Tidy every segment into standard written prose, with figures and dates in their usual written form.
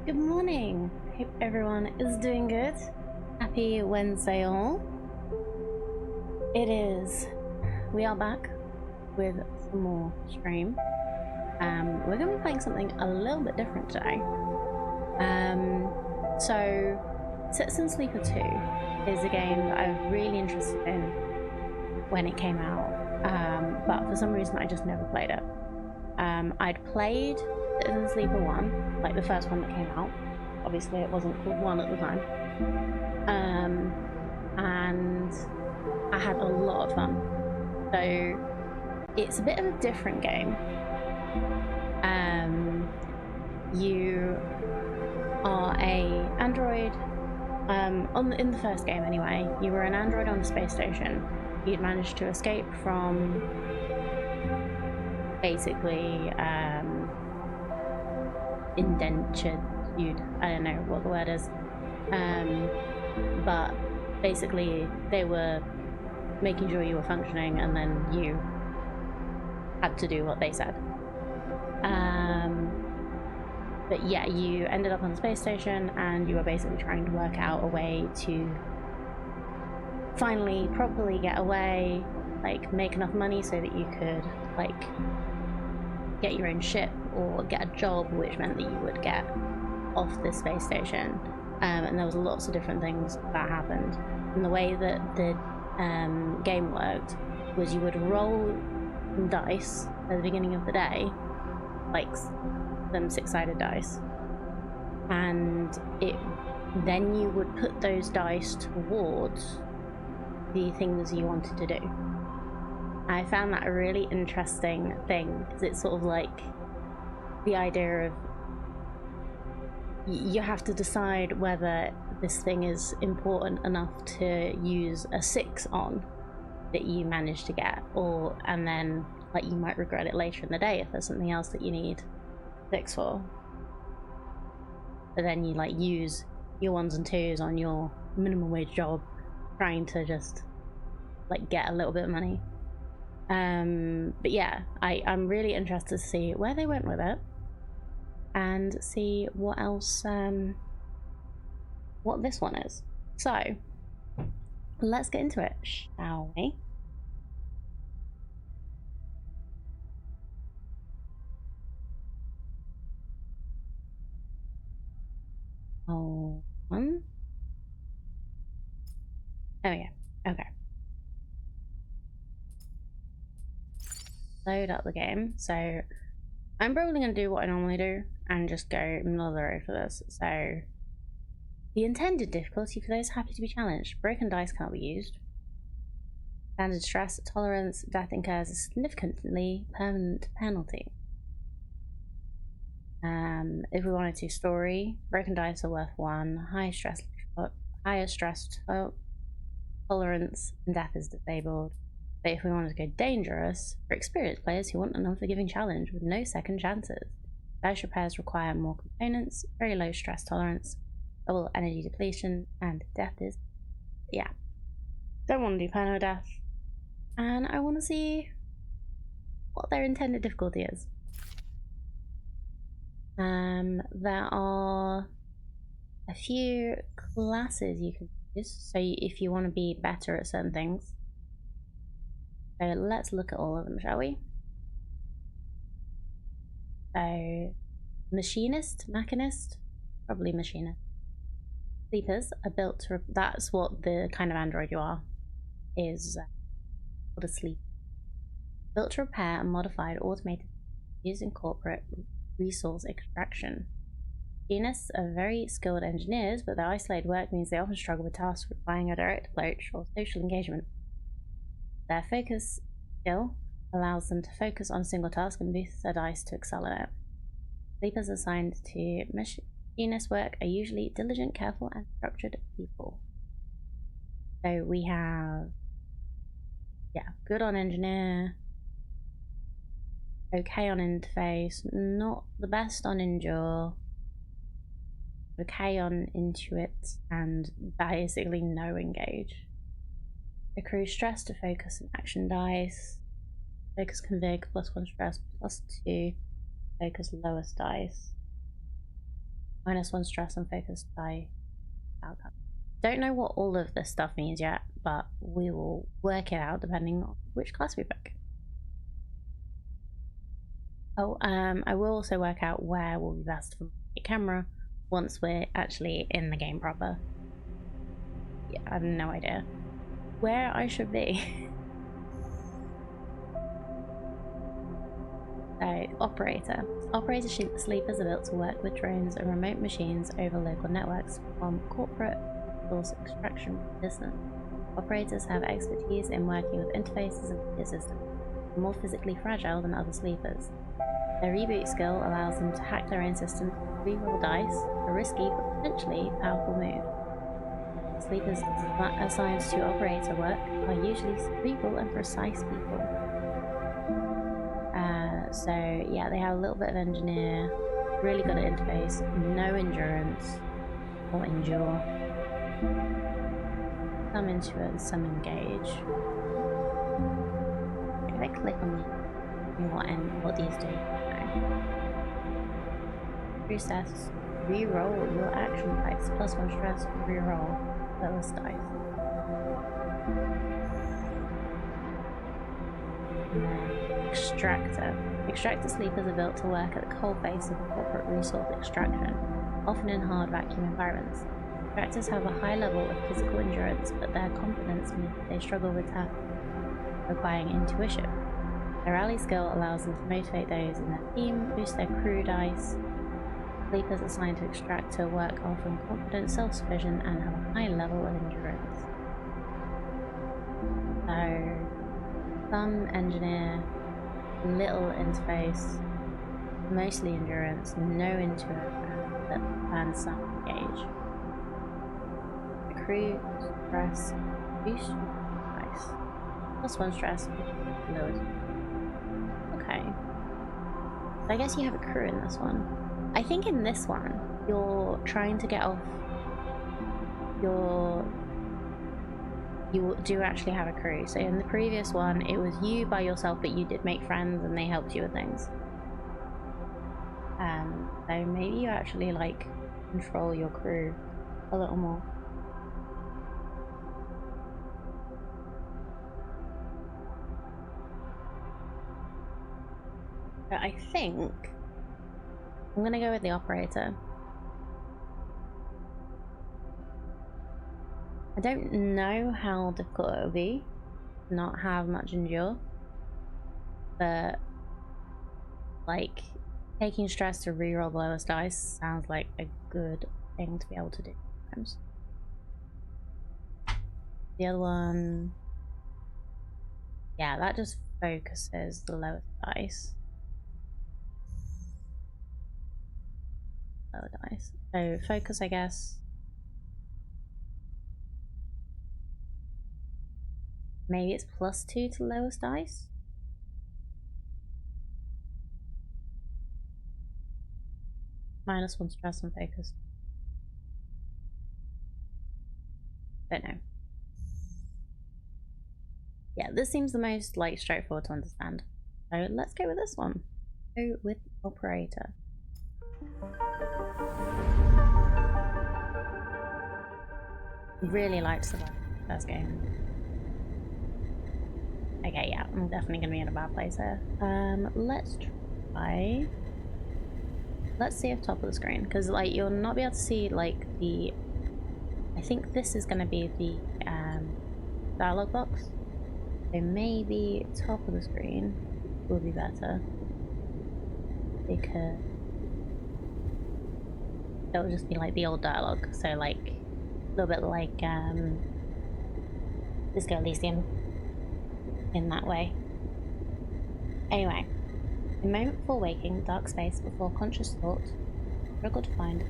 Good morning. Hope everyone is doing good. Happy Wednesday all. It is. We are back with some more stream. We're going to be playing something a little bit different today. So Citizen Sleeper 2 is a game that I was really interested in when it came out, but for some reason I just never played it. I'd played Citizen Sleeper 1, like the first one that came out. Obviously it wasn't called 1 at the time. And I had a lot of fun. So it's a bit of a different game. You are a android, in the first game anyway, you were an android on a space station. You'd managed to escape from basically indentured, I don't know what the word is, but basically they were making sure you were functioning and then you had to do what they said. But yeah, you ended up on the space station and you were basically trying to work out a way to finally properly get away, like make enough money so that you could like get your own ship or get a job, which meant that you would get off the space station. And there was lots of different things that happened. And the way that the game worked was you would roll some dice at the beginning of the day, like some six-sided dice, and then you would put those dice towards the things you wanted to do. I found that a really interesting thing because it's sort of like the idea of you have to decide whether this thing is important enough to use a 6 on that you manage to get, and then like you might regret it later in the day if there's something else that you need 6 for. But then you like use your 1s and 2s on your minimum wage job trying to just like get a little bit of money. But yeah, I'm really interested to see where they went with it and see what else, what this one is. So let's get into it, shall we? Oh, one. There we go. Okay. Load up the game. So I'm probably going to do what I normally do and just go middle of the road for this. So the intended difficulty for those happy to be challenged. Broken dice can't be used. Standard stress tolerance. Death incurs a significantly permanent penalty. If we wanted to story, broken dice are worth 1. Higher stress tolerance and death is disabled. But if we wanted to go dangerous, for experienced players who want an unforgiving challenge with no second chances, dice repairs require more components, very low stress tolerance, double energy depletion, and death is... yeah. Don't want to do perno death. And I want to see what their intended difficulty is. There are a few classes you can use, so if you want to be better at certain things. So let's look at all of them, shall we? So, machinist, probably machinist. Sleepers are built to, that's what the kind of android you are, is called a sleep. Built to repair and modified automated used in corporate resource extraction. Machinists are very skilled engineers, but their isolated work means they often struggle with tasks requiring a direct approach or social engagement. Their focus skill allows them to focus on a single task and boosts their dice to excel at it. Sleepers assigned to machinist work are usually diligent, careful, and structured people. So we have, good on engineer, okay on interface, not the best on endure, okay on intuit, and basically no engage. Accrue stress to focus and action dice. Focus config +1 stress +2. Focus lowest dice. -1 stress and focus die outcome. Don't know what all of this stuff means yet, but we will work it out depending on which class we pick. Oh, I will also work out where will be best for the camera once we're actually in the game proper. Yeah, I have no idea where I should be. So, operator. Operator sleepers are built to work with drones and remote machines over local networks from corporate source extraction distance. Operators have expertise in working with interfaces and computer systems, more physically fragile than other sleepers. Their reboot skill allows them to hack their own system, re-roll dice, a risky but potentially powerful move. Sleepers assigned to operator work are usually cerebral and precise people. So yeah, they have a little bit of engineer, really good at interface, no endurance or endure. Some intuit, some engage. If I click on what these do, Recess, re-roll your action dice, +1 stress, re-roll lowest dice. And then extractor. Extractor sleepers are built to work at the coalface of corporate resource extraction, often in hard vacuum environments. Extractors have a high level of physical endurance, but their confidence means they struggle with tasks requiring intuition. Their rally skill allows them to motivate those in their team, boost their crew dice. Sleepers assigned to extractor work are from confident, self-sufficient, and have a high level of endurance. So, some engineer, little interface, mostly endurance, no intuition, and some engage. The crew stress, boost dice, +1 stress, lowest. Okay. So I guess you have a crew in this one. I think in this one, you're trying to get off you do actually have a crew. So in the previous one, it was you by yourself, but you did make friends and they helped you with things. So maybe you actually like control your crew a little more. But I think I'm gonna go with the operator. I don't know how difficult it will be to not have much endure, but like taking stress to reroll the lowest dice sounds like a good thing to be able to do sometimes. The other one, yeah, that just focuses the lowest dice. Lower dice. So focus, I guess. Maybe it's +2 to lowest dice. -1 stress and focus. Don't know. Yeah, this seems the most like straightforward to understand. So let's go with this one. Go with operator. Really liked the first game. Okay, yeah, I'm definitely gonna be in a bad place here. Let's try. Let's see if top of the screen, because like you'll not be able to see like the. I think this is gonna be the dialogue box. So maybe top of the screen will be better because it'll just be like the old dialogue. So like a little bit like Disco Elysium in that way. Anyway, a moment before waking, dark space before conscious thought, struggle to find.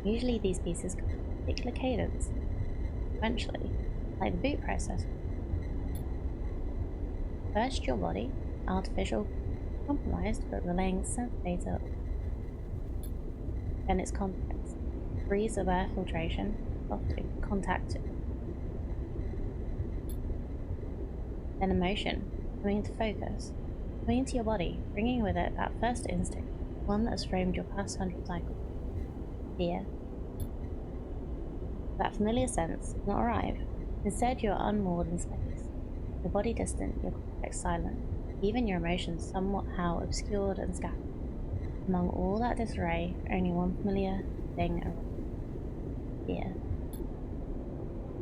Usually these pieces come with a particular cadence. Eventually, like the boot process. First your body, artificial, compromised but relaying sense data. Then its complex, freeze of air filtration, soft contact. Then emotion, coming into focus, coming into your body, bringing with it that first instinct, one that has framed your past 100 cycles. Fear. That familiar sense does not arrive. Instead, you are unmoored in space. Your body distant, your context silent, even your emotions somehow obscured and scattered. Among all that disarray, only one familiar thing arrives. Fear.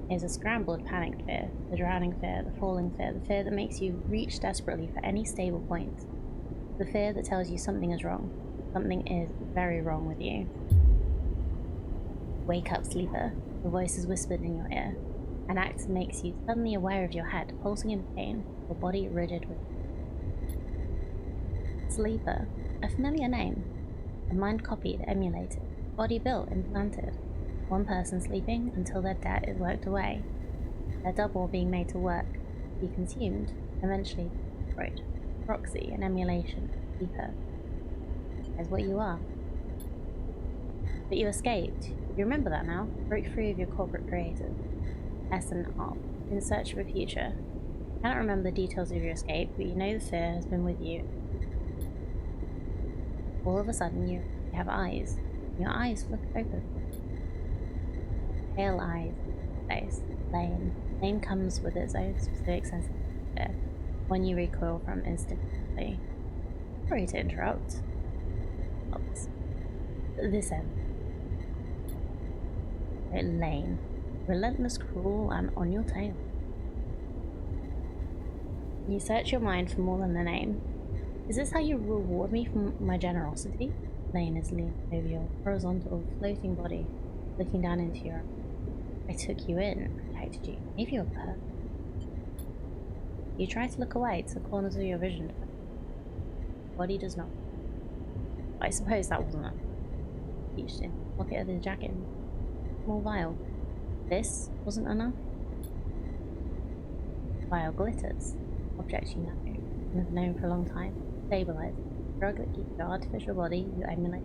It is a scrambled, panicked fear, the drowning fear, the falling fear, the fear that makes you reach desperately for any stable point. The fear that tells you something is wrong. Something is very wrong with you. Wake up, sleeper. The voice is whispered in your ear. An act makes you suddenly aware of your head, pulsing in pain, your body rigid with sleeper. A familiar name. A mind copied, emulated. Body built, implanted. One person sleeping until their debt is worked away. Their double being made to work, be consumed, eventually destroyed. Proxy, an emulation, sleeper. As what you are. But you escaped. You remember that now. Broke free of your corporate creators. S and R. In search of a future. You cannot remember the details of your escape, but you know the fear has been with you. All of a sudden, you have eyes. Your eyes flick open. Pale eyes. Face. Lane. Lane comes with its own specific sense of fear. One you recoil from instantly. Sorry to interrupt. This end. Lane. Relentless, cruel, and on your tail. You search your mind for more than the name. Is this how you reward me for my generosity? Lane is leaning over your horizontal, floating body, looking down into your... I took you in, protected you, gave you a purpose. You try to look away to the corners of your vision. Your body does not. I suppose that wasn't enough. Reached in the pocket of the jacket. Small vial. This wasn't enough. Vial glitters. Object you know and have known for a long time. Stabilize. Drug that keeps your artificial body you emulate.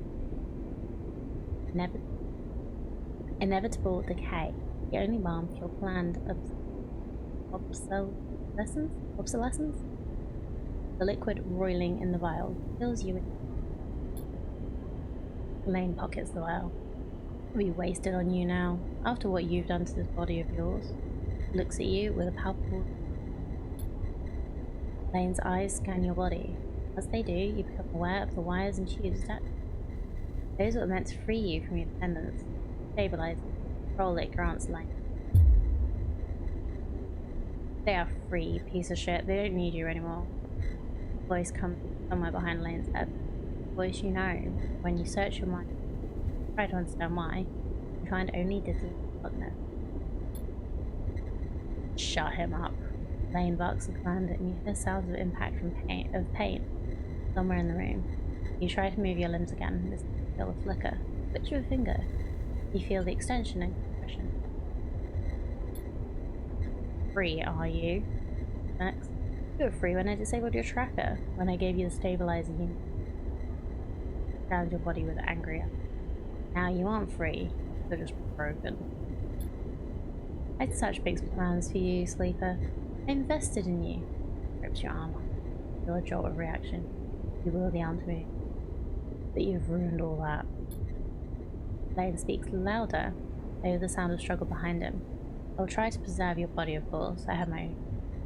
Inevitable decay. The only balm for your planned obsolescence? The liquid roiling in the vial fills you with. Lane pockets the vial. Be wasted on you now, after what you've done to this body of yours. Looks at you with a palpable... Lane's eyes scan your body. As they do, you become aware of the wires and tubes attached. Those that were meant to free you from your dependence. Stabilize. Control it grants Lane. They are free, piece of shit. They don't need you anymore. The voice comes somewhere behind Lane's head. The voice you know. When you search your mind, try to understand why, you find only dizziness. Shut him up. Lane barks a command and you hear sounds of impact from pain somewhere in the room. You try to move your limbs again, this feel a flicker. Twitch your finger. You feel the extension and compression. Free, are you? Next. You were free when I disabled your tracker, when I gave you the stabilizer unit. Around your body with anger. Now you aren't free, you're just broken. I had such big plans for you, Sleeper. I invested in you. Rips your arm off. Feel a jolt of reaction. You will the arm to move. But you've ruined all that. Lane speaks louder. They hear the sound of struggle behind him. I'll try to preserve your body, of course. I have my own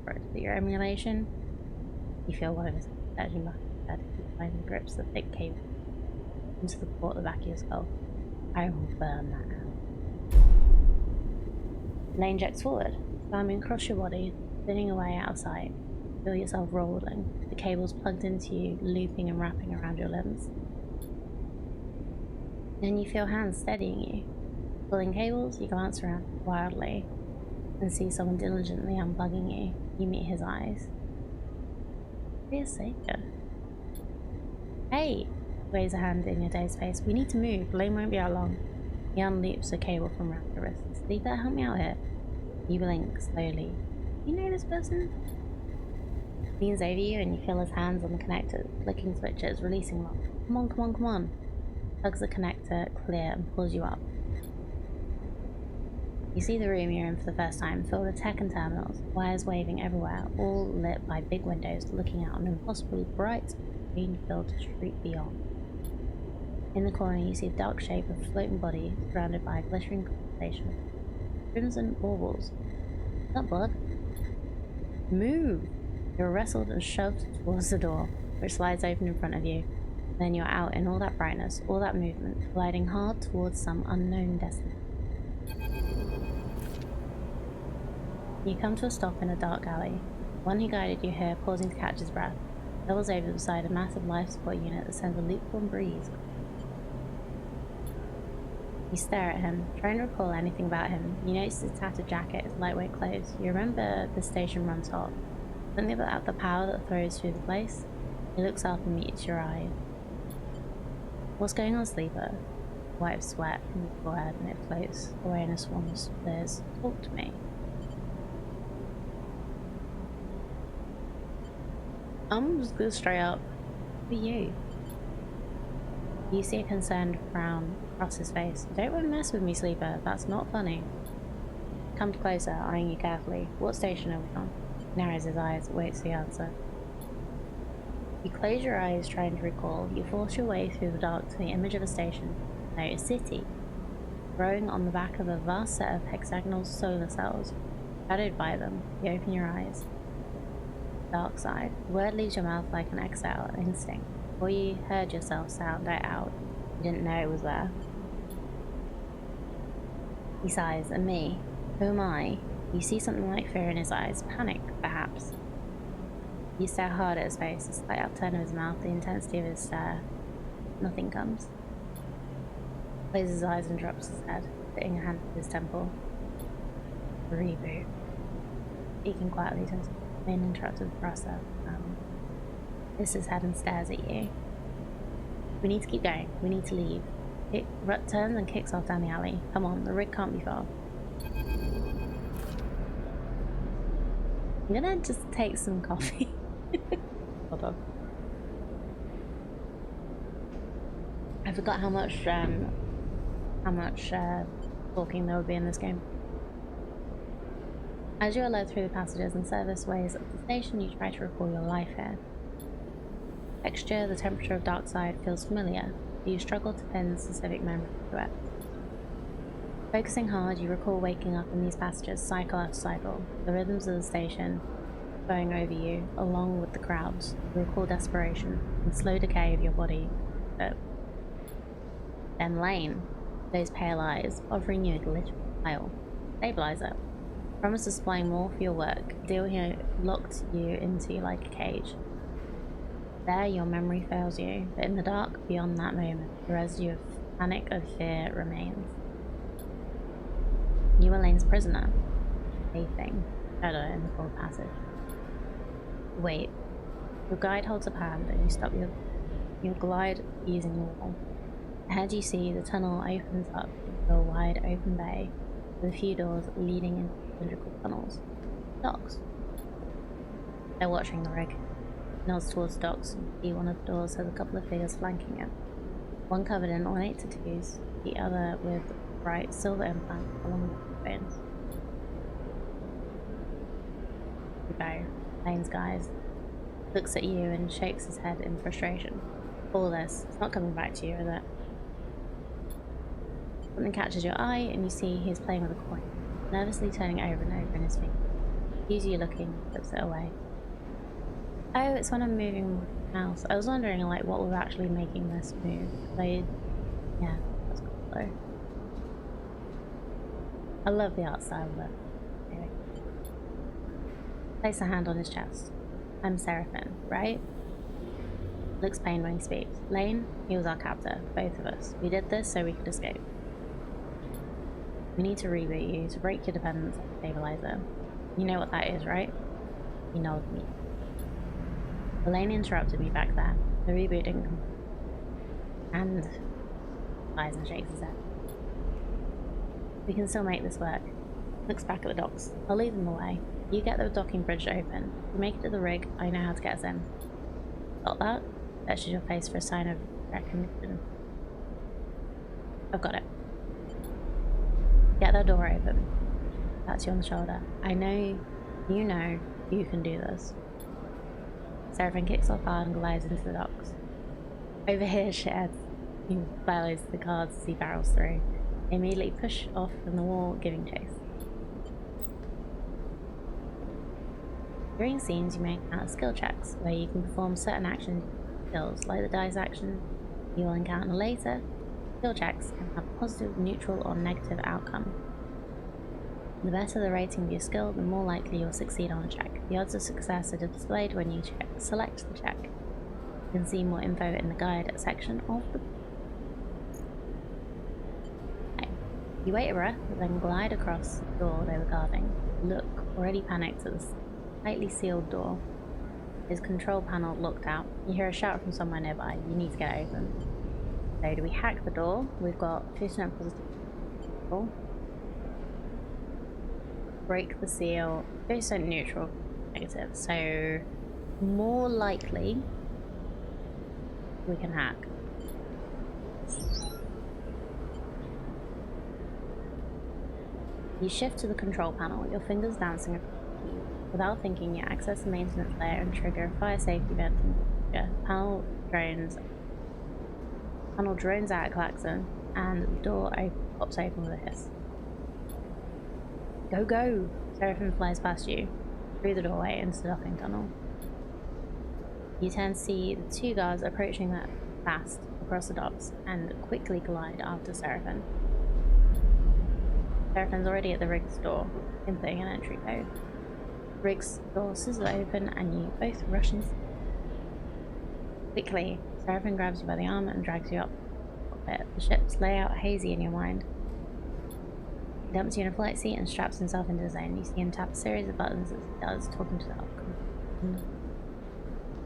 approach. But your emulation? You feel one of his surging behind the grips the thick cable into the port at the back of your skull. I will burn that out. Lane jets forward, slamming across your body, spinning away out of sight. Feel yourself rolling, the cables plugged into you, looping and wrapping around your limbs. Then you feel hands steadying you. Pulling cables, you glance around wildly and see someone diligently unplugging you. You meet his eyes. Be a savior. Hey! Waves a hand in your dazed face. We need to move. Lane won't be out long. He unloops a cable from around your wrist. Sleeper, help me out here. You blink slowly. You know this person? Leans over you and you feel his hands on the connector, flicking switches, releasing lock. Come on, come on, come on. Tugs the connector clear and pulls you up. You see the room you're in for the first time, filled with tech and terminals, wires waving everywhere, all lit by big windows looking out on an impossibly bright, green-filled street beyond. In the corner, you see a dark shape of a floating body surrounded by a glittering constellation of crimson baubles. Is that blood? Move! You're wrestled and shoved towards the door, which slides open in front of you. Then you're out in all that brightness, all that movement, gliding hard towards some unknown destiny. You come to a stop in a dark alley. One who guided you here, pausing to catch his breath, doubles over beside a massive life support unit that sends a lukewarm breeze. You stare at him, trying to recall anything about him. You notice his tattered jacket, his lightweight clothes. You remember the station runs hot. Something about the power that throws through the place. He looks up and meets your eye. What's going on, sleeper? A white of sweat from your forehead, and it floats away in a swarm of splinters. Talk to me. I'm just gonna straight up. Who are you? You see a concerned frown across his face. Don't want to mess with me, sleeper. That's not funny. Comes closer, eyeing you carefully. What station are we on? He narrows his eyes, waits the answer. You close your eyes, trying to recall. You force your way through the dark to the image of a station. No, a city. Growing on the back of a vast set of hexagonal solar cells. Shadowed by them, you open your eyes. Dark side. The word leaves your mouth like an exhale, an instinct. Before you heard yourself sound it out, you didn't know it was there. He sighs, and me? Who am I? You see something like fear in his eyes, panic, perhaps. You stare hard at his face, a slight upturn of his mouth, the intensity of his stare. Nothing comes. He closes his eyes and drops his head, putting a hand to his temple. Reboot. Speaking quietly to his main interrupted the process. Lifts his head and stares at you. We need to keep going. We need to leave. It turns and kicks off down the alley. Come on, the rig can't be far. I'm gonna just take some coffee. Hold on. I forgot how much talking there would be in this game. As you are led through the passages and service ways of the station, you try to recall your life here. Texture, the temperature of dark side feels familiar, but you struggle to pin specific memory to it. Focusing hard, you recall waking up in these passages cycle after cycle, the rhythms of the station going over you, along with the crowds. You recall desperation and slow decay of your body. Then Lane, those pale eyes, offering you a glittering smile. Stabilizer. Promise to supply more for your work. Deal here locked you into like a cage. There, your memory fails you, but in the dark beyond that moment, the residue of panic and fear remains. You are Lane's prisoner. A thing. Shadow in the cold passage. Wait. Your guide holds up a hand and you stop your glide using the wall. Ahead you see the tunnel opens up into a wide open bay with a few doors leading into cylindrical tunnels. Docks. They're watching the rig. Nods towards the docks and see one of the doors has a couple of figures flanking it. One covered in ornate tattoos, the other with bright silver implants along with bones. You bow. Lane's guys looks at you and shakes his head in frustration. All this, it's not coming back to you, is it? Something catches your eye and you see he's playing with a coin, nervously turning over and over in his fingers. Sees you looking, puts it away. Oh, it's when I'm moving my mouse. I was wondering like what was actually making this move. Yeah, that's cool though. I love the art style of it. Anyway. Place a hand on his chest. I'm Seraphim, right? Looks pained when he speaks. Lane, he was our captor, both of us. We did this so we could escape. We need to reboot you to break your dependence on the stabilizer. You know what that is, right? He nodded me. Elaine interrupted me back there. The reboot didn't come. And lies and shakes his head. We can still make this work. Looks back at the docks. I'll leave them away. You get the docking bridge open. If we make it to the rig, I know how to get us in. Got that? Touches your face for a sign of recognition. I've got it. Get that door open. That's you on the shoulder. I know you can do this. Seraphim kicks off hard and glides into the docks. Over here, shitheads. He follows the cars as he barrels through. They immediately push off from the wall, giving chase. During scenes, you may encounter skill checks, where you can perform certain actions skills, like the dice action you will encounter later. Skill checks can have a positive, neutral, or negative outcome. The better the rating of your skill, the more likely you'll succeed on a check. The odds of success are displayed when you select the check. You can see more info in the guide section of the... Okay. You wait a breath, then glide across the door they were guarding. Look, already panicked at the tightly sealed door. His control panel locked out. You hear a shout from somewhere nearby. You need to get open. So do we hack the door? We've got 50% positive. Break the seal. 50% neutral, negative. So more likely we can hack. You shift to the control panel, your fingers dancing across the key. Without thinking, you access the maintenance layer and trigger a fire safety vent. Panel drones out a klaxon, and the door pops open with a hiss. Go, go! Seraphim flies past you, through the doorway into the docking tunnel. You turn to see the two guards approaching that fast across the docks and quickly collide after Seraphim. Seraphim's already at the rig's door, inputting an entry code. Rig's door sizzles open and you both rush in. Quickly, Seraphim grabs you by the arm and drags you up the cockpit. The ship's layout hazy in your mind. He dumps you in a flight seat and straps himself into his own. You see him tap a series of buttons as he does, talking to the operator.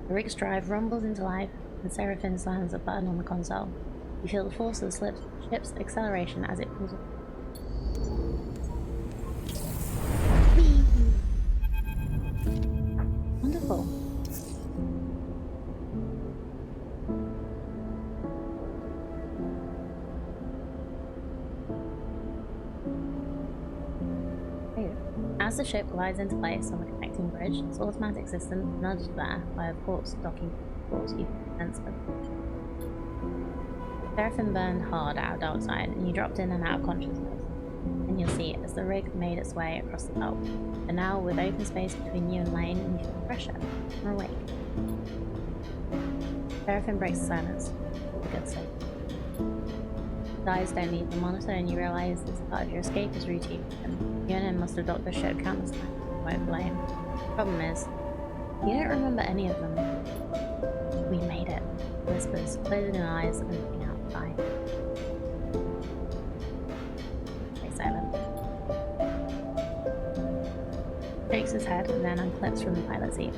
The rig's drive rumbles into life, and Seraphim slams a button on the console. You feel the force of the ship's acceleration as it pulls up. Whee! Wonderful. As the ship glides into place on the connecting bridge, its automatic system nudged there by a port's docking force you can sense it. Seraphim burned hard out of dark side, and you dropped in and out of consciousness. And you'll see as the rig made its way across the gulf. And now, with open space between you and Lane, you feel pressure. You're awake. Seraphim breaks the silence. A good sleep. Eyes don't leave the monitor, and you realize this part of your escape is routine. You and him must have docked the ship countless times. You won't blame. Problem is, you don't remember any of them. We made it. Whispers, closing your eyes and looking outside. Stay silent. Shakes his head and then unclips from the pilot seat.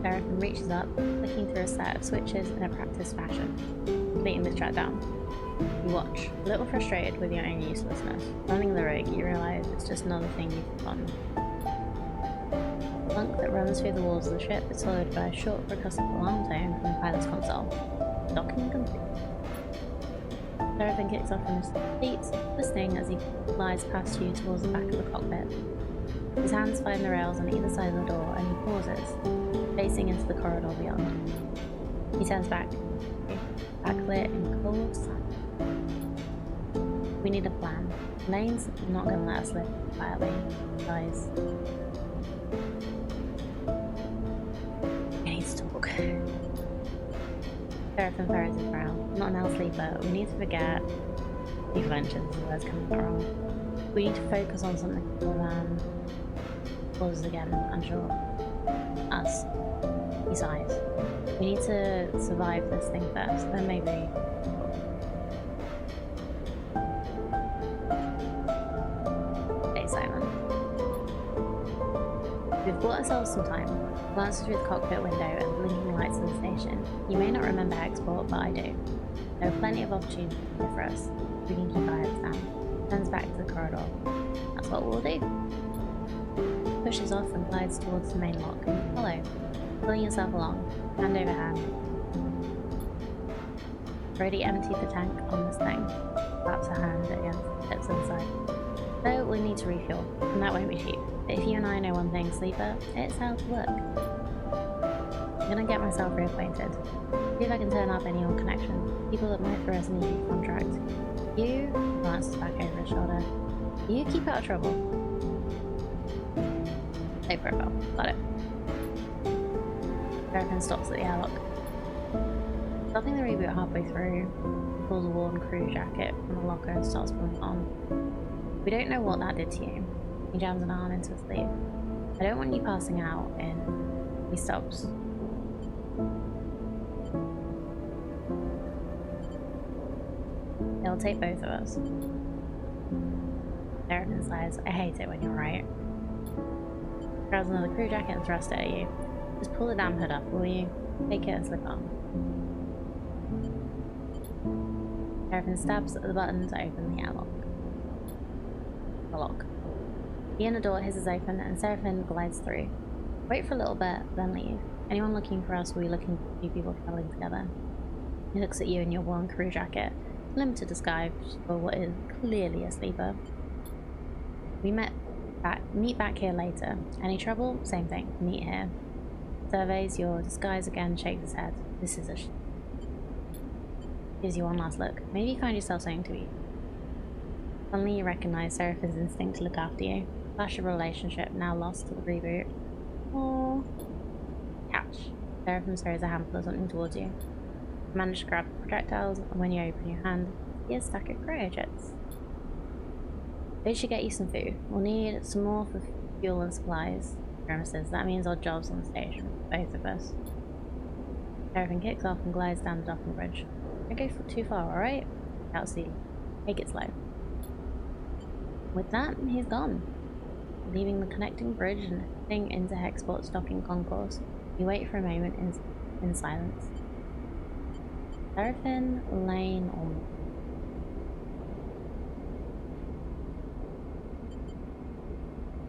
Seraphim reaches up, clicking through a set of switches in a practiced fashion, completing this track down. You watch, a little frustrated with your own uselessness. Running the rig, you realise it's just another thing you've forgotten. The clunk that runs through the walls of the ship is followed by a short percussive alarm tone from the pilot's console. Docking complete. Seraphim kicks off from his seat, listening as he glides past you towards the back of the cockpit. His hands find the rails on either side of the door and he pauses, facing into the corridor beyond. He turns back, backlit in cold sun. We need a plan. Lane's not going to let us live quietly, guys. We need to talk. Seraphim furrows his brow. Not an L sleeper. We need to forget. He flinches as the words come out wrong. We need to focus on something more than. Pauses again, unsure. Us. He sighs. We need to survive this thing first, then maybe. Stay silent. We've bought ourselves some time. Glances through the cockpit window at the blinking lights of the station. You may not remember export, but I do. There are plenty of opportunities here for us. We can keep our heads down. Turns back to the corridor. That's what we'll do. Pushes off and glides towards the main lock, and you follow, pulling yourself along, hand over hand. Already emptied the tank on this thing. Claps a hand against the tips of the side. So we'll need to refuel, and that won't be cheap. But if you and I know one thing, Sleeper, it's how to work. I'm gonna get myself reacquainted. See if I can turn up any old connections. People that might throw us an easy contract. You glances back over his shoulder. You keep out of trouble. No profile. Got it. Seraphim stops at the airlock. Stopping the reboot halfway through, he pulls a worn crew jacket from the locker and starts pulling it on. We don't know what that did to you. He jams an arm into his sleeve. I don't want you passing out in... He stops. It'll take both of us. Seraphim sighs. I hate it when you're right. Grabs another crew jacket and thrusts it at you. Just pull the damn hood up, will you? Take it and slip on. Seraphim stabs at the button to open the airlock. The lock. The inner door hisses open and Seraphim glides through. Wait for a little bit, then leave. Anyone looking for us will be looking for two people travelling together. He looks at you in your worn crew jacket, limited disguise for what is clearly a sleeper. We meet back here later. Any trouble? Same thing. Meet here. Surveys your disguise again, shakes his head. This is a gives you one last look. Maybe you find yourself something to eat. Suddenly you recognize Seraphim's instinct to look after you. Flash of a relationship, now lost to the reboot. Aww. Couch. Seraphim throws a handful of something towards you. You manage to grab the projectiles, and when you open your hand, you see a stack of cryojets. They should get you some food. We'll need some more for fuel and supplies. Grimaces. That means odd jobs on the station for both of us. Seraphim kicks off and glides down the docking bridge. Don't go too far, alright? Shouts Celia. Take it slow. With that, he's gone. Leaving the connecting bridge and heading into Hexport's docking concourse, you wait for a moment in silence. Seraphim, Lane, or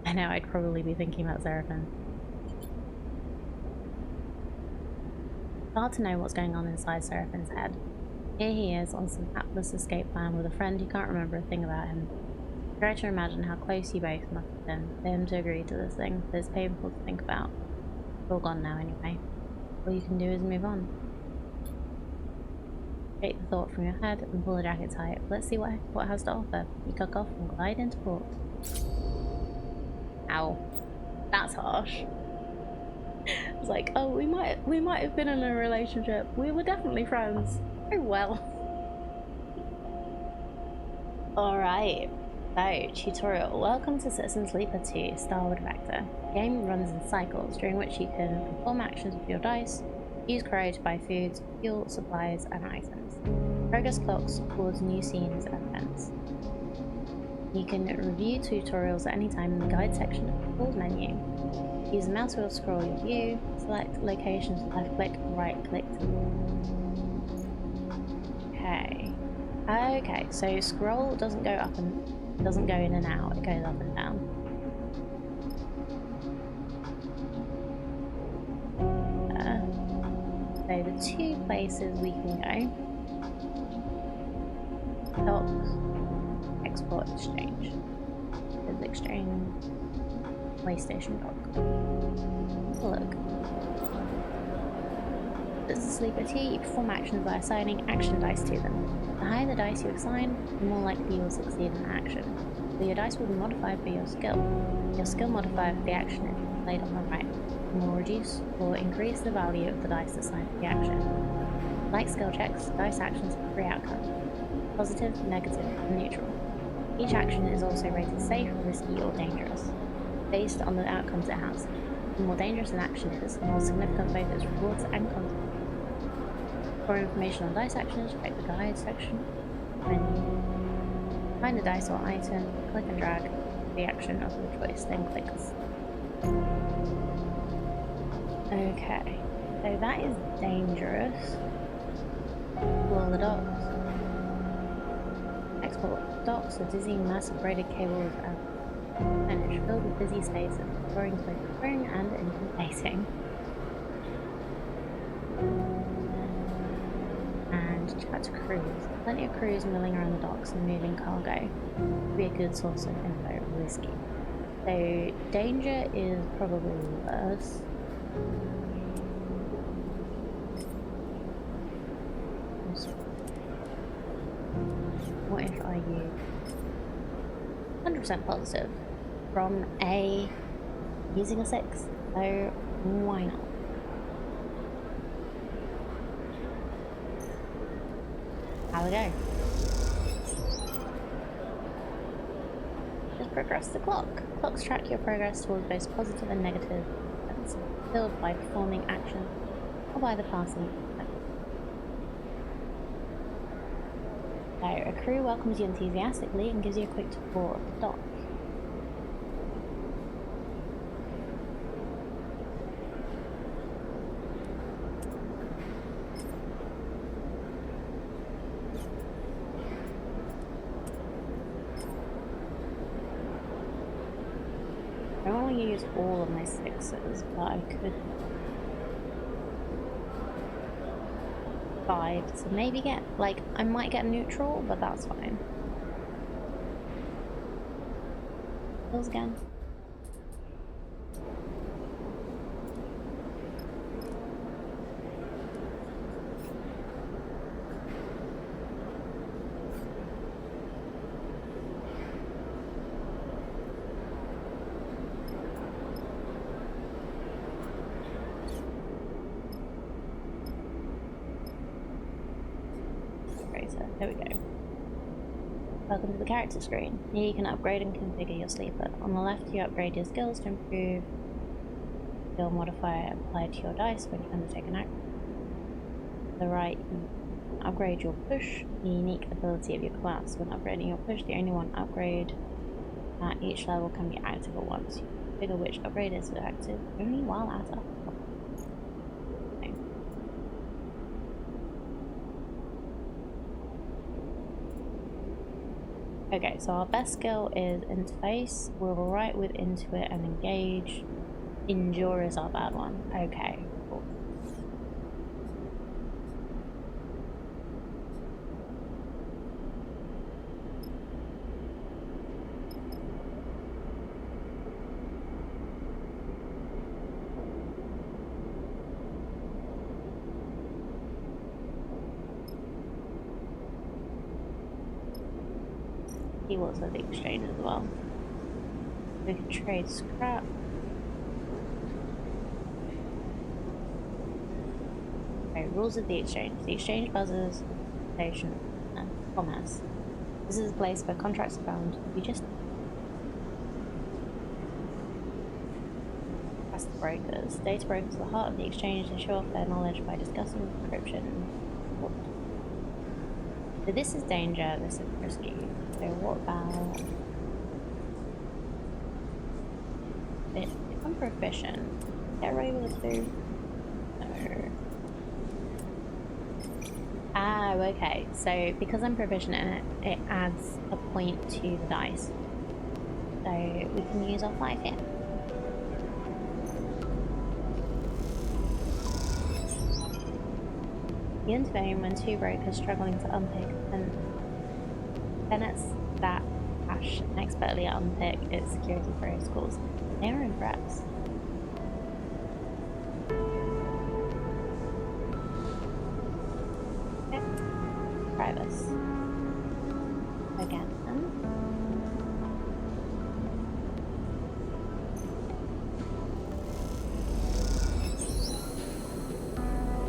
I know, I'd probably be thinking about Seraphim. It's hard to know what's going on inside Seraphim's head. Here he is on some hapless escape plan with a friend who can't remember a thing about him. Try to imagine how close you both must have been for him to agree to this thing, but it's painful to think about. It's all gone now anyway. All you can do is move on. Shake the thought from your head and pull the jacket tight. Let's see what it has to offer. You cock off and glide into port. Ow. That's harsh. It's like, oh, we might have been in a relationship. We were definitely friends. Oh well. Alright. So, tutorial. Welcome to Citizen Sleeper 2, Starwood Vector. The game runs in cycles, during which you can perform actions with your dice, use cryo to buy foods, fuel, supplies, and items. Progress clocks towards new scenes and events. You can review tutorials at any time in the guide section of the pause menu. Use the mouse wheel to scroll your view, select locations with left click, right click to Okay. Okay, so scroll doesn't go up and doesn't go in and out, it goes up and down. So the two places we can go. Docks, export exchange. There's exchange, PlayStation dock. Let's look. As a sleeper 2, you perform actions by assigning action dice to them. The higher the dice you assign, the more likely you will succeed in action. So your dice will be modified by your skill. Your skill modifier for the action is displayed on the right. And will reduce or increase the value of the dice assigned to the action. Like skill checks, dice actions have 3 outcomes: positive, negative, and neutral. Each action is also rated safe, risky, or dangerous, based on the outcomes it has. The more dangerous an action is, the more significant both its rewards and consequences. For information on dice actions, check the guide section. Menu. Find the dice or item, click and drag the action of your choice, then click. Okay, so that is dangerous. Pull the docks. Export docks are dizzying, massive braided cables and it's filled with busy spaces, roaring to spring and intimidating. And chat to crews. Plenty of crews milling around the docks and moving cargo. Would be a good source of info. Risky. So danger is probably worse. What if I use 100% positive from a using a 6? So why not? How we go? Just progress the clock. Clocks track your progress towards both positive and negative events, fulfilled by performing action or by the passing. So a crew welcomes you enthusiastically and gives you a quick tour of the dock. I don't want to use all of my 6s, but I could 5 to maybe get, like, I might get neutral, but that's fine. Kills again. There we go. Welcome to the character screen. Here you can upgrade and configure your sleeper. On the left you upgrade your skills to improve skill modifier applied to your dice when you undertake an action. On the right you upgrade your push, the unique ability of your class. When upgrading your push, the only one upgrade at each level can be active at once. You configure which upgrade is active only while at upper. Okay, so our best skill is interface. We'll right with intuit and engage. Endure is our bad one. Okay, cool. He was at the exchange as well. We can trade scrap. Okay, rules of the exchange. The exchange buzzes, station, and commerce. This is a place where contracts are bound. You just trust the brokers. Data brokers are the heart of the exchange. They show off their knowledge by discussing encryption. So this is danger, this is risky. So what about if I'm proficient? Get regular 2? No. Ah, okay. So because I'm proficient in it, it adds a point to the dice. So we can use our 5 here. You intervene when 2 brokers struggling to unpick and Bennett's that cash expertly unpick its security protocols. They are impressed. Okay. Try this. Again.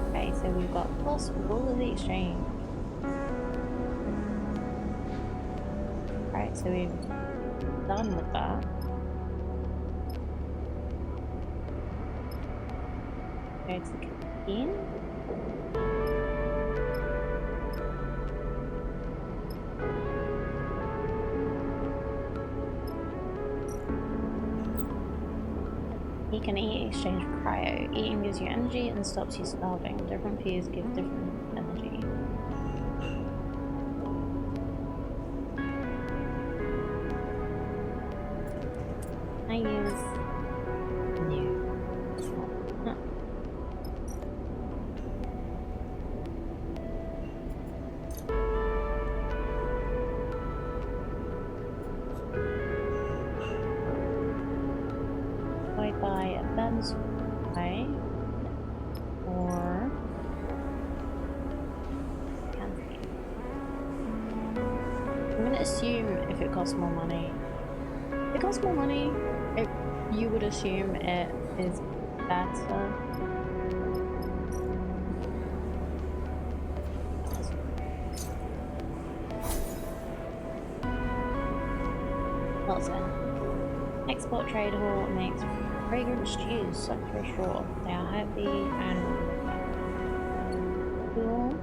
Okay, so we've got plus rule of the exchange. Right, so we've done with that. Go to the canteen. You can eat, exchange for cryo. Eating gives you energy and stops you starving. Different foods give different energy. I use new. Huh. Do I buy a Ben's way or canteen? if it costs more money. If it costs more money, you would assume it is better. Export trade hall makes fragrant stews sucked through a straw. They are heavy and cool.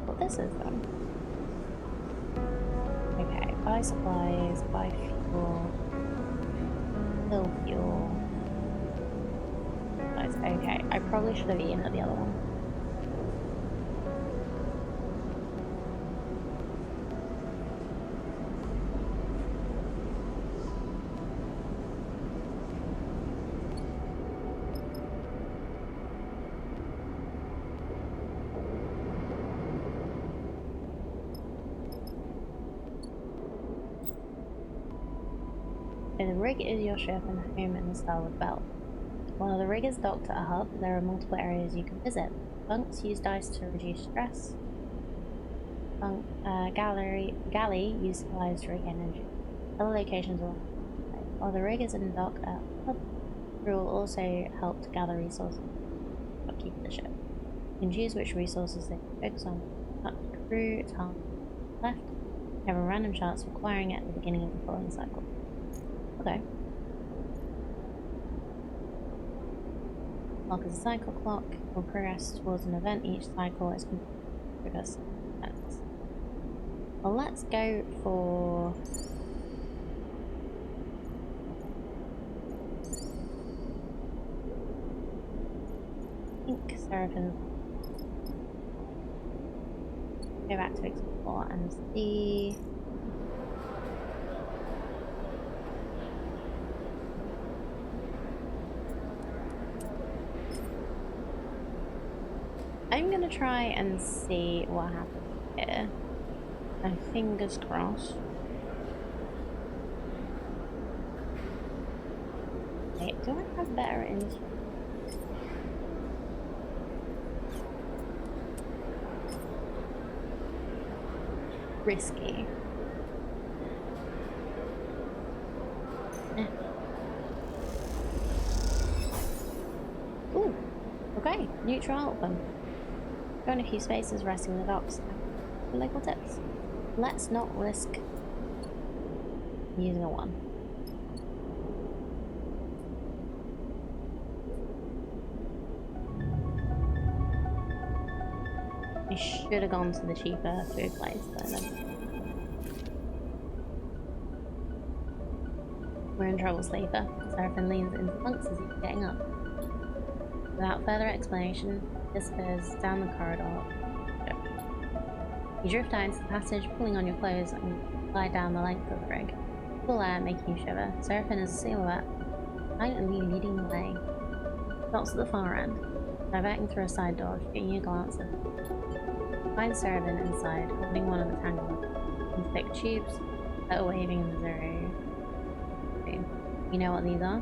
What this is then? Okay, buy supplies, buy fuel, fill fuel. Okay, I probably should have eaten at the other one. The rig is your ship and home in the Starwood Belt. While the rig is docked at a hub, there are multiple areas you can visit. Bunks use dice to reduce stress. Galley use supplies to regain energy. Other locations will. While the rig is in dock at a hub, crew will also help to gather resources to keep the ship. You can choose which resources they focus on. Crew task left. Have a random chance of acquiring it at the beginning of the following cycle. Okay. Clock is a cycle clock. Will progress towards an event each cycle is progress events. Well, let's go for Seraphim. Go back to explore and see. I'm gonna try and see what happens here. And fingers crossed. Wait, do I have better insight? Risky. Ooh, okay, neutral outcome. Going a few spaces, resting in the docks. Local tips. Let's not risk using a 1. I should have gone to the cheaper food place though then. We're in trouble, sleeper. Seraphim leans into the bunks as he's getting up. Without further explanation, disappears down the corridor. You drift out into the passage, pulling on your clothes and glide down the length of the rig. Cool air making you shiver. Seraphim is a silhouette, silently leading the way. Stops at the far end, diverting through a side door, shooting you a glance at. Finds Seraphim inside, holding one of the tangled and thick tubes that are waving in the zero. You know what these are?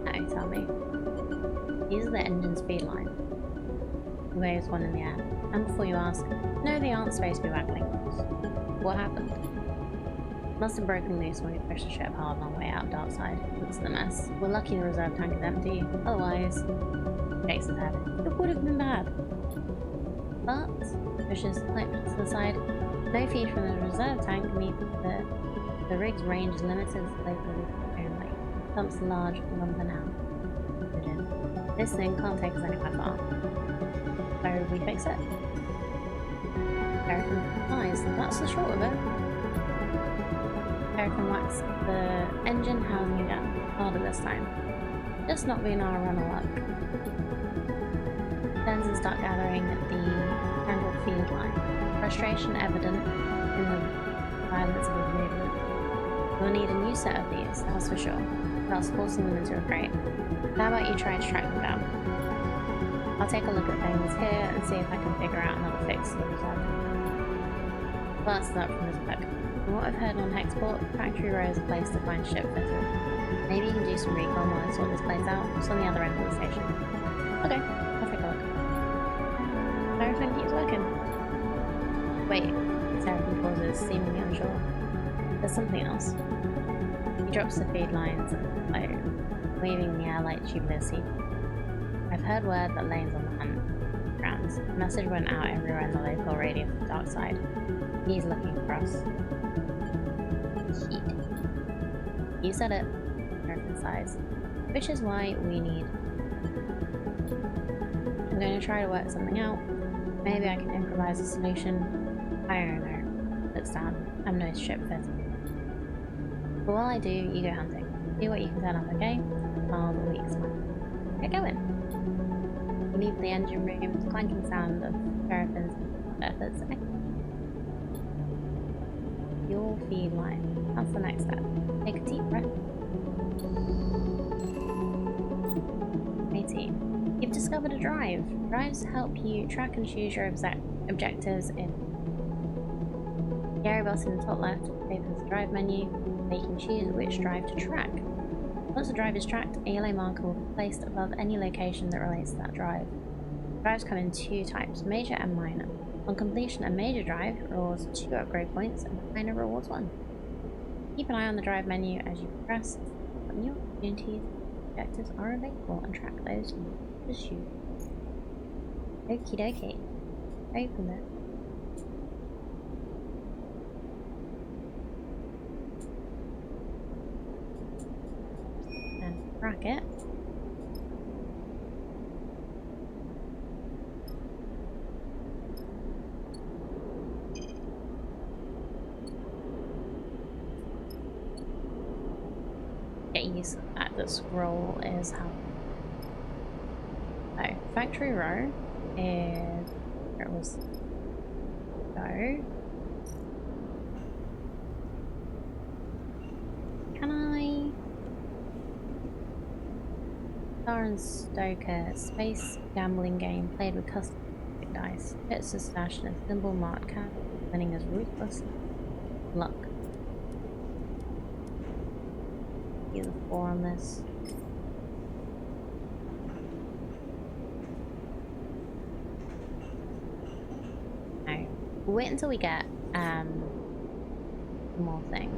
No, tell me. These are the engine speed line. He waves one in the air. And before you ask, no, they aren't supposed to be waggling. What happened? Must have broken loose when we pushed the ship hard on our way out dark side. Looks at the mess. We're lucky the reserve tank is empty. Otherwise, shakes his head. It would have been bad. But pushes the plate to the side. No feed from the reserve tank means the rig's range is limited to only. Dumps a large lump now. This thing can't take us anywhere far. So we fix it. Seraphim complies. That's the short of it. Seraphim whacks the engine housing again. Harder this time. Just not being our run of luck. Turns and start gathering the tangled field line. Frustration evident in the violence of his movement. We'll need a new set of these, that's for sure. Thus forcing them into a crate. How about you try to track them down? I'll take a look at things here and see if I can figure out another fix to the reserve. Glances up from his book. From what I've heard on Hexport, Factory Row is a place to find ship fitters. Maybe you can do some recon while I sort this place out. It's on the other end of the station. Okay, I'll take a look. Everything keeps working. Wait, Seraphim pauses, seemingly unsure. There's something else. He drops the feed lines and float, waving in the air like tubular seed. I've heard word that Lane's on the hunt. Grounds. The message went out everywhere in the local radio for the dark side. He's looking for us. Heat. You said it. Seraphim sighs. Which is why we need. I'm going to try to work something out. Maybe I can improvise a solution. I don't know. Looks down. I'm no ship fit. But while I do, you go hunting. Do what you can turn up, okay? I'll the weak smile. Get going. You leave the engine room, the clanking sound of Seraphim's efforts. Your feed line. That's the next step. Take a deep breath. 18. You've discovered a drive. Drives help you track and choose your objectives in the area button in the top left opens the drive menu, where you can choose which drive to track. Once the drive is tracked, a yellow marker will be placed above any location that relates to that drive. Drives come in two types, major and minor. On completion, a major drive rewards 2 upgrade points and a minor rewards 1. Keep an eye on the drive menu as you progress. New opportunities objectives are available and track those you pursue. Okie dokie. Open it. And crack it. Get used to that the scroll is how. So, factory row is where it was. Go. Can I? Star and Stoker, space gambling game played with custom dice. Bits are stashed in a symbol marked card, winning as ruthless luck. Use a 4 on this. No. We'll wait until we get more thing.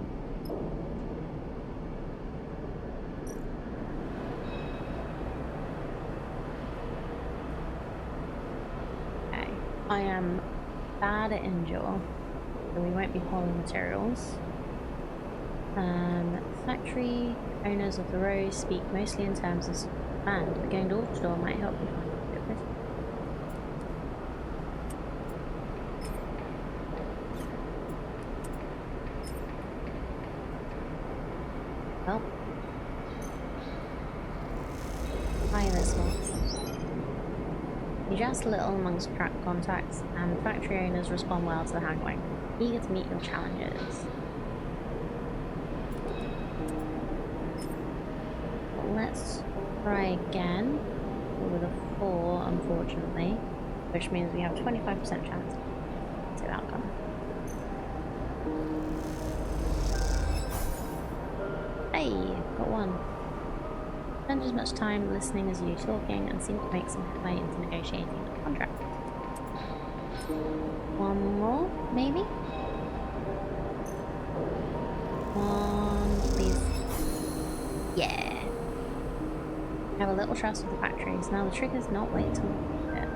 Okay. I am bad at endure, so we won't be hauling materials. Factory owners of the row speak mostly in terms of land, but going door to door might help you find a good business. Well, try this one. You just a little amongst track contacts, and factory owners respond well to the haggling, eager to meet your challenges. Let's try again with a 4, unfortunately, which means we have a 25% chance to outcome. Hey, got 1. Spend as much time listening as you do talking and seem to make some headway into negotiating a contract. 1 more, maybe? 1, please. Yeah. I have a little trust with the factories. Now the trick is not wait till we need it.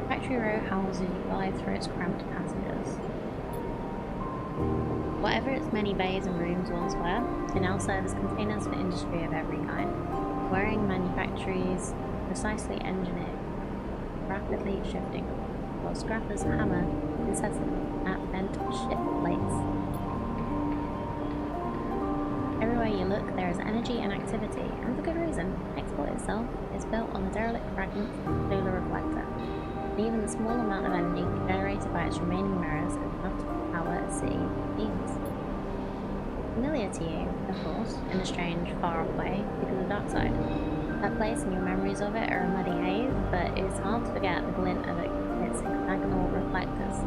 Factory row houses you glide through its cramped passages. Whatever its many bays and rooms once were, they now serve as containers for industry of every kind. Whirring manufactories, precisely engineered, rapidly shifting, while scrappers hammer incessantly at bent ship plates. Everywhere you look, there is energy and activity, and for good reason. Export itself is built on the derelict fragments of the solar reflector, and even the small amount of energy generated by its remaining mirrors is enough to power a city with beams. Familiar to you, of course, in a strange, far-off way, because of the dark side. That place and your memories of it are a muddy haze, but it is hard to forget the glint of its hexagonal reflectors.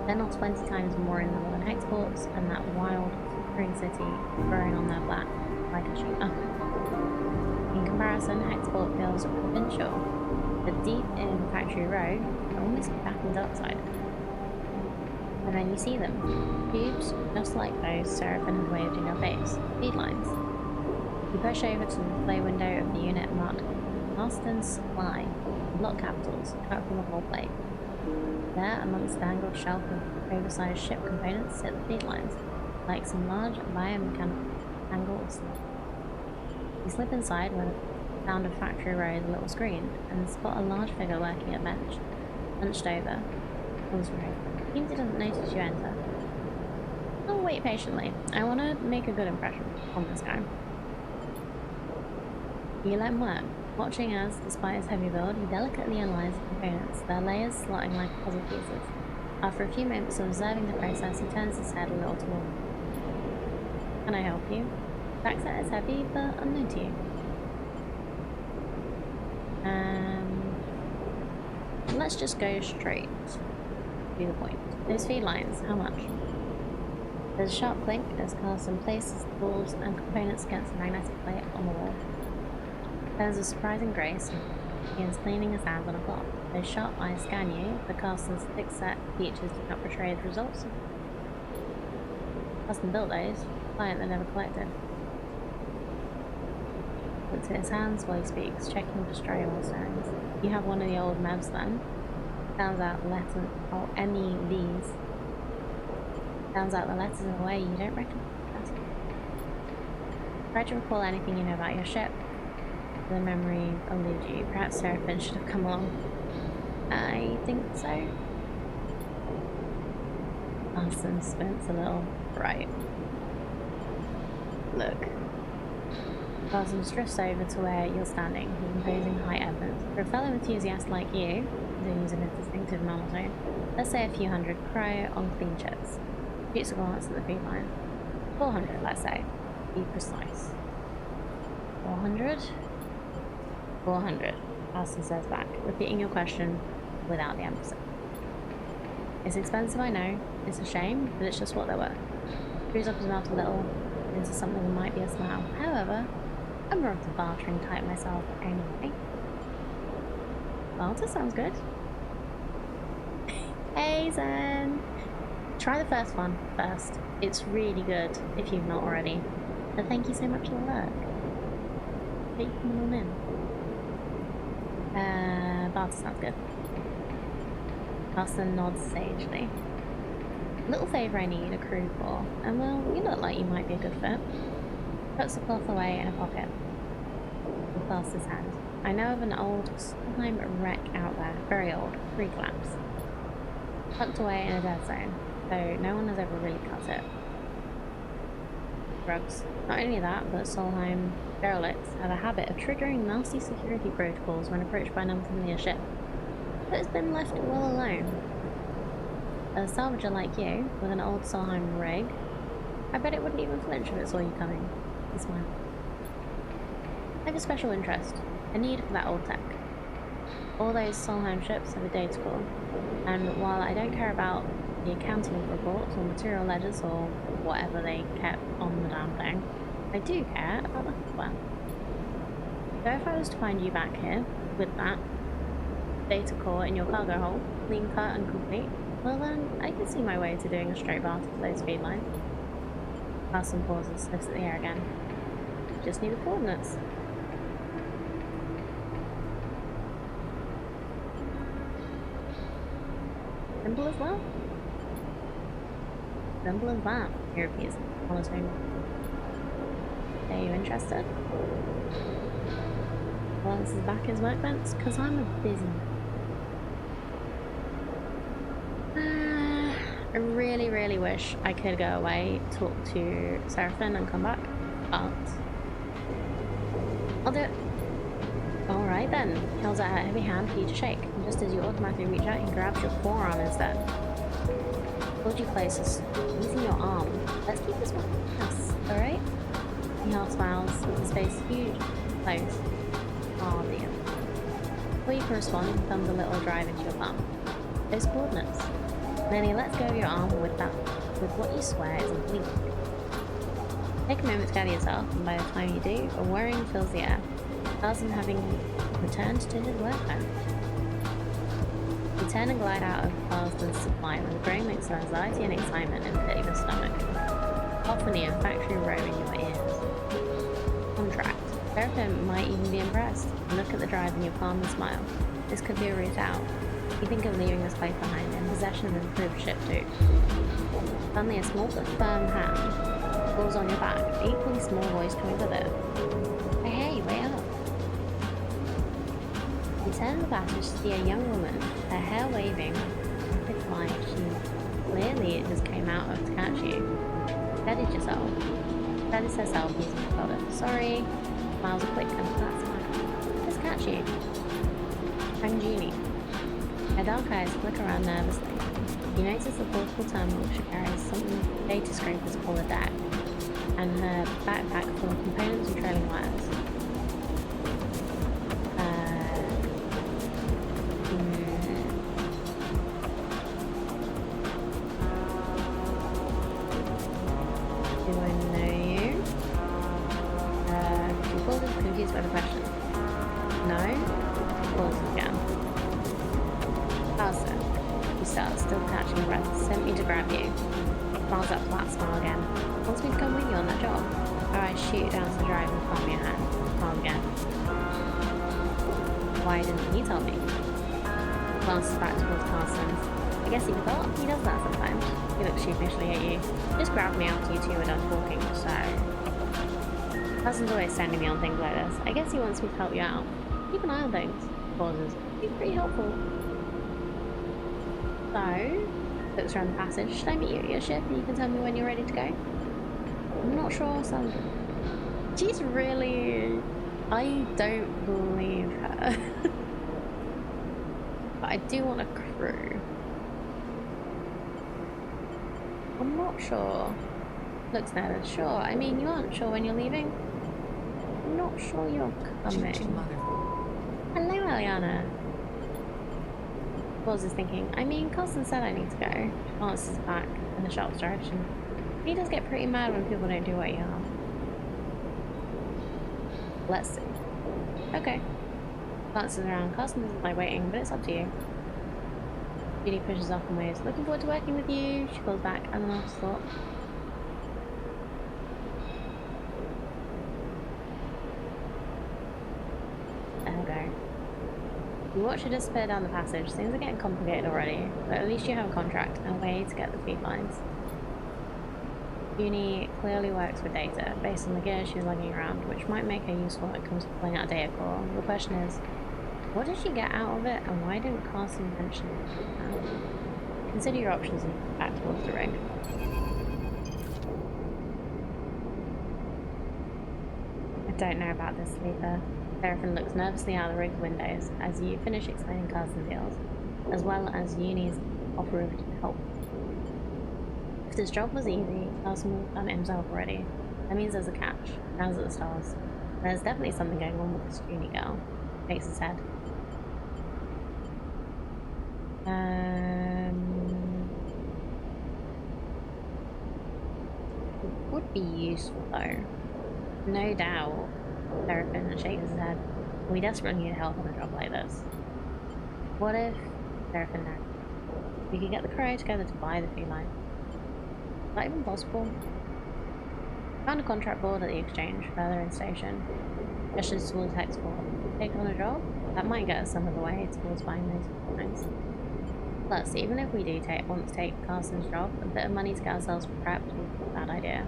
10 or 20 times more in the modern exports, and that wild, flickering city growing on their back like a shooter. In comparison, comparison, Hexport feels provincial. But deep in Factory Road, you're almost back in Darkside. And then you see them. Cubes, just like those Seraphim had waved in your face. Feed lines. You push over to the display window of the unit marked Marston's Supply, in block capitals, cut from a whole plate. There, amongst the dangled shelf of oversized ship components, sit the feed lines, like some large biomechanical angles. You slip inside where the sound of Factory Row is a little screen, and spot a large figure working at a bench, hunched over. Pulls row. Seems he doesn't notice you enter. I'll wait patiently. I want to make a good impression on this guy. You let him work, watching as, despite his heavy build, he delicately aligns the components, their layers slotting like puzzle pieces. After a few moments of observing the process, he turns his head a little toward me. Can I help you? The fact that it's heavy, but unknown to you. Let's just go straight to the point. Those feed lines, how much? There's a sharp clink as Carson places the balls and components against the magnetic plate on the wall. There's a surprising grace and he begins cleaning his hands on a cloth. Those sharp eyes scan you, but Carson's thick-set features do not portray the results. Carson built those, client that never collected. Looks at his hands while he speaks, checking for stray or stones. You have one of the old mevs then. Sounds out the letters, or MEVs. Sounds out the letters in a way you don't recognize. Try to recall anything you know about your ship. The memory eludes you. Perhaps Seraphim should have come along. I think so. Carson spins a little. Right. Look. Carson drifts over to where you're standing, his imposing height evidence. For a fellow enthusiast like you, to use an distinctive monotone, let's say a few hundred cryo on clean chips. Shoots a glance at the feed line. 400, let's say. Be precise. 400? 400, Carson says back, repeating your question without the emphasis. It's expensive, I know. It's a shame, but it's just what they're worth. Screws up his mouth a little into something that might be a smile. However, I'm more of the bartering type myself anyway. Barter sounds good. Hey Zen! Try the first one first. It's really good if you've not already. And thank you so much for the work. Take them all in. Barter sounds good. Carson nods sagely. Little favour I need a crew for, and well, you look like you might be a good fit. Puts the cloth away in a pocket. He clasps his hand. I know of an old Solheim wreck out there, very old, pre-collapse. Tucked away in a dead zone, though no one has ever really cut it. Drugs. Not only that, but Solheim derelicts have a habit of triggering nasty security protocols when approached by an unfamiliar ship. But it's been left well alone. A salvager like you, with an old Solheim rig, I bet it wouldn't even flinch if it saw you coming. He smiled. I have a special interest, a need for that old tech. All those Solheim ships have a data core, and while I don't care about the accounting reports or material ledgers or whatever they kept on the damn thing, I do care about the hardware. So if I was to find you back here, with that data core in your cargo hold, clean cut and complete, well then, I can see my way to doing a straight barter for those feed lines. Carson pauses, sniffs at the air again. Just need the coordinates. Simple as that. Simple as that, he repeats, monotone. Are you interested? Glances back at his workbench, because I'm a busy man. I really, really wish I could go away, talk to Seraphim and come back, but I'll do it. Alright then, he holds out her heavy hand for you to shake, and just as you automatically reach out, he grabs your forearm instead. Hold you close, using your arm. Let's keep this one us, alright? He half smiles, his face huge, close. Oh dear. Before you can respond, he thumbs a little drive into your palm. Those coordinates. Then he lets go of your arm with what you swear is a blink. Take a moment to gather yourself, and by the time you do, a whirring fills the air. Carson having returned to his work then. You turn and glide out of Carson's supply with a growing mix of anxiety and excitement in the pit of your stomach. Often a factory row in your ears. Contract. Seraphim might even be impressed. You look at the drive in your palm and smile. This could be a route out. You think of leaving this place behind in possession of an improved ship too. Suddenly a small but firm hand falls on your back. An equally small voice joins with it. Hey, wait up. You turn the passage to see a young woman, her hair waving, rapid flight. She clearly just came out of to catch you. Steadied yourself. Steadies herself using the shoulder. Sorry. Smiles are quick and that's fine. Just catch you. Genie. Her dark eyes flick around nervously. You notice the portable terminal she carries something data scrapers call a deck, and her backpack full of components and trailing wires. Do I know you? She pauses, confused by the question. No? Pauses again. Carson, you start, still catching your breath, sent me to grab you. Smiles that flat smile again. Wants me to come with you on that job. Alright, shoot down to the drive and palm your hand. Palm again. Why didn't he tell me? Glances back towards Carson. I guess he forgot. He does that sometimes. He looks sheepishly at you. Just grabbed me after you two were done talking, so... Carson's always sending me on things like this. I guess he wants me to help you out. Keep an eye on things. Pauses. Be pretty helpful. So, looks around the passage. Should I meet you at your ship and you can tell me when you're ready to go? I'm not sure, so... She's really... I don't believe her. But I do want a crew. I'm not sure. Looks nervous. Sure. I mean, you aren't sure when you're leaving? I'm not sure you're coming. Hello, Eliana. Pauses thinking. I mean, Carson said I need to go. She glances back in the shop's direction. He does get pretty mad when people don't do what you ask. Let's see. Okay. Glances around. Carson doesn't like waiting, but it's up to you. Judy pushes off and waves. Looking forward to working with you. She pulls back and then afterthought. There we go. You watch her disappear down the passage. Things are getting complicated already, but at least you have a contract and a way to get the feed lines. Uni clearly works with data, based on the gear she's lugging around, which might make her useful when it comes to pulling out data core. The question is, what did she get out of it, and why didn't Carson mention it? Consider your options and move back towards the rig. I don't know about this, Sleeper. Seraphim looks nervously out of the rig windows as you finish explaining Carson's deals, as well as Uni's offer of help. If this job was easy, Carson would have done it himself already. That means there's a catch. Now's at the stars. There's definitely something going on with this Uni girl. Shakes his head. It would be useful though. No doubt. Seraphim shakes his head. We desperately need help on a job like this. What if Seraphim now? We could get the crew together to buy the feed line. Is that even possible? Found a contract board at the exchange, further in station. Gestures towards Hexport. Take on a job? That might get us some of the way towards buying those things. Plus, even if we do want to take Carson's job, a bit of money to get ourselves prepped would be a bad idea.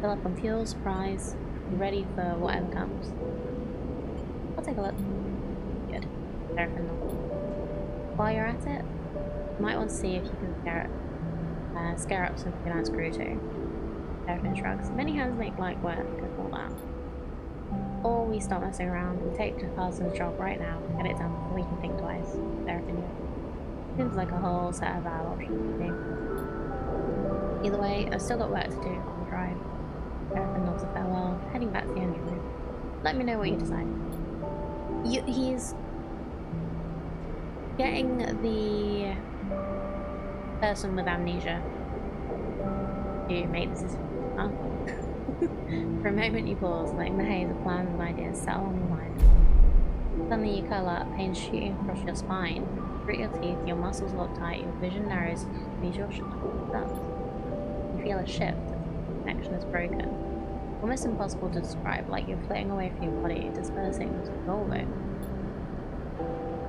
Fill up on fuel, supplies, be ready for whatever comes. I'll take a look. Good. Seraphim nods. While you're at it, you might want to see if you can scare up some freelance crew too. Seraphim shrugs. Many hands make light work and all that. Or we stop messing around and take Carson's job right now and get it done before we can think twice. Seraphim. Seems like a whole set of bad options to me. Either way, I've still got work to do on the drive. Seraphim nods a farewell, heading back to the engine room. Let me know what you decide. He's getting the person with amnesia to make this decision. Huh? For a moment you pause, letting the haze of plans and ideas settle on your mind. Suddenly you curl up, pain shooting across your spine. You grit your teeth, your muscles lock tight, your vision narrows as your stops. You feel a shift as the connection is broken. Almost impossible to describe, like you're flitting away from your body, dispersing, dissolving.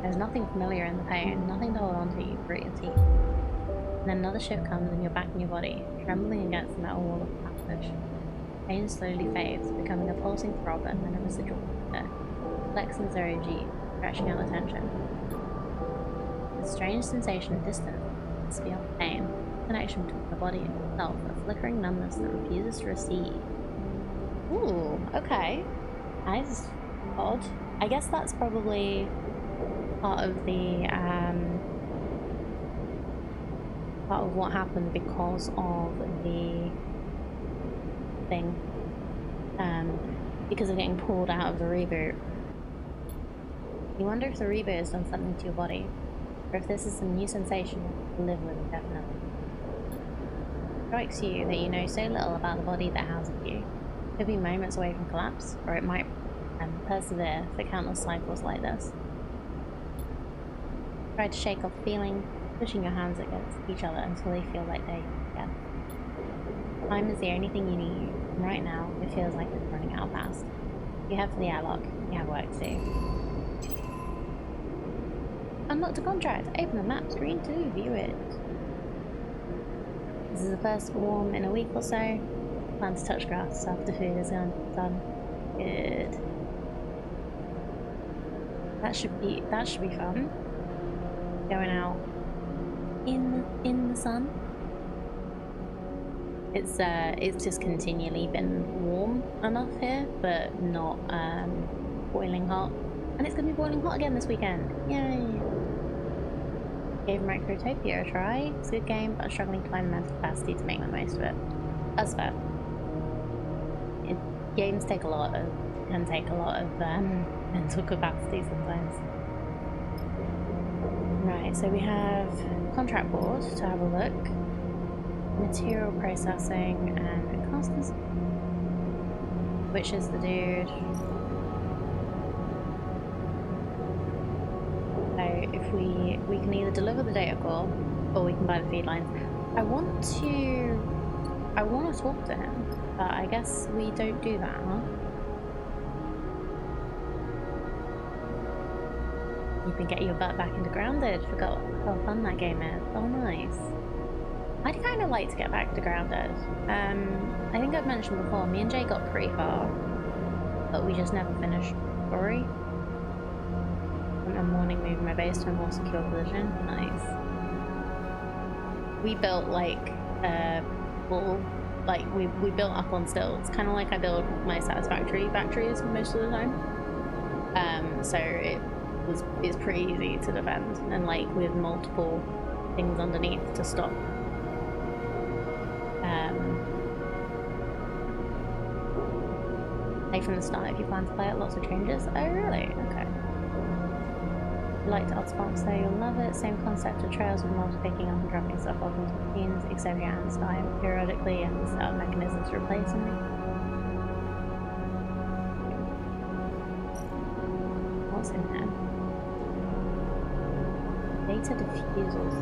There's nothing familiar in the pain, nothing to hold on to. You grit your teeth. And then another shift comes and you're back in your body, trembling against the metal wall of the passage. Pain slowly fades, becoming a pulsing throb and then a residual flicker. Flexing 0G, stretching out the tension. A strange sensation of distance is beyond pain, a connection between the body and itself, a flickering numbness that refuses to recede. Ooh, okay. That is odd. I guess that's probably part of the part of what happened because of the thing. Because of getting pulled out of the reboot. You wonder if the reboot has done something to your body, or if this is some new sensation you have to live with indefinitely. It strikes you that you know so little about the body that houses you. It could be moments away from collapse, or it might persevere for countless cycles like this. Try to shake off the feeling, pushing your hands against each other until they feel like they're together. Time is the only thing you need, and right now it feels like it's running out fast. You head for the airlock. You have work to do. Unlock the contract. Open the map screen to view it. This is the first warm in a week or so. Plan to touch grass after food is done. Good. That should be fun. Going out in the sun. It's just continually been warm enough here, but not boiling hot. And it's gonna be boiling hot again this weekend. Yay! Gave Microtopia a try. It's a good game, but I'm struggling to find the mental capacity to make the most of it. That's fair. Games can take a lot of mental capacity sometimes. Right, so we have contract board to have a look, material processing, and casters, which is the dude. So if we can either deliver the data core or we can buy the feed lines. I want to talk to him, but I guess we don't do that, huh? You can get your butt back into Grounded. Forgot how fun that game is. Oh, nice. I'd kind of like to get back to Grounded. I think I've mentioned before, me and Jay got pretty far, but we just never finished the story. One morning, moving my base to a more secure position. Nice. We built like we built up on stilts, kind of like I build my Satisfactory factories most of the time. So it's pretty easy to defend, and like with multiple things underneath to stop. Play from the start if you plan to play it. Lots of changes. Oh really? Okay. If you liked Oddspunks though, you'll love it. Same concept of trails with mobs picking up and dropping stuff off into machines, except your hands die periodically and set up mechanisms to replace them. What's in there? Data diffusals.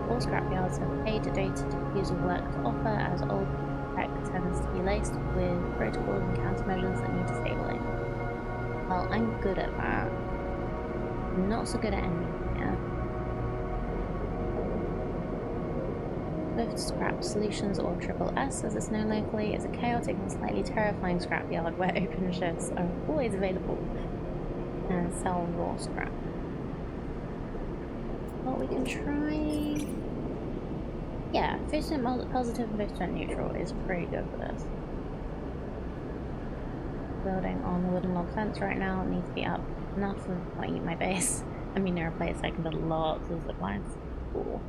All scrapyards have paid data diffusal work to offer, as old tech tends to be laced with protocols and countermeasures that need to stabilize. Well, I'm good at that. I'm not so good at anything here. Swift Scrap Solutions, or Triple S as it's known locally, is a chaotic and slightly terrifying scrapyard where open shifts are always available and sell raw scrap. Well, we can try... Yeah, 50% positive and 50% neutral is pretty good for this. Building on the wooden log fence right now. It needs to be up enough of not eat my base. I mean, there are places I can build lots of zip lines. Cool.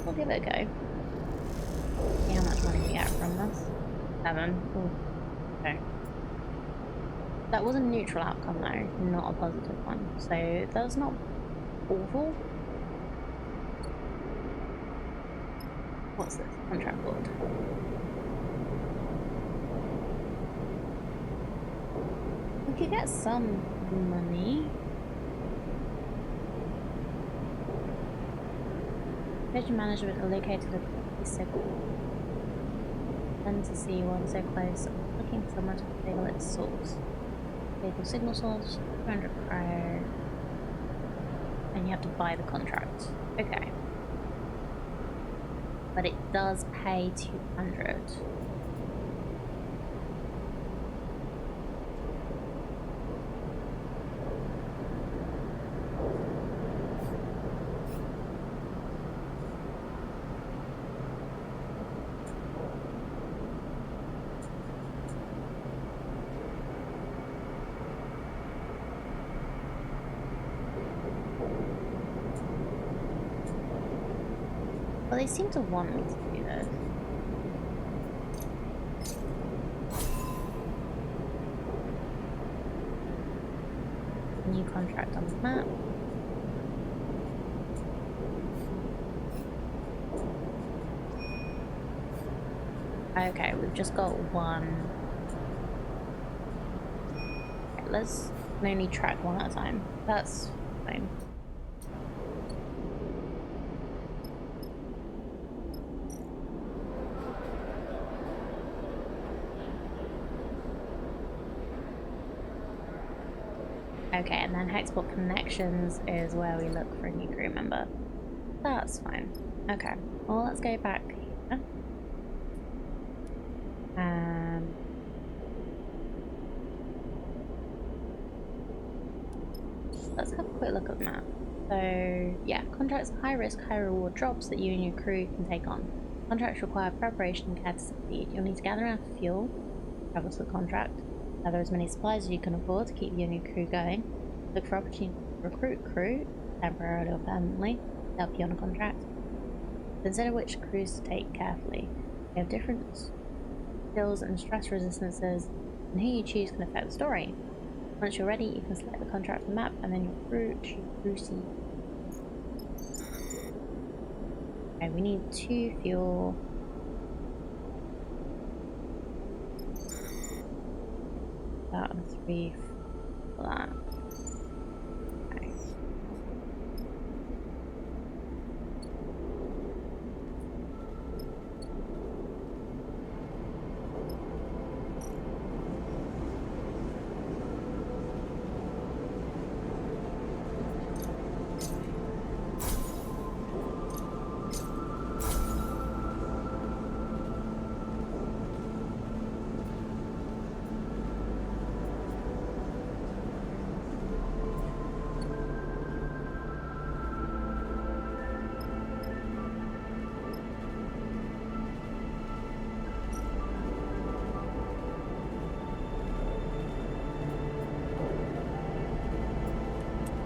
We'll give it a go. See how much money we get from this. 7. Ooh. Okay. That was a neutral outcome though, not a positive one. So that's not awful. What's this? Contract board. We could get some money. Station management are located at the signal. Then to see one so close, looking for someone to disable its source. Vehicle signal source, 200 pro. And you have to buy the contract. Okay. But it does pay 200. Well, they seem to want me to do this. New contract on the map. Okay, we've just got one. Okay, let's only track one at a time. That's fine. Okay, and then Hexport Connections is where we look for a new crew member. That's fine. Okay, well, let's go back here. Let's have a quick look at the map. So, yeah, contracts are high risk, high reward jobs that you and your crew can take on. Contracts require preparation and care to succeed. You'll need to gather enough fuel, travel to the contract, gather as many supplies as you can afford to keep you and your crew going, look for opportunities to recruit crew, temporarily or permanently, to help you on a contract. Consider which crews to take carefully. They have different skills and stress resistances, and who you choose can affect the story. Once you're ready, you can select the contract map, and then your crew proceed. Okay, we need 2 fuel. That and 3 for that. Okay.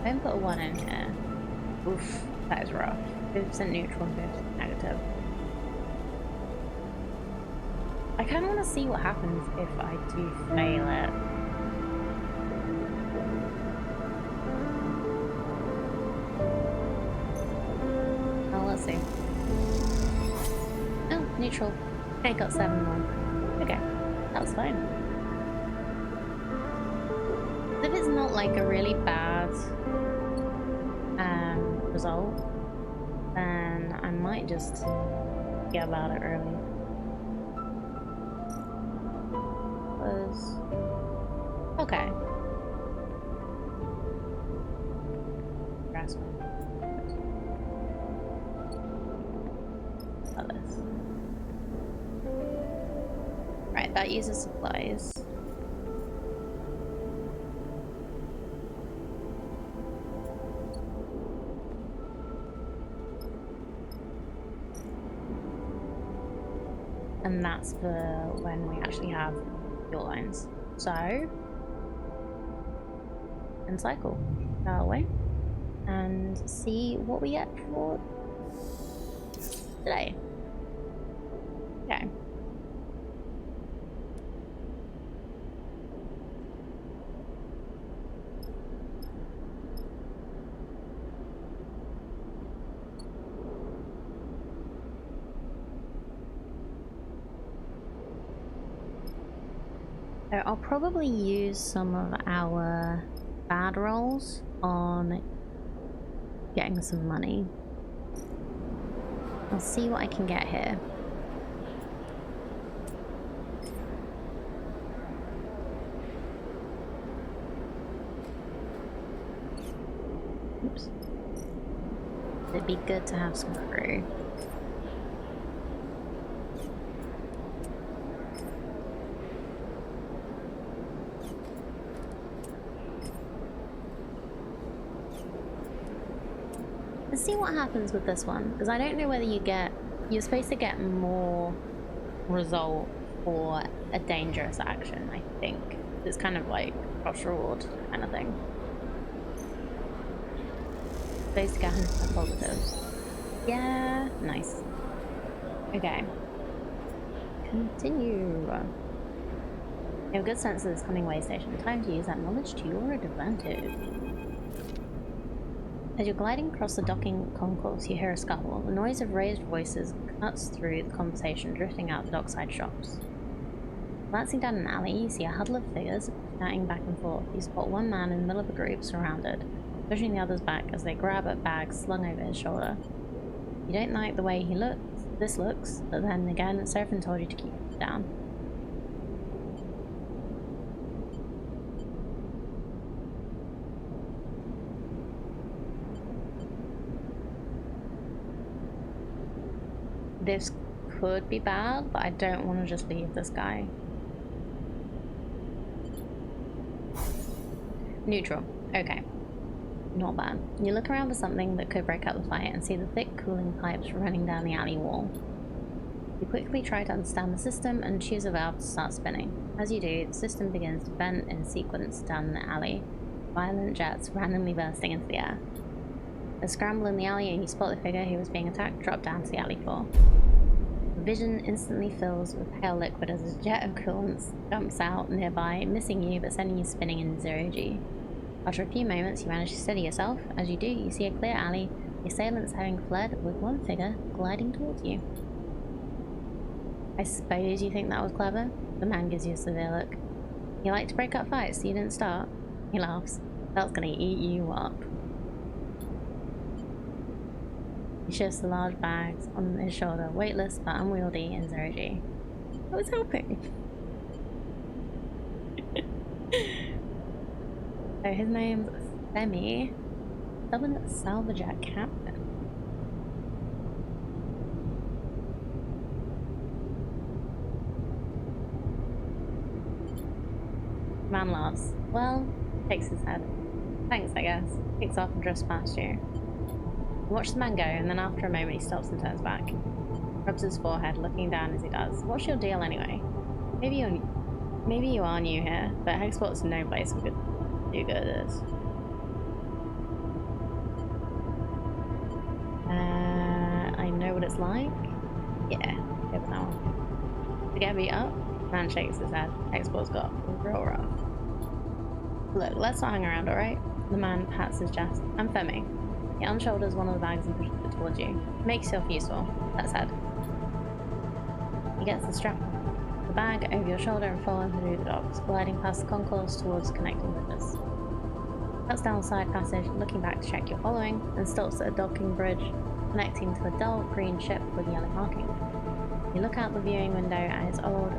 Don't put a 1 in here. Oof, that is rough. 50% neutral and 50% negative. I kind of want to see what happens if I do fail it. Oh, let's see. Oh, neutral. I got 7 more. Okay, that was fine. If it's not like a really bad result, then I might just forget about it early. Okay. Grass one. This. Right, that uses supplies. And that's for when we actually have fuel lines. So, and cycle our way and see what we get for today. Okay. So I'll probably use some of our bad rolls on getting some money. I'll see what I can get here. Oops. It'd be good to have some crew. Let's see what happens with this one, because I don't know whether you're supposed to get more result for a dangerous action, I think. It's kind of like cross reward kind of thing. Supposed to get 100% positive. Yeah, nice. Okay. Continue. You have a good sense of this coming way station. Time to use that knowledge to your advantage. As you're gliding across the docking concourse, you hear a scuffle. The noise of raised voices cuts through the conversation, drifting out the dockside shops. Glancing down an alley, you see a huddle of figures chatting back and forth. You spot one man in the middle of a group, surrounded, pushing the others back as they grab at bags slung over his shoulder. You don't like the way this looks, but then again, Seraphim told you to keep it down. This could be bad, but I don't want to just leave this guy. Neutral. Okay. Not bad. You look around for something that could break up the fight and see the thick cooling pipes running down the alley wall. You quickly try to understand the system and choose a valve to start spinning. As you do, the system begins to vent in sequence down the alley, violent jets randomly bursting into the air. A scramble in the alley and you spot the figure who was being attacked drop down to the alley floor. The vision instantly fills with pale liquid as a jet of coolant jumps out nearby, missing you but sending you spinning in 0G. After a few moments, you manage to steady yourself. As you do, you see a clear alley, the assailants having fled, with one figure gliding towards you. I suppose you think that was clever? The man gives you a severe look. You like to break up fights, so you didn't start? He laughs. That's gonna eat you up. He shifts the large bags on his shoulder, weightless but unwieldy in 0G. I was helping. So his name's Femi, stubborn salvager captain. Man laughs. Well, shakes his head. Thanks, I guess. Kicks off and drifts past you. You watch the man go, and then after a moment he stops and turns back. Rubs his forehead, looking down as he does. What's your deal anyway? Maybe you are new here, but Hexport's no place for good do-gooders. I know what it's like. Yeah, go with that one. To get beat up? Man shakes his head. Hexport's got real rough. Look, let's not hang around, alright? The man pats his chest. I'm Femi. He unshoulders one of the bags and pushes it towards you. Make yourself useful. Let's head. He gets the strap, the bag over your shoulder and follows through the docks, gliding past the concourse towards connecting bridges. Cuts down the side passage, looking back to check you're following, and stops at a docking bridge connecting to a dull green ship with yellow marking. You look out the viewing window at its old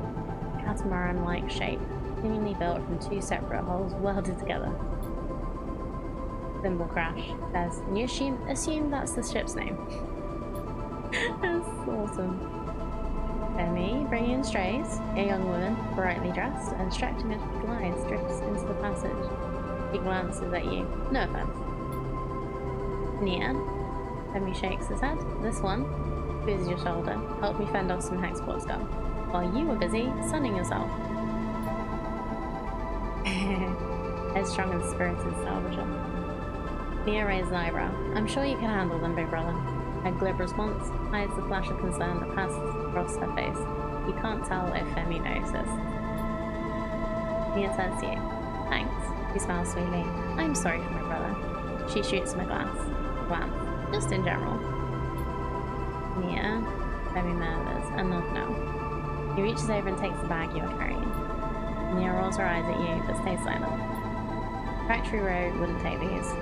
catamaran-like shape, seemingly built from two separate hulls welded together. Thimble crash says, and you assume that's the ship's name. That's awesome. Femi, bringing in strays, a young woman, brightly dressed and stretching as she glides, drifts into the passage. He glances at you. No offense. Nia. Femi shakes his head. This one, squeezes your shoulder, helped me fend off some Hexport scum, while you were busy sunning yourself. Headstrong and spirited salvager. Nia raised an eyebrow. I'm sure you can handle them, big brother. Her glib response hides the flash of concern that passes across her face. You can't tell if Femi notices. Nia turns to you. Thanks. He smiles sweetly. I'm sorry for my brother. She shoots him a glance. Just in general. Nia, Femi murmurs, and nods no. He reaches over and takes the bag you are carrying. Nia rolls her eyes at you, but stays silent. Factory Road wouldn't take these.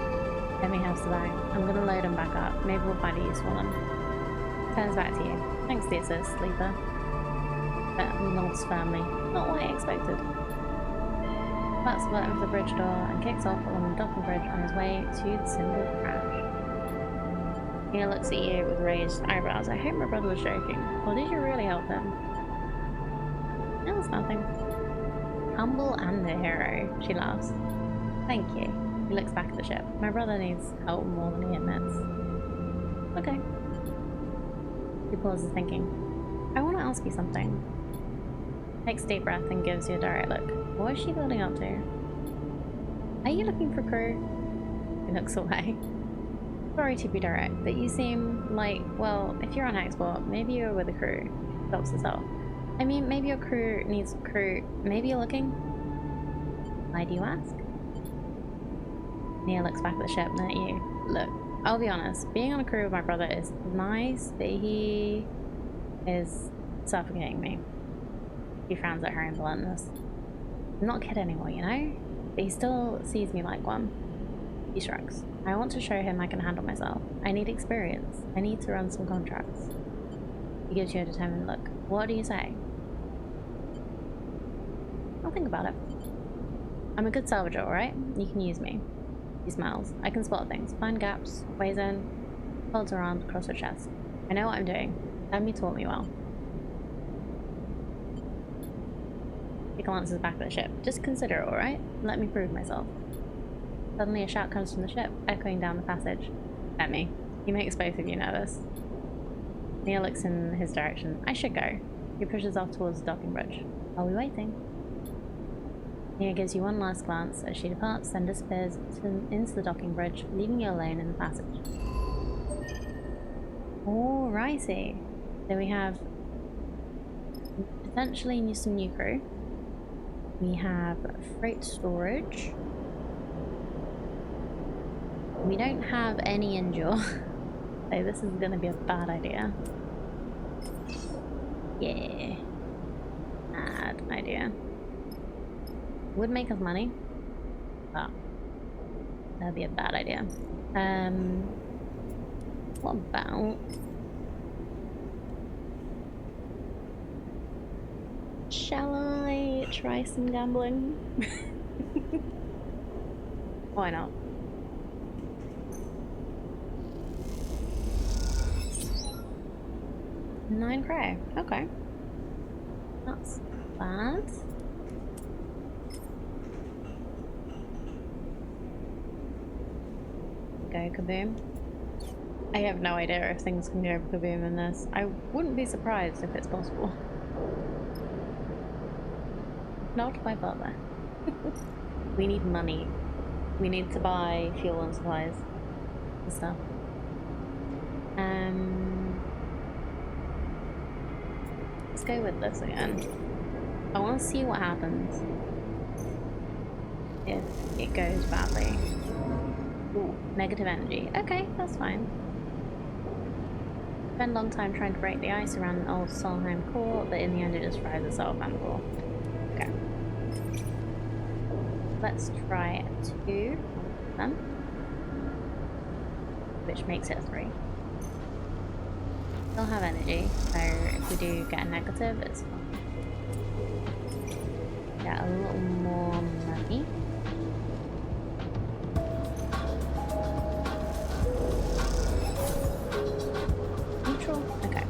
Let me have some back. I'm gonna load them back up. Maybe we'll find a use for them. Turns back to you. Thanks, dear sis, sleeper. But nods firmly. Not what I expected. Butts the button for the bridge door and kicks off along the docking bridge on his way to the symbol crash. Nia looks at you with raised eyebrows. I hope my brother was joking. Or did you really help him? It was nothing. Humble and a hero, she laughs. Thank you. He looks back at the ship. My brother needs help more than he admits. Okay. He pauses, thinking. I want to ask you something. Takes a deep breath and gives you a direct look. What is she building up to? Are you looking for crew? He looks away. Sorry to be direct, but you seem like, well, if you're on export, maybe you're with a crew. Stops herself. I mean, maybe your crew needs crew. Maybe you're looking? Why do you ask? Nia looks back at the ship and then at you. Look, I'll be honest, being on a crew with my brother is nice, but he is suffocating me. He frowns at her in bluntness. I'm not a kid anymore, you know? But he still sees me like one. He shrugs. I want to show him I can handle myself. I need experience. I need to run some contracts. He gives you a determined look. What do you say? I'll think about it. I'm a good salvager, alright? You can use me. He smiles. I can spot things, find gaps, weighs in, folds her arms across her chest. I know what I'm doing. Emmy taught me well. He glances back at the ship. Just consider it, alright? Let me prove myself. Suddenly a shout comes from the ship, echoing down the passage. Emmy. He makes both of you nervous. Nia looks in his direction. I should go. He pushes off towards the docking bridge. I'll be waiting. Nia gives you one last glance as she departs, then disappears into the docking bridge, leaving you alone in the passage. Alrighty. So we have potentially some new crew. We have freight storage. We don't have any endure. So this is going to be a bad idea. Yeah. Bad idea. Would make us money. But that'd be a bad idea. What about... Shall I try some gambling? Why not? Nine cray. Okay. That's bad. Go kaboom. I have no idea if things can go kaboom in this. I wouldn't be surprised if it's possible. Not my butler. We need money. We need to buy fuel and supplies and stuff. Let's go with this again. I want to see what happens if it goes badly. Ooh, negative energy. Okay, that's fine. Spend a long time trying to break the ice around an old Solheim core, but in the end it just fries itself and core. Okay. Let's try 2 of them, which makes it a 3. Still have energy, so if we do get a negative, it's fine. Get a little more money. Neutral? Okay.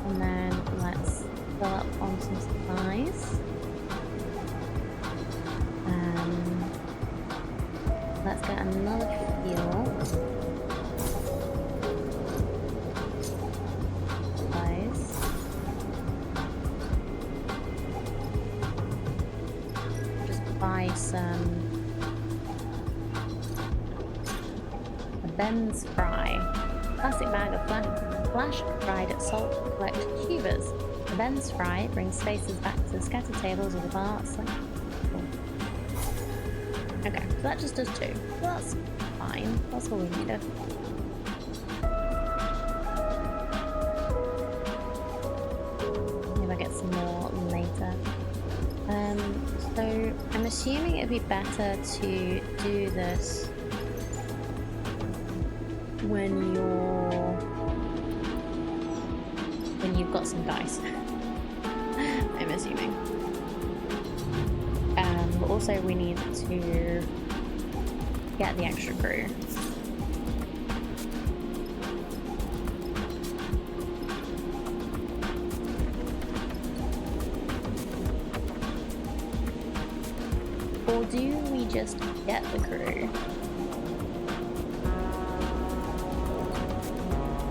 And then let's fill up on some supplies. Let's get another fuel. Supplies. Just buy some Ben's Fry. Plastic bag of flash fried salt collect tubers. The Ben's Fry brings spaces back to the scattered tables of the bar. Okay, so that just does 2. So that's fine. That's all we needed. Maybe I'll get some more later. assuming it'd be better to do this when you've got some dice. I'm assuming. But also we need to get the extra crew. Or do we just get the crew?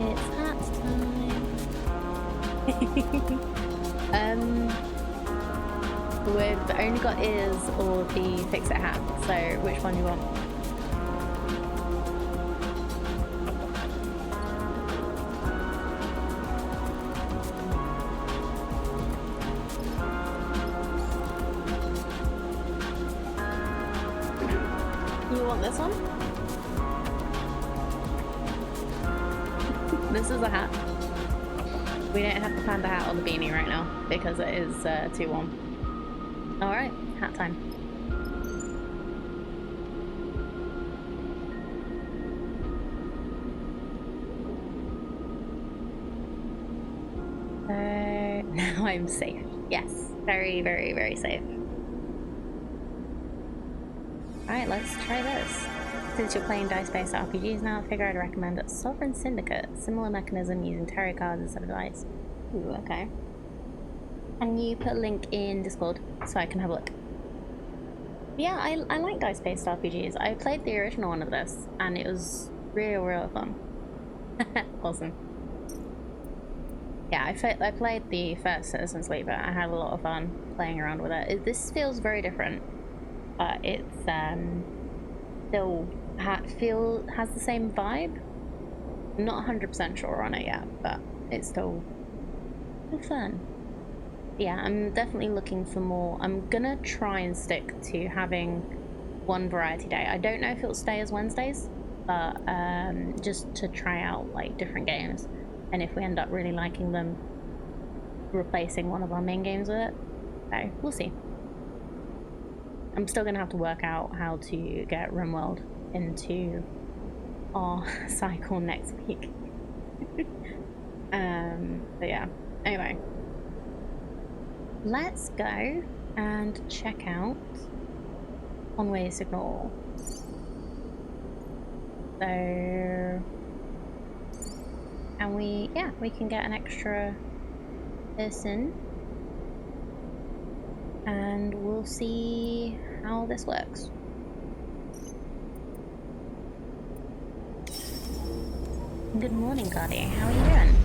It's hat time. We've only got ears or the fix-it hat, so which one do you want? You want this one? This is a hat. We don't have the panda hat or the beanie right now because it is too warm. Alright, hat time. Now I'm safe. Yes, very, very, very safe. Alright, let's try this. Since you're playing dice-based RPGs now, I figure I'd recommend Sovereign Syndicate. Similar mechanism using tarot cards instead of dice. Ooh, okay. Can you put a link in Discord so I can have a look? Yeah, I like dice-based RPGs. I played the original one of this, and it was real fun. Awesome. Yeah, I played the first Citizen Sleeper. I had a lot of fun playing around with it. This feels very different, but it's still has the same vibe. I'm not 100% sure on it yet, but it's still fun. Yeah, I'm definitely looking for more. I'm gonna try and stick to having one variety day. I don't know if it'll stay as Wednesdays, but just to try out like different games, and if we end up really liking them, replacing one of our main games with it. So we'll see. I'm still gonna have to work out how to get RimWorld into our cycle next week. But yeah, anyway. Let's go and check out one-way signal. So, and we can get an extra person, and we'll see how this works. Good morning, Cardi. How are you doing?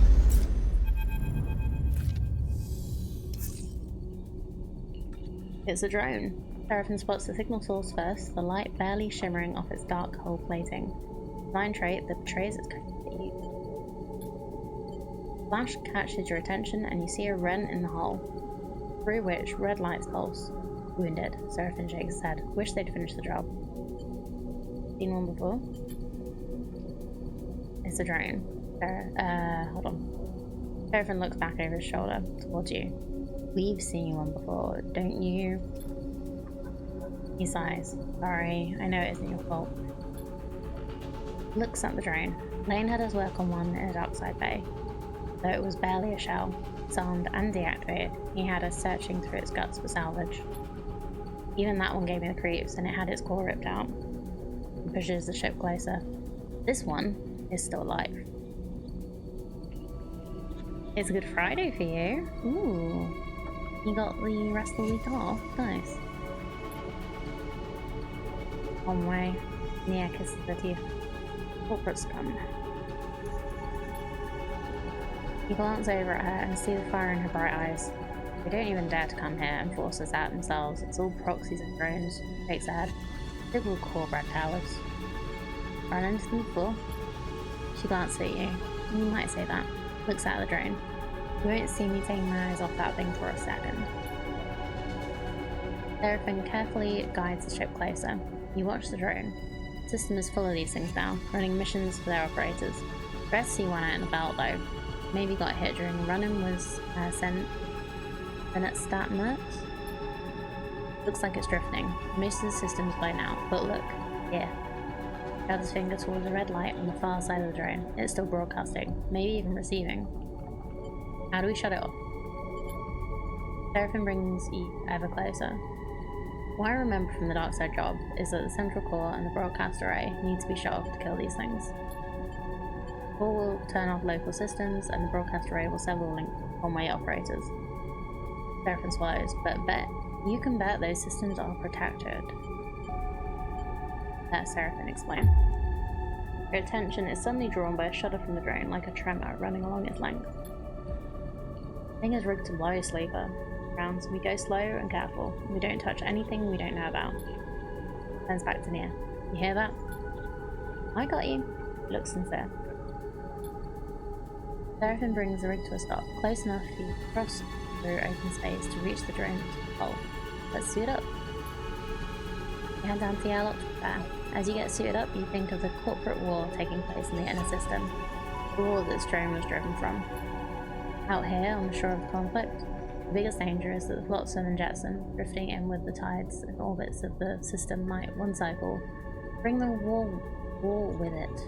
It's a drone. Seraphim spots the signal source first, the light barely shimmering off its dark hull plating. Design trait that betrays its complete. Flash catches your attention and you see a rent in the hull, through which red lights pulse. Wounded, Seraphim shakes his head. Wish they'd finished the job. Seen one before? It's a drone. Hold on. Seraphim looks back over his shoulder towards you. We've seen one before, don't you? He sighs. Sorry, I know it isn't your fault. Looks at the drone. Lane had his work on one in a darkside bay. Though it was barely a shell, disarmed and deactivated, he had us searching through its guts for salvage. Even that one gave me the creeps, and it had its core ripped out. He pushes the ship closer. This one is still alive. It's a Good Friday for you. Ooh. You got the rest of the week off. Nice. One way. Nia kisses the teeth. Corporate scum. You glance over at her and see the fire in her bright eyes. They don't even dare to come here and force us out themselves. It's all proxies and drones. Shakes her head. Typical core-bred towers. Run into them before? She glances at you. You might say that. Looks at the drone. You won't see me taking my eyes off that thing for a second. Seraphim carefully guides the ship closer. You watch the drone. The system is full of these things now, running missions for their operators. Rare to see one out in the belt though. Maybe got hit during the run-in was sent at Statmerks. Looks like it's drifting. Most of the system's blown out, but look, here. Grab his finger towards a red light on the far side of the drone. It's still broadcasting, maybe even receiving. How do we shut it off? Seraphim brings you ever closer. What I remember from the dark side job is that the central core and the broadcast array need to be shut off to kill these things. The core will turn off local systems, and the broadcast array will sever the link with one-way operators. Seraphim swallows, but you can bet those systems are protected. Let Seraphim explain. Your attention is suddenly drawn by a shudder from the drone, like a tremor running along its length. The thing is rigged to blow Sleeper. Rounds, we go slow and careful. We don't touch anything we don't know about. Turns back to Nia. You hear that? I got you. Looks sincere. Seraphim brings the rig to a stop, close enough for you to cross through open space to reach the drone's hull. Let's suit up. You head down to the airlock to prepare. As you get suited up, you think of the corporate war taking place in the inner system. The war that this drone was driven from. Out here, on the shore of the conflict, the biggest danger is that the Flotsam and Jetsam, drifting in with the tides and orbits of the system might, one cycle, bring the war with it.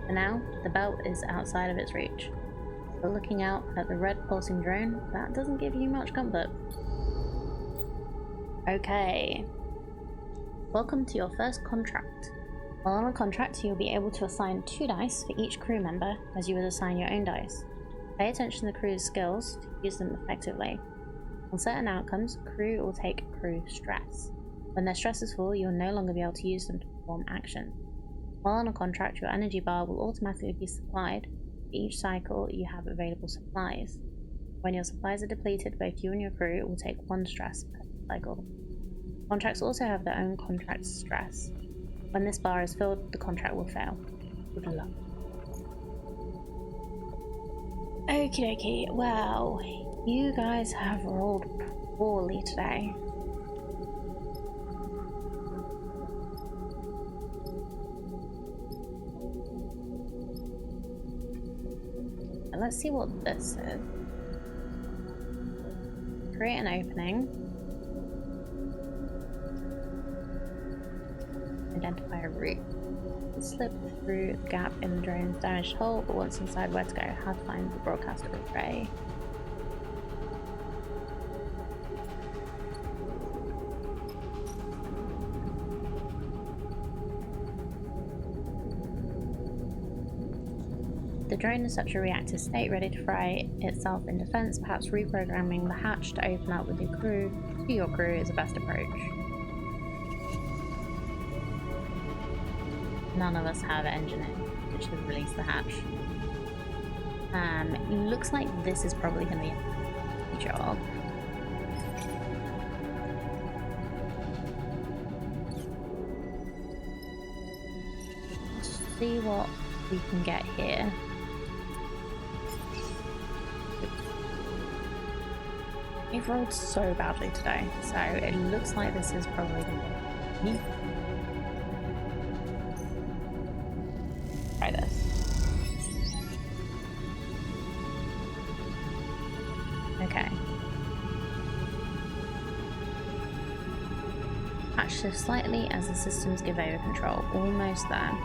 For now, the belt is outside of its reach. But looking out at the red pulsing drone, that doesn't give you much comfort. Okay. Welcome to your first contract. While on a contract, you'll be able to assign 2 dice for each crew member, as you would assign your own dice. Pay attention to the crew's skills to use them effectively. On certain outcomes, crew will take crew stress. When their stress is full, you'll no longer be able to use them to perform action. While on a contract, your energy bar will automatically be supplied. For each cycle, you have available supplies. When your supplies are depleted, both you and your crew will take 1 stress per cycle. Contracts also have their own contract stress. When this bar is filled, the contract will fail. Good luck. Okie dokie, well, you guys have rolled poorly today. Let's see what this is. Create an opening. Identify a route. Slip through the gap in the drone's damaged hull, but once inside, where to go? How to find the broadcaster array. The drone is such a reactive state, ready to fry itself in defense. Perhaps reprogramming the hatch to open up with your crew is the best approach. None of us have engineering, which has released the hatch. Looks like this is probably going to be a job. Let's see what we can get here. We've rolled so badly today, so it looks like this is probably going to be me. Try this. Okay. Hatch shifts slightly as the systems give over control. Almost there.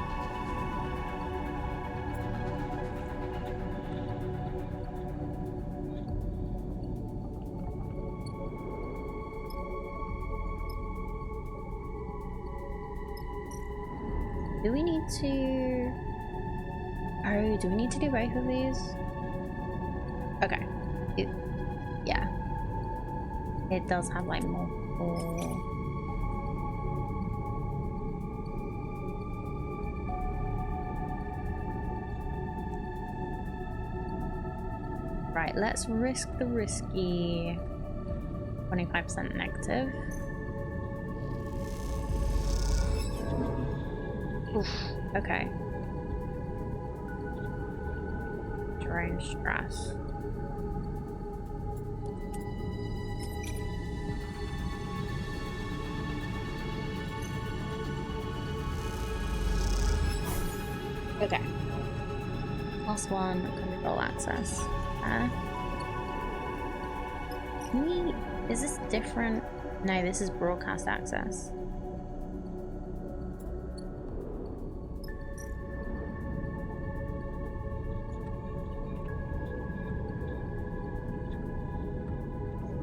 Do we need to... Oh, do we need to do both of these? Okay. Yeah. It does have like multiple... Right, let's risk the risky 25% negative. Oof, okay. Drone stress. Okay. Last one, control access. Can we... Is this different No, this is broadcast access.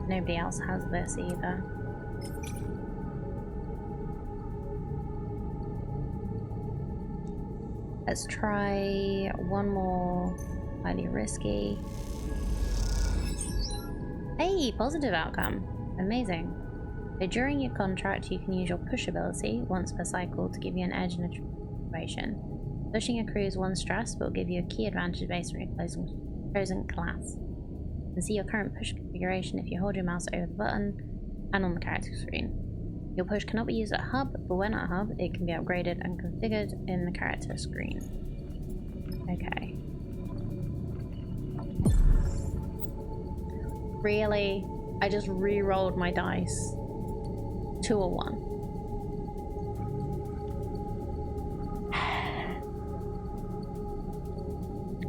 Nobody else has this either. Let's try one more. Highly risky. Hey, positive outcome. Amazing. So during your contract, you can use your push ability once per cycle to give you an edge in a situation. Pushing accrues one stress, but will give you a key advantage based on your chosen class. You can see your current push configuration if you hold your mouse over the button and on the character screen. Your push cannot be used at hub, but when at hub, it can be upgraded and configured in the character screen. Okay. Really? I just re-rolled my dice. 2 or 1.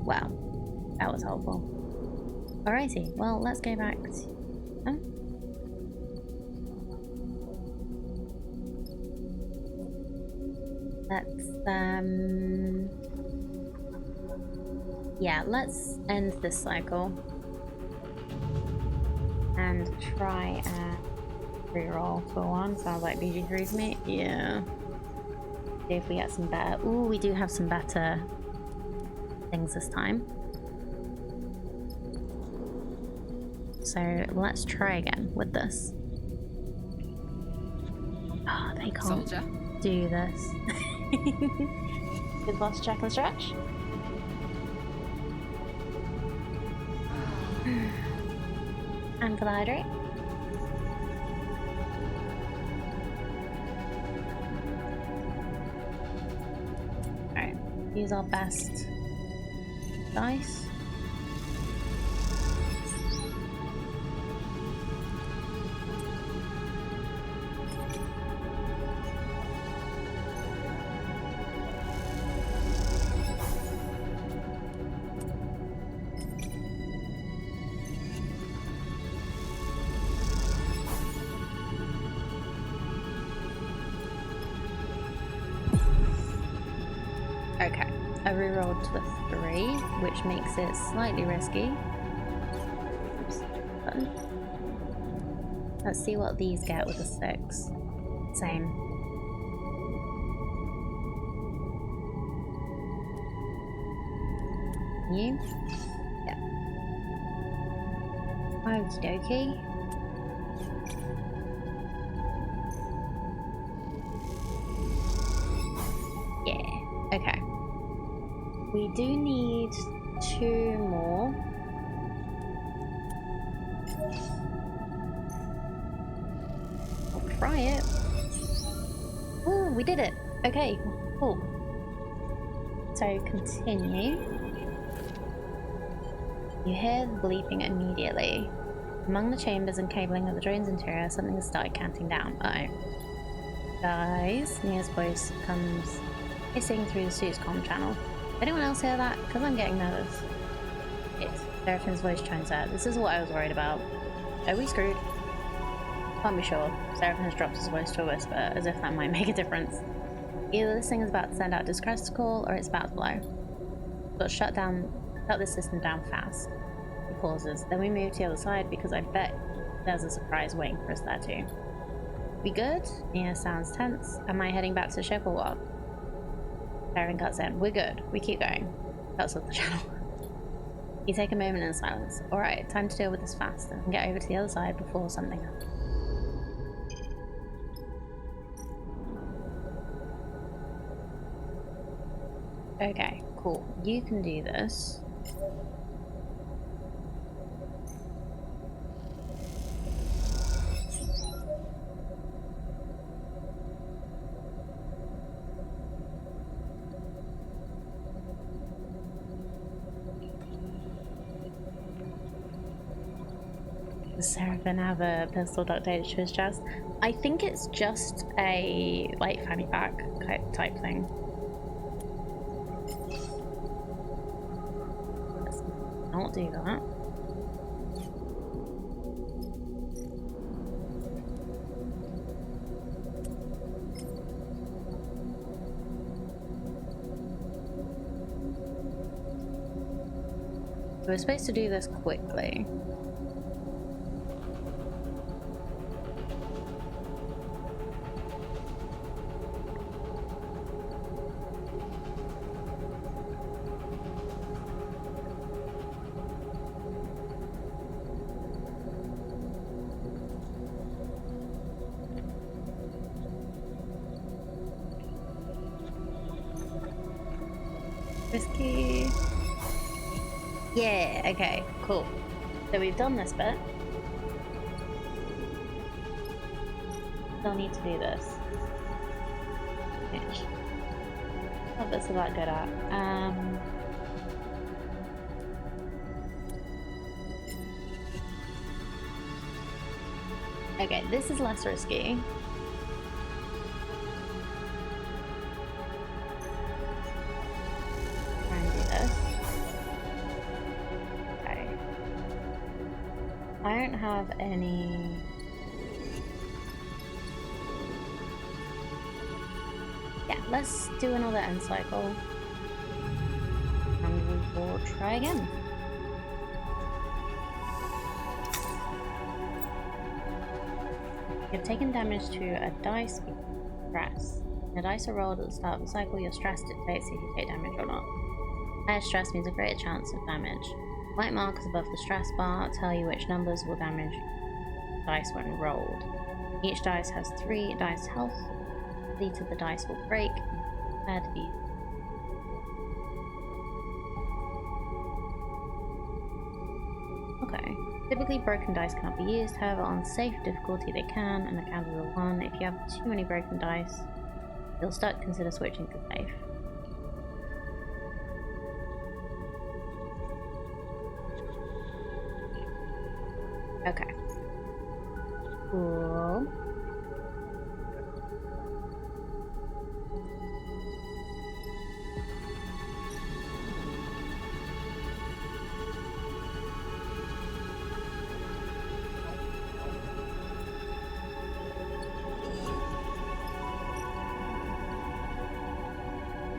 Wow. That was helpful. Alrighty, well, let's go back to... Huh? Let's, yeah, let's end this cycle. And try and reroll for 1. Sounds like BG3 to me. Yeah. See if we get some better... Ooh, we do have some better things this time. So let's try again with this. Oh, they can't do this. Good boss check and stretch. And for the hydrate. Alright, use our best dice. Okay, I rerolled to a 3, which makes it slightly risky. Oops, button. Let's see what these get with a 6. Same. You? Yeah. Okie dokie. Yeah, okay. We do need 2 more. I'll try it. Ooh, we did it. Okay, cool. So continue. You hear the bleeping immediately. Among the chambers and cabling of the drone's interior, something has started counting down. Uh-oh. Guys, Nia's voice comes hissing through the suit's comm channel. Anyone else hear that? Because I'm getting nervous. It's Seraphine's voice chimes out. This is what I was worried about. Are we screwed? Can't be sure. Seraphine has dropped his voice to a whisper, as if that might make a difference. Either this thing is about to send out a distress call, or it's about to blow. But shut this system down fast. He pauses. Then we move to the other side, because I bet there's a surprise waiting for us there too. We good? Nia sounds tense. Am I heading back to the ship or what? Seraphine cuts in. We're good. We keep going. Cuts off the channel. You take a moment in silence. Alright, time to deal with this fast and get over to the other side before something happens. Okay, cool. You can do this. Does Seraphine have a pistol duct-taped to his chest? I think it's just a, like, fanny pack type thing. Let's not do that. We're supposed to do this quickly. Risky. Yeah, okay, cool. So we've done this bit. Still need to do this. Which what bits are that good at? Okay, this is less risky. Try and do this. Okay. I don't have any. Yeah, let's do another end cycle. And we will try again. You've taken damage to a dice because of stress. When a dice are rolled at the start of the cycle, your stress dictates if you take damage or not. Higher stress means a greater chance of damage. White markers above the stress bar tell you which numbers will damage dice when rolled. Each dice has 3 dice health. Deleted the dice will break. Prepare to be. Okay. Typically broken dice cannot be used, however on safe difficulty they can, and the count is a 1. If you have too many broken dice, you'll stuck, consider switching to safe. Okay. Cool.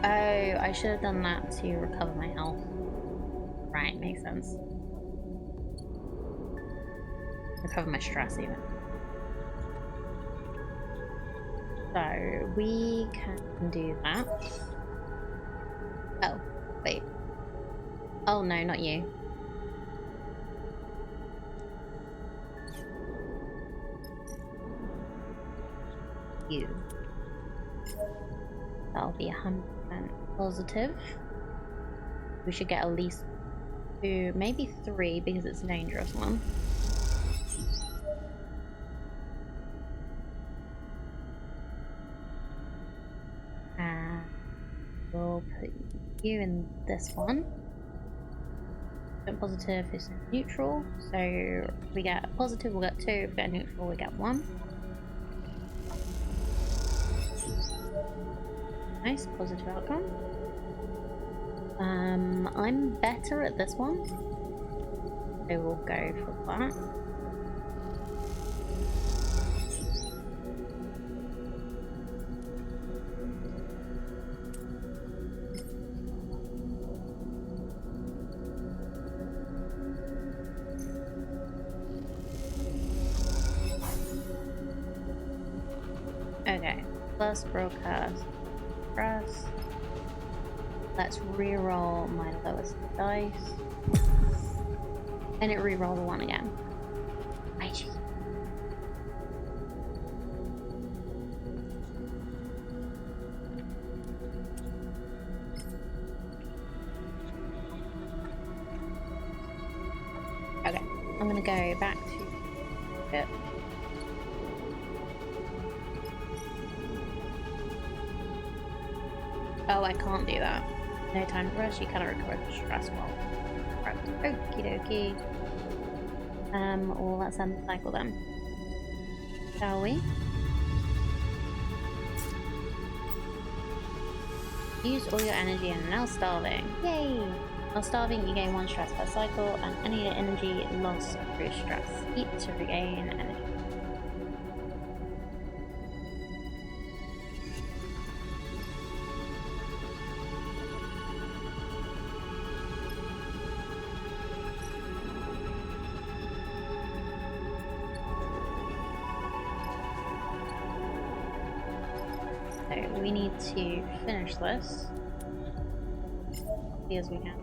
Oh, I should have done that to recover my health. Right, makes sense. Recover my stress even. So we can do that. Oh, wait. Oh no, not you. You. That'll be 100% positive. We should get at least 2, maybe 3 because it's a dangerous one. And we'll put you in this one. Positive is neutral, so if we get a positive we'll get 2, if we get a neutral we get 1. Nice, positive outcome. I'm better at this one, so we'll go for that. Okay, plus broadcast. Press. Let's re-roll my lowest dice. And it re-roll the 1 again. IG. Okay, I'm gonna go back to it. Oh, I can't do that. No time to rush, you cannot recover the stress well. Right, okie dokie. Well, let's end the cycle then. Shall we? Use all your energy and are now starving. Yay! While starving, you gain 1 stress per cycle, and any energy lost through stress. Eat to regain energy. So we need to finish this as quickly as we can.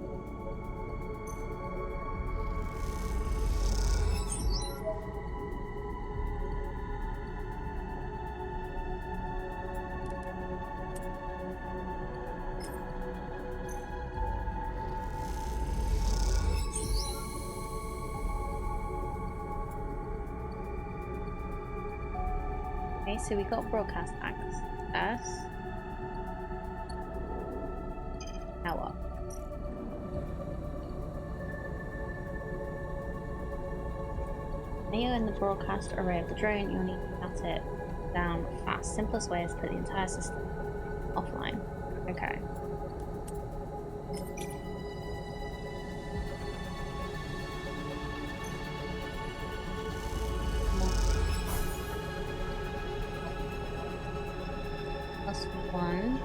Okay, so we got broadcast access. Now what? Now you're in the broadcast array of the drone, you'll need to shut it down fast. Simplest way is to put the entire system offline. Okay. +1.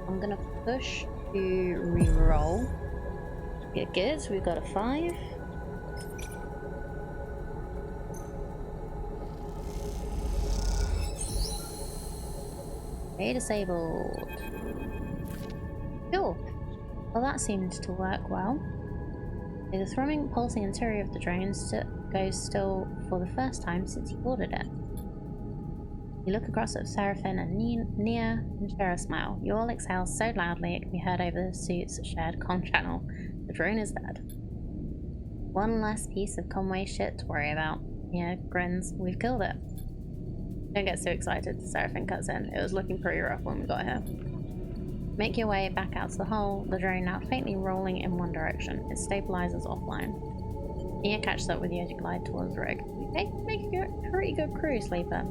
I'm gonna push to re-roll. Yeah, good. So we've got a 5. Okay, disabled. Cool. Well, that seemed to work well. The thrumming, pulsing interior of the drone goes still for the first time since you ordered it. You look across at Seraphim and Nia and share a smile. You all exhale so loudly it can be heard over the suit's shared comm channel. The drone is dead. One less piece of Conway shit to worry about. Nia grins. We've killed it. Don't get so excited, Seraphim cuts in. It was looking pretty rough when we got here. Make your way back out to the hole, the drone now faintly rolling in one direction. It stabilizes offline. Nia catches up with you as you glide towards the rig. Okay, make a pretty good crew, Sleeper.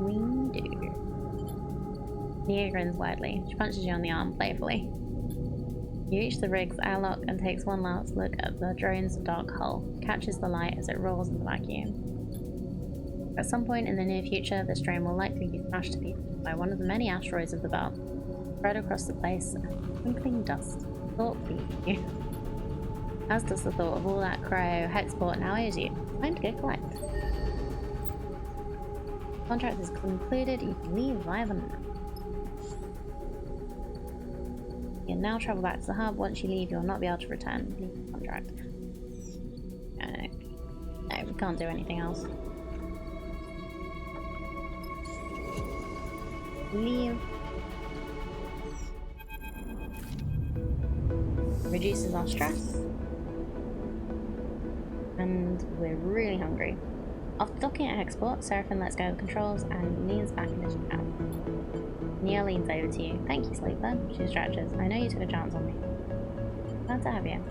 We do. Nia grins widely. She punches you on the arm playfully. You reach the rig's airlock and takes one last look at the drone's dark hull. Catches the light as it rolls in the vacuum. At some point in the near future, this drone will likely be smashed to pieces by one of the many asteroids of the belt. Spread across the place and twinkling dust. Thought feeds you. As does the thought of all that cryo Hexport now owes you. Time to go collect. Contract is concluded, you can leave via the map. You can now travel back to the hub. Once you leave, you will not be able to return. Leave the contract. No, we can't do anything else. Leave. Reduces our stress. And we're really hungry. After docking at Hexport, Seraphim lets go of the controls and leans back in his chair. Nia leans over to you. Thank you, Sleeper. She stretches. I know you took a chance on me. Glad to have you.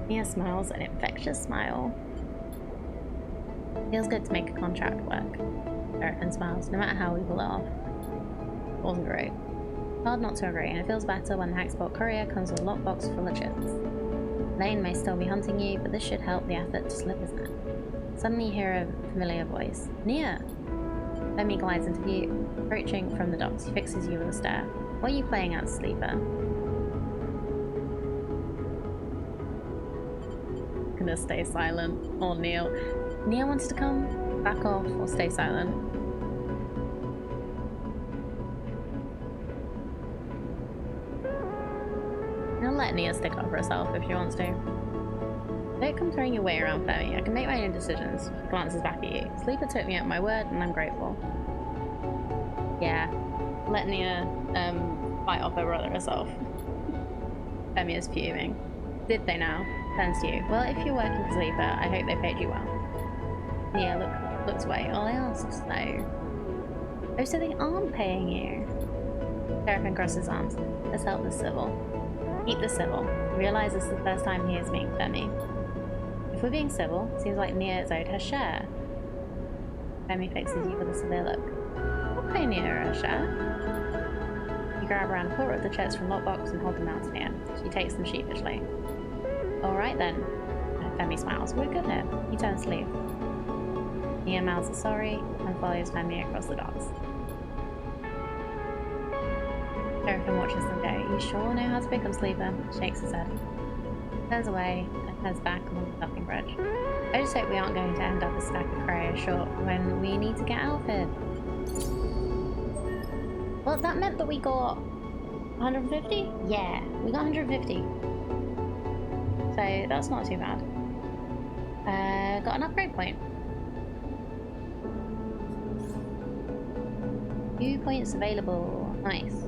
Nia smiles an infectious smile. Feels good to make a contract work. Seraphim smiles, no matter how we pull it off. Wasn't great. Hard not to agree, and it feels better when the Hexport courier comes with a lockbox full of chips. Lane may still be hunting you, but this should help the effort to slip his net. Suddenly you hear a familiar voice. Nia! Femi glides into view, approaching from the docks. He fixes you with a stare. What are you playing at, Sleeper? Gonna stay silent. Or Neil. Nia wants to come? Back off or stay silent. I'll let Nia stick up for herself if she wants to. Don't come throwing your weight around, Femi. I can make my own decisions. She glances back at you. Sleeper took me at my word, and I'm grateful. Yeah, let Nia fight off her brother herself. Femi is fuming. Did they now? Turns to you. Well, if you're working for Sleeper, I hope they paid you well. Nia looks away. All I asked, though. Oh, so they aren't paying you. Seraphim crosses arms. Let's help the civil. Keep the civil. Realize this is the first time he is meeting Femi. If we're being civil, seems like Nia is owed her share. Femi fixes you with a severe look. I'll pay Nia her share. You grab around a quarter of the checks from lockbox and hold them out to Nia. She takes them sheepishly. Alright then. Femi smiles. We're good here. He turns to leave. Nia mouths a sorry and follows Femi across the docks. Seraphim watches them go. You sure know how to pick up Sleeper? Shakes his head. Turns away and heads back along the docking bridge. I just hope we aren't going to end up a stack of cryo short when we need to get out of here. Well, that meant that we got 150? Yeah, we got 150. So that's not too bad. Got an upgrade point. 2 points available. Nice.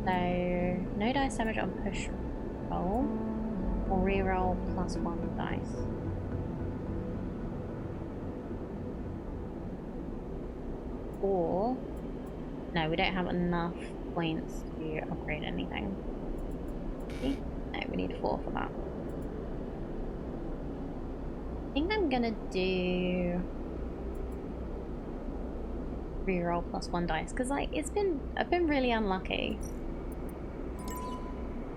So, no dice damage on push roll. Or reroll +1 dice. Or... no, we don't have enough points to upgrade anything. See? No, we need 4 for that. I think I'm gonna do reroll +1 dice because, like, I've been really unlucky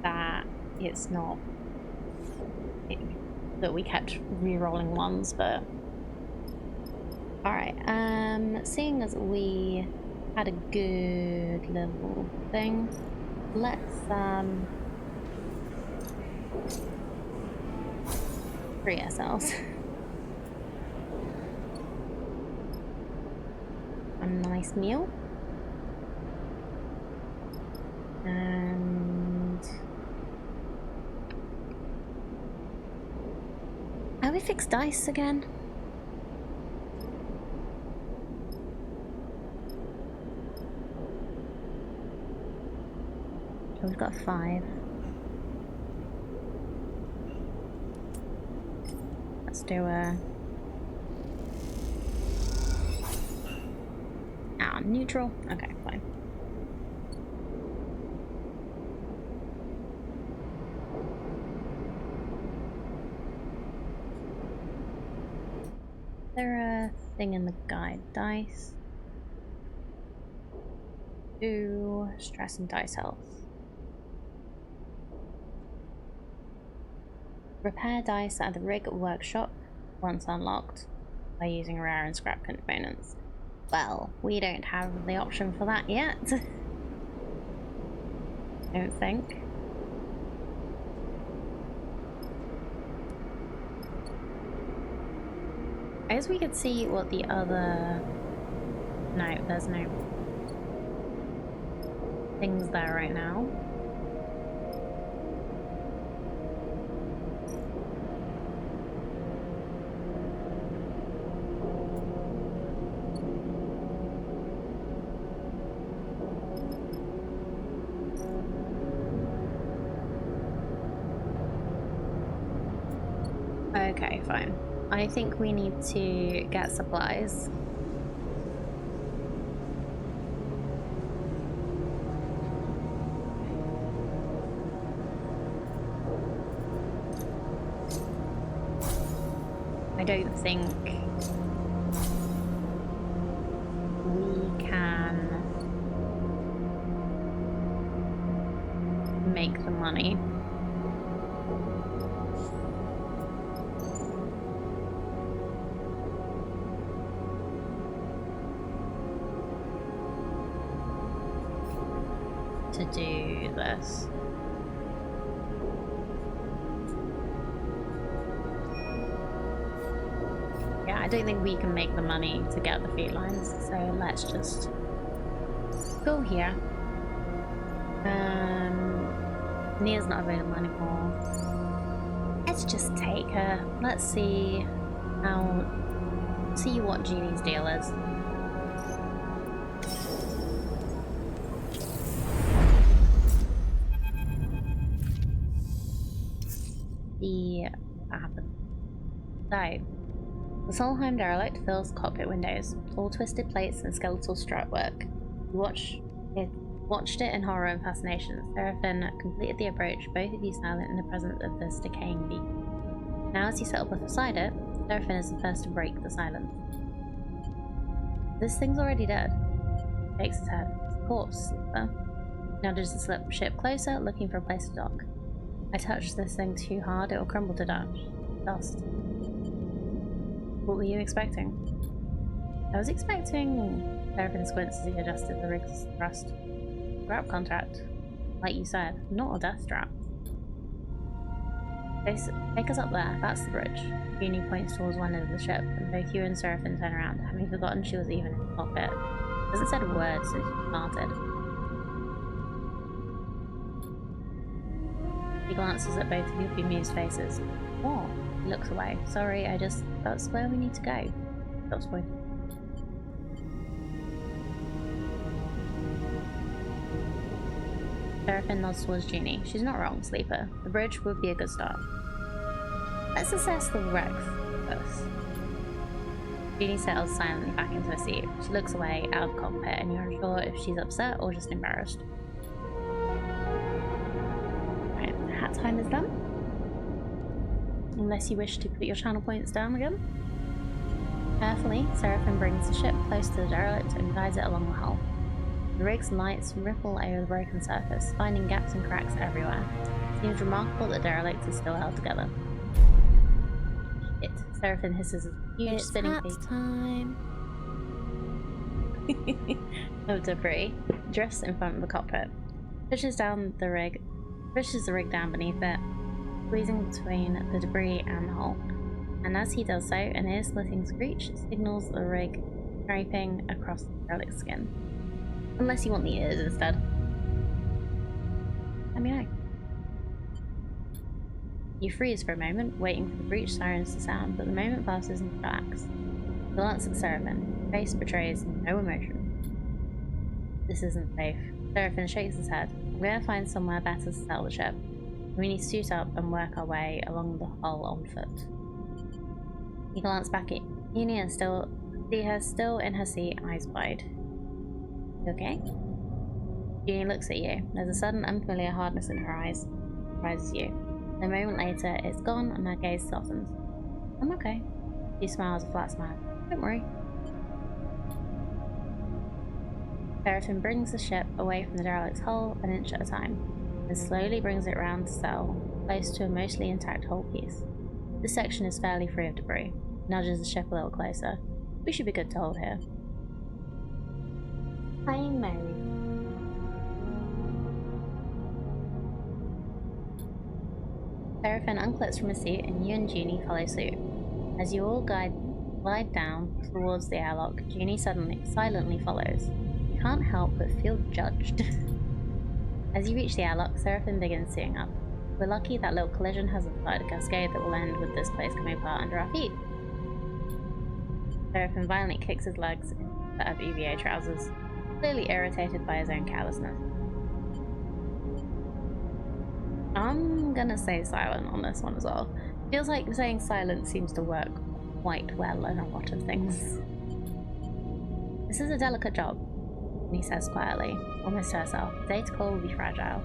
that it's not that we kept rerolling ones, but all right. Seeing as we had a good level thing, let's free ourselves. A nice meal. And have we fixed dice again? Oh, we've got 5. Let's do a neutral. Okay, fine. Is there a thing in the guide? Dice. Do stress and dice health. Repair dice at the rig workshop once unlocked by using rare and scrap components. Well, we don't have the option for that yet. I don't think. I guess we could see what the other... no, there's no things there right now. Okay, fine. I think we need to get supplies. I don't think we can make the money. To do this. Yeah, I don't think we can make the money to get the feed lines, so let's just go here. Nia's not available anymore. Let's just take her. Let's see what Genie's deal is. What happened. So, the Solheim derelict fills cockpit windows, all twisted plates and skeletal strutwork. You watched it in horror and fascination. Seraphim completed the approach, both of you silent in the presence of this decaying beacon. Now, as you settle beside it, Seraphim is the first to break the silence. This thing's already dead. Shakes his head. It's a corpse, Sleeper. Nudges the ship closer, looking for a place to dock. I touched this thing too hard, it will crumble to dust. What were you expecting? I was expecting... Seraphim squints as he adjusted the rig's thrust. Grab contract. Like you said, not a death trap. Take us up there, that's the bridge. Uni points towards one end of the ship, and both you and Seraphim turn around, having forgotten she was even in the cockpit. Hasn't said a word since she started. He glances at both of your bemused faces. Oh, he looks away. Sorry, that's where we need to go. Stops pointing. Seraphim nods towards Junie. She's not wrong, Sleeper. The bridge would be a good start. Let's assess the wreck first. Junie settles silently back into her seat. She looks away out of the cockpit, and you're unsure if she's upset or just embarrassed. Right, hat time is done. Unless you wish to put your channel points down again. Carefully, Seraphim brings the ship close to the derelict and guides it along the hull. The rig's lights ripple over the broken surface, finding gaps and cracks everywhere. It seems remarkable that the derelict is still held together. Seraphim hisses a huge spinning peak time of debris drifts in front of the cockpit, pushes the rig down beneath it, squeezing between the debris and the hull. And as he does so, an ear-splitting screech signals the rig scraping across the derelict skin. Unless you want the ears instead. Let me know. You freeze for a moment, waiting for the breach sirens to sound, but the moment passes and relax. You glance at Seraphim. Face betrays no emotion. This isn't safe. Seraphim shakes his head. We're gonna find somewhere better to sail the ship. We need to suit up and work our way along the hull on foot. You glance back at Uni and see her still in her seat, eyes wide. You okay? Uni looks at you. There's a sudden unfamiliar hardness in her eyes. Surprises you. A moment later, it's gone and her gaze softens. I'm okay. She smiles a flat smile. Don't worry. Seraphim brings the ship away from the derelict's hull an inch at a time, and slowly brings it round to sail, close to a mostly intact hull piece. This section is fairly free of debris. Nudges the ship a little closer. We should be good to hold here. I'm Mary. Seraphim unclips from his seat, and you and Junie follow suit. As you all glide down towards the airlock, Junie silently follows. You can't help but feel judged. As you reach the airlock, Seraphim begins suiting up. We're lucky that little collision hasn't started a cascade that will end with this place coming apart under our feet. Seraphim violently kicks his legs into a set of EVA trousers, clearly irritated by his own carelessness. I'm gonna say silent on this one as well. Feels like saying silent seems to work quite well in a lot of things. This is a delicate job, he says quietly, almost to herself. Data core will be fragile.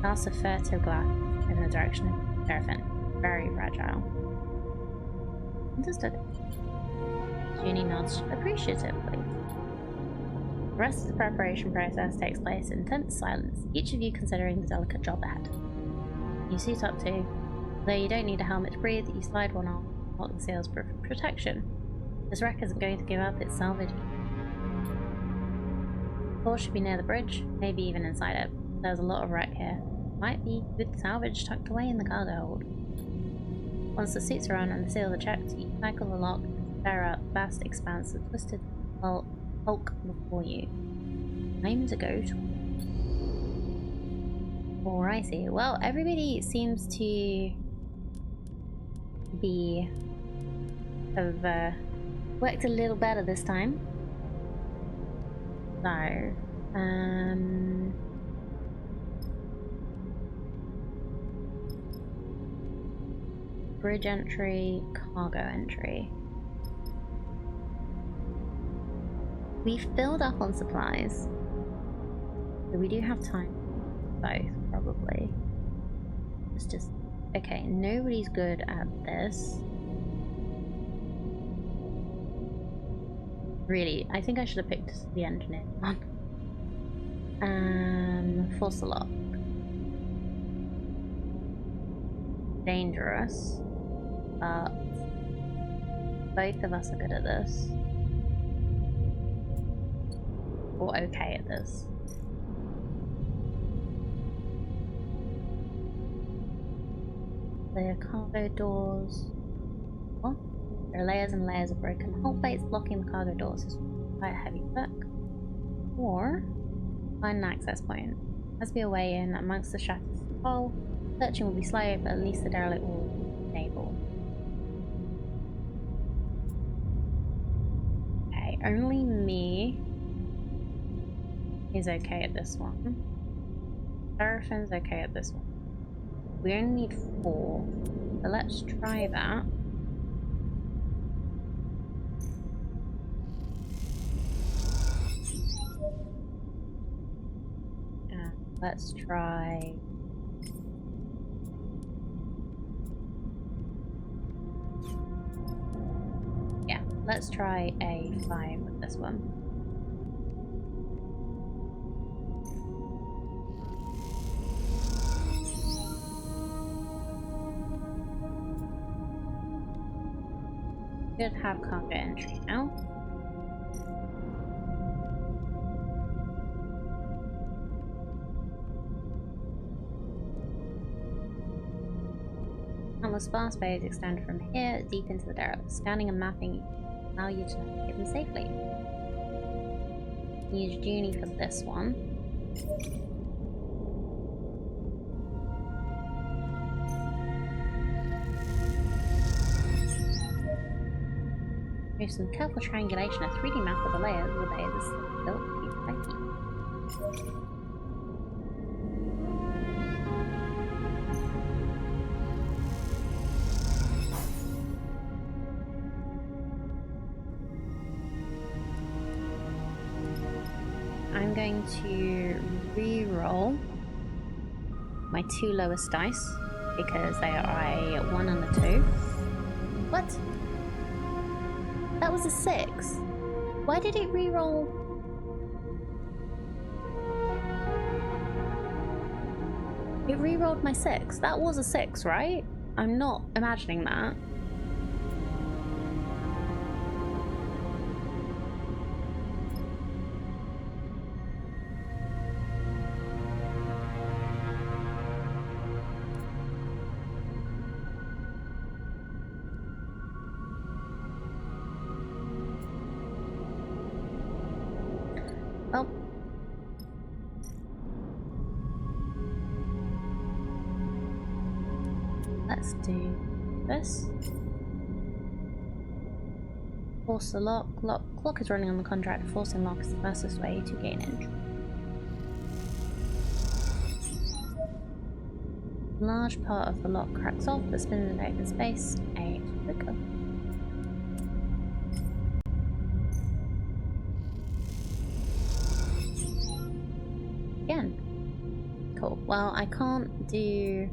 Casts a furtive glance in the direction of Seraphim. Very fragile. Understood. Junie nods appreciatively. The rest of the preparation process takes place in tense silence, each of you considering the delicate job ahead. You suit up too. Though you don't need a helmet to breathe, you slide one on, lock the seals for protection. This wreck isn't going to give up its salvage. The core should be near the bridge, maybe even inside it. There's a lot of wreck here. Might be good salvage tucked away in the cargo hold. Once the suits are on and the seals are checked, you tackle the lock and stare out the vast expanse of twisted hulk before you. Time to go to. Alrighty, well, everybody seems to have worked a little better this time. So, bridge entry, cargo entry. We've filled up on supplies, so we do have time for both, probably. It's just, okay, nobody's good at this. Really, I think I should have picked the engineer one. Force the lock. Dangerous, but both of us are good at this. Or okay at this. The cargo doors. What? There are layers and layers of broken hull plates blocking the cargo doors. This will be quite a heavy book. Or find an access point. There must be a way in amongst the shatters of the hull. Searching will be slow, but at least the derelict will be stable. Okay, only me is okay at this one. Seraphin's okay at this one. We only need 4, so let's try that. And let's try... yeah, let's try a 5 with this one. Should have cargo entry now. Countless fast bays extend from here deep into the derelict. Scanning and mapping allow you to navigate them safely. Use Junie for this one. Through some careful triangulation, a 3D map of the layers of the bay is built to be tricky. I'm going to re-roll my 2 lowest dice because they are a 1 and a 2. What? That was a 6. Why did it re-roll? It re-rolled my 6. That was a 6, right? I'm not imagining that. Well, let's do this. Force the lock. Clock is running on the contract. Forcing lock is the fastest way to gain entry. A large part of the lock cracks off but spins in open space. A quicker. Again. Cool. Well, I can't do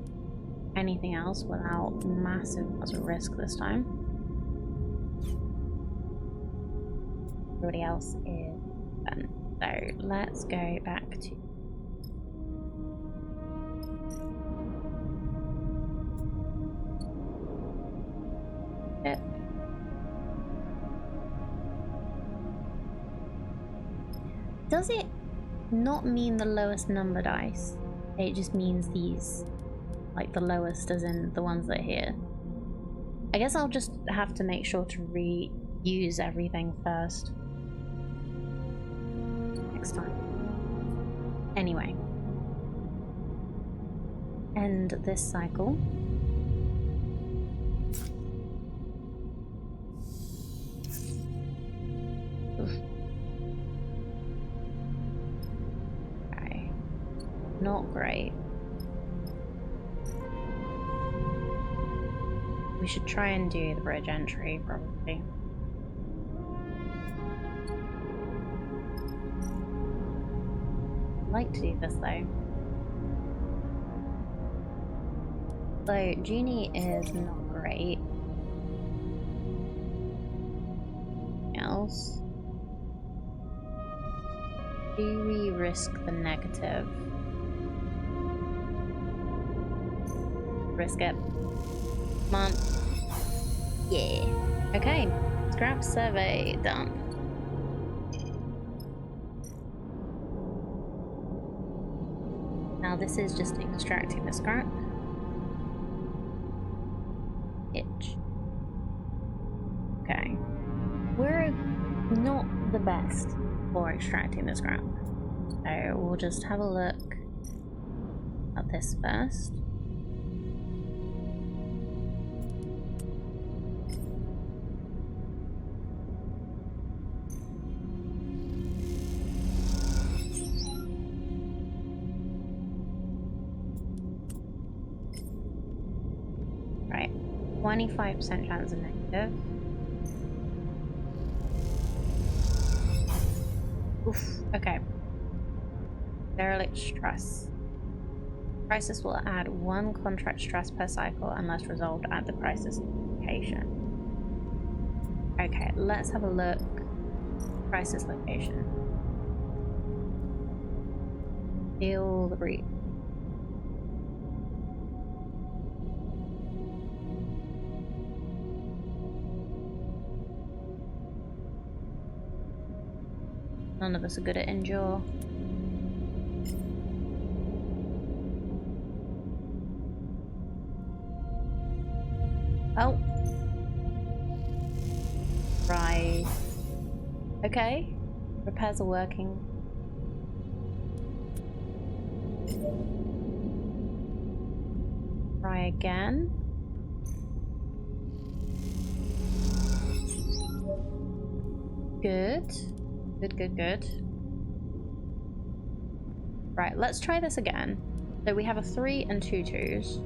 anything else without massive amounts of risk this time. Everybody else is done. So let's go back to it. Does it not mean the lowest number dice? It just means these, like the lowest as in the ones that are here. I guess I'll just have to make sure to reuse everything first next time. Anyway, end this cycle. Oof. Okay, not great. We should try and do the bridge entry, probably. I'd like to do this though. So, Junie is not great. Else? Do we risk the negative? Risk it. Come on. Yeah. Okay. Scrap survey done. Now this is just extracting the scrap. Okay. We're not the best for extracting the scrap. So we'll just have a look at this first. Right, 25% chance of negative. Oof, okay. Derelict stress. Crisis will add 1 contract stress per cycle unless resolved at the crisis location. Okay, let's have a look. Crisis location. Feel the breeze. None of us are good at endure. Oh. Right. Okay. Repairs are working. Try again. Good. Good. Right, let's try this again. So we have a 3 and 2 2s.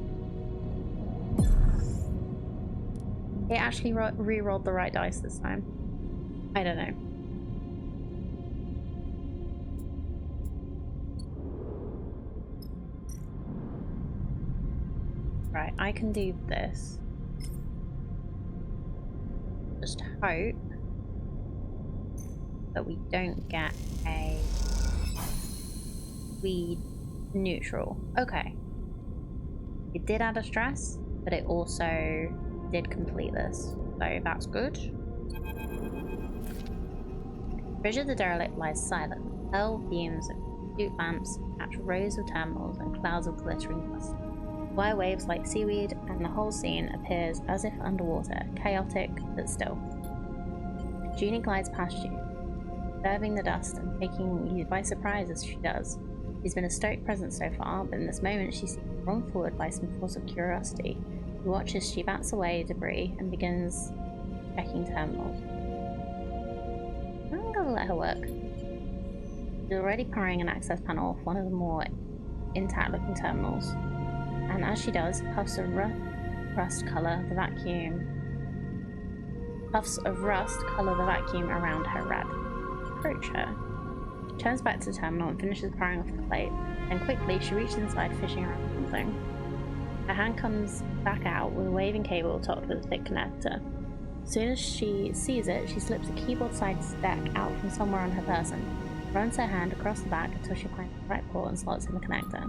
It actually re-rolled the right dice this time. I don't know. Right, I can do this. Just hope that we don't get a weed neutral. Okay. It did add a stress, but it also did complete this, so that's good. Bridge of the Derelict lies silent. Pale beams of shoot lamps catch rows of terminals and clouds of glittering dust. Wire waves like seaweed, and the whole scene appears as if underwater, chaotic but still. Junie glides past you, observing the dust and taking you by surprise as she does. She's been a stoic presence so far, but in this moment she seems thrown forward by some force of curiosity. You watch as she bats away debris and begins checking terminals. I'm gonna let her work. She's already prying an access panel off one of the more intact looking terminals, and as she does, puffs of rust colour the vacuum around her red. Approach her. She turns back to the terminal and finishes prying off the plate. Then quickly she reaches inside, fishing around something. Her hand comes back out with a waving cable topped with a thick connector. As soon as she sees it, she slips a keyboard-sized stack out from somewhere on her person, runs her hand across the back until she finds the right port and slots in the connector.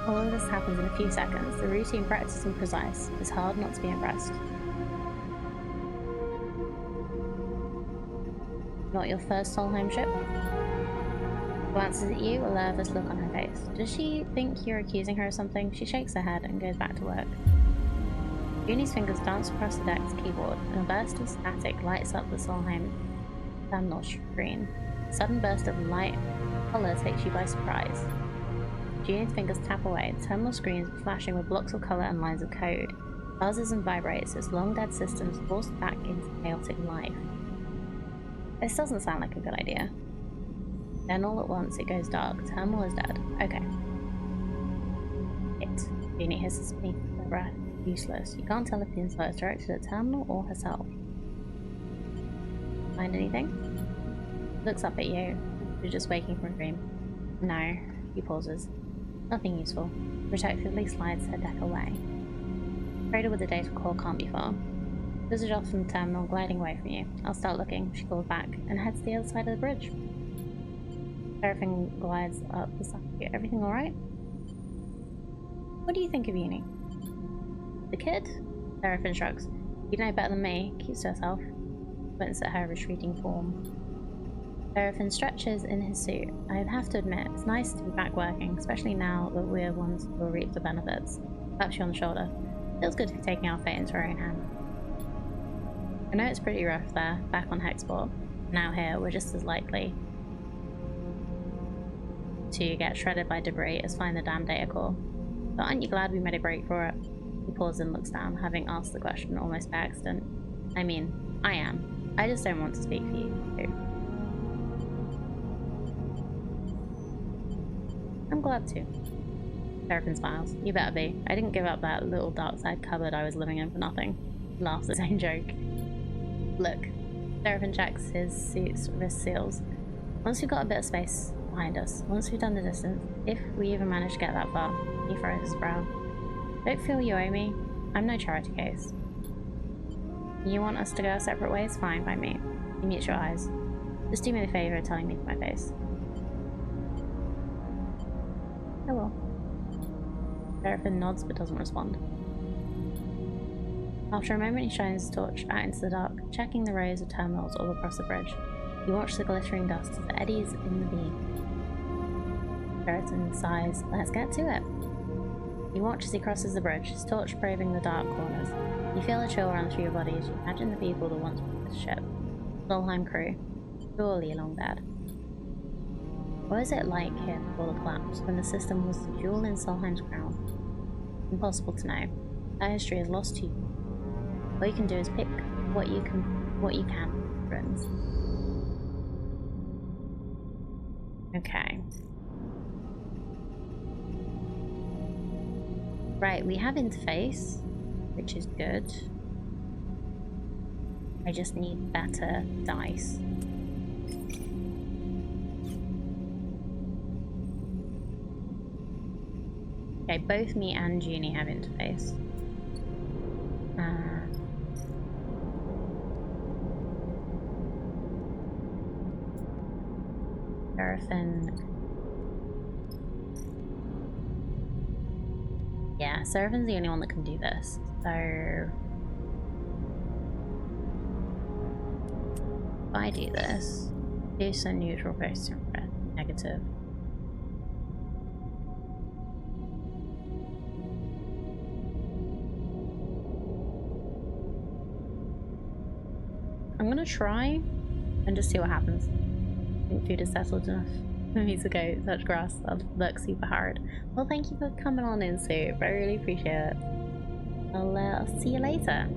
All of this happens in a few seconds. The routine, practiced and precise. It's hard not to be impressed. Not your first Solheim ship? Glances at you, a nervous look on her face. Does she think you're accusing her of something? She shakes her head and goes back to work. Junie's fingers dance across the deck's keyboard, and a burst of static lights up the Solheim terminal screen. A sudden burst of light colour takes you by surprise. Junie's fingers tap away. The terminal screen is flashing with blocks of colour and lines of code. Buzzes and vibrates as long-dead systems forced back into chaotic life. This doesn't sound like a good idea. Then all at once it goes dark. The terminal is dead. Okay. Junie hisses beneath her breath. Useless. You can't tell if the inflow is directed at the terminal or herself. Find anything? Looks up at you. You're just waking from a dream. No. He pauses. Nothing useful. Protectively slides her deck away. Cradle with the data core can't be far. Visage off from the terminal, gliding away from you. I'll start looking, she calls back, and heads to the other side of the bridge. Seraphim glides up beside you. Everything alright? What do you think of Uni? The kid? Seraphim shrugs. You know better than me, keeps to herself. Squints at her retreating form. Seraphim stretches in his suit. I'd have to admit, it's nice to be back working, especially now that we're ones who will reap the benefits. Slaps you on the shoulder. Feels good to be taking our fate into our own hands. I know it's pretty rough there, back on Hexport. Now here, we're just as likely to get shredded by debris as find the damn data core. But aren't you glad we made a break for it? He pauses and looks down, having asked the question almost by accident. I mean, I am. I just don't want to speak for you, too. I'm glad to. Seraphim smiles. You better be. I didn't give up that little dark side cupboard I was living in for nothing. He laughs at his own joke. Look. Seraphim checks his suit's wrist seals. Once we've got a bit of space behind us, once we've done the distance, if we even manage to get that far, he furrows his brow. Don't feel you owe me. I'm no charity case. You want us to go our separate ways? Fine by me. He meets your eyes. Just do me the favour of telling me to my face. I will. Seraphim nods but doesn't respond. After a moment he shines his torch out into the dark, checking the rows of terminals all across the bridge. You watch the glittering dust as it eddies in the beam. Seraphim sighs. Let's get to it. You watch as he crosses the bridge, his torch probing the dark corners. You feel a chill run through your body as you imagine the people that once were this ship. Solheim crew. Surely long dead. What was it like here before the collapse, when the system was the jewel in Solheim's crown? Impossible to know. That history is lost to you. All you can do is pick what you can, friends. Okay. Right, we have interface, which is good. I just need better dice. Okay, both me and Junie have interface. Seraphim. Yeah, Seraphim's the only one that can do this. So if I do this, do some neutral face negative. I'm gonna try and just see what happens. I think food is settled enough for me to go touch grass. That looks super hard. Well, thank you for coming on in, Soup. I really appreciate it. I'll see you later.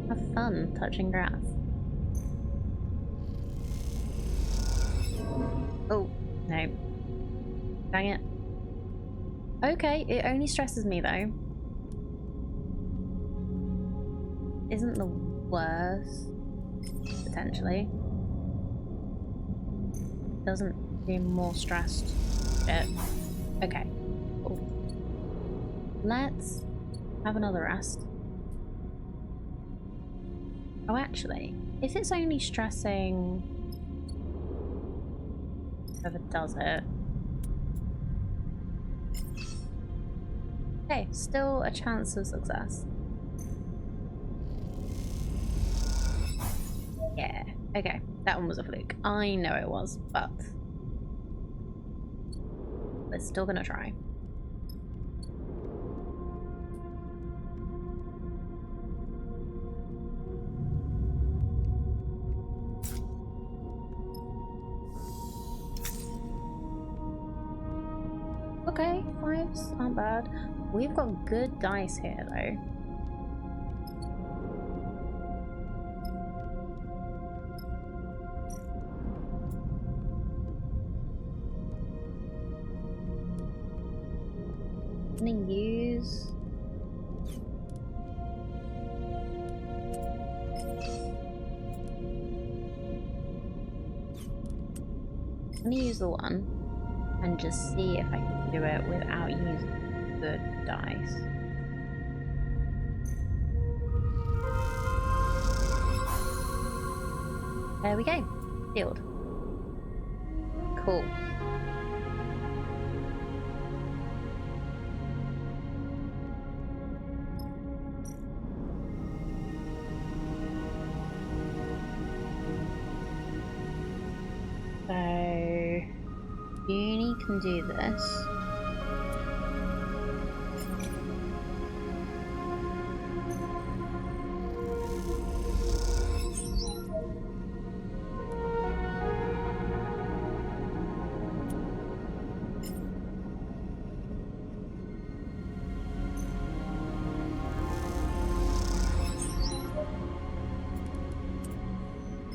Have fun touching grass. Oh, no. Dang it. Okay, it only stresses me though. Isn't the worst, potentially. Doesn't seem more stressed. Shit. Okay. Cool. Let's have another rest. Oh, actually, if it's only stressing whoever does it. Okay, still a chance of success. Yeah, okay, that one was a fluke. I know it was, but we're still gonna try. Okay, fives aren't bad. We've got good dice here though. I'm gonna use the one and just see if I can do it without using good dice. There we go. Sealed. Cool. So Uni can do this.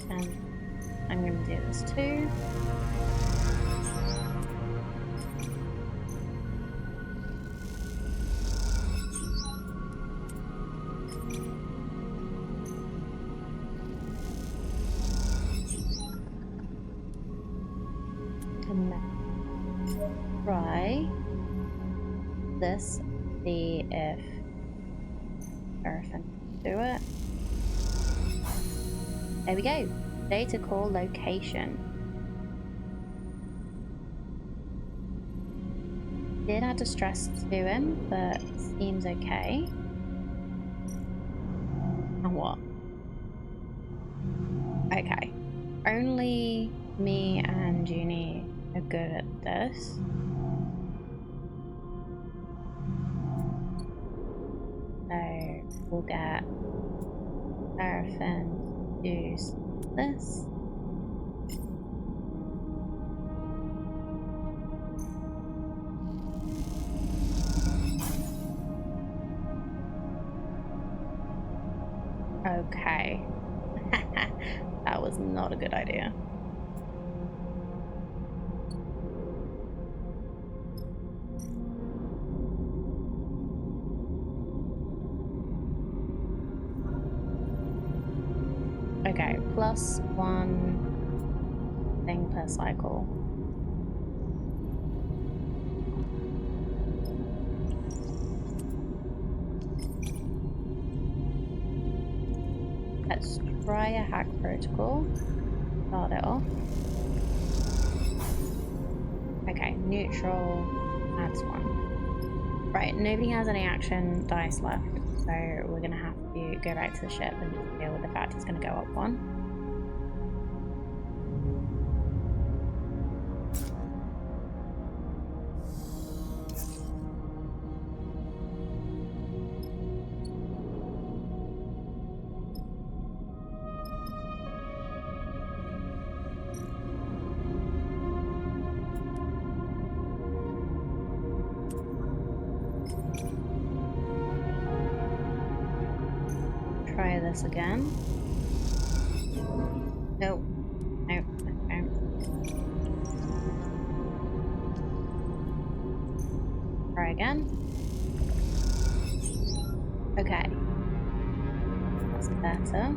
10. I'm going to do this too. And then try this, see if everything can do it. There we go. Data core location. Did add distress to him, but seems okay. And what? Okay. Only me and Junie are good at this. So we'll get Seraphim to do this. Okay. That was not a good idea. Okay, +1 thing per cycle. Let's try a hack protocol. Start it off. Okay, neutral adds 1. Right, nobody has any action dice left, so we're gonna have to go back to the ship and just deal with the fact it's gonna go up 1. Try this again. Nope. Nope. Okay. Try again. Okay. That's better.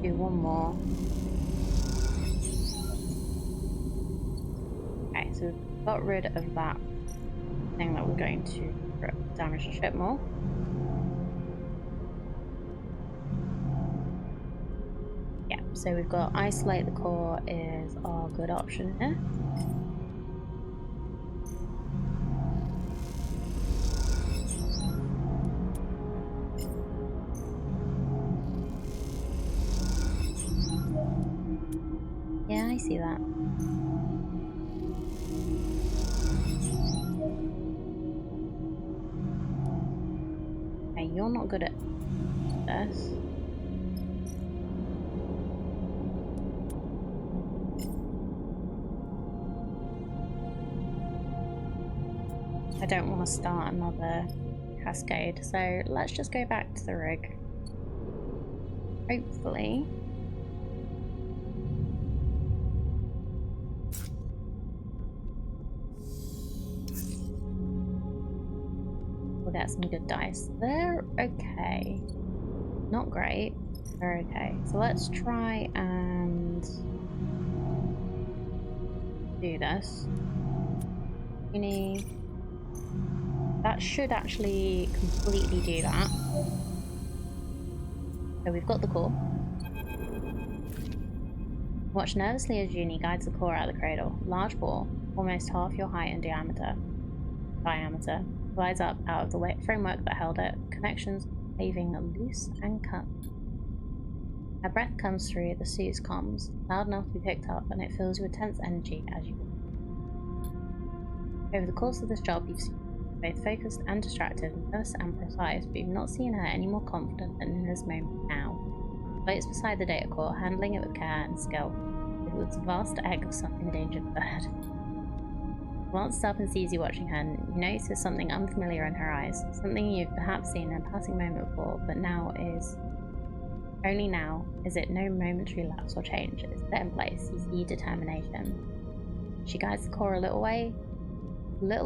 Do one more. Okay, so we've got rid of that thing that we're going to damage the ship more. Yeah, so we've got isolate the core is our good option here. Yeah, I see that. Okay, you're not good at this. I don't want to start another cascade, so let's just go back to the rig. Hopefully. We'll get some good dice. They're okay. Not great. They're okay. So let's try and do this. That should actually completely do that. So we've got the core. Watch nervously as Junie guides the core out of the cradle. Large ball, almost half your height in diameter, glides up out of the framework that held it, connections leaving loose and cut. A breath comes through the suit's comms, loud enough to be picked up, and it fills you with tense energy as you walk. Over the course of this job, you've seen both focused and distracted, nervous and precise, but you've not seen her any more confident than in this moment now. Floats beside the data core, handling it with care and skill. It was a vast egg of some endangered bird. Glances up and sees you watching her, and you notice something unfamiliar in her eyes, something you've perhaps seen in a passing moment before, but now is... Only now is it no momentary lapse or change. It's set in place. You see determination. She guides the core a little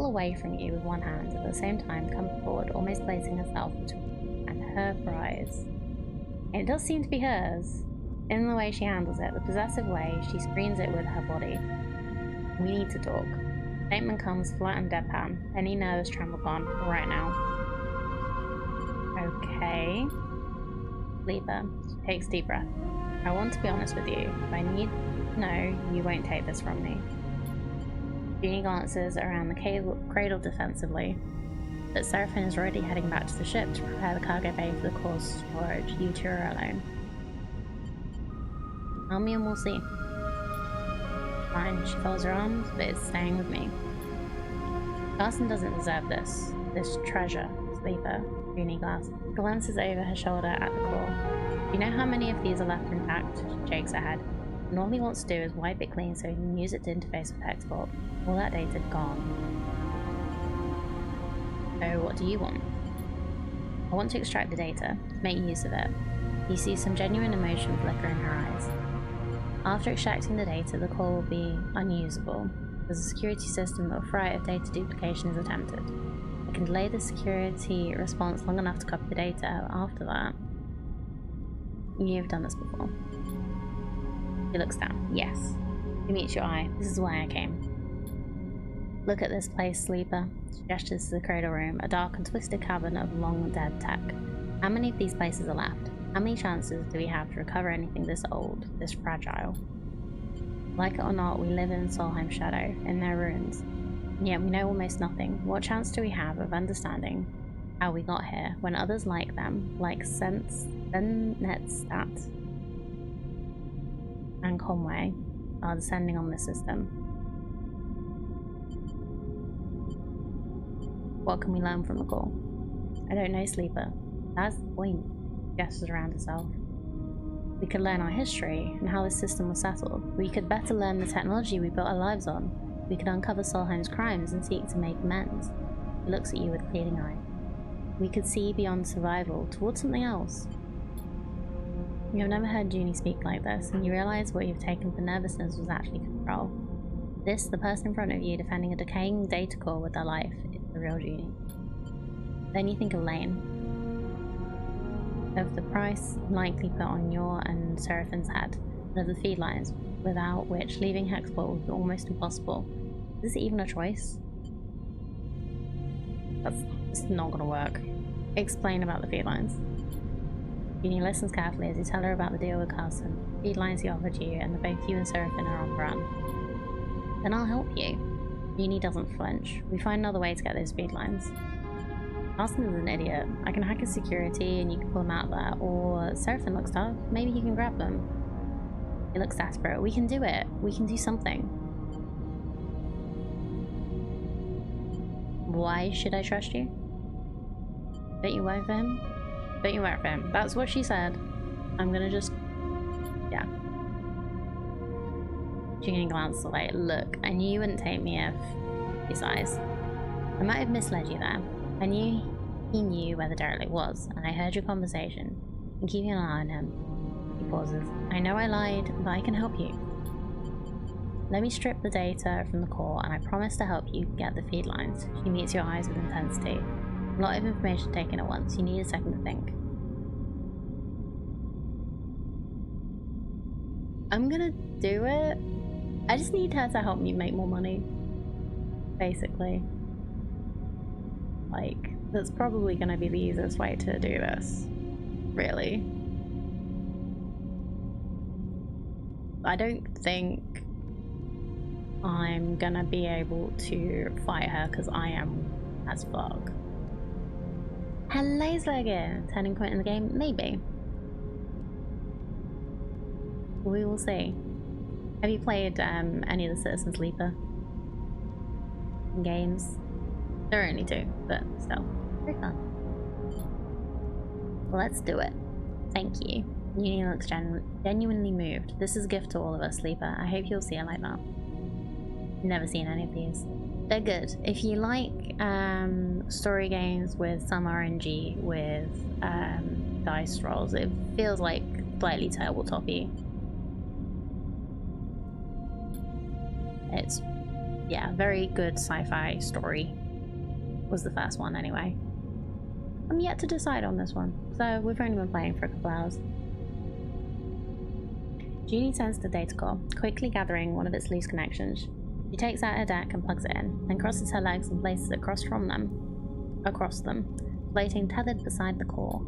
away from you with one hand, at the same time comes forward, almost placing herself between you and her prize. And it does seem to be hers. In the way she handles it, the possessive way she screens it with her body. We need to talk. Statement comes flat and deadpan. Any nervous tremble gone right now. Okay. Sleeper. She takes a deep breath. I want to be honest with you. If I need to know, you won't take this from me. Jeannie glances around the cradle defensively, but Seraphine is already heading back to the ship to prepare the cargo bay for the core's storage. You two are alone. Tell me and we'll see. Fine, she folds her arms, but it's staying with me. Carson doesn't deserve this treasure, Sleeper. Jeannie glances over her shoulder at the core. Do you know how many of these are left intact? She shakes her head. And all he wants to do is wipe it clean so he can use it to interface with Hexport. All that data gone. So what do you want? I want to extract the data, make use of it. You see some genuine emotion flicker in her eyes. After extracting the data, the core will be unusable. There's a security system that will fry if data duplication is attempted. I can delay the security response long enough to copy the data. After that, you've done this before. He looks down. Yes. He meets your eye. This is why I came. Look at this place, Sleeper. She gestures to the cradle room, a dark and twisted cavern of long dead tech. How many of these places are left? How many chances do we have to recover anything this old, this fragile? Like it or not, we live in Solheim's shadow, in their ruins. And yet we know almost nothing. What chance do we have of understanding how we got here when others like them, like Netstat and Conway, are descending on this system? What can we learn from the core? I don't know, Sleeper. That's the point. She gestures around herself. We could learn our history and how this system was settled. We could better learn the technology we built our lives on. We could uncover Solheim's crimes and seek to make amends. He looks at you with a pleading eye. We could see beyond survival towards something else. You have never heard Junie speak like this, and you realize what you've taken for nervousness was actually control. This, the person in front of you defending a decaying data core with their life, is the real Junie. Then you think of Lane. Of the price likely put on your and Seraphine's head, and of the feed lines, without which leaving Hexport would be almost impossible. Is this even a choice? That's just not gonna work. Explain about the feed lines. Jeannie listens carefully as you tell her about the deal with Carson, the feed lines he offered you, and that both you and Seraphine are on the run. Then I'll help you. Jeannie doesn't flinch. We find another way to get those feed lines. Carson is an idiot. I can hack his security and you can pull them out there, or Seraphine looks tough. Maybe he can grab them. He looks desperate. We can do it. We can do something. Why should I trust you? Don't you work for him? Don't you work for him? That's what she said. I'm gonna just... yeah. Jeannie glances away. Look, I knew you wouldn't take me if... Besides, I might have misled you there. I knew he knew where the derelict was, and I heard your conversation. I'm keeping an eye on him. He pauses. I know I lied, but I can help you. Let me strip the data from the core, and I promise to help you get the feed lines. She meets your eyes with intensity. A lot of information taken at once. You need a second to think. I'm gonna do it. I just need her to help me make more money. Basically. Like, that's probably gonna be the easiest way to do this. Really. I don't think I'm gonna be able to fight her because I am as fuck. Hello, Zergen! Turning point in the game? Maybe. We will see. Have you played any of the Citizen Sleeper games? There are only 2, but still. Very fun. Let's do it. Thank you. Uni looks genuinely moved. This is a gift to all of us, Sleeper. I hope you'll see it like that. Never seen any of these. They're good. If you like story games with some RNG, with dice rolls, it feels like slightly tabletop-y. It's, yeah, very good sci-fi story. Was the first one anyway. I'm yet to decide on this one, so we've only been playing for a couple hours. Junie turns to the data core, quickly gathering one of its loose connections. She takes out her deck and plugs it in, then crosses her legs and places it across them, floating tethered beside the core.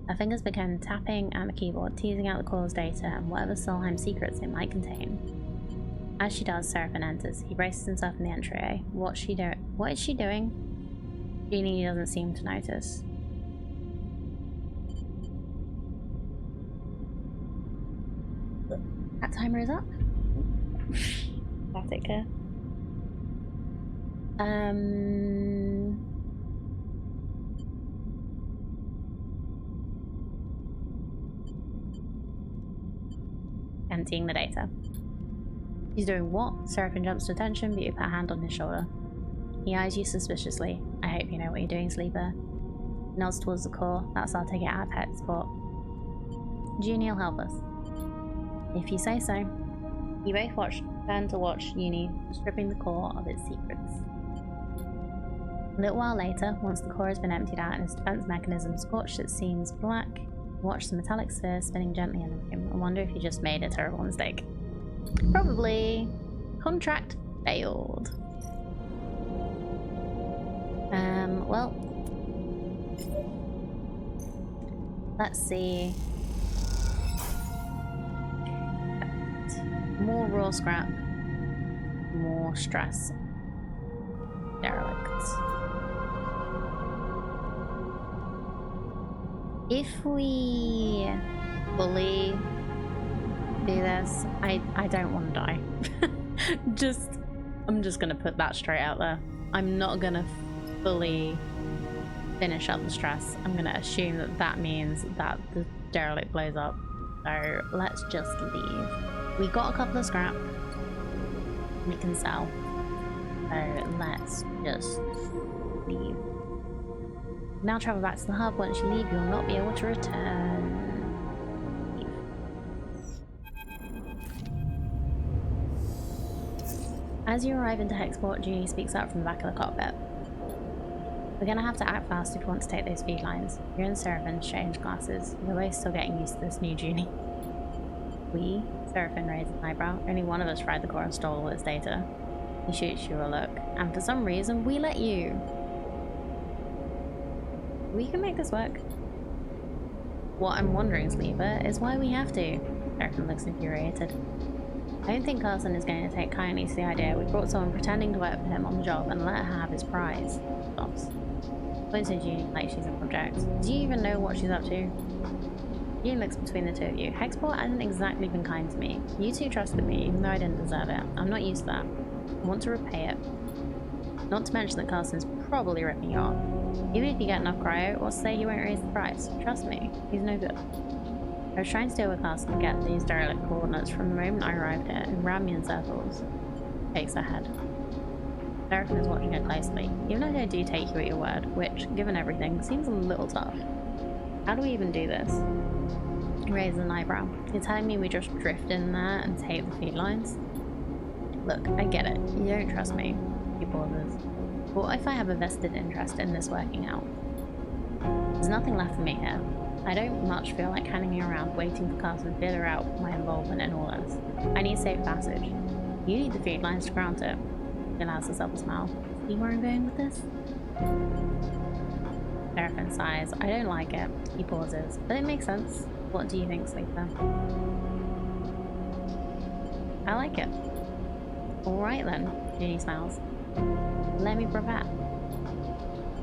Her fingers begin tapping at the keyboard, teasing out the core's data and whatever Solheim secrets it might contain. As she does, Seraphim enters. He braces himself in the entryway. What is she doing? Junie doesn't seem to notice. That timer is up. Static here. Emptying the data. He's doing what? Seraphim jumps to attention, but you put a hand on his shoulder. He eyes you suspiciously. I hope you know what you're doing, Sleeper. Nods towards the core. That's our ticket out of pet sport. Junie will help us. If you say so. You both turn to watch Junie stripping the core of its secrets. A little while later, once the core has been emptied out and its defense mechanism scorched its seams black, you watch the metallic sphere spinning gently in the room and wonder if you just made a terrible mistake. Probably. Contract failed. Well, let's see. More raw scrap, more stress. Derelict. If we fully do this, I don't want to die. I'm just gonna put that straight out there. I'm not gonna fully finish up the stress. I'm gonna assume that that means that the derelict blows up. So let's just leave. We got a couple of scrap we can sell. So let's just leave. Now travel back to the hub. Once you leave, you'll not be able to return. Leave. As you arrive into Hexport, Junie speaks up from the back of the cockpit. We're gonna have to act fast if you want to take those feed lines. You're in Seraphim's strange classes. You're both still getting used to this new Junie. We? Seraphim raises an eyebrow. Only one of us fried the core and stole all its data. He shoots you a look. And for some reason, we let you. We can make this work. What I'm wondering, Sleeper, is why we have to. Seraphim looks infuriated. I don't think Carson is going to take kindly to the idea we brought someone pretending to work for him on the job and let her have his prize. Stops. Points at Junie like she's a project. Do you even know what she's up to? Junie looks between the two of you. Hexport hasn't exactly been kind to me. You two trusted me, even though I didn't deserve it. I'm not used to that. I want to repay it. Not to mention that Carson's probably ripping you off. Even if you get enough cryo, what's to say he won't raise the price? Trust me, he's no good. I was trying to deal with Carson to get these derelict coordinates from the moment I arrived here and ran me in circles. Shakes her head. Seraphim is watching her closely. Even though I do take you at your word, which, given everything, seems a little tough. How do we even do this? He raises an eyebrow. You're telling me we just drift in there and take the feed lines? Look, I get it. You don't trust me. He pauses. But what if I have a vested interest in this working out? There's nothing left for me here. I don't much feel like hanging around waiting for Carson to figure out my involvement in all this. I need safe passage. You need the feed lines to grant it. She allows herself a smile. See where I'm going with this? Seraphim sighs. I don't like it. He pauses. But it makes sense. What do you think, Sleeper? I like it. Alright then, Junie smiles. Let me prepare.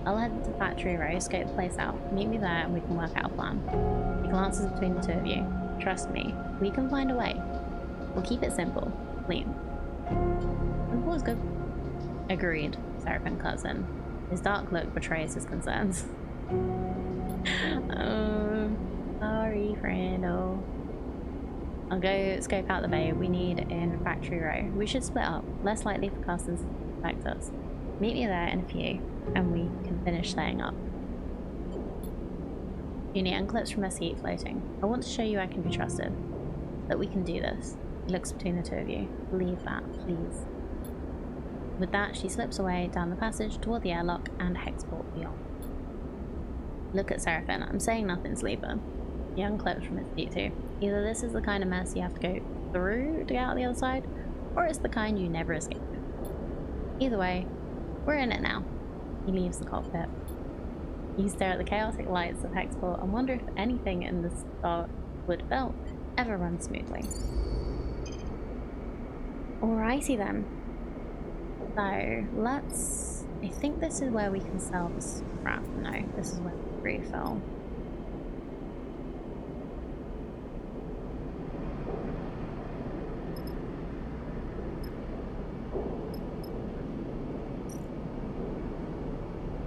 I'll head to Factory Row, scope the place out. Meet me there and we can work out a plan. He glances between the two of you. Trust me, we can find a way. We'll keep it simple, clean. And was good. Agreed, Seraphim cuts in. His dark look betrays his concerns. Oh, sorry, friendo. I'll go scope out the bay. We need in Factory Row. We should split up. Less likely for casters to affect us. Meet me there in a few, and we can finish setting up. Uni unclips from her seat, floating. I want to show you I can be trusted. That we can do this. He looks between the two of you. Believe that, please. With that, she slips away down the passage toward the airlock and hexport beyond. Look at Seraphim. I'm saying nothing, sleeper. He unclips from his seat too. Either this is the kind of mess you have to go through to get out the other side, or it's the kind you never escape. Either way, we're in it now. He leaves the cockpit. You stare at the chaotic lights of hexport and wonder if anything in this starwood belt ever runs smoothly. Alrighty then. So, let's... I think this is where we can sell the scrap. No, this is where we refill.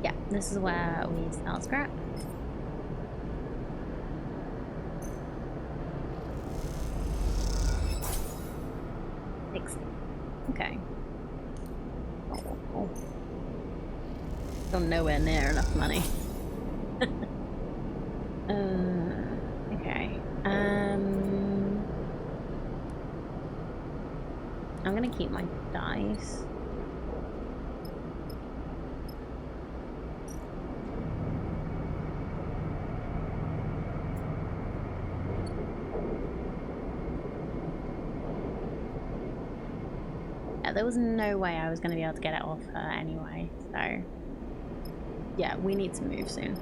Yeah, this is where we sell scrap. Okay. Oh. Still nowhere near enough money. Okay. I'm gonna keep my dice. There was no way I was going to be able to get it off her anyway, so yeah, we need to move soon.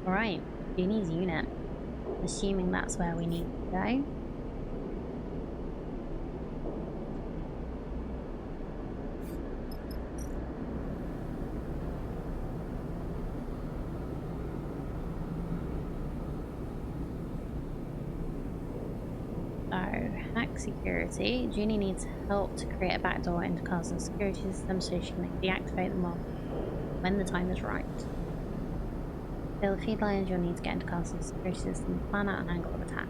Alright, Jeannie's unit. Assuming that's where we need to go. Hack security. Junie needs help to create a backdoor into Carson's security system so she can deactivate them all when the time is right. Build a feed lines, you'll need to get into Carson's security system, plan out an angle of attack.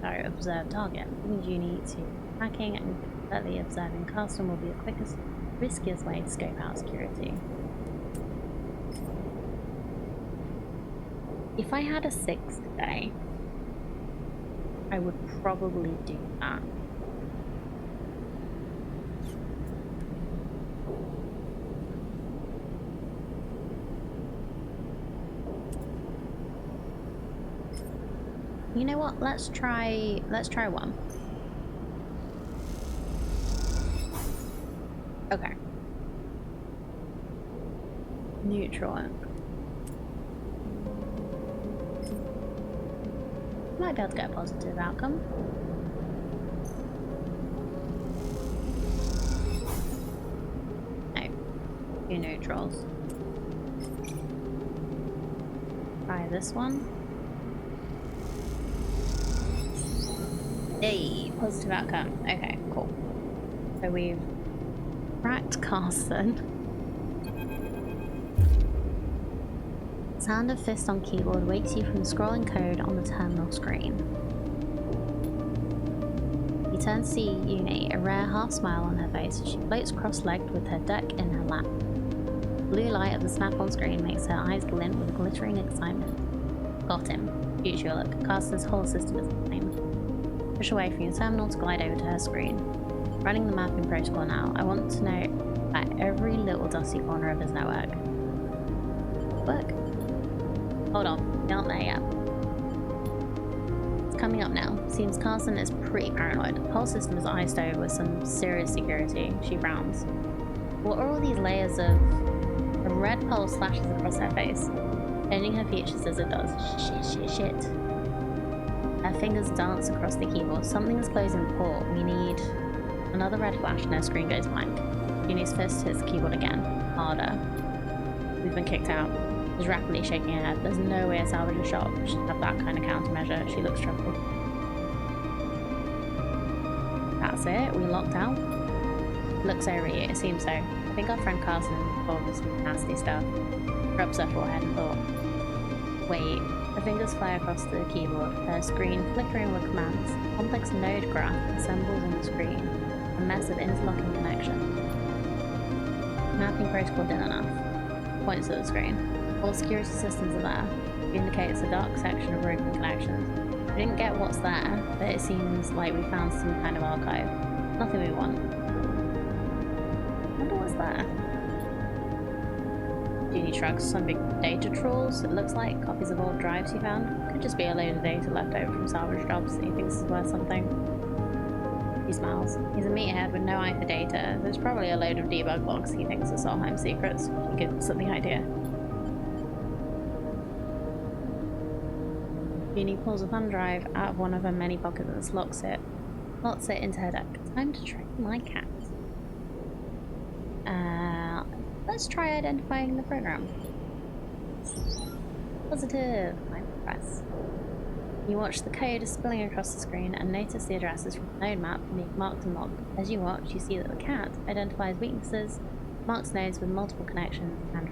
So, observe target. Junie to hacking and completely observing Carson will be the quickest, riskiest way to scope out security. If I had a 6th day, I would probably do that. You know what? Let's try one. Okay. Neutral. Might be able to get a positive outcome. No. 2 neutrals. Try this one. Hey, positive outcome. Okay, cool. So we've cracked Carson. Sound of fist on keyboard wakes you from the scrolling code on the terminal screen. You turn to see Uni, a rare half smile on her face as she floats cross-legged with her deck in her lap. The blue light of the snap-on screen makes her eyes glint with glittering excitement. Got him. Future look. Carson's whole system is the same. Push away from your terminal to glide over to her screen. Running the mapping protocol now, I want to know about every little dusty corner of his network. Look. Hold on, we aren't there yet. It's coming up now. Seems Carson is pretty paranoid. The whole system is iced over with some serious security. She frowns. What are all these layers of... A red pulse flashes across her face, changing her features as it does. Shit. Her fingers dance across the keyboard. Something is closing the port. We need... Another red flash and her screen goes blank. Uni's fist hits the keyboard again. Harder. We've been kicked out. Is rapidly shaking her head. There's no way a salvage shop should have that kind of countermeasure. She looks troubled. That's it? We locked out? Looks over at you. It seems so. I think our friend Carson told us some nasty stuff. Rubs her forehead and thought, wait. Her fingers fly across the keyboard, her screen flickering with commands. Complex node graph assembles on the screen, a mess of interlocking connections. Mapping protocol didn't enough. Points to the screen. All security systems are there. It indicates a dark section of broken connections. We didn't get what's there, but it seems like we found some kind of archive. Nothing we want. I wonder what's there. Jeannie shrugs. Some big data trawls, it looks like. Copies of old drives you found. Could just be a load of data left over from salvage jobs that he thinks is worth something. He smiles. He's a meathead with no eye for data. There's probably a load of debug logs he thinks are Solheim secrets. He gives us the idea. Jeannie pulls a thumb drive out of one of her many pockets and slots it into her deck. Time to train my cat. Let's try identifying the program. Positive. I'm impressed. You watch the code spilling across the screen and notice the addresses from the node map being marked and logged. As you watch, you see that the cat identifies weaknesses, marks nodes with multiple connections and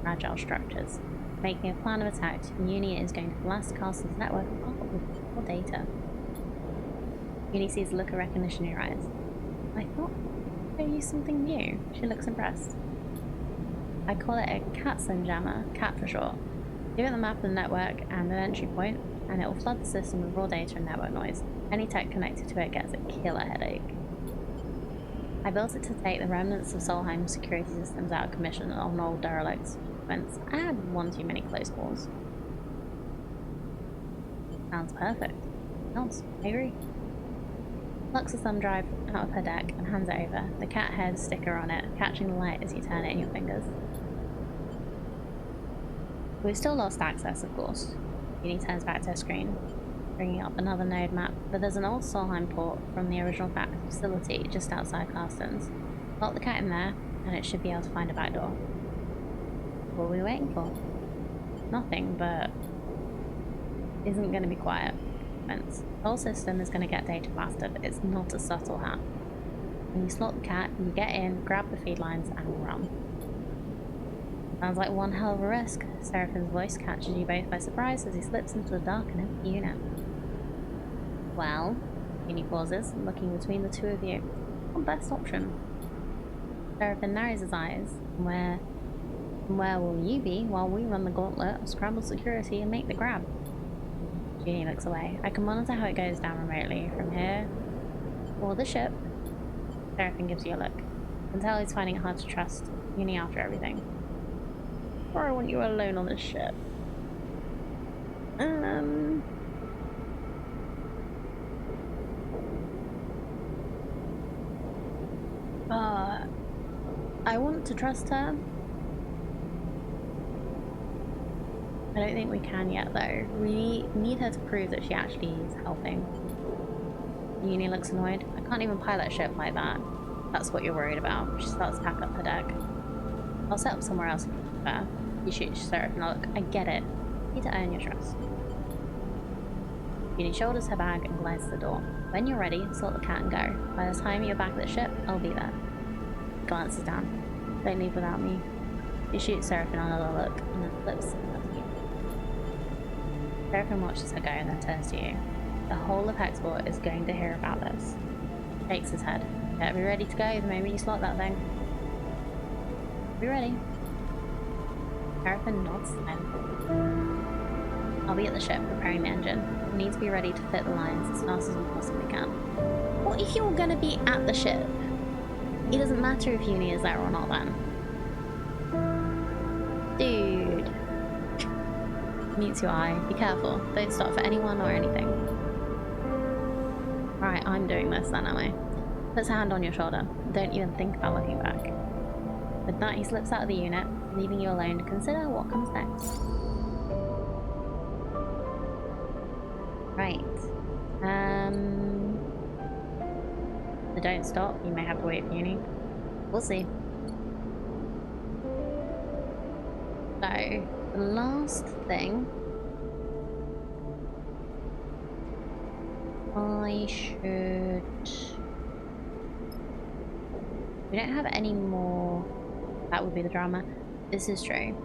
fragile structures. Making a plan of attack, Uni is going to blast Carson's network apart with more data. Uni sees a look of recognition in her eyes. I thought I'd show you something new. She looks impressed. I call it a Catson jammer, cat for short. Give it the map of the network and an entry point, and it will flood the system with raw data and network noise. Any tech connected to it gets a killer headache. I built it to take the remnants of Solheim's security systems out of commission on old derelicts. I had one too many close calls. Sounds perfect. Sounds, I agree. Plucks a thumb drive out of her deck and hands it over, the cat head sticker on it, catching the light as you turn it in your fingers. We've still lost access, of course. Uni turns back to her screen, bringing up another node map, but there's an old Solheim port from the original facility just outside Carson's. Lock the cat in there, and it should be able to find a back door. What are we waiting for? Nothing, but isn't going to be quiet. The whole system is going to get data blasted. It's not a subtle hack. When you slot the cat, you get in, grab the feed lines, and run. Sounds like one hell of a risk. Seraphin's voice catches you both by surprise as he slips into the dark and empty unit. Well, Uni pauses, looking between the two of you. What best option? Seraphin narrows his eyes. Where will you be while we run the gauntlet of scramble security and make the grab? Uni looks away. I can monitor how it goes down remotely from here or the ship. Seraphin gives you a look. You can tell he's finding it hard to trust Uni after everything. Or I want you alone on this ship. I want to trust her. I don't think we can yet, though. We need her to prove that she actually is helping. Uni looks annoyed. I can't even pilot a ship like that. That's what you're worried about. She starts to pack up her deck. I'll set up somewhere else if you prefer. You shoot Seraphin. Look, I get it. You need to earn your trust. Uni shoulders her bag and glides to the door. When you're ready, sort the cat and go. By the time you're back at the ship, I'll be there. He glances down. Don't leave without me. You shoot Seraphin another look and then flips up to you. Seraphin watches her go and then turns to you. The whole of Hexport is going to hear about this. Shakes his head. Better be ready to go the moment you slot that thing. Be ready. Seraphin nods then. I'll be at the ship preparing the engine. We need to be ready to fit the lines as fast as we possibly can. What if you're gonna be at the ship? It doesn't matter if Uni is there or not then. Dude. Meets your eye. Be careful. Don't stop for anyone or anything. Right, I'm doing this then, am I? Puts a hand on your shoulder. Don't even think about looking back. With that, he slips out of the unit, leaving you alone to consider what comes next. Right. So don't stop. You may have to wait for Uni. We'll see. So, the last thing I should... We don't have any more That would be the drama. This is true.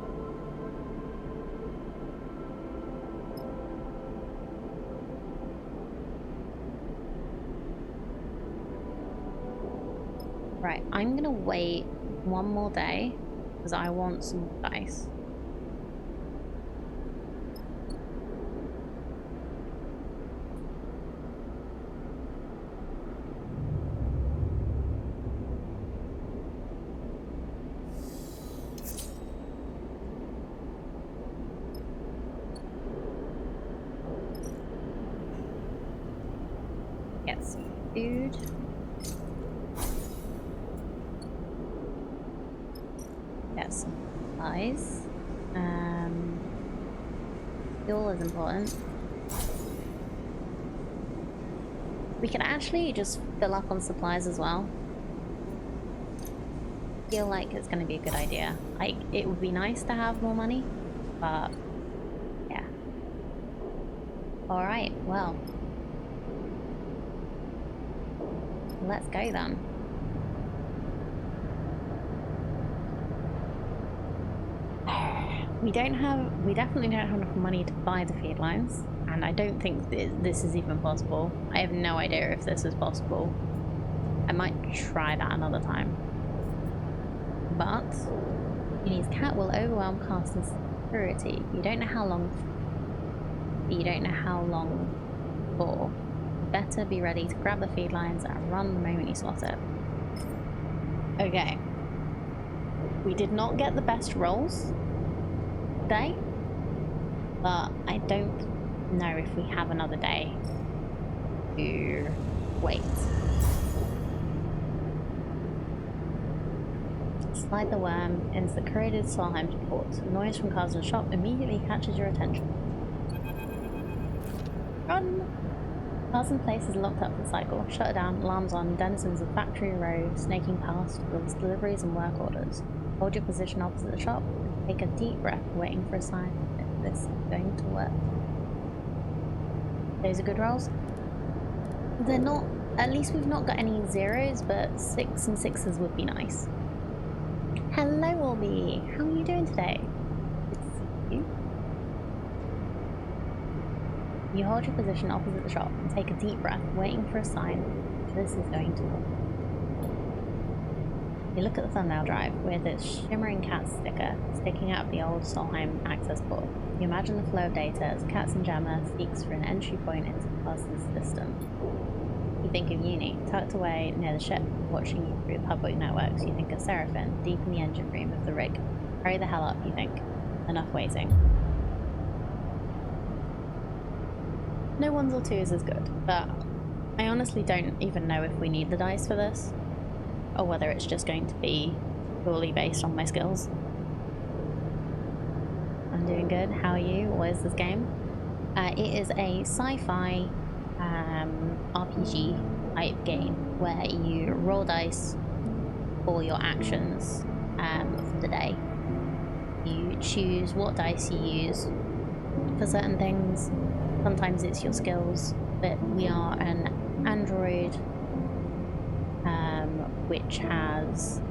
Right, I'm gonna wait one more day because I want some dice. Get some food. Get some supplies. Fuel is important. We can actually just fill up on supplies as well. Feel like it's going to be a good idea. Like, it would be nice to have more money, but yeah. Alright, well. Let's go then. We definitely don't have enough money to buy the feed lines, and I don't think this is even possible. I have no idea if this is possible. I might try that another time. But Uni's cat will overwhelm Castle security. You don't know how long for. Better be ready to grab the feed lines and run the moment you spot it. Okay. We did not get the best rolls today, but I don't know if we have another day to wait. Slide the worm into the corroded Solheim port. Noise from cars in the shop immediately catches your attention. Run! Carson Place is locked up for the cycle. Shut it down, alarms on, denizens of Factory Row snaking past with deliveries and work orders. Hold your position opposite the shop. Take a deep breath, waiting for a sign that this is going to work. Those are good rolls. They're not, at least we've not got any zeros, but 6 and 6s would be nice. Hello, Orby. How are you doing today? Good to see you. You hold your position opposite the shop and take a deep breath, waiting for a sign that this is going to work. You look at the thumbnail drive with its shimmering cat sticker sticking out of the old Solheim access port. You imagine the flow of data as Cats and Jammer seeks for an entry point into the person's system. You think of Uni, tucked away near the ship, watching you through the public networks. You think of Seraphim, deep in the engine room of the rig. Hurry the hell up, you think. Enough waiting. No 1s or 2s is good, but I honestly don't even know if we need the dice for this, or whether it's just going to be purely based on my skills. I'm doing good. How are you? What is this game? It is a sci-fi RPG type game where you roll dice for your actions for the day. You choose what dice you use for certain things. Sometimes it's your skills, but we are an android which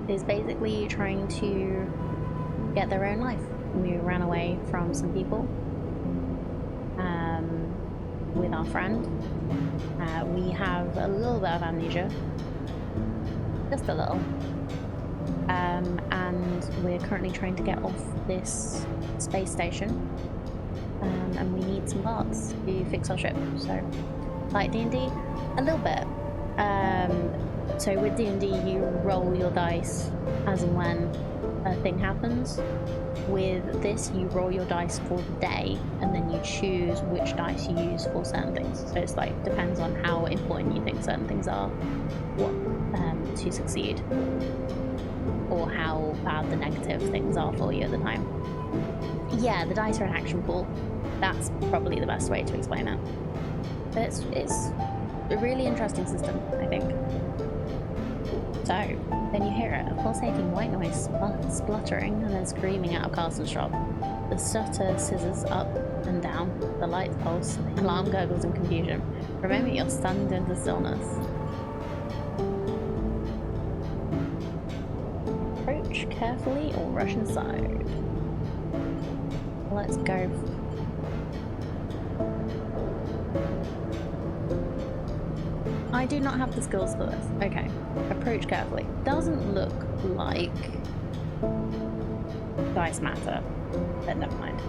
is basically trying to get their own life. We ran away from some people with our friend. We have a little bit of amnesia, just a little, and we're currently trying to get off this space station, and we need some parts to fix our ship. So, like D&D, a little bit. So with D&D, you roll your dice as and when a thing happens. With this, you roll your dice for the day, and then you choose which dice you use for certain things. So it's like, depends on how important you think certain things are to succeed, or how bad the negative things are for you at the time. Yeah, the dice are an action pool. That's probably the best way to explain it. But it's a really interesting system, I think. So, then you hear it, a pulsating white noise spluttering and then screaming out of Carson's shop. The stutter scissors up and down, the lights pulse, the alarm gurgles in confusion. For a moment you're stunned into stillness. Approach. approach carefully or rush inside. Let's go. I do not have the skills for this. Okay. Approach carefully. Doesn't look like dice matter, but never mind.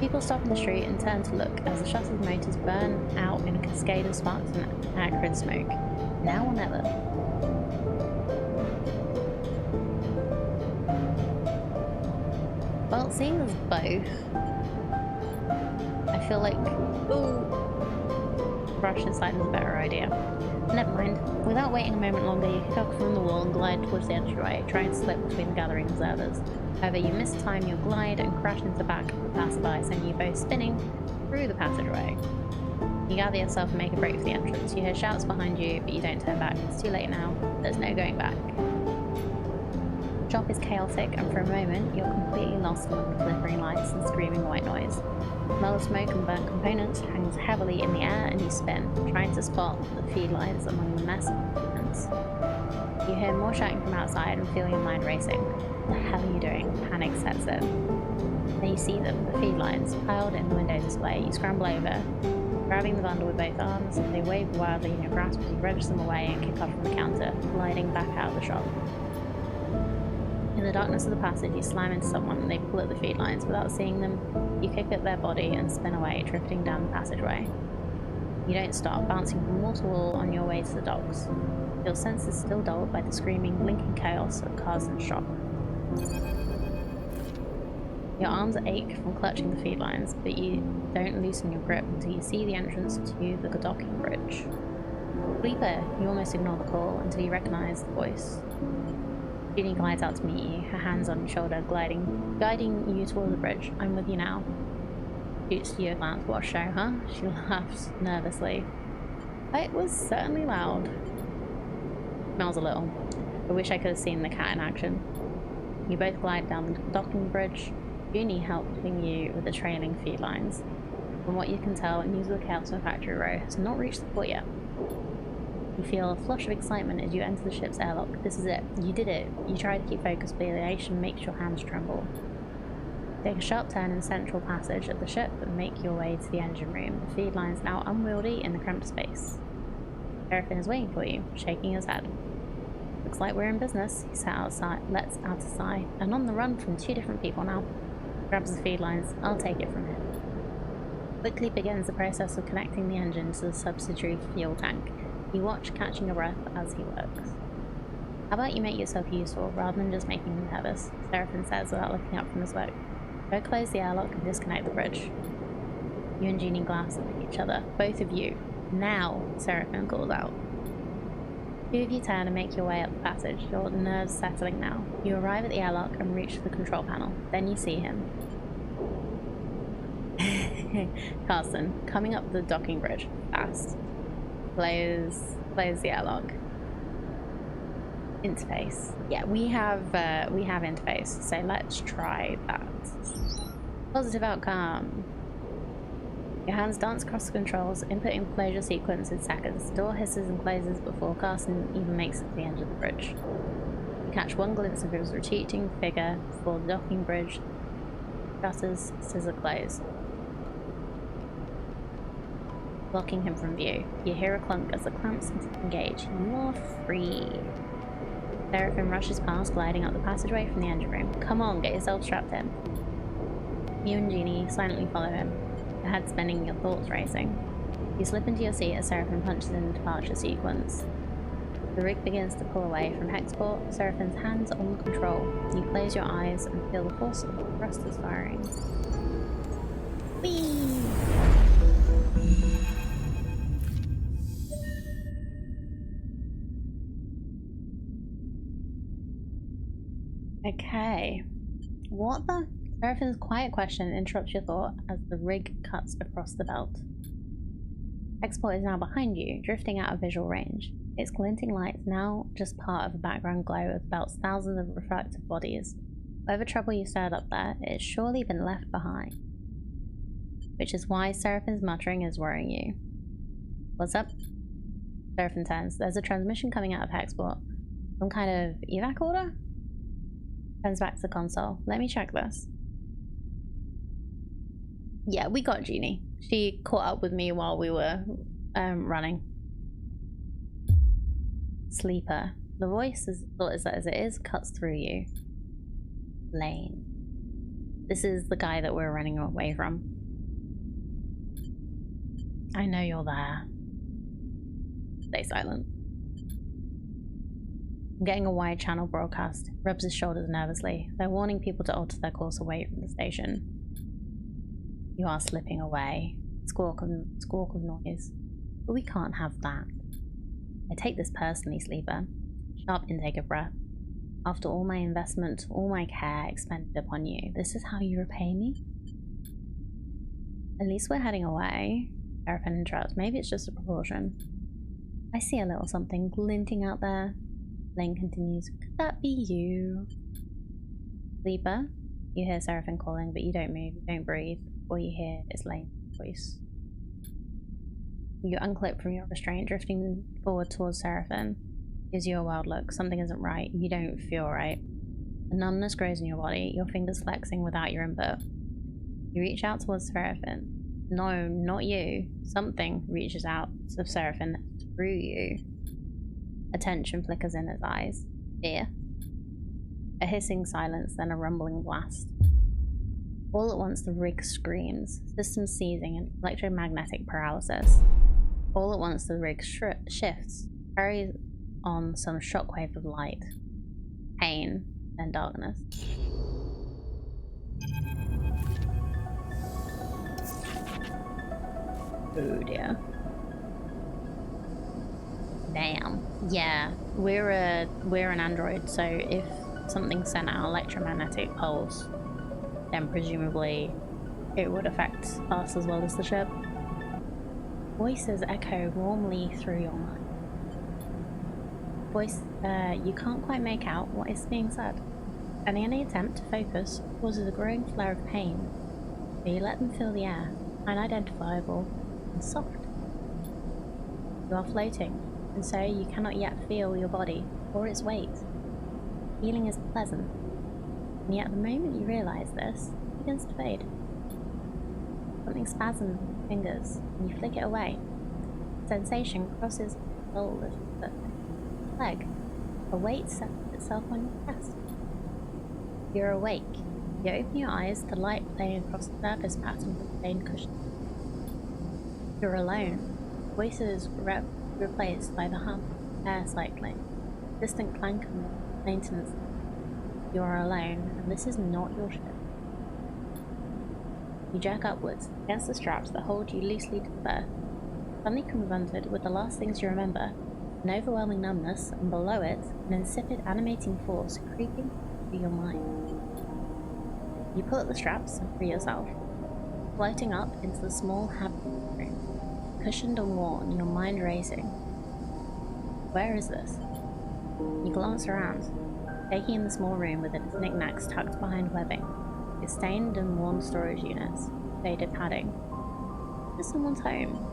People stop in the street and turn to look as the shuttle's motors burn out in a cascade of sparks and acrid smoke. Now or never. Well, seeing as both, I feel like rush inside is a better idea. Never mind. Without waiting a moment longer, you kick off from the wall and glide towards the entryway, trying to slip between the gathering observers. However, you mistime your glide and crash into the back of the passerby, sending you both spinning through the passageway. You gather yourself and make a break for the entrance. You hear shouts behind you, but you don't turn back. It's too late now. There's no going back. The shop is chaotic, and for a moment, you're completely lost among the flickering lights and screaming white noise. The smell of smoke and burnt components hangs heavily in the air, and you spin, trying to spot the feed lines among the mess of components. You hear more shouting from outside and feel your mind racing. What the hell are you doing? Panic sets in. Then you see them, the feed lines, piled in the window display. You scramble over, grabbing the bundle with both arms. They wave wildly in your grasp as you wrench them away and kick off from the counter, gliding back out of the shop. In the darkness of the passage, you slam into someone and they pull at the feed lines. Without seeing them, you kick at their body and spin away, drifting down the passageway. You don't stop, bouncing from wall to wall on your way to the docks. Your senses still dulled by the screaming, blinking chaos of cars and shop. Your arms ache from clutching the feed lines, but you don't loosen your grip until you see the entrance to the docking bridge. Sleeper, you almost ignore the call until you recognize the voice. Jeannie glides out to meet you, her hands on your shoulder, guiding you toward the bridge. I'm with you now. Shoots you a glance. What a show, huh? She laughs nervously. It was certainly loud. Smells a little. I wish I could have seen the cat in action. You both glide down the docking bridge, Jeannie helping you with the trailing feed lines. From what you can tell, news of the chaos in the factory row has not reached the port yet. You feel a flush of excitement as you enter the ship's airlock. This is it. You did it. You try to keep focused, but the elation makes your hands tremble. Take a sharp turn in the central passage of the ship and make your way to the engine room. The feed line's now unwieldy in the cramped space. Seraphin is waiting for you, shaking his head. Looks like we're in business. He lets out a sigh, and on the run from two different people now. Grabs the feed lines. I'll take it from him. Quickly begins the process of connecting the engine to the subsidiary fuel tank. You watch, catching your breath as he works. How about you make yourself useful, rather than just making him nervous? Seraphin says without looking up from his work. Go close the airlock and disconnect the bridge. You and Jeannie glance at each other. Both of you. Now, Seraphin calls out. Two of you turn and make your way up the passage, your nerves settling now. You arrive at the airlock and reach the control panel. Then you see him. Carson, coming up the docking bridge. Fast. Close the airlock. Interface. Yeah, we have interface, so let's try that. Positive outcome. Your hands dance across the controls, inputting the closure sequence in seconds. The door hisses and closes before Carson even makes it to the end of the bridge. You catch one glimpse of his retreating figure before the docking bridge shutters scissor close, blocking him from view. You hear a clunk as the clamps engage. You're free. Seraphin rushes past, gliding up the passageway from the engine room. Come on, get yourself strapped in. You and Jeannie silently follow him, your head spinning, your thoughts racing. You slip into your seat as Seraphin punches in the departure sequence. The rig begins to pull away from Hexport, Seraphin's hands on the control. You close your eyes and feel the force of the thrusters firing. Whee! Okay. What the? Seraphin's quiet question interrupts your thought as the rig cuts across the belt. Export is now behind you, drifting out of visual range. Its glinting lights now just part of a background glow of the belt's thousands of refractive bodies. Whatever trouble you stirred up there, it's surely been left behind. Which is why Seraphin's muttering is worrying you. What's up? Seraphin turns. There's a transmission coming out of Hexport. Some kind of evac order? Turns back to the console. Let me check this. Yeah, we got Jeannie. She caught up with me while we were running. Sleeper. The voice, as it is, cuts through you. Lane. This is the guy that we're running away from. I know you're there. Stay silent. I'm getting a wide channel broadcast. Rubs his shoulders nervously. They're warning people to alter their course away from the station. You are slipping away. Squawk of noise. But we can't have that. I take this personally, Sleeper. Sharp intake of breath. After all my investment, all my care expended upon you, this is how you repay me? At least we're heading away. Seraphim interrupts. Maybe it's just a precaution. I see a little something glinting out there. Lane continues. Could that be you? Sleeper? You hear Seraphim calling, but you don't move, you don't breathe. All you hear is Lane's voice. You unclip from your restraint, drifting forward towards Seraphim. Gives you a wild look. Something isn't right. You don't feel right. A numbness grows in your body, your fingers flexing without your input. You reach out towards Seraphim. No, not you. Something reaches out to Seraphim through you. Attention flickers in his eyes. Fear. A hissing silence, then a rumbling blast. All at once the rig screams, systems seizing and electromagnetic paralysis. All at once the rig shifts, carries on some shockwave of light, pain, then darkness. Oh dear. Damn. Yeah, we're an android, so if something sent out electromagnetic pulse, then presumably it would affect us as well as the ship. Voices echo warmly through your mind. You can't quite make out what is being said, and any attempt to focus causes a growing flare of pain, but you let them fill the air, unidentifiable and soft. You are floating, and so you cannot yet feel your body or its weight. Feeling is pleasant, and yet the moment you realize this, it begins to fade. Something spasms in your fingers, and you flick it away. Sensation crosses the sole of your leg. A weight settles itself on your chest. You're awake. You open your eyes, the light playing across the surface pattern of the stained cushion. You're alone. Voices replaced by the hum of air cycling, distant clank of maintenance. You are alone, and this is not your ship. You jerk upwards against the straps that hold you loosely to the berth. Suddenly confronted with the last things you remember, an overwhelming numbness, and below it, an insipid animating force creeping through your mind. You pull at the straps and free yourself, floating up into the small habitable room, cushioned and worn, your mind racing. Where is this? You glance around, taking in the small room with its knickknacks tucked behind webbing, its stained and worn storage units, faded padding. This is someone's home.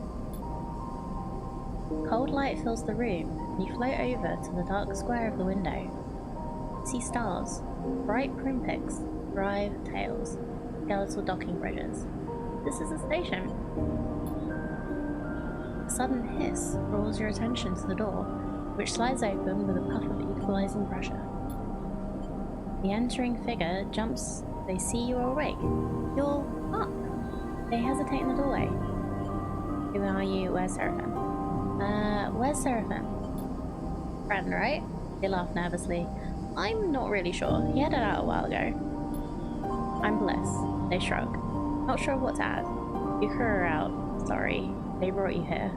Cold light fills the room, and you float over to the dark square of the window. You see stars, bright pinpricks, drive tails, skeletal docking bridges. This is a station. A sudden hiss draws your attention to the door, which slides open with a puff of equalizing pressure. The entering figure jumps. They see you are awake. You're up. They hesitate in the doorway. Who are you? Where's Seraphim? Where's Seraphim? Friend, right? They laugh nervously. I'm not really sure. He headed out a while ago. I'm Bliss. They shrug. Not sure what to add. You crew her out. Sorry. They brought you here.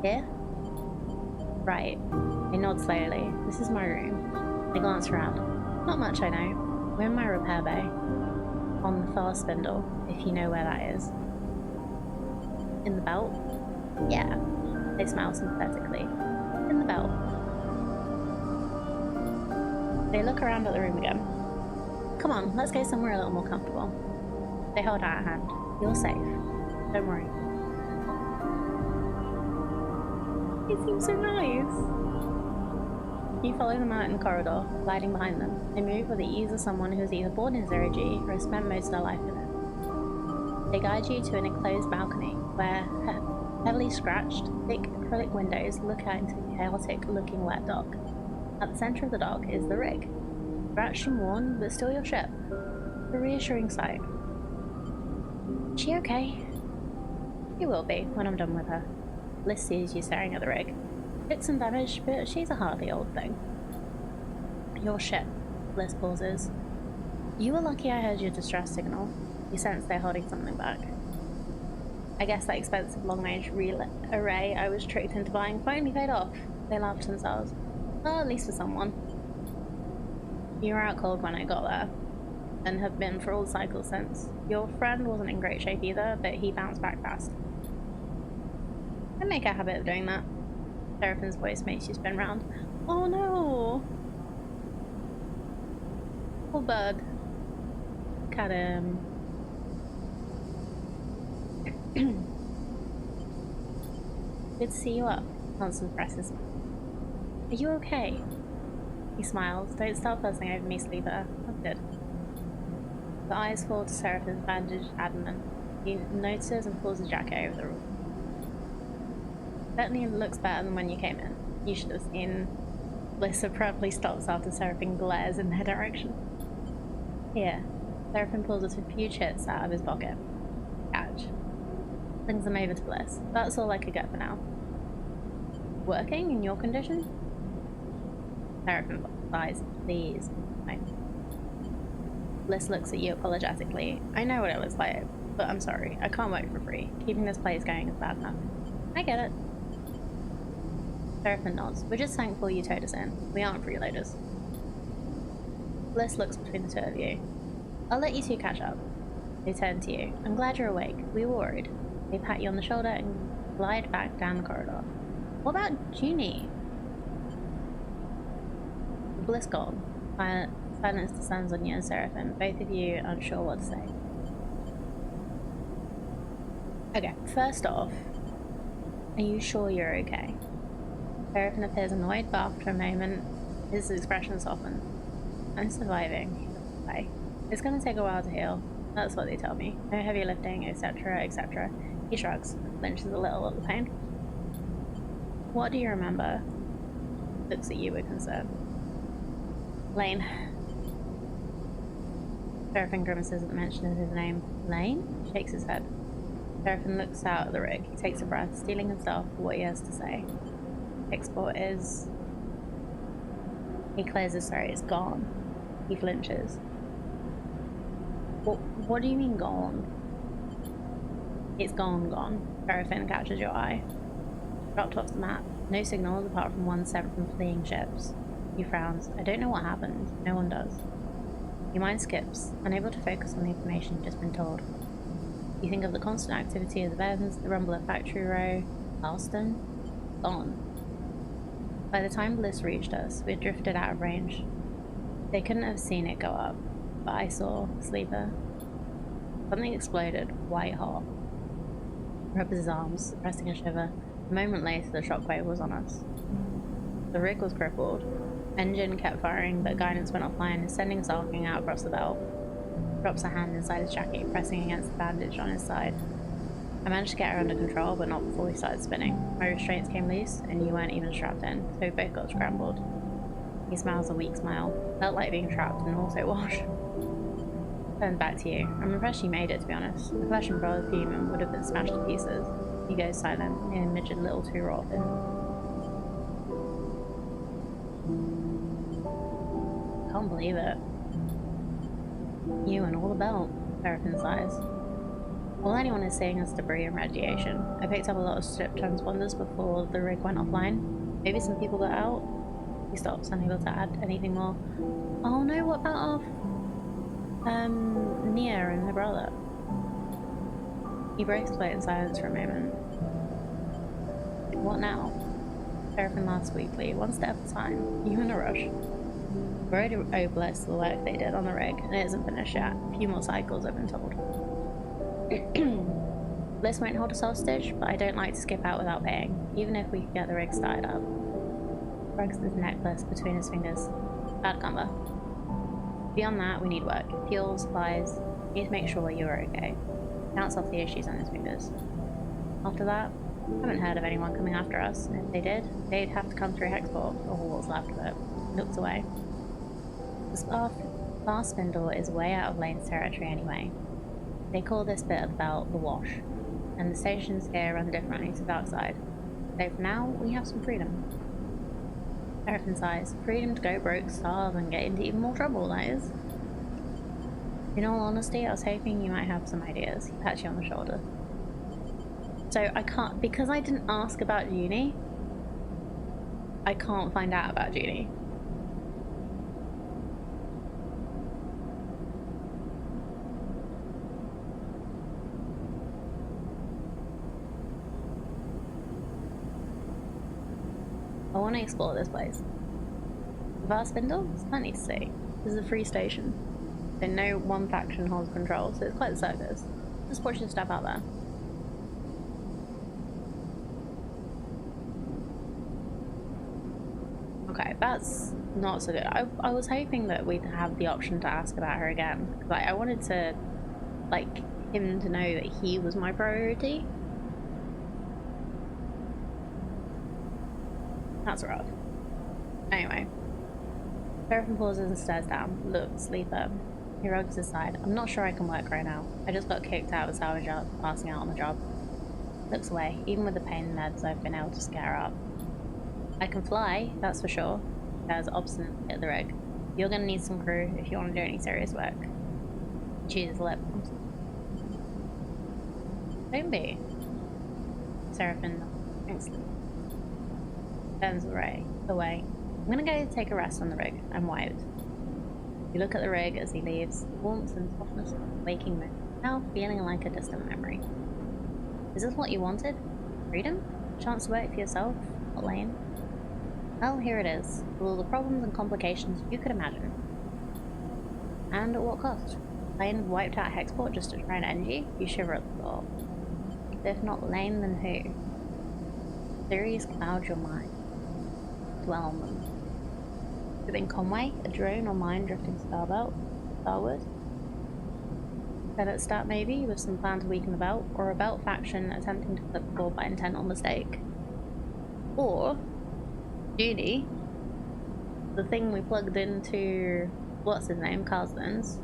Here? Right. They nod slowly. This is my room. They glance around. Not much, I know. We're in my repair bay. On the far spindle, if you know where that is. In the belt? Yeah. They smile sympathetically. In the belt. They look around at the room again. Come on, let's go somewhere a little more comfortable. They hold out a hand. You're safe. Don't worry. He seems so nice. You follow them out in the corridor, gliding behind them. They move with the ease of someone who was either born in Zero G or has spent most of their life in it. They guide you to an enclosed balcony where heavily scratched, thick acrylic windows look out into a chaotic-looking wet dock. At the centre of the dock is the rig. Scratched and worn, but still your ship. A reassuring sight. Is she okay? She will be when I'm done with her. Bliss sees you staring at the rig. Bits and damage, but she's a hardy old thing. Your ship. Bliss pauses. You were lucky I heard your distress signal. You sense they're holding something back. I guess that expensive long-range array I was tricked into buying finally paid off. They laughed themselves. Well, at least for someone. You were out cold when I got there, and have been for all the cycles since. Your friend wasn't in great shape either, but he bounced back fast. I make a habit of doing that. Seraphin's voice makes you spin round. Oh no! Poor bird. Look at him. Good to see you up. Constance presses. Are you okay? He smiles. Don't start fussing over me, sleeper. I'm good. The eyes fall to Seraphin's bandaged abdomen. He notices and pulls his jacket over the roof. Certainly looks better than when you came in. You should have seen. Bliss abruptly stops after Seraphin glares in their direction. Here. Seraphin pulls a few chits out of his pocket. Catch. Flings them over to Bliss. That's all I could get for now. Working in your condition? Seraphin sighs. Please. No. Bliss looks at you apologetically. I know what it looks like, but I'm sorry. I can't work for free. Keeping this place going is bad enough. I get it. Seraphin nods. We're just thankful you towed us in. We aren't freeloaders. Bliss looks between the two of you. I'll let you two catch up. They turn to you. I'm glad you're awake. We were worried. They pat you on the shoulder and glide back down the corridor. What about Junie? Bliss gone. Silence descends on you and Seraphin, both of you unsure what to say. Okay, first off, are you sure you're okay? Seraphin appears annoyed, but after a moment, his expression softens. I'm surviving. It's gonna take a while to heal. That's what they tell me. No heavy lifting, etc., etc. He shrugs, flinches a little at the pain. What do you remember? Looks at you with concern. Lane. Seraphin grimaces at the mention of his name. Lane? Shakes his head. Seraphin looks out at the rig. He takes a breath, steeling himself for what he has to say. Export is... He clears his throat. It's gone. He flinches. What do you mean gone? It's gone. Seraphin catches your eye. Dropped off the map. No signals apart from one sent from fleeing ships. He frowns. I don't know what happened. No one does. Your mind skips, unable to focus on the information you've just been told. You think of the constant activity of the vents, the rumble of factory row. Alston? Gone. By the time Bliss reached us, we had drifted out of range. They couldn't have seen it go up, but I saw, sleeper. Something exploded, white hot. Rubs his arms, suppressing a shiver. A moment later, the shockwave was on us. The rig was crippled. Engine kept firing, but guidance went offline, sending us arcing out across the belt. Drops a hand inside his jacket, pressing against the bandage on his side. I managed to get her under control, but not before we started spinning. My restraints came loose, and you weren't even strapped in, so we both got scrambled. He smiles a weak smile. Felt like being trapped in an auto wash. Turns back to you. I'm impressed you made it, to be honest. The flesh and blood of human would have been smashed to pieces. He goes silent, an image a little too raw for him. Can't believe it. You and all the belt, Seraphin sighs. All anyone is seeing is debris and radiation. I picked up a lot of strip transponders before the rig went offline. Maybe some people got out. He stops, unable to add anything more. Oh no, what about Nia and her brother? He breaks wait in silence for a moment. What now? Seraphin laughs weakly, one step at a time. You in a rush? We're already obelisk the work they did on the rig, and it isn't finished yet. A few more cycles, I've been told. Bliss won't hold us hostage, but I don't like to skip out without paying, even if we could get the rig started up. Drags this necklace between his fingers. Bad combo. Beyond that, we need work. Fuel, supplies. We need to make sure you're okay. Counts off the issues on his fingers. After that, I haven't heard of anyone coming after us. If they did, they'd have to come through Hexport, or what's left of it. Looks away. The star spindle is way out of Lane's territory anyway. They call this bit of the belt the Wash, and the stations here run differently to Darkside. So for now, we have some freedom. Seraphim sighs. Freedom to go broke, starve, and get into even more trouble, that is. In all honesty, I was hoping you might have some ideas. He pats you on the shoulder. So I can't, because I didn't ask about Junie, I can't find out about Junie. I want to explore this place. The vast spindle? It's plenty to see. This is a free station. So no one faction holds control, so it's quite the circus. Just watch your stuff out there. Okay, that's not so good. I was hoping that we'd have the option to ask about her again. Because I wanted to, like, him to know that he was my priority. That's right. Anyway. Seraphim pauses and stares down. Look, sleeper. He rubs his side. I'm not sure I can work right now. I just got kicked out of the salvage yard, passing out on the job. Looks away. Even with the pain meds, I've been able to scare up. I can fly, that's for sure. There's obstinately at the rig. You're gonna need some crew if you want to do any serious work. Chews his lip. Don't be. Seraphim thanks. Turns away. I'm gonna go take a rest on the rig. I'm wired. You look at the rig as he leaves. Warmth and softness of waking moon. Now feeling like a distant memory. Is this what you wanted? Freedom? Chance to work for yourself? Not Lane? Well, here it is. With all the problems and complications you could imagine. And at what cost? Lane wiped out Hexport just to try and end you? You shiver at the thought. If not Lane, then who? Theories cloud your mind. Dwell on them. Within Conway, a drone or mine drifting starward. Then at start maybe, with some plan to weaken the belt, or a belt faction attempting to flip the board by intent or mistake. Or Judy, the thing we plugged into what's his name, Carsden's,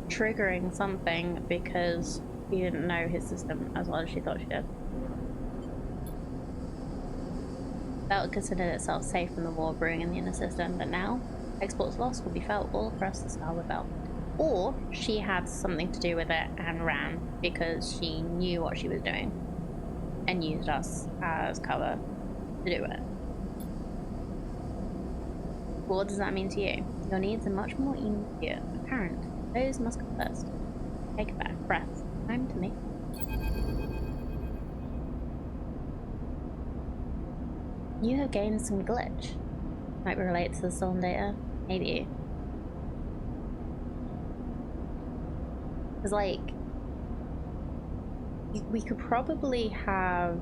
triggering something because he didn't know his system as well as she thought she did. Belt considered itself safe from the war brewing in the inner system, but now Hexport's loss will be felt all across the Starwood Belt. Or she had something to do with it and ran because she knew what she was doing and used us as cover to do it. What does that mean to you? Your needs are much more immediate, apparent. Those must come first. Take a breath. Time to make. You have gained some glitch. Might relate to the stolen data. Maybe. Because, like, we could probably have...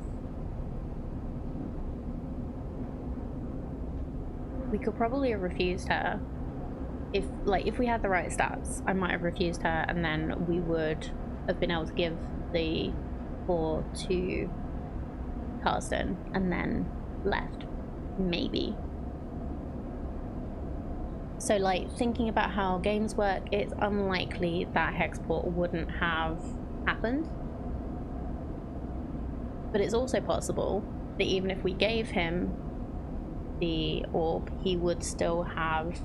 We could probably have refused her. If we had the right stats, I might have refused her, and then we would have been able to give the 4 to Karsten, and then left. Maybe. So, like, thinking about how games work, it's unlikely that Hexport wouldn't have happened. But it's also possible that even if we gave him the orb, he would still have,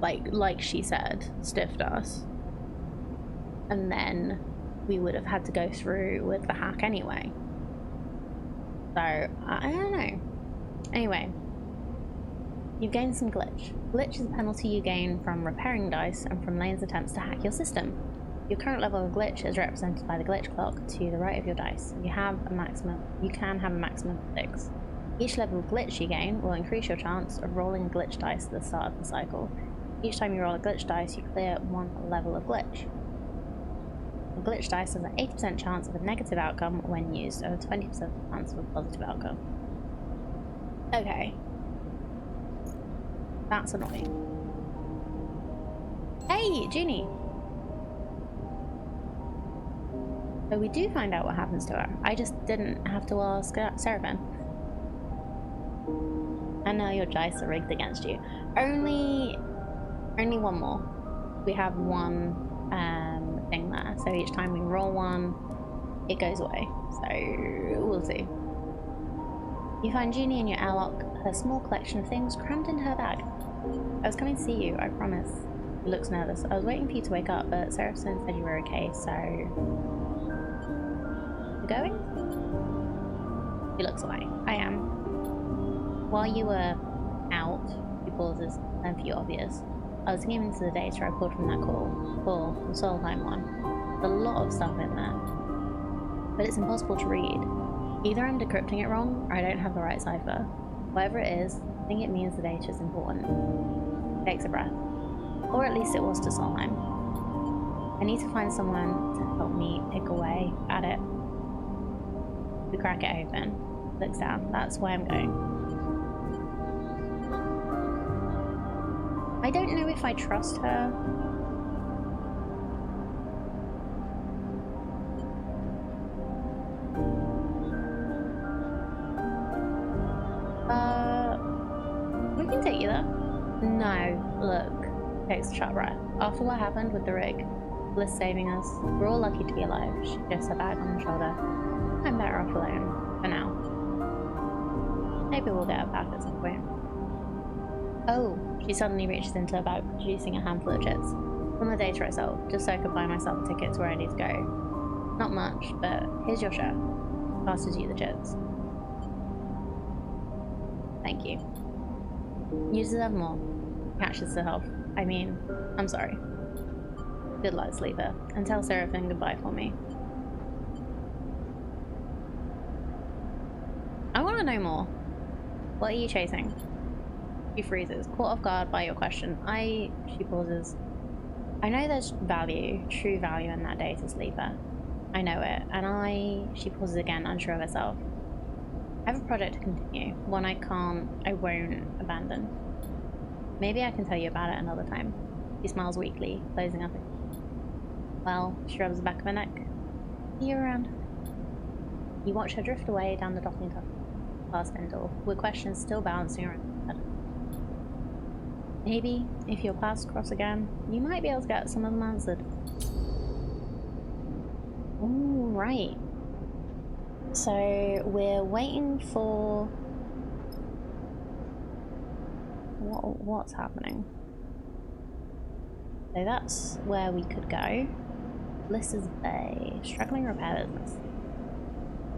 like she said, stiffed us. And then we would have had to go through with the hack anyway. So, I don't know. Anyway. You've gained some glitch. Glitch is a penalty you gain from repairing dice and from Lane's attempts to hack your system. Your current level of glitch is represented by the glitch clock to the right of your dice. You can have a maximum of 6. Each level of glitch you gain will increase your chance of rolling a glitch dice at the start of the cycle. Each time you roll a glitch dice, you clear 1 level of glitch. A glitch dice has an 80% chance of a negative outcome when used, and a 20% chance of a positive outcome. Okay. That's annoying. Hey, Ginny! So we do find out what happens to her. I just didn't have to ask Seraphim. And now your dice are rigged against you. Only one more. We have one thing there. So each time we roll one, it goes away. So we'll see. You find Jeannie in your airlock, her small collection of things crammed into her bag. I was coming to see you, I promise. He looks nervous. I was waiting for you to wake up, but Seraphim said you were okay, so... You going? He looks away. I am. While you were out, he pauses, and for you obvious. I was looking into the data I pulled from that call, the Solheim one. There's a lot of stuff in there, but it's impossible to read. Either I'm decrypting it wrong, or I don't have the right cipher. Whatever it is, I think it means the data is important. Takes a breath. Or at least it was to Solheim. I need to find someone to help me pick away at it. We crack it open. Looks down. That's where I'm going. I don't know if I trust her. We can take you there. No, look. Takes a sharp breath. After what happened with the rig, Bliss saving us, we're all lucky to be alive. She lifts her bag on her shoulder. I'm better off alone, for now. Maybe we'll get her back at some point. Oh, she suddenly reaches into her bag, producing a handful of chips. From the data itself, just so I could buy myself a ticket to where I need to go. Not much, but here's your share. Passes you the chips. Thank you. You deserve more. Catches herself. I mean, I'm sorry. Good luck, Sleeper, and tell Seraphim goodbye for me. I want to know more. What are you chasing? She freezes, caught off guard by your question. She pauses. I know there's value, true value in that data, Sleeper. I know it, and she pauses again, unsure of herself. I have a project to continue, one I won't abandon. Maybe I can tell you about it another time. She smiles weakly, closing up. Well, she rubs the back of her neck. See you around. You watch her drift away down the docking tunnel past Spindle, with questions still bouncing around her head. Maybe, if your paths cross again, you might be able to get some of them answered. Ooh, right. So, we're waiting for... What's happening? So that's where we could go. Bliss's Bay. Struggling repair business.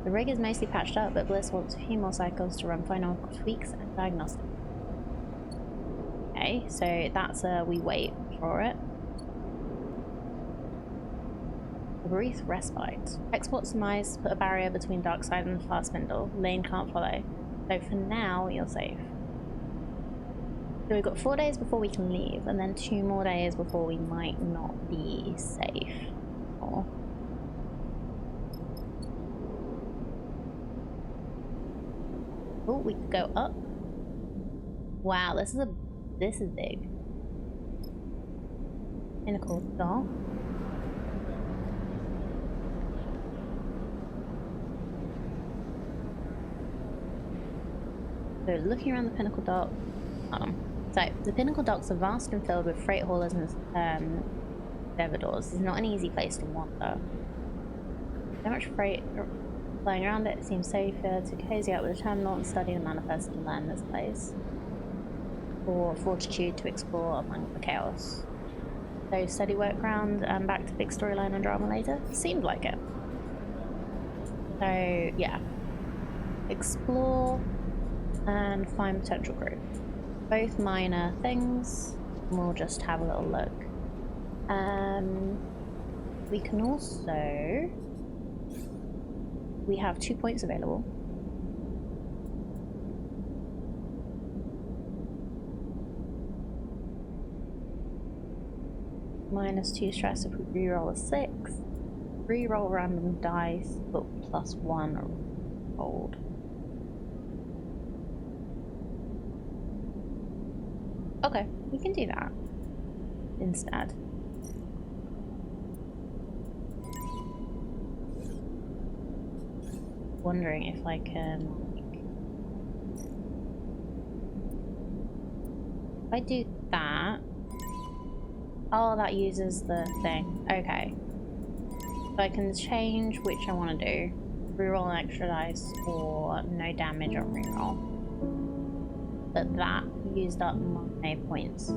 The rig is mostly patched up, but Bliss wants a few more cycles to run final tweaks and diagnostics. Okay, so that's we wait for it. A brief respite. Export surmise, put a barrier between Darkside and the fast spindle. Lane can't follow. So for now, you're safe. So we've got 4 days before we can leave, and then 2 more days before we might not be safe. Oh. Oh, we could go up. Wow, this is big. Pinnacle dock. So looking around the Pinnacle dock. So the Pinnacle docks are vast and filled with freight haulers and stevedores. It's not an easy place to wander. So much freight flying around it seems safer to cozy up with a terminal and study the manifest and learn this place. Or fortitude to explore among the chaos. So steady workaround and back to big storyline and drama later? Seemed like it. So yeah. Explore and find potential crew. Both minor things. We'll just have a little look. We can also... We have 2 points available. -2 stress if we reroll a 6. Reroll random dice, but +1 rolled. Okay, we can do that instead. Wondering if I can, if I do that. Oh, that uses the thing. Okay. So I can change which I want to do. Reroll an extra dice or no damage on reroll. But that used up my points.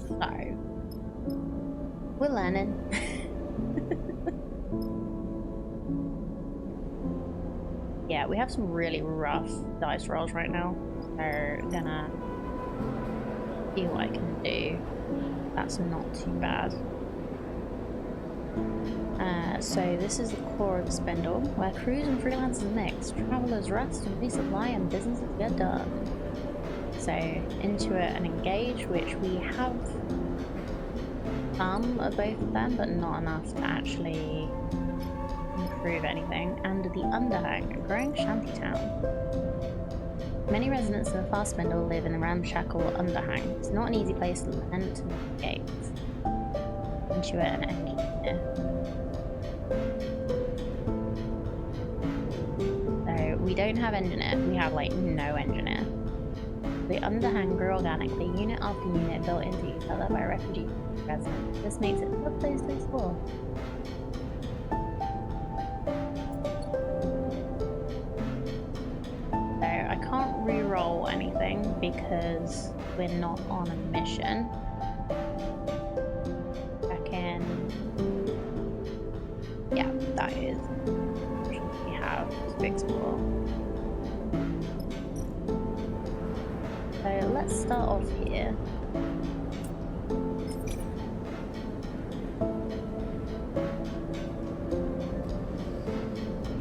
So we're learning. Yeah, we have some really rough dice rolls right now. So gonna see what I can do. That's not too bad. So this is the core of the spindle, where crews and freelancers mix, travelers rest and resupply, and businesses get done. So into it and engage, which we have some of both of them, but not enough to actually improve anything. And the underhang, a growing shanty town. Many residents of the fast spindle live in the ramshackle underhang. It's not an easy place to learn to navigate. Into it and engineer. So we don't have engineer, we have like no engineer. The underhang grew organically, unit after unit built into each other by refugee residents. This makes it a tough place to explore. So I can't re-roll anything because we're not on a mission. Yeah, that is what we have to explore. So let's start off here.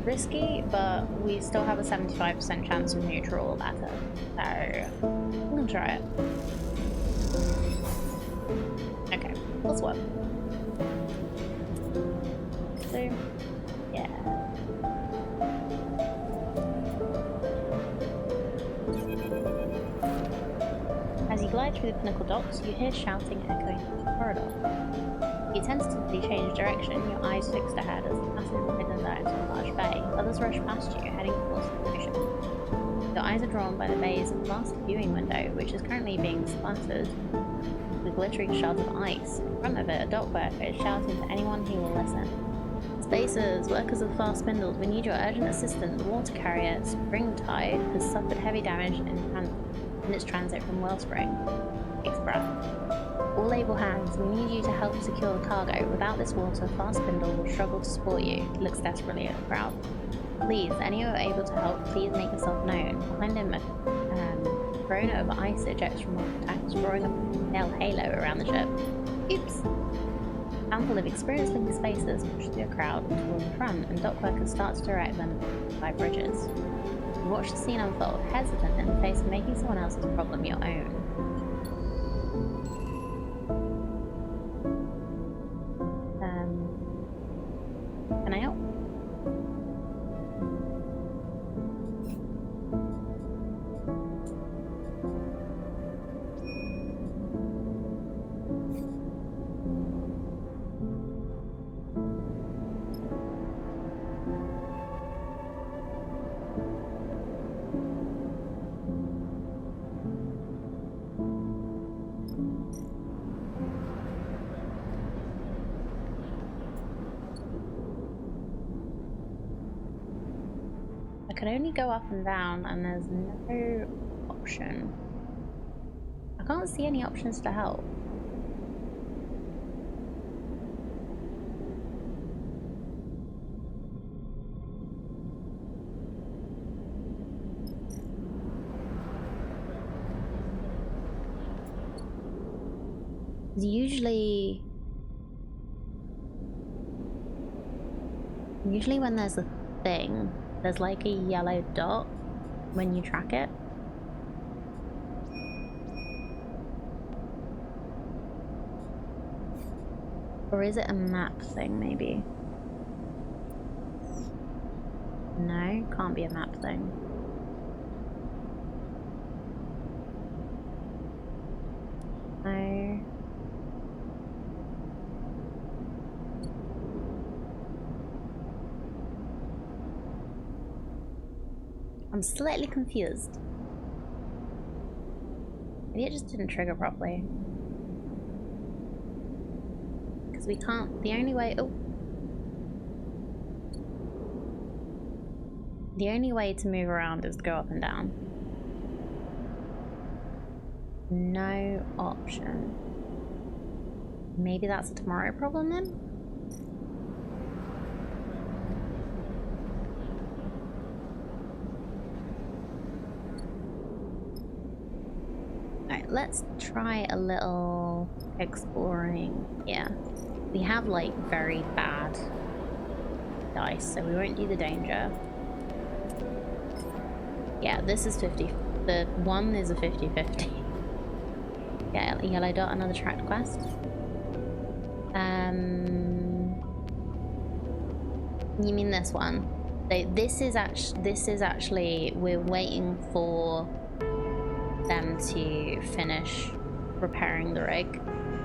Risky, but we still have a 75% chance of neutral or better. So I'm gonna try it. Okay, +1. So, yeah. As you glide through the pinnacle docks, you hear shouting echoing through the corridor. You tentatively change direction, your eyes fixed ahead as the passengers widen out into a large bay. Others rush past you, heading towards the ocean. Your eyes are drawn by the bay's vast viewing window, which is currently being splattered with glittering shards of ice. In front of it, a dock worker is shouting to anyone who will listen. Spacers, workers of the fast spindles, we need your urgent assistance. The water carrier, Springtide, has suffered heavy damage in its transit from Wellspring. Takes a breath. All able hands, we need you to help secure the cargo. Without this water, fast spindle will struggle to support you. Looks desperately at the crowd. Please, any who are able to help, please make yourself known. Behind him, a corona of ice ejects from one of the tanks, drawing a pale halo around the ship. Oops! A handful of experienced spacers push through a crowd toward the front, and dock workers start to direct them by bridges. You watch the scene unfold, hesitant in the face of making someone else's problem your own. Can I help? I can only go up and down, and there's no option. I can't see any options to help. Usually when there's a thing, there's like a yellow dot when you track it. Or is it a map thing, maybe? No, can't be a map thing. No. I'm slightly confused. Maybe it just didn't trigger properly. Because we can't, the only way, oh. The only way to move around is to go up and down. No option. Maybe that's a tomorrow problem then? Alright, let's try a little exploring here. We have like very bad dice, so we won't do the danger. Yeah, this is 50. The one is a 50-50. Yeah, yellow dot, another tracked quest. You mean this one? This is actually we're waiting for them to finish repairing the rig.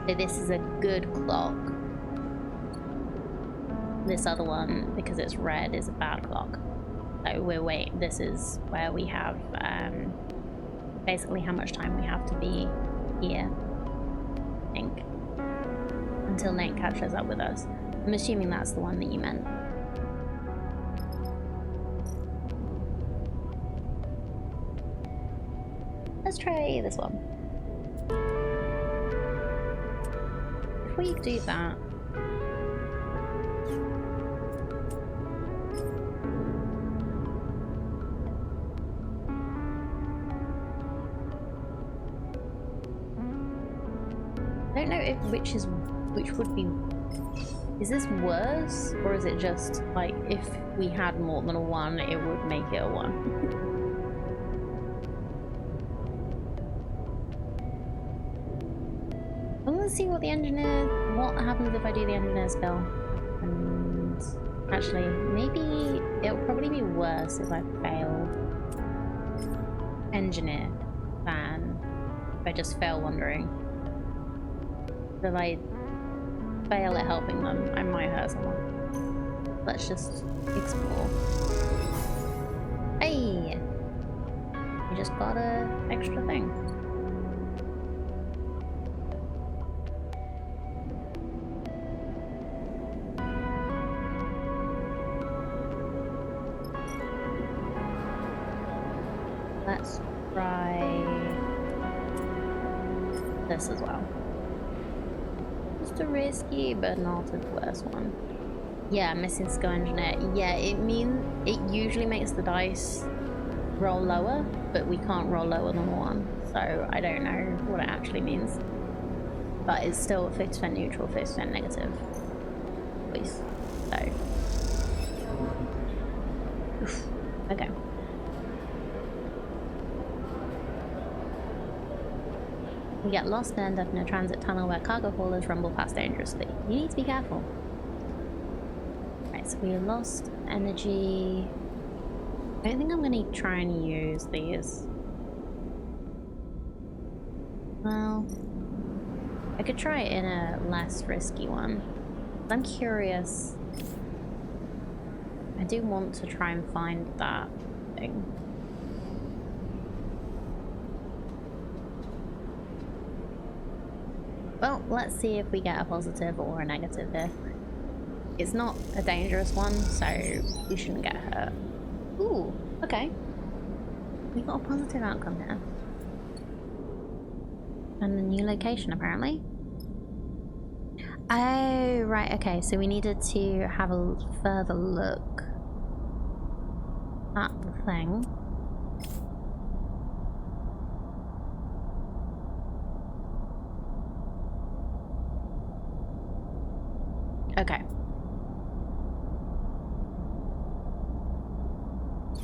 So this is a good clock. This other one, because it's red, is a bad clock. So we're waiting. This is where we have basically how much time we have to be here, I think, until Nate catches up with us. I'm assuming that's the one that you meant. Let's try this one. If we do that, I don't know if which would be. Is this worse, or is it just like if we had more than a 1, it would make it a 1? I'm gonna see what happens if I do the engineer skill. And actually, maybe it'll probably be worse if I fail engineer than if I just fail wandering. If I fail at helping them, I might hurt someone. Let's just explore. Hey! We just got an extra thing. Let's try this as well. Just a risky, but not a worse one. Yeah, missing skill engineer. Yeah, it usually makes the dice roll lower, but we can't roll lower than 1, so I don't know what it actually means. But it's still 50% neutral, 50% negative. Please. So. Oof. Okay. We get lost and end up in a transit tunnel where cargo haulers rumble past dangerously. You need to be careful. Right, so we lost energy. I don't think I'm going to try and use these. Well, I could try it in a less risky one. I'm curious. I do want to try and find that thing. Well, let's see if we get a positive or a negative here. It's not a dangerous one, so we shouldn't get hurt. Ooh, okay. We got a positive outcome here. And a new location, apparently. Oh, right, okay. So we needed to have a further look at the thing. Okay.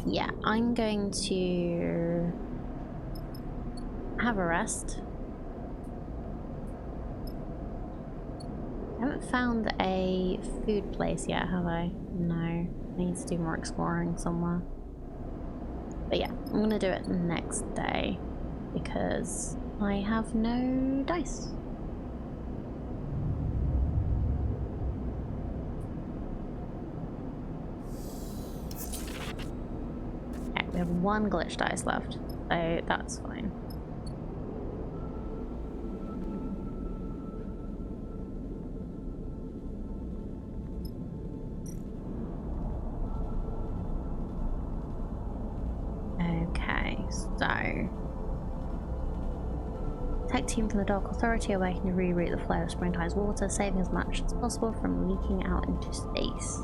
Yeah, I'm going to have a rest. I haven't found a food place yet, have I? No. I need to do more exploring somewhere. But yeah, I'm gonna do it next day because I have no dice. Okay, we have one glitch dice left, so that's fine. Okay, so tech team from the Dark Authority are working to reroute the flow of Springtide's water, saving as much as possible from leaking out into space.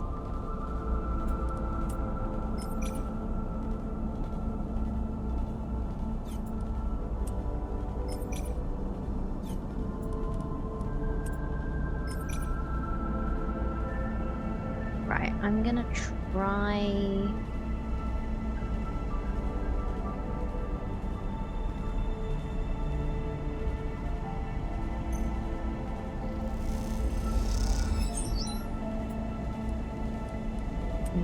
Right, I'm gonna try...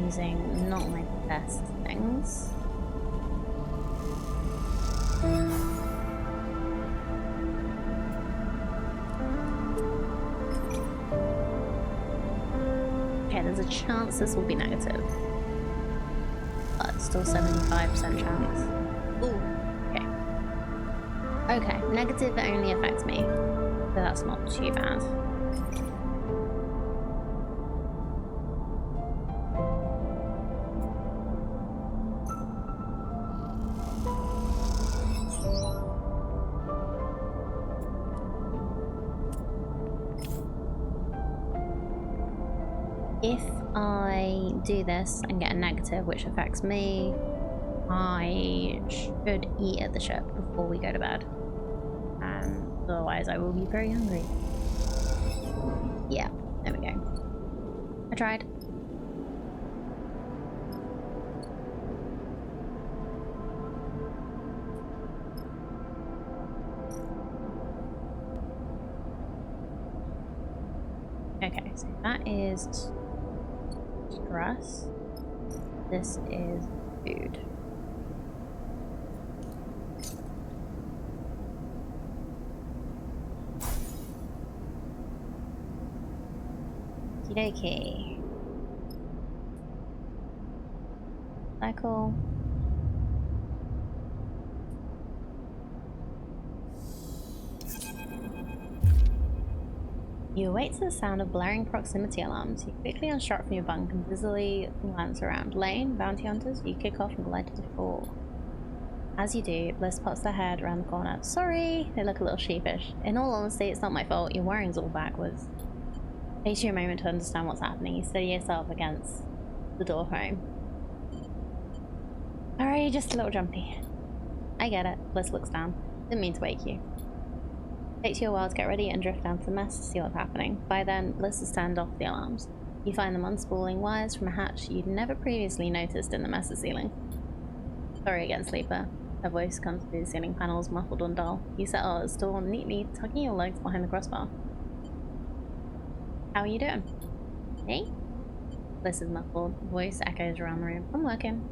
using not my best things. Okay, there's a chance this will be negative. But still 75% chance. Ooh, okay. Okay, negative only affects me. So that's not too bad. If I do this and get a negative, which affects me, I should eat at the ship before we go to bed. Otherwise I will be very hungry. Yeah, there we go. I tried. Okay, so that is stress. This is food. Okey-dokey. Cycle. You await to the sound of blaring proximity alarms. You quickly unstrap from your bunk and busily glance around. Lane, bounty hunters, you kick off and glide to the floor. As you do, Bliss pops their head around the corner. Sorry! They look a little sheepish. In all honesty, it's not my fault. Your wiring's all backwards. It takes you a moment to understand what's happening. You steady yourself against the door frame. Alright, you're just a little jumpy. I get it. Bliss looks down. Didn't mean to wake you. Takes you a while to get ready and drift down to the mess to see what's happening. By then, Bliss has turned off the alarms. You find them unspooling wires from a hatch you'd never previously noticed in the mess's ceiling. Sorry again, Sleeper. Her voice comes through the ceiling panels, muffled and dull. You set out at the store, neatly tucking your legs behind the crossbar. How are you doing? Me? Bliss is muffled. Voice echoes around the room. I'm working.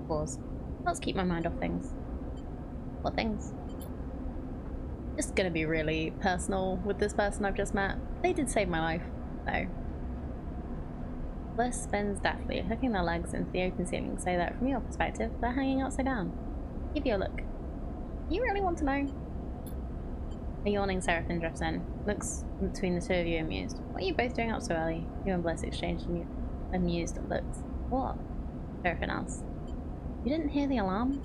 Pause. Let's keep my mind off things. What things? Just gonna be really personal with this person I've just met. They did save my life, though. Bliss spins deftly, hooking their legs into the open ceiling so that, from your perspective, they're hanging upside down. Give you a look. You really want to know? A yawning Seraphim drifts in, looks between the two of you amused. What are you both doing up so early? You and Bliss exchanged amused looks. What? Seraphim asks. You didn't hear the alarm?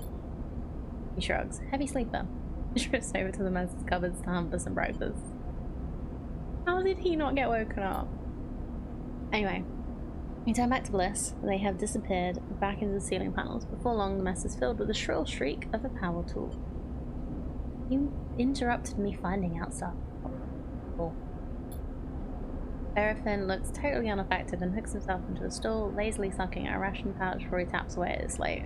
He shrugs. Heavy sleeper. He drifts over to the mess's cupboards to hunt for some breakfast. How did he not get woken up? Anyway, we turn back to Bliss. They have disappeared back into the ceiling panels. Before long, the mess is filled with the shrill shriek of a power tool. You interrupted me finding out stuff. Oh. Seraphim looks totally unaffected and hooks himself into a stool, lazily sucking at a ration pouch before he taps away at his slate.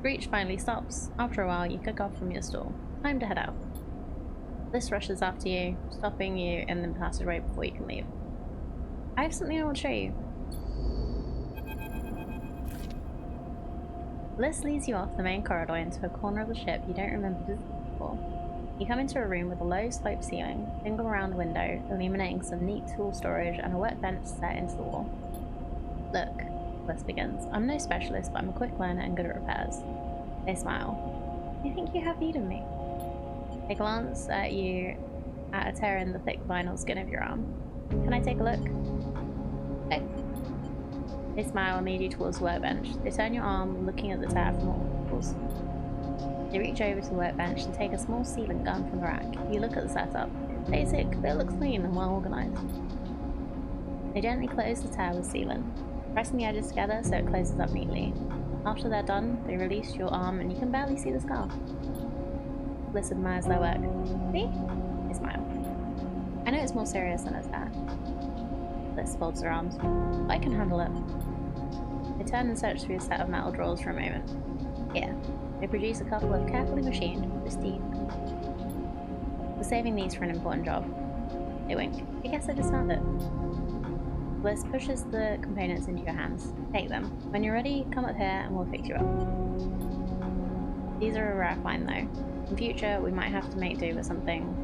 Breach finally stops. After a while, you kick off from your stall. Time to head out. Bliss rushes after you, stopping you in the passageway before you can leave. I have something I want to show you. Bliss leads you off the main corridor into a corner of the ship you don't remember visiting before. You come into a room with a low sloped ceiling, single round window, illuminating some neat tool storage and a workbench set into the wall. Look, Bliss begins. I'm no specialist, but I'm a quick learner and good at repairs. They smile. I think you have need of me. They glance at you at a tear in the thick vinyl skin of your arm. Can I take a look? Okay. They smile and lead you towards the workbench. They turn your arm, looking at the tear from all angles. They reach over to the workbench and take a small sealant gun from the rack. You look at the setup. It's basic, but it looks clean and well organised. They gently close the tear with sealant, pressing the edges together so it closes up neatly. After they're done, they release your arm and you can barely see the scar. Bliss admires their work. See? They smile. I know it's more serious than it's there. Bliss folds her arms. I can handle it. They turn and search through a set of metal drawers for a moment. Here. They produce a couple of carefully machined, pristine. We're saving these for an important job. They wink. I guess I just found it. Bliss pushes the components into your hands. Take them. When you're ready, come up here and we'll fix you up. These are a rare find though. In future, we might have to make do with something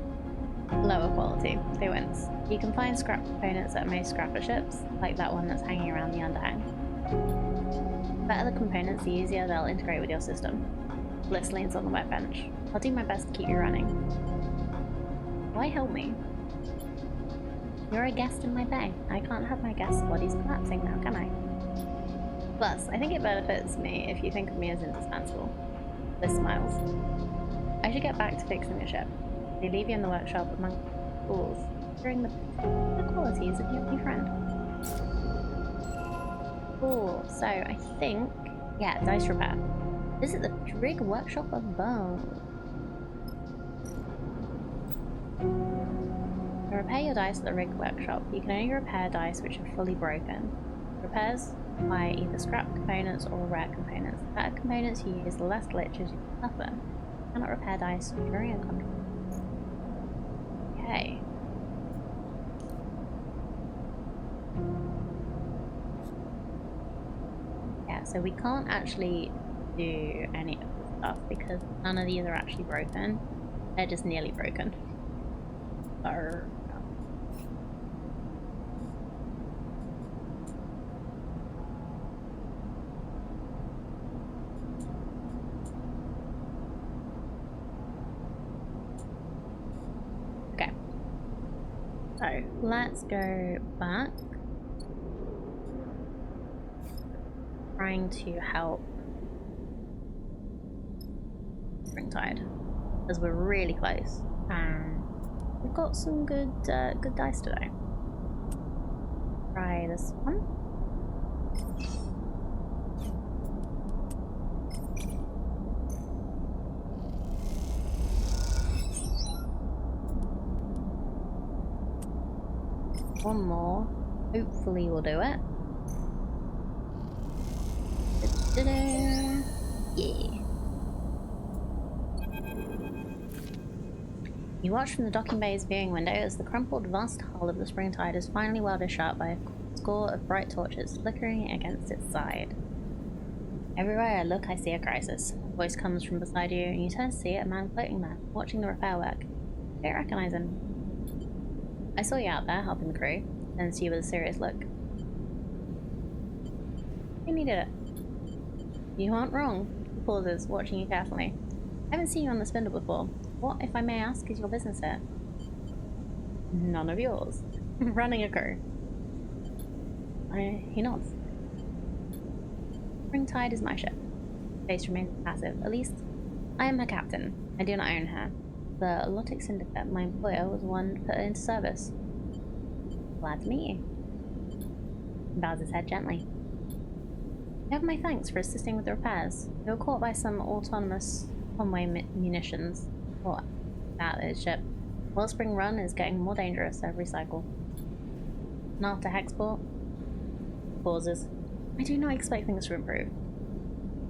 lower quality. They wince. You can find scrap components at most scrapper ships, like that one that's hanging around the underhang. The better the components, the easier they'll integrate with your system. Bliss leans on the workbench. I'll do my best to keep you running. Why help me? You're a guest in my bay. I can't have my guests' bodies collapsing now, can I? Plus, I think it benefits me if you think of me as indispensable. Bliss smiles. I should get back to fixing the ship. They leave you in the workshop among tools, during the qualities of your new friend. Cool, so I think, yeah, dice repair. Visit the Drig workshop above. To repair your dice at the Rig workshop, you can only repair dice which are fully broken. Repairs by either scrap components or rare components. The better components you use, the less glitches you suffer. You cannot repair dice during a contract. Okay. Yeah, so we can't actually do any of this stuff because none of these are actually broken. They're just nearly broken. So, okay. So let's go back. Trying to help Springtide, as we're really close. We've got some good dice today. Try this one. One more. Hopefully we'll do it. Yeah. You watch from the docking bay's viewing window as the crumpled, vast hull of the Springtide is finally welded shut by a score of bright torches flickering against its side. Everywhere I look, I see a crisis. A voice comes from beside you, and you turn to see a man floating there, watching the repair work. You don't recognize him. I saw you out there, helping the crew. Turns to you with a serious look. You needed it. You aren't wrong. He pauses, watching you carefully. I haven't seen you on the spindle before. What, if I may ask, is your business here? None of yours. Running a crew. He nods. Springtide is my ship. Face remains passive. At least, I am her captain. I do not own her. The Lotic Syndicate, my employer, was the one to put her into service. Glad to meet you. He bows his head gently. You have my thanks for assisting with the repairs. We were caught by some autonomous convoy munitions. What? That is ship. Wellspring Run is getting more dangerous every cycle. And after Hexport, pauses. I do not expect things to improve.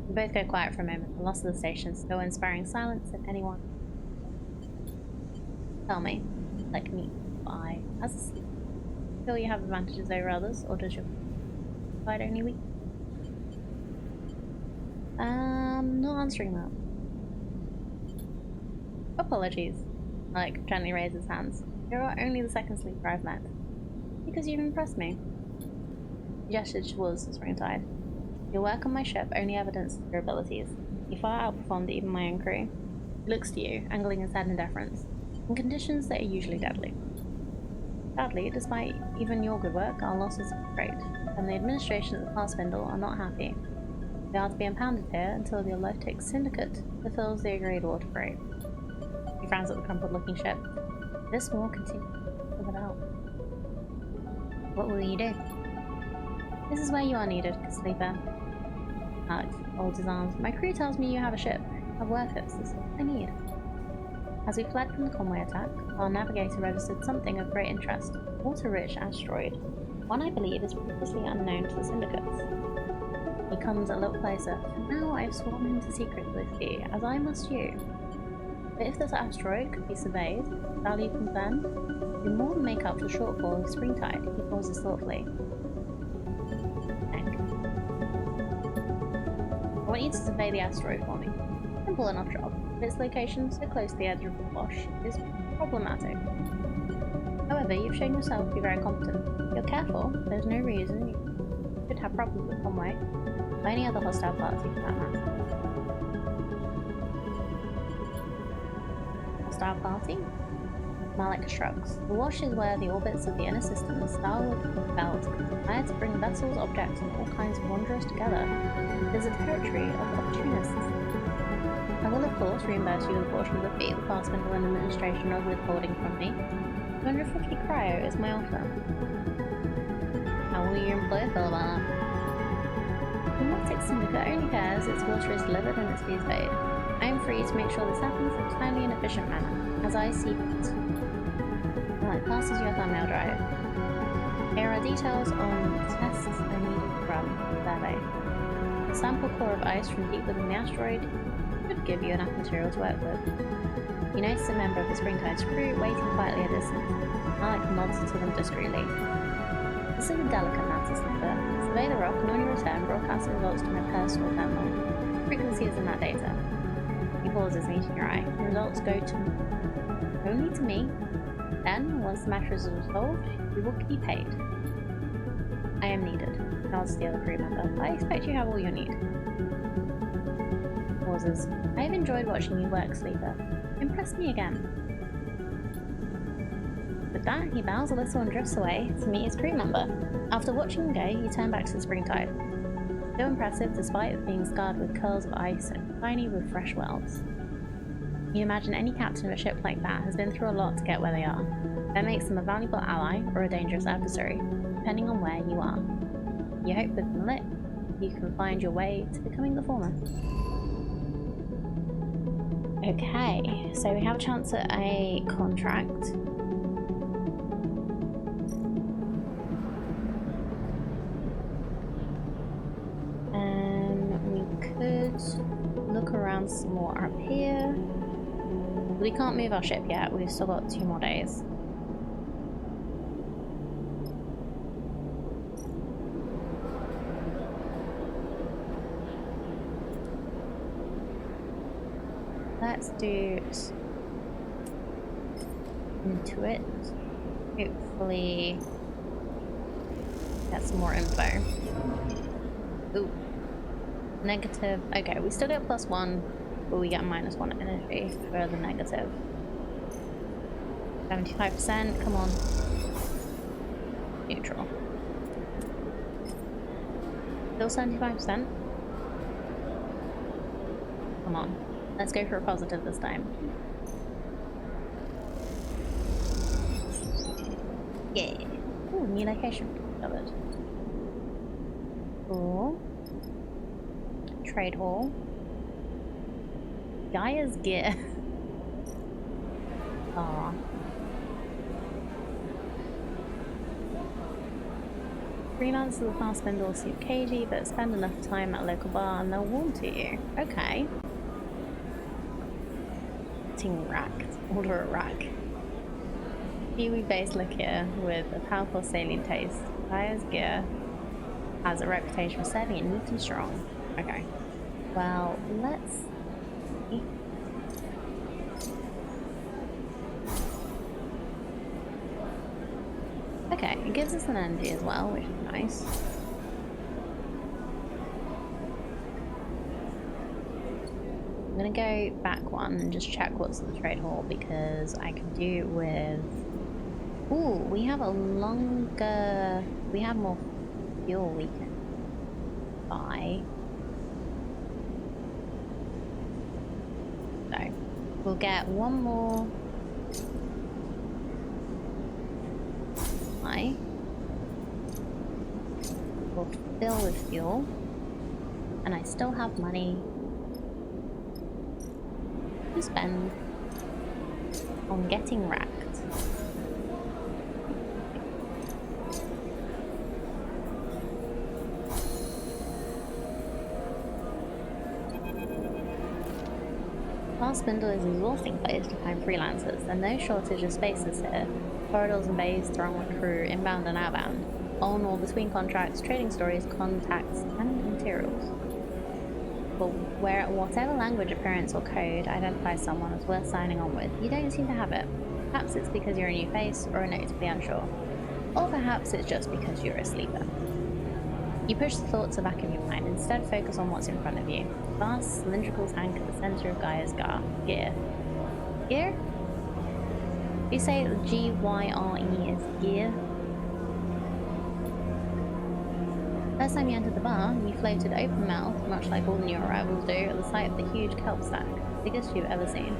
We both go quiet for a moment. The loss of the station still inspiring silence if anyone. Tell me, like me, I, as a sleep, feel you have advantages over others, or does your side only weak? Not answering that. Apologies. Alec gently raised his hands. You are only the second sleeper I've met. Because you've impressed me. He gestured towards the springtide. Your work on my ship only evidences your abilities. You far outperformed even my own crew. He looks to you, angling his head in deference, in conditions that are usually deadly. Sadly, despite even your good work, our losses are great, and the administration at the Pass Spindle are not happy. They are to be impounded here until the Alotic Syndicate fulfills the agreed water freight. He frowns at the crumpled-looking ship. This war continues without. What will you do? This is where you are needed, sleeper. Alex folds his arms. My crew tells me you have a ship. Of workers. This is what I need. As we fled from the convoy attack, our navigator registered something of great interest. A water-rich asteroid. One I believe is previously unknown to the syndicates. He comes a little closer. For now, I have sworn him to secrecy, as I must you. But if this asteroid could be surveyed, value confirmed, it would more than make up for the shortfall of springtide. He pauses thoughtfully. I want you to survey the asteroid for me. Simple enough job, but its location so close to the edge of the wash is problematic. However, you've shown yourself to be very competent. If you're careful, there's no reason you could have problems with Conway, or any other hostile party for that matter. Hostile party? Malik shrugs. The wash is where the orbits of the inner system and starward belt conspire to bring vessels, objects, and all kinds of wanderers together. It is a territory of opportunists. I will, of course, reimburse you with a portion of the fee the Pass Spindle and administration are withholding from me. 250 cryo is my offer. How will your employer feel about that? The Amnesiac Syndicate only cares its water is delivered and its fees paid. I am free to make sure this happens in a timely and efficient manner, as I see fit. It passes your thumbnail drive. Here are details on the tests I needed to run the survey. A sample core of ice from deep within the asteroid should give you enough material to work with. You notice a member of the Springtide's crew waiting quietly at a distance. Alec nods to them discreetly. This is a delicate matter, Slipper. Survey the rock and on your return, broadcast the results to my personal terminal. Frequency is in that data. He pauses, meeting your eye. The results go to only to me. Then, once the matter is resolved, you will be paid. I am needed. Nods to the other crew member. I expect you have all you need. Pauses. I have enjoyed watching you work, Sleeper. Impress me again. With that, he bows a little and drifts away to meet his crew member. After watching him go, you turn back to the Springtide. Still impressive despite being scarred with curls of ice and shiny with fresh welds. You imagine any captain of a ship like that has been through a lot to get where they are. That makes them a valuable ally or a dangerous adversary, depending on where you are. You hope with Malik, you can find your way to becoming the former. Okay, so we have a chance at a contract. We could look around some more up here. We can't move our ship yet, we've still got 2 more days. Let's do into it. Hopefully get some more info. Ooh. Negative. Okay, we still get +1, but we get -1 energy for the negative. 75%, come on. Neutral. Still 75%? Come on. Let's go for a positive this time. Yeah. Ooh, new location. Love it. Cool. Trade hall. Gaia's gear. Aww. Freelance of the Pass Spindle suit cagey, but spend enough time at a local bar and they'll warm to you. Okay. Racked. Order a rack. Kiwi-based liqueur with a powerful saline taste. Gaia's gear has a reputation for serving it neat and strong. Okay. Well, let's see. gives us an energy as well, which is nice. I'm gonna go back one and just check what's in the trade hall because I can do with... Ooh, we have a longer... We have more fuel we can buy. So, we'll get one more... We'll fill with fuel. And I still have money to spend on getting wrecked. Our spindle is an exhausting place to find freelancers, and no shortage of spaces here. Corridors and bays throng with crew, inbound and outbound. On or between contracts, trading stories, contacts, and materials. But whatever language, appearance, or code identifies someone as worth signing on with, you don't seem to have it. Perhaps it's because you're a new face, or are notably unsure. Or perhaps it's just because you're a sleeper. You push the thoughts back in your mind, instead focus on what's in front of you. Vast cylindrical tank at the center of Gaia's gear. Gear? You say G-Y-R-E is gear? First time you entered the bar, you floated open-mouthed, much like all new arrivals do, at the sight of the huge kelp stack, biggest you've ever seen.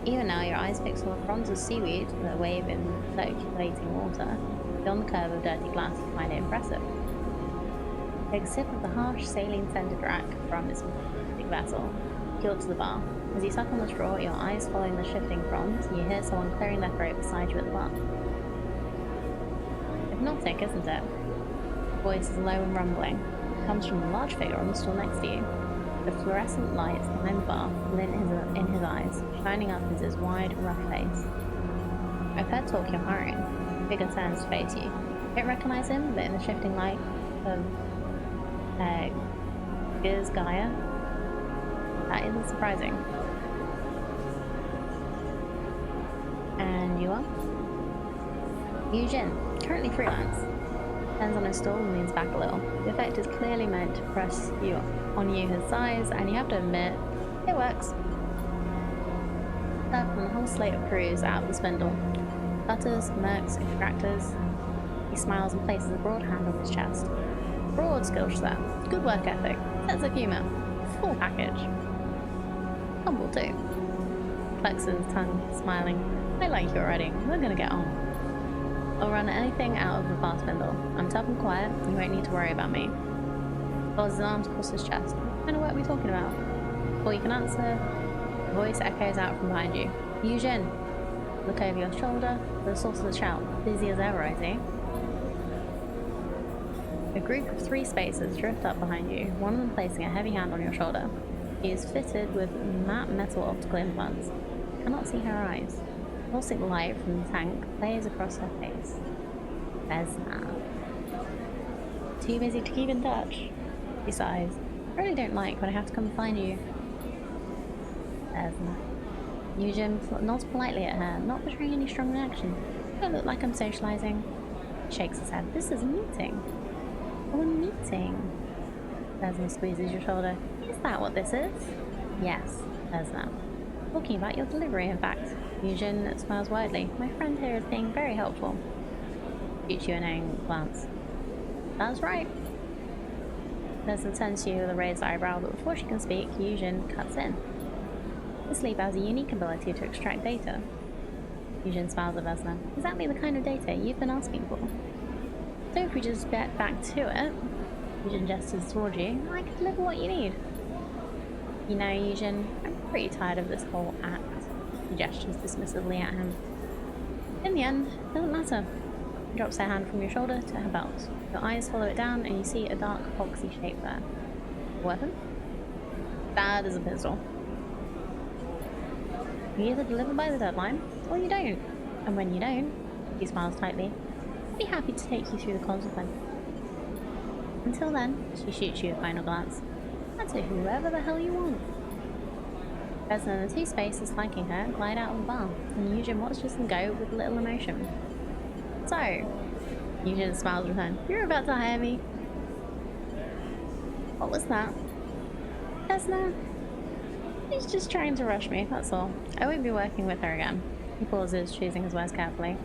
Even now, your eyes fix on the fronds of seaweed that wave in circulating water. Beyond the curve of dirty glass, you find it impressive. Take a sip of the harsh, saline-scented rack from its big vessel. You to the bar. As you suck on the straw, your eyes following the shifting fronds, you hear someone clearing their throat beside you at the bar. Hypnotic, isn't it? The voice is low and rumbling. It comes from a large figure on the stool next to you. The fluorescent lights behind the bar glint in his eyes, shining up into his wide, rough face. I've heard talk you're hiring. The figure turns to face you. You don't recognize him, but in the shifting light of Gaia, that isn't surprising. And you are? Eugene, currently freelance. Turns on his stool and leans back a little. The effect is clearly meant to press you on you his size, and you have to admit, it works. Serve from the whole slate of crews out of the spindle. Cutters, mercs, extractors. He smiles and places a broad hand on his chest. Broad skill set, good work ethic, sense of humour, full package. Humble too. Flexes his tongue, smiling. I like you already, we're gonna get on. I'll run anything out of the fast spindle. I'm tough and quiet, you won't need to worry about me. Folds his arms across his chest. What kind of work are we talking about? Before you can answer, a voice echoes out from behind you. Eugene! Look over your shoulder, the source of the shout. Busy as ever, I see. A group of 3 spacers drift up behind you, one of them placing a heavy hand on your shoulder. He is fitted with matte metal optical implants. You cannot see her eyes. Pulsing light from the tank plays across her face. Vesna. Too busy to keep in touch. He sighs. I really don't like when I have to come find you. Vesna. Eugene nods politely at her, not betraying any strong reaction. I don't look like I'm socializing. He shakes his head. This is a meeting. Oh, a meeting. Vesna squeezes your shoulder. Is that what this is? Yes, Vesna. Talking about your delivery, in fact. Eugene smiles widely. My friend here is being very helpful. Shoots you a knowing glance. That's right. Vesna turns to you with a raised eyebrow, but before she can speak, Eugene cuts in. This sleep has a unique ability to extract data. Eugene smiles at Vesna. Exactly the kind of data you've been asking for. So if we just get back to it, Eugene gestures towards you, I can deliver what you need. You know, Eugene, I'm pretty tired of this whole act. She gestures dismissively at him. In the end, it doesn't matter. She drops her hand from your shoulder to her belt. Your eyes follow it down and you see a dark, boxy shape there. A weapon? That is a pistol. You either deliver by the deadline, or you don't. And when you don't, he smiles tightly, I'll be happy to take you through the consequences. Until then, she shoots you a final glance. Answer whoever the hell you want. Vesna and the 2 spaces flanking her glide out of the bar, and Eugene watches them go with little emotion. So, Eugene smiles return. You're about to hire me. What was that? Desna? He's just trying to rush me, that's all. I won't be working with her again. He pauses, choosing his words carefully.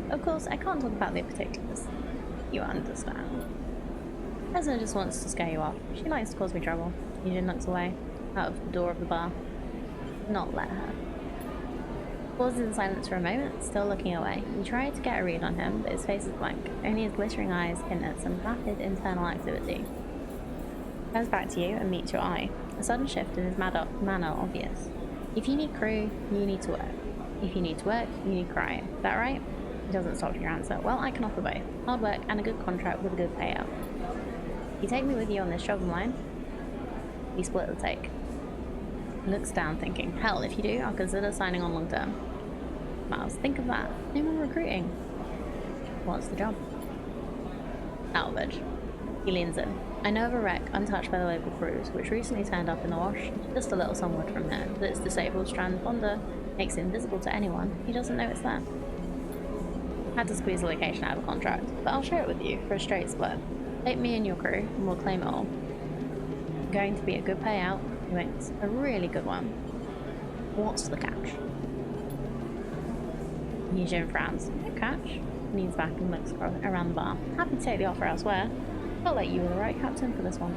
Of course, I can't talk about the particulars. You understand. Desna just wants to scare you off. She likes to cause me trouble. Eugene looks away, out of the door of the bar. Not let her. Pauses in silence for a moment, still looking away. You try to get a read on him, but his face is blank. Only his glittering eyes hint at some rapid internal activity. He turns back to you and meets your eye. A sudden shift in his manner obvious. If you need crew, you need to work. If you need to work, you need crying. Is that right? He doesn't stop your answer. Well, I can offer both. Hard work and a good contract with a good payout. You take me with you on this job of mine? We split the take. He looks down thinking, hell, if you do, I'll consider signing on long term. Miles, think of that. No more recruiting. What's the job? Salvage. He leans in. I know of a wreck untouched by the local crews, which recently turned up in the wash, just a little sunward from here, but its disabled strand Panda makes it invisible to anyone. He doesn't know it's there. Had to squeeze the location out of a contract, but I'll share it with you for a straight split. Take me and your crew, and we'll claim it all. Going to be a good payout. He makes a really good one. What's the catch? Eugene frowns. No catch. Leans back and looks around the bar. Happy to take the offer elsewhere. Felt like you were the right captain for this one.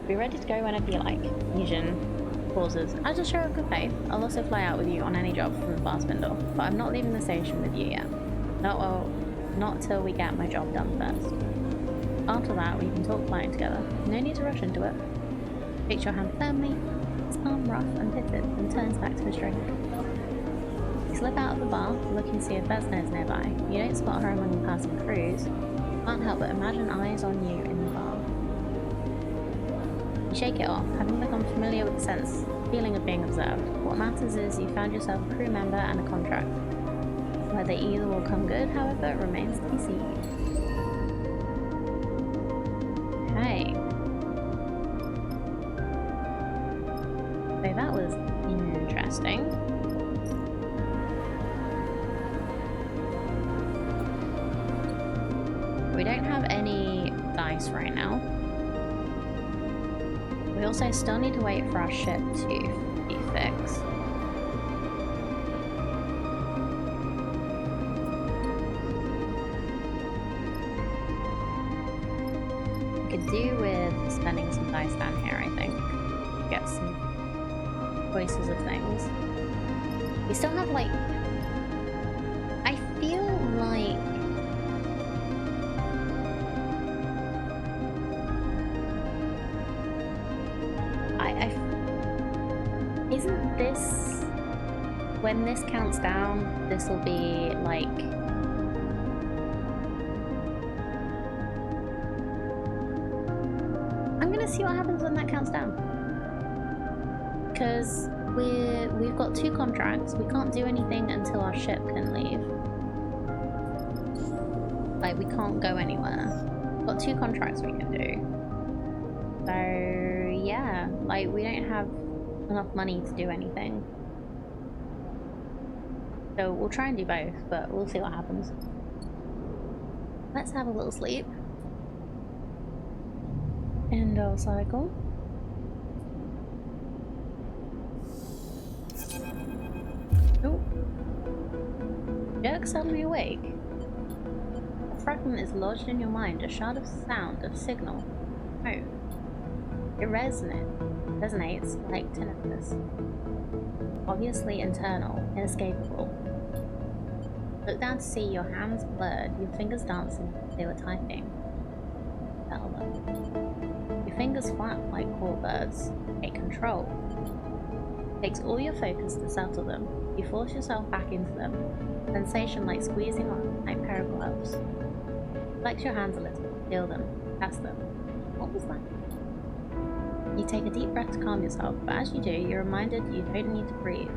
Be ready to go whenever you like. Eugene pauses. As a show of good faith, I'll also fly out with you on any job from the bar spindle, but I'm not leaving the station with you yet. Not till we get my job done first. After that, we can talk flying together. No need to rush into it. Takes your hand firmly, his palm rough and pitted, and turns back to his drink. You slip out of the bar, looking to see if Desna is nearby. You don't spot her among the passing crews. Can't help but imagine eyes on you in the bar. You shake it off, having become familiar with the feeling of being observed. What matters is you found yourself a crew member and a contract. Whether either will come good, however, remains to be seen. Okay. So that was interesting. We don't have any dice right now. We also still need to wait for our ship to be fixed. We could do with spending some dice down here, I think. Get some choices of things. We still have like... I feel like... Isn't this... When this counts down, this will be like... I'm gonna see what happens when that counts down. Because we've got 2 contracts. We can't do anything until our ship can leave. Like, we can't go anywhere. We've got 2 contracts we can do. So, yeah. Like, we don't have enough money to do anything. So we'll try and do both, but we'll see what happens. Let's have a little sleep. End of cycle. Oh. Jerk suddenly awake. A fragment is lodged in your mind, a shard of sound, of signal. Oh. It resonates like tinnitus. Obviously internal, inescapable. Look down to see your hands blurred, your fingers dancing as they were typing. Velvet. Your fingers flap like court birds. Take control. Takes all your focus to settle them. You force yourself back into them. Sensation like squeezing on a pair of gloves. Flex your hands a little, feel them, test them. What was that? You take a deep breath to calm yourself, but as you do, you're reminded you don't need to breathe.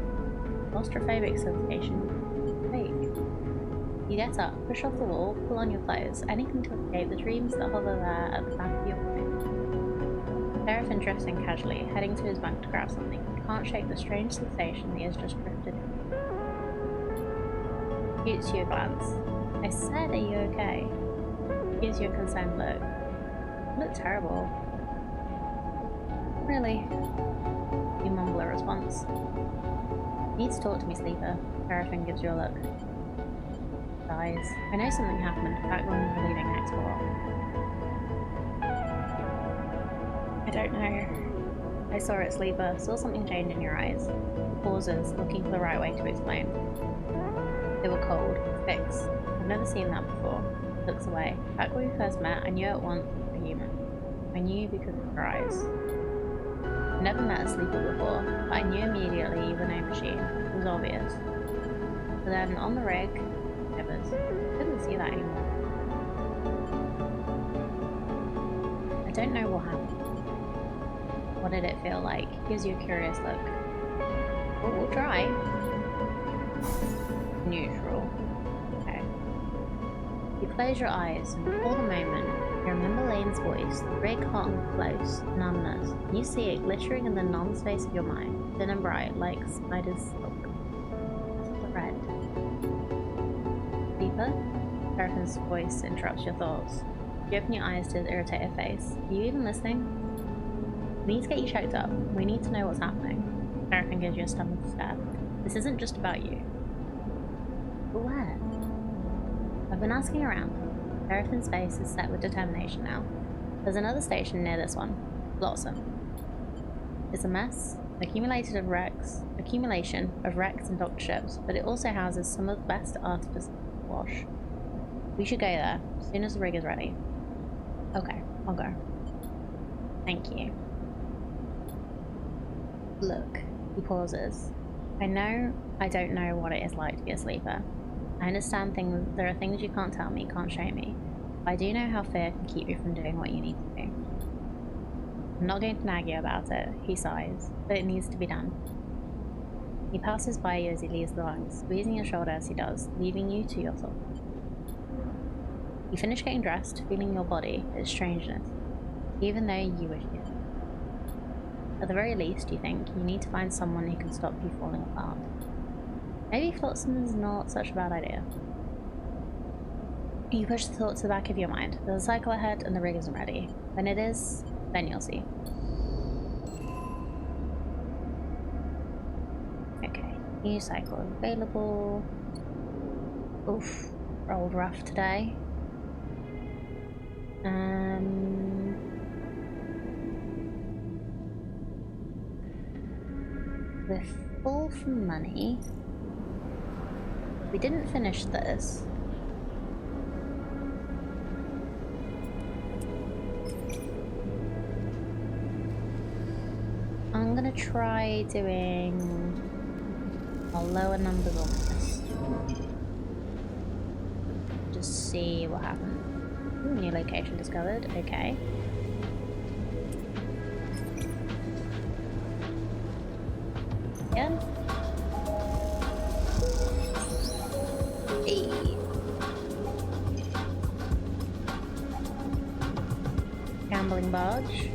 Claustrophobic sensation. Fake. You get up, push off the wall, pull on your clothes, anything to escape the dreams that hover there at the back of your mind. Seraphin drifts in casually, heading to his bunk to grab something. He can't shake the strange sensation he has just drifted in. Shoots you a glance. I said, are you okay? Gives you a concerned look. You look terrible. Really? You mumble a response. You need to talk to me, Sleeper. Seraphim gives you a look. Sighs. I know something happened back when we were leaving export. I don't know. I saw it, Sleeper. Saw something change in your eyes. Pauses, looking for the right way to explain. They were cold. Fixed. I've never seen that before. Looks away. Back when we first met, I knew at once you were human. I knew because of your eyes. I've never met a Sleeper before, but I knew immediately you were no machine. It was obvious. But then on the rig, shivers. I couldn't see that anymore. I don't know what happened. What did it feel like? Gives you a curious look. Well, we'll try. Neutral. Okay. You close your eyes and for the moment, you remember Lane's voice, the rig hot and close, and ominous. You see it glittering in the non-space of your mind, thin and bright, like spider's silk. Red. Deeper? Seraphin's voice interrupts your thoughts. You open your eyes to his irritated face. Are you even listening? We need to get you checked up. We need to know what's happening. Seraphin gives you a stomach stare. This isn't just about you. But where? I've been asking around. Seraphin's face is set with determination now. There's another station near this one. Blossom. It's a mess. Accumulation of wrecks and docked ships, but it also houses some of the best artificers to wash. We should go there, as soon as the rig is ready. Okay, I'll go. Thank you. Look, he pauses. I don't know what it is like to be a Sleeper. I understand there are things you can't tell me, can't show me. But I do know how fear can keep you from doing what you need to do. I'm not going to nag you about it, he sighs, but it needs to be done. He passes by you as he leaves the line, squeezing your shoulder as he does, leaving you to your thoughts. You finish getting dressed, feeling your body, its strangeness, even though you wish you hadn't. At the very least, you think you need to find someone who can stop you falling apart. Maybe Flotsam is not such a bad idea. You push the thought to the back of your mind. There's a cycle ahead and the rig isn't ready. When it is, then you'll see. Okay, new cycle available. Oof, rolled rough today. We're full for money. We didn't finish this. I'm gonna try doing lower numbers on this. Just see what happens. Ooh, new location discovered. Okay. Yeah. Hey. Gambling barge.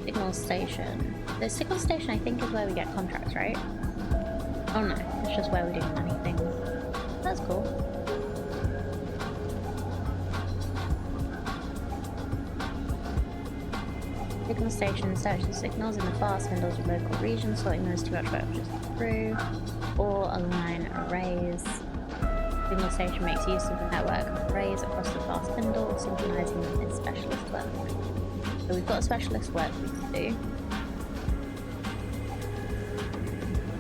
Signal station. The signal station, I think, is where we get contracts, right? Oh no, it's just where we do money things. That's cool. Signal station searches signals in the far spindles of local regions, sorting those too much purchases through, or align arrays. Signal station makes use of the network of arrays across the far spindle, synchronizing them in specialist work. So we've got specialist work we can do.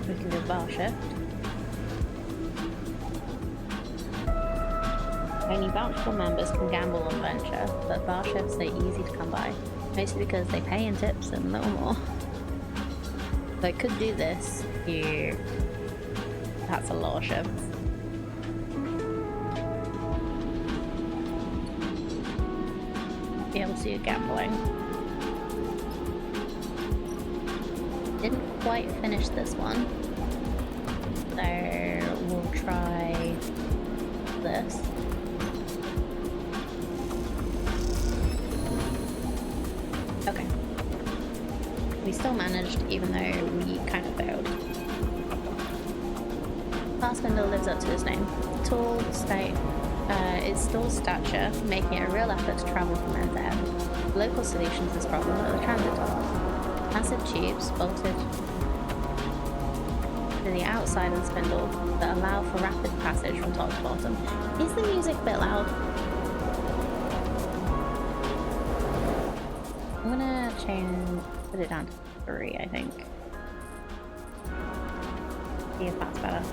We can do bar shift. Only bountiful members can gamble on venture, but bar shifts are easy to come by. Mostly because they pay in tips and a little more. So I could do this here. That's a lot of shifts. Be able to do gambling. Didn't quite finish this one. So we'll try this. Okay. We still managed, even though we kind of failed. Fast Panda lives up to his name. its tall stature, making it a real effort to travel from end to end. Local solutions to this problem are the transit tunnels. Massive tubes bolted to the outside of the spindle that allow for rapid passage from top to bottom. Is the music a bit loud? I'm gonna put it down to 3, I think. See if that's better.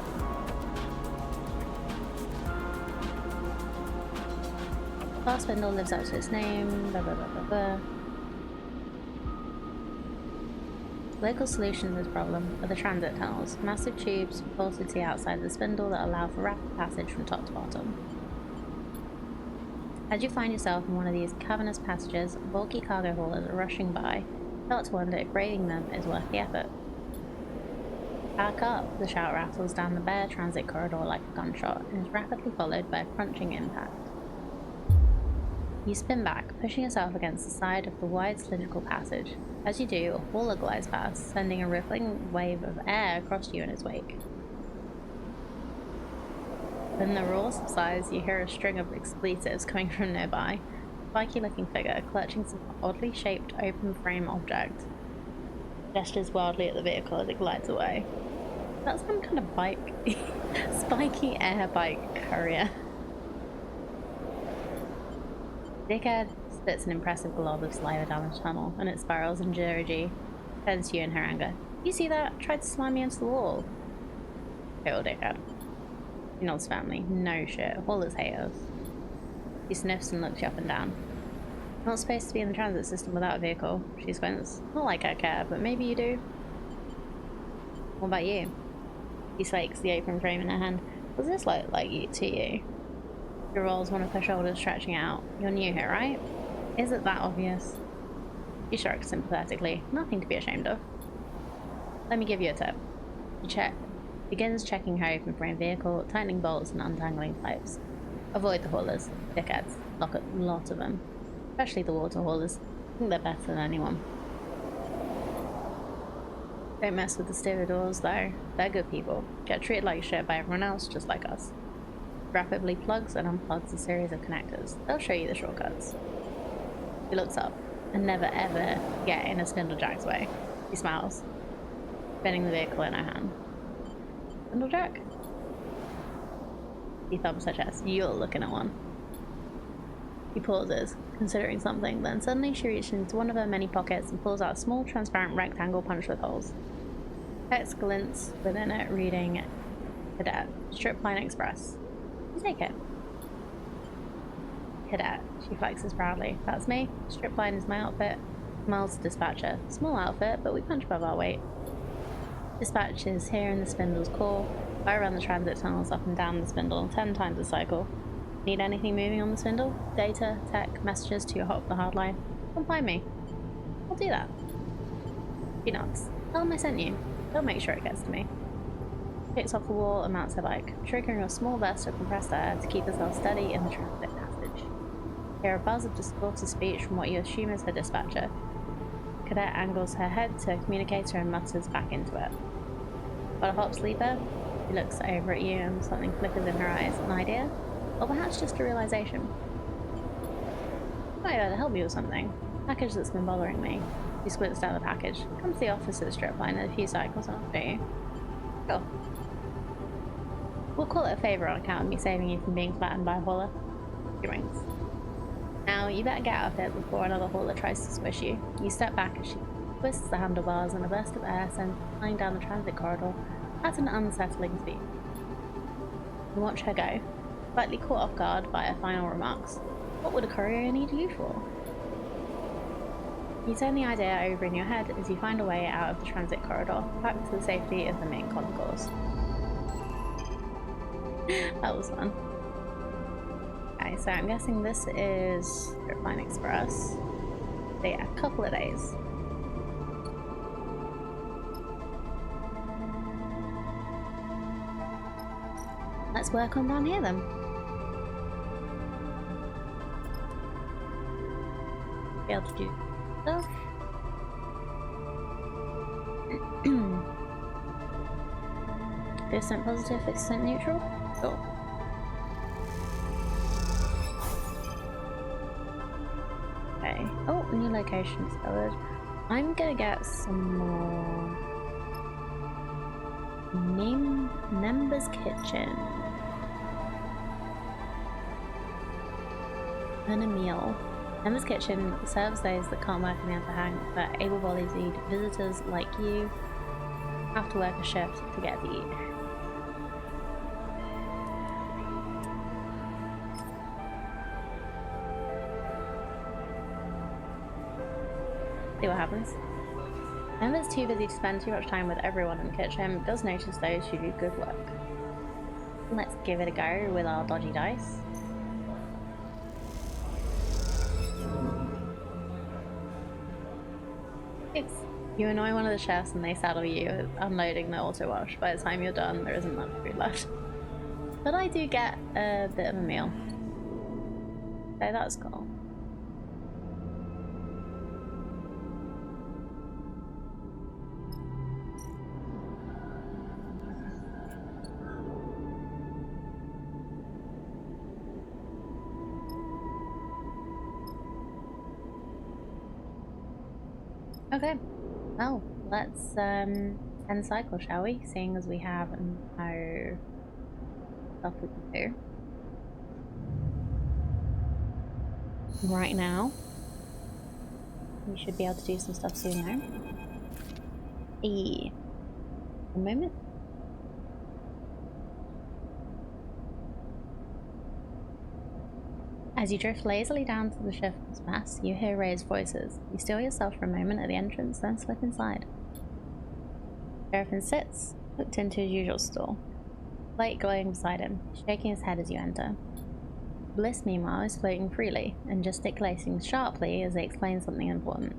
Glass spindle lives up to its name, blah blah blah blah blah. Local solution to this problem are the transit tunnels, massive tubes bolted to the outside of the spindle that allow for rapid passage from top to bottom. As you find yourself in one of these cavernous passages, bulky cargo haulers are rushing by. You start to wonder if braving them is worth the effort. Back up, the shout rattles down the bare transit corridor like a gunshot, and is rapidly followed by a crunching impact. You spin back, pushing yourself against the side of the wide cylindrical passage. As you do, a hauler glides past, sending a rippling wave of air across you in its wake. When the roar subsides, you hear a string of expletives coming from nearby. A spiky-looking figure, clutching some oddly shaped open-frame object, gestures wildly at the vehicle as it glides away. That's some kind of bike. Spiky air bike courier. Dickhead spits an impressive glob of saliva down the tunnel, and it spirals in Georgie. Turns to you in her anger. You see that? Tried to slam me into the wall. Total dickhead. She nods family. No shit. Haulers hate us. He sniffs and looks you up and down. Not supposed to be in the transit system without a vehicle. She squints. Not like I care, but maybe you do. What about you? He slakes the open frame in her hand. Does this look like you to you? She rolls one of her shoulders, stretching out. You're new here, right? Is it that obvious? She shrugs sympathetically. Nothing to be ashamed of. Let me give you a tip. She begins checking her open frame vehicle, tightening bolts and untangling pipes. Avoid the haulers. Dickheads. Lots of them. Especially the water haulers. I think they're better than anyone. Don't mess with the stevedores though. They're good people. Get treated like shit by everyone else, just like us. Rapidly plugs and unplugs a series of connectors. They'll show you the shortcuts. He looks up and never ever get in a spindlejack's way. He smiles, spinning the vehicle in her hand. Spindlejack? He thumps her chest. You're looking at one. He pauses, considering something, then suddenly she reaches into one of her many pockets and pulls out a small transparent rectangle punched with holes. Text glints within it, reading Cadet, Stripline Express. You take it. Cadet, she flexes proudly. That's me. Stripline is my outfit. Smiles to dispatcher. Small outfit, but we punch above our weight. Dispatch is here in the spindle's core. I run the transit tunnels up and down the spindle 10 times a cycle. Need anything moving on the spindle? Data, tech, messages to your hop the hard line? Come find me. I'll do that. She nods. Tell them I sent you. They'll make sure it gets to me. Picks off the wall and mounts her bike, triggering a small burst of compressed air to keep herself steady in the transit passage. Hear a buzz of distorted speech from what you assume is her dispatcher. Cadet angles her head to a communicator and mutters back into it. Got a hop sleeper? She looks over at you and something flickers in her eyes. An idea? Or perhaps just a realization. Might be able to help you with something. Package that's been bothering me. She squints down the package. Come to the office at the strip line in a few cycles and I'll show you. Sure. We'll call it a favour on account of me saving you from being flattened by a hauler. She rings. Now, you better get out of here before another hauler tries to squish you. You step back as she twists the handlebars and a burst of air sends you flying down the transit corridor at an unsettling speed. You watch her go, slightly caught off guard by her final remarks. What would a courier need you for? You turn the idea over in your head as you find a way out of the transit corridor, back to the safety of the main concourse. That was fun. Okay, so I'm guessing this is Stripline Express. So yeah, a couple of days. Let's work on down here then. Be able to do stuff. %, positive, %, neutral. Cool. new location discovered. I'm gonna get some more Members Kitchen and a meal. Members Kitchen serves those that can't work in the overhang, but able-bodied visitors like you have to work a shift to get to eat. See what happens. Members too busy to spend too much time with everyone in the kitchen does notice those who do good work. Let's give it a go with our dodgy dice. If you annoy one of the chefs and they saddle you with unloading the auto wash, by the time you're done there isn't much food left. But I do get a bit of a meal. So that's cool. Okay, well, let's end the cycle, shall we? Seeing as we have no stuff we can do. Right now, we should be able to do some stuff soon now. A moment. As you drift lazily down to the ship's mast, you hear raised voices. You still yourself for a moment at the entrance, then slip inside. Seraphin sits, hooked into his usual stool, light glowing beside him, shaking his head as you enter. Bliss, meanwhile, is floating freely and gesticulating sharply as they explain something important.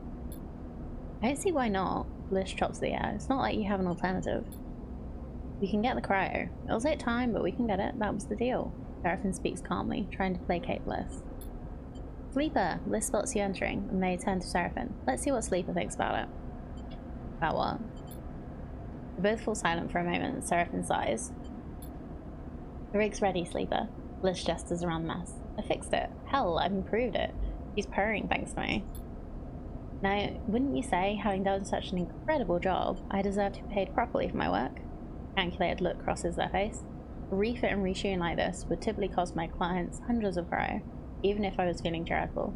I don't see why not. Bliss chops the air. It's not like you have an alternative. We can get the cryo. It'll take time, but we can get it. That was the deal. Seraphin speaks calmly, trying to placate Bliss. Sleeper! Bliss spots you entering, and they turn to Seraphin. Let's see what Sleeper thinks about it. About what? They both fall silent for a moment, and Seraphin sighs. The rig's ready, Sleeper. Bliss gestures around the mess. I fixed it. Hell, I've improved it. She's purring thanks to me. Now, wouldn't you say, having done such an incredible job, I deserve to be paid properly for my work? A calculated look crosses their face. A refit and reshoot like this would typically cost my clients hundreds of cryo, even if I was feeling charitable.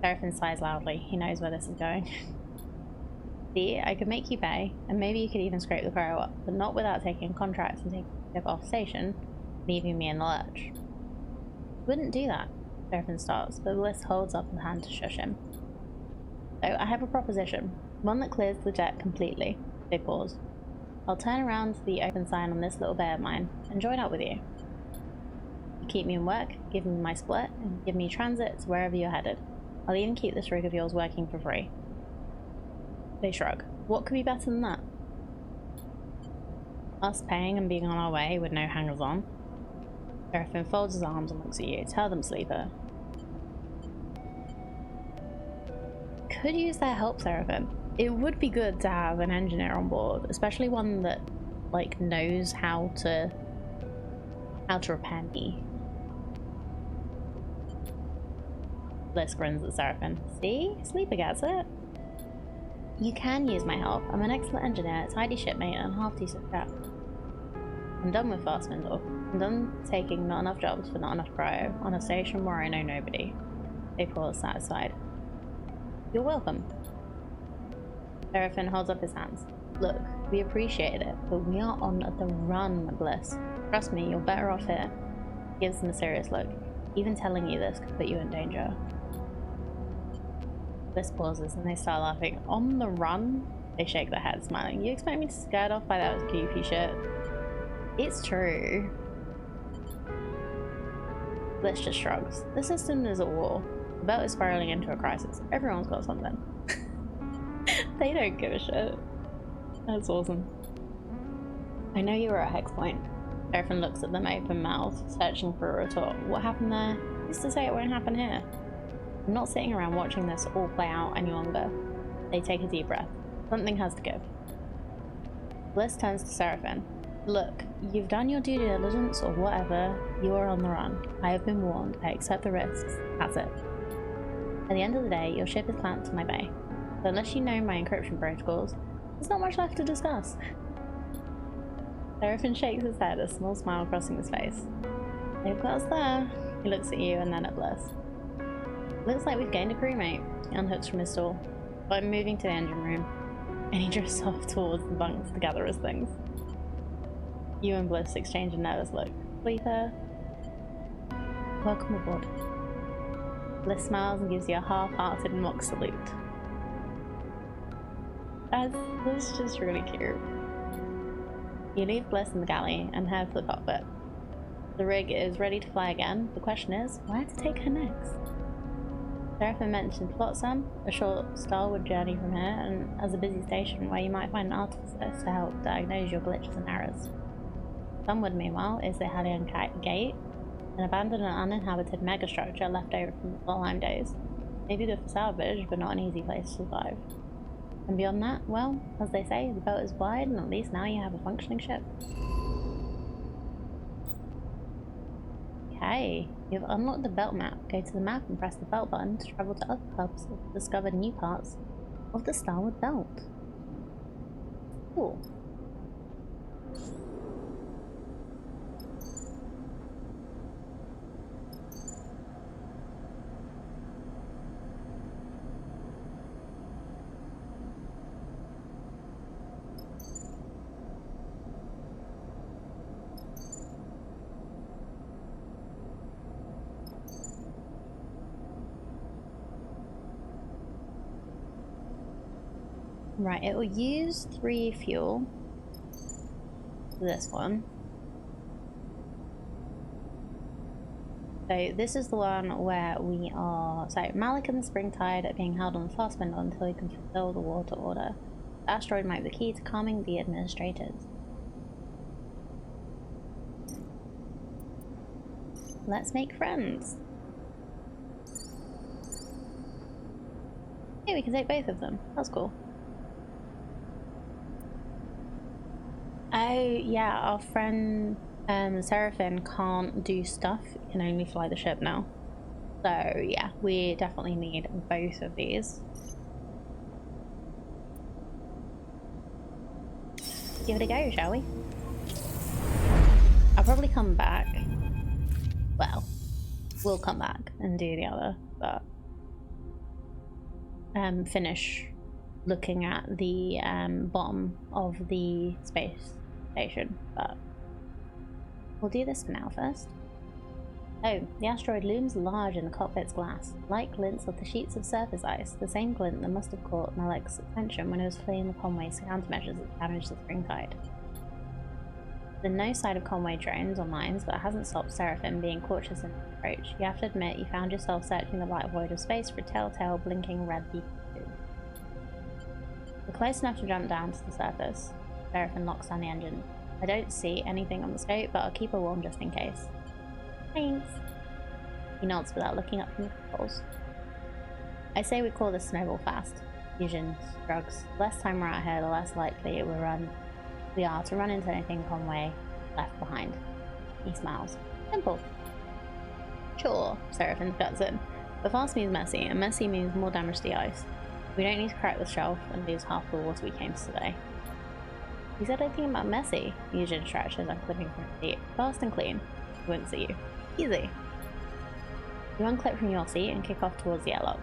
Seraphin sighs loudly. He knows where this is going. See, I could make you pay, and maybe you could even scrape the cryo up, but not without taking a contract and taking the ship off station, leaving me in the lurch. Wouldn't do that, Seraphin starts, but Bliss holds up a hand to shush him. So, I have a proposition. One that clears the jet completely. They pause. I'll turn around to the open sign on this little bay of mine and join up with you. You keep me in work, give me my split, and give me transit to wherever you're headed. I'll even keep this rig of yours working for free. They shrug. What could be better than that? Us paying and being on our way with no hangers-on. Seraphin folds his arms and looks at you. Tell them, Sleeper. Could use their help, Seraphin. It would be good to have an engineer on board, especially one that, like, knows how to repair me. Bliss grins at Seraphin. See? Sleeper gets it. You can use my help. I'm an excellent engineer, tidy shipmate, and half-decent chap. I'm done with fast Mindor. I'm done taking not enough jobs for not enough cryo on a station where I know nobody. They pause, satisfied. You're welcome. Seraphin holds up his hands. Look, we appreciate it, but we are on the run, Bliss. Trust me, you're better off here. He gives them a serious look. Even telling you this could put you in danger. Bliss pauses and they start laughing. On the run? They shake their heads, smiling. You expect me to scared off by that goofy shit? It's true. Bliss just shrugs. The system is at war. The belt is spiraling into a crisis. Everyone's got something. They don't give a shit. That's awesome. I know you were at Hex Point. Seraphin looks at them open mouthed, searching for a retort. What happened there? Who's to say it won't happen here? I'm not sitting around watching this all play out any longer. They take a deep breath. Something has to give. Bliss turns to Seraphin. Look, you've done your due diligence or whatever. You are on the run. I have been warned. I accept the risks. That's it. At the end of the day, your ship is clamped to my bay. So unless you know my encryption protocols, there's not much left to discuss. Seraphin shakes his head, a small smile crossing his face. They've got us there. He looks at you and then at Bliss. Looks like we've gained a crewmate. He unhooks from his stall. But I'm moving to the engine room. And he drifts off towards the bunks to gather his things. You and Bliss exchange a nervous look. Sleeper. Welcome aboard. Bliss smiles and gives you a half-hearted mock salute. That's just really cute. You leave Bliss in the galley and head for the cockpit. The rig is ready to fly again. The question is, where to take her next? Seraphin mentioned Flotsam, a short starward journey from here, and as a busy station where you might find an artificer to help diagnose your glitches and errors. Sunward, meanwhile, is the Hellion Gate, an abandoned and uninhabited megastructure left over from the Valheim days. Maybe good for salvage, but not an easy place to survive. And beyond that, well, as they say, the belt is wide, and at least now you have a functioning ship. Okay, you've unlocked the belt map. Go to the map and press the belt button to travel to other hubs or discover new parts of the Starward Belt. Cool. Right, it will use 3 fuel for this one. So this is the one where we are... So Malik and the Springtide are being held on the fast spindle until he can fulfill the water order. The asteroid might be the key to calming the administrators. Let's make friends. Hey, we can take both of them. That's cool. Oh, yeah, our friend Seraphin can't do stuff. He can only fly the ship now. So, yeah, we definitely need both of these. Give it a go, shall we? I'll probably come back. Well, we'll come back and do the other, but finish looking at the bottom of the space station, but we'll do this for now first. Oh, the asteroid looms large in the cockpit's glass. Light glints off the sheets of surface ice, the same glint that must have caught Malik's attention when he was fleeing the Conway's countermeasures that damaged the Springtide. There's no sign of Conway drones or mines, but it hasn't stopped Seraphin being cautious in his approach. You have to admit, you found yourself searching the white void of space for a telltale blinking red beacon. We're close enough to jump down to the surface. Seraphin locks down the engine. I don't see anything on the scope, but I'll keep her warm just in case. Thanks. He nods without looking up from the controls. I say we call this snowball fast. Fusion shrugs. The less time we're out here, the less likely we are to run into anything Conway left behind. He smiles. Simple. Sure, Seraphin guts in. But fast means messy, and messy means more damage to the ice. We don't need to crack the shelf and lose half the water we came to today. You said anything about messy? Fusion stretches, unclipping from his seat. Fast and clean. He winks at you. Easy. You unclip from your seat and kick off towards the airlock.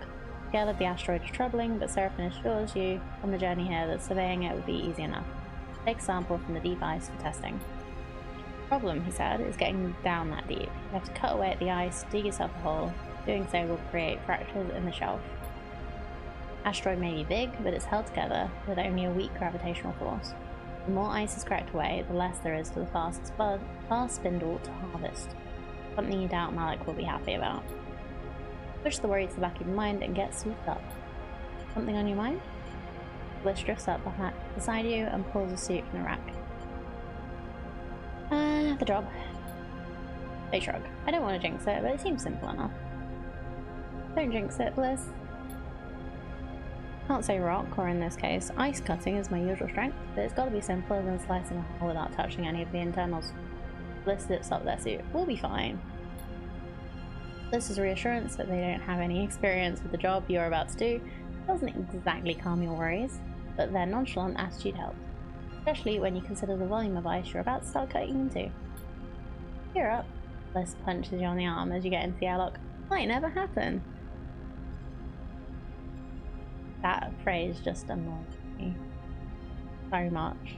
Together the asteroid is troubling, but Seraphin assures you on the journey here that surveying it would be easy enough. Take a sample from the deep ice for testing. The problem, he said, is getting down that deep. You have to cut away at the ice, dig yourself a hole. Doing so will create fractures in the shelf. Asteroid may be big, but it's held together with only a weak gravitational force. The more ice is cracked away, the less there is for the fast spindle to harvest. Something you doubt Malik will be happy about. Push the worry to the back of your mind and get swooped up. Something on your mind? Bliss drifts up beside you and pulls a suit from the rack. The job. They shrug. I don't want to jinx it, but it seems simple enough. Don't jinx it, Bliss. Can't say rock, or in this case, ice cutting is my usual strength, but it's got to be simpler than slicing a hole without touching any of the internals. Bliss zips up their suit. We'll be fine. This is reassurance that they don't have any experience with the job you're about to do. It doesn't exactly calm your worries, but their nonchalant attitude helps, especially when you consider the volume of ice you're about to start cutting into. Cheer up. Bliss punches you on the arm as you get into the airlock. Might never happen. That phrase just annoys me very much.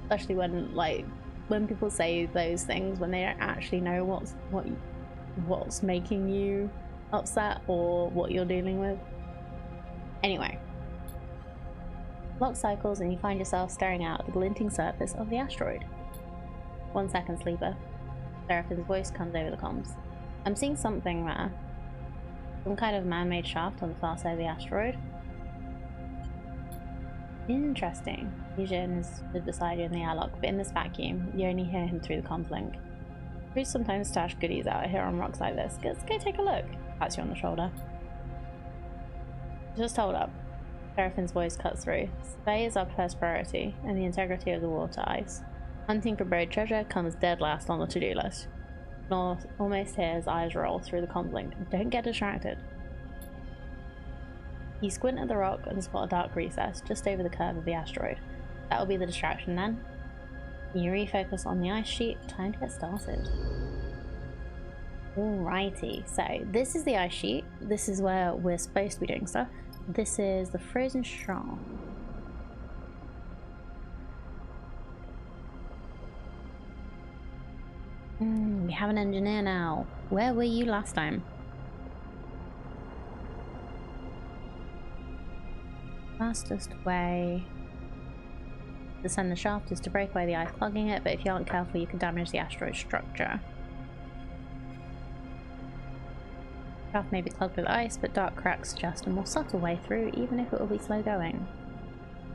Especially when people say those things when they don't actually know what's making you upset or what you're dealing with. Anyway. Clock cycles and you find yourself staring out at the glinting surface of the asteroid. 1 second, sleeper. Seraphine's voice comes over the comms. I'm seeing something there. Some kind of man-made shaft on the far side of the asteroid. Interesting. Eugene is stood beside you in the airlock, but in this vacuum, you only hear him through the comms link. We sometimes stash goodies out here on rocks like this. Let's go take a look. Pats you on the shoulder. Just hold up. Seraphine's voice cuts through. Survey is our first priority, and the integrity of the water ice. Hunting for buried treasure comes dead last on the to-do list. North almost hears his eyes roll through the comms link. Don't get distracted. You squint at the rock and spot a dark recess just over the curve of the asteroid. That'll be the distraction then. You refocus on the ice sheet. Time to get started. Alrighty, so this is the ice sheet. This is where we're supposed to be doing stuff. This is the frozen shaft. We have an engineer now. Where were you last time? Fastest way to send the shaft is to break away the ice clogging it, but if you aren't careful you can damage the asteroid structure. The shaft may be clogged with ice, but dark cracks suggest a more subtle way through, even if it will be slow going.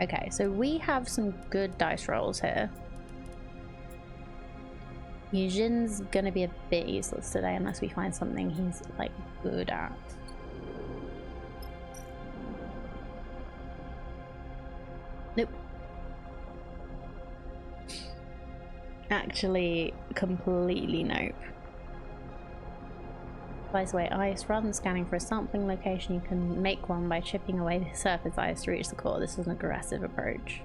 Okay, so we have some good dice rolls here. Eugene's gonna be a bit useless today unless we find something he's like good at. Nope. Actually, completely nope. Slice away ice. Rather than scanning for a sampling location, you can make one by chipping away the surface ice to reach the core. This is an aggressive approach.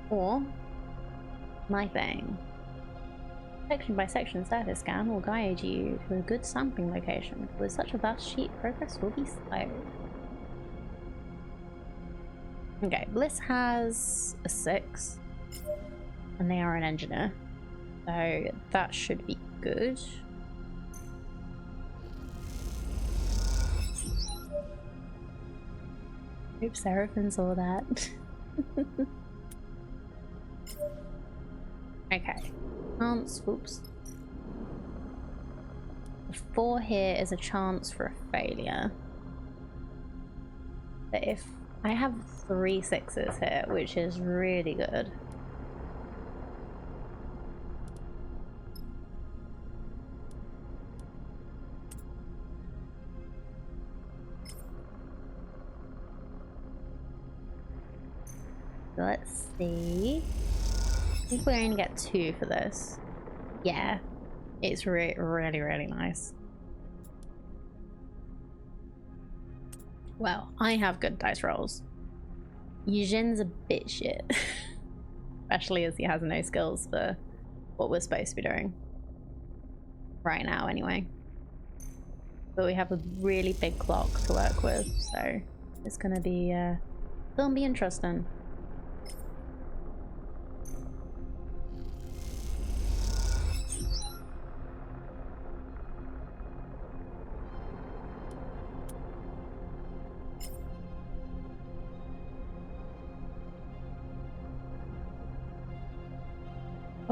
Or, my thing. Section by section surface scan will guide you to a good sampling location. With such a vast sheet, progress will be slow. Okay, Bliss has a 6, and they are an engineer, so that should be good. Oops, Seraphine saw that. Okay. Oops. The 4 here is a chance for a failure. But if I have 3 6s here, which is really good. Let's see. I think we're going to get 2 for this. Yeah, it's really nice. Well, I have good dice rolls. Eugene's a bit shit. Especially as he has no skills for what we're supposed to be doing. Right now, anyway. But we have a really big clock to work with, so it's gonna be interesting.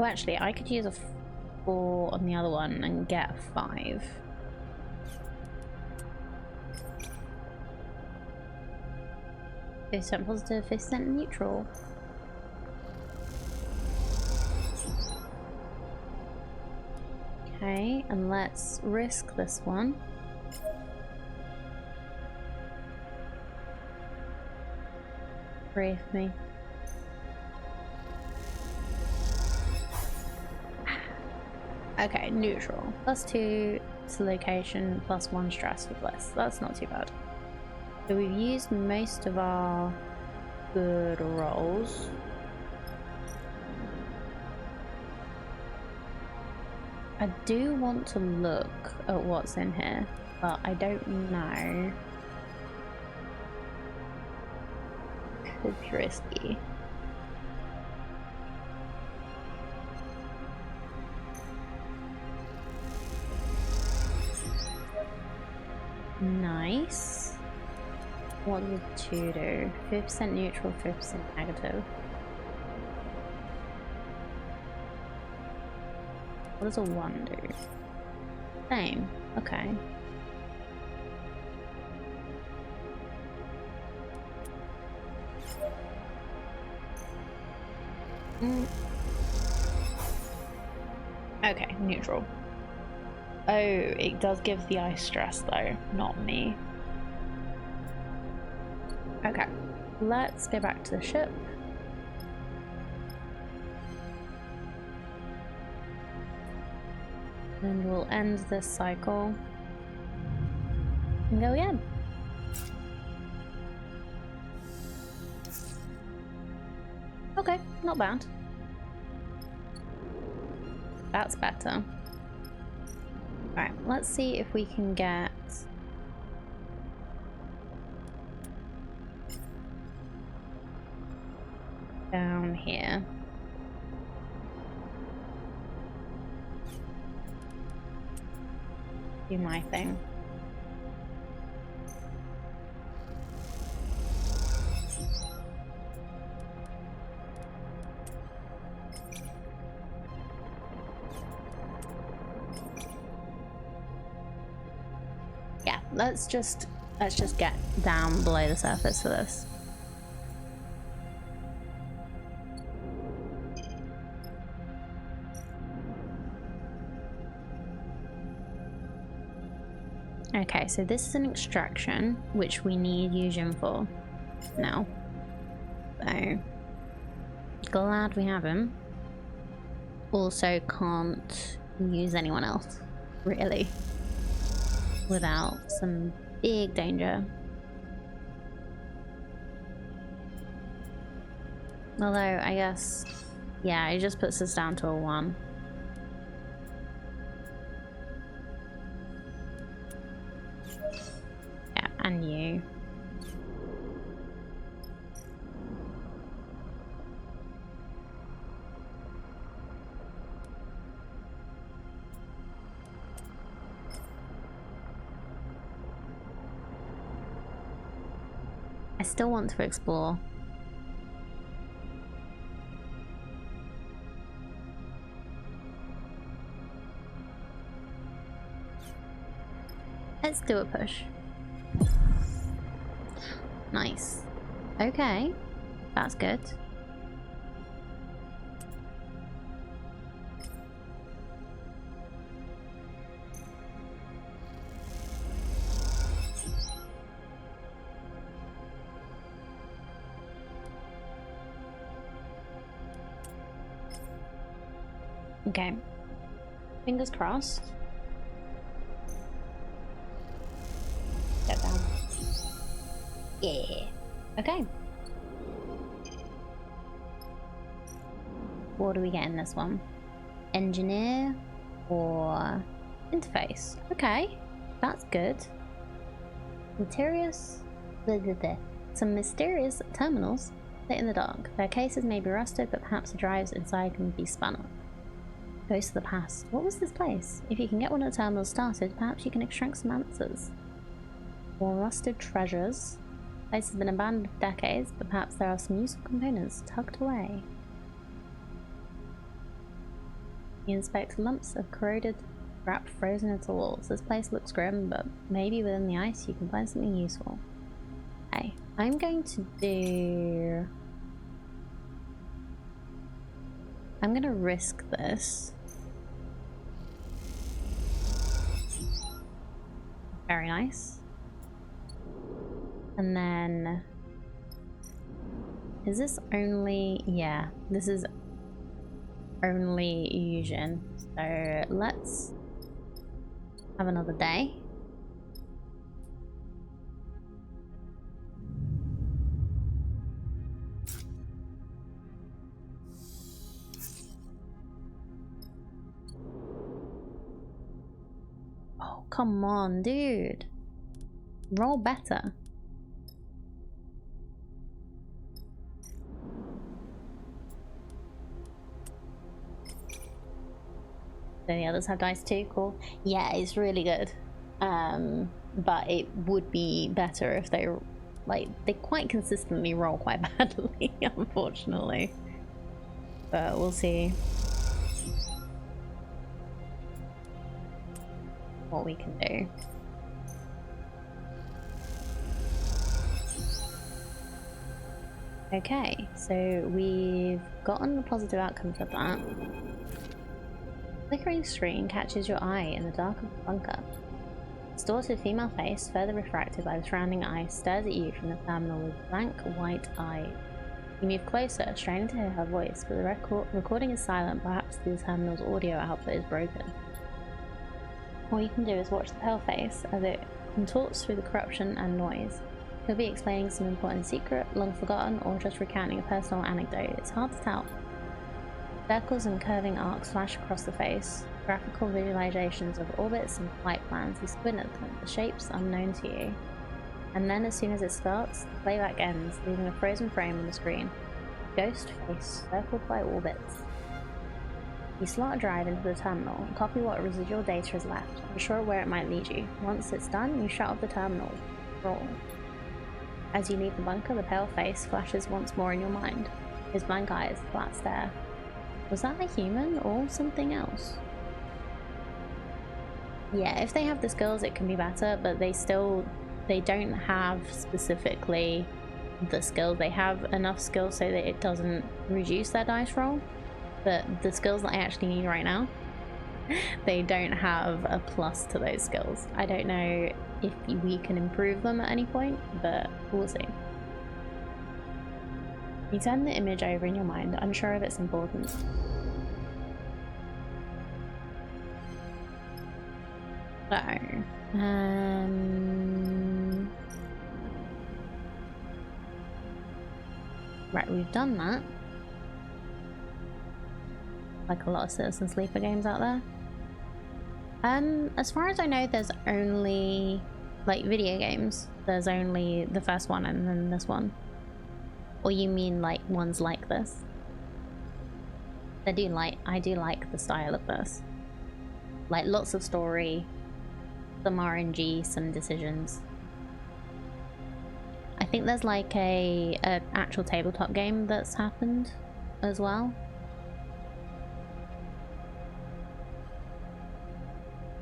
Oh, actually, I could use a 4 on the other one and get a 5. 50% positive, 50% neutral. Okay, and let's risk this one. Pray for me. Okay, neutral. +2, to location plus 1 stress for bliss. That's not too bad. So we've used most of our good rolls. I do want to look at what's in here, but I don't know. Could be risky. Nice. What does a 2 do? 50% neutral, 50% negative. What does a 1 do? Same. Okay. Okay, neutral. Oh, it does give the ice stress though, not me. Okay, let's go back to the ship. And we'll end this cycle and go again. Okay, not bad. That's better. Alright, let's see if we can get down here. Do my thing. Yeah, let's just get down below the surface for this. Okay, so this is an extraction, which we need Fusion for now. So, glad we have him. Also can't use anyone else, really, without some big danger. Although, I guess, yeah, it just puts us down to a 1. And you. I still want to explore. Let's do a push. Nice. Okay, that's good. Okay. Fingers crossed. Get down. Yeah. Okay. What do we get in this one? Engineer or interface? Okay, that's good. Mysterious. Some mysterious terminals sit in the dark. Their cases may be rusted, but perhaps the drives inside can be spun up. Ghosts of the past. What was this place? If you can get one of the terminals started, perhaps you can extract some answers. More rusted treasures. The place has been abandoned for decades, but perhaps there are some useful components tucked away. You inspect lumps of corroded scrap frozen into the walls. This place looks grim, but maybe within the ice you can find something useful. Okay, I'm going to do... I'm going to risk this. Very nice. And then... Is this only... Yeah, this is only Fusion. So let's Have another day. Oh, come on, dude. Roll better. So the others have dice too, cool. Yeah, it's really good. But it would be better if they, like, they quite consistently roll quite badly, unfortunately. But we'll see what we can do. Okay, so we've gotten a positive outcome for that. Flickering screen catches your eye in the dark of the bunker. Distorted female face, further refracted by the surrounding eye, stares at you from the terminal with blank white eyes. You move closer, straining to hear her voice, but the recording is silent. Perhaps the terminal's audio output is broken. All you can do is watch the pale face as it contorts through the corruption and noise. Could be explaining some important secret, long forgotten, or just recounting a personal anecdote. It's hard to tell. Circles and curving arcs flash across the face, graphical visualizations of orbits and flight plans. You squint at them, the shapes unknown to you. And then as soon as it starts, the playback ends, leaving a frozen frame on the screen. Ghost face circled by orbits. You slot a drive into the terminal and copy what residual data is left, unsure where it might lead you. Once it's done, you shut off the terminal. Roll. As you leave the bunker, the pale face flashes once more in your mind. His blank eyes, flat stare. Was that a human or something else? Yeah, if they have the skills it can be better, but they don't have specifically the skills. They have enough skills so that it doesn't reduce their dice roll, but the skills that I actually need right now, they don't have a plus to those skills. I don't know if we can improve them at any point, but we'll see. You turn the image over in your mind, unsure of its importance. So, right, we've done that. Like a lot of Citizen Sleeper games out there. As far as I know, there's only, like, video games. There's only the first one and then this one. Or you mean like ones like this? I do like the style of this. Like lots of story, some RNG, some decisions. I think there's like a actual tabletop game that's happened as well.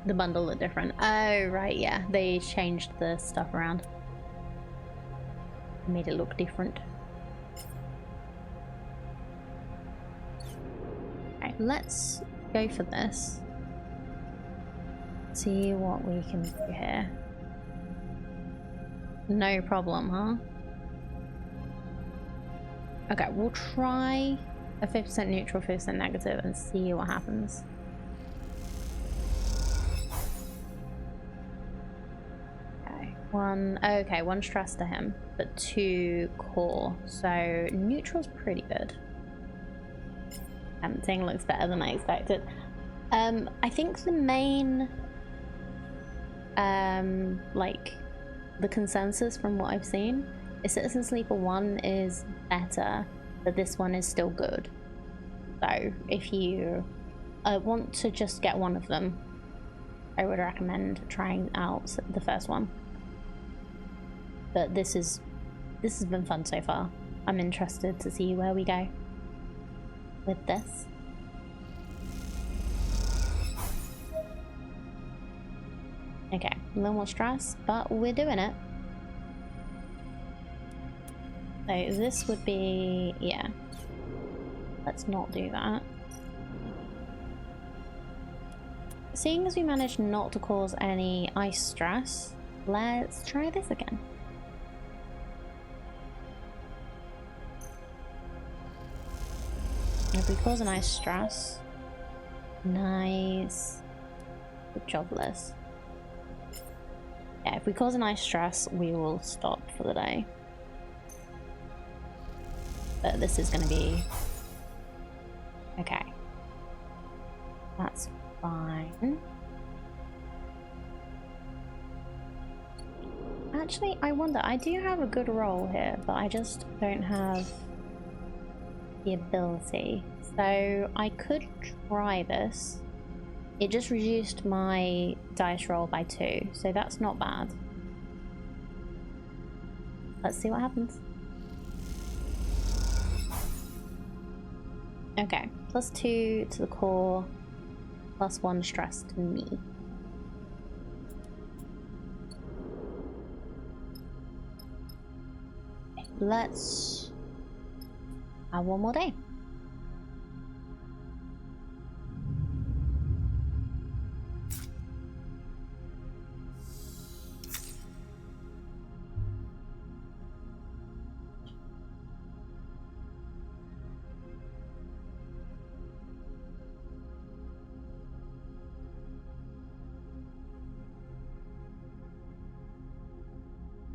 The bundle looked different. Oh right, yeah, they changed the stuff around. Made it look different. Let's go for this. See what we can do here. No problem, huh? Okay, we'll try a 50% neutral, 50% negative and see what happens. Okay, one stress to him, but 2 core. So neutral's pretty good. Tempting, looks better than I expected. I think the main like the consensus from what I've seen is Citizen Sleeper 1 is better, but this one is still good. So if you want to just get one of them, I would recommend trying out the first one. But this has been fun so far. I'm interested to see where we go with this. Okay, a little more stress, but we're doing it. So this would be, yeah. Let's not do that. Seeing as we managed not to cause any ice stress, let's try this again. If we cause an ice stress, nice. Good job, Liz. Yeah, if we cause an ice stress, we will stop for the day. But this is going to be... okay. That's fine. Actually, I wonder, I do have a good roll here, but I just don't have the ability. So I could try this. It just reduced my dice roll by 2, so that's not bad. Let's see what happens. Okay, +2 to the core, +1 stress to me. Let's have one more day.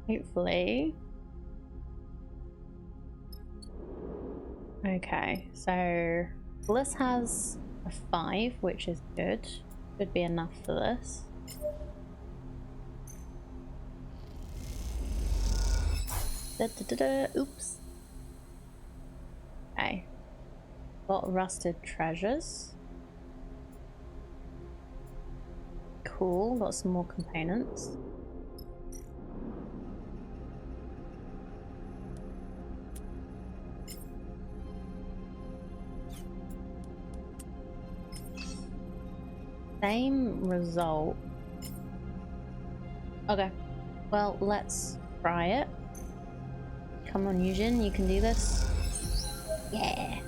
Hopefully. Okay, so Bliss has a 5, which is good. Should be enough for this. Oops. Okay. Got rusted treasures. Cool, got some more components. Same result. Okay, well, let's try it. Come on, Yujin, you can do this. Yeah.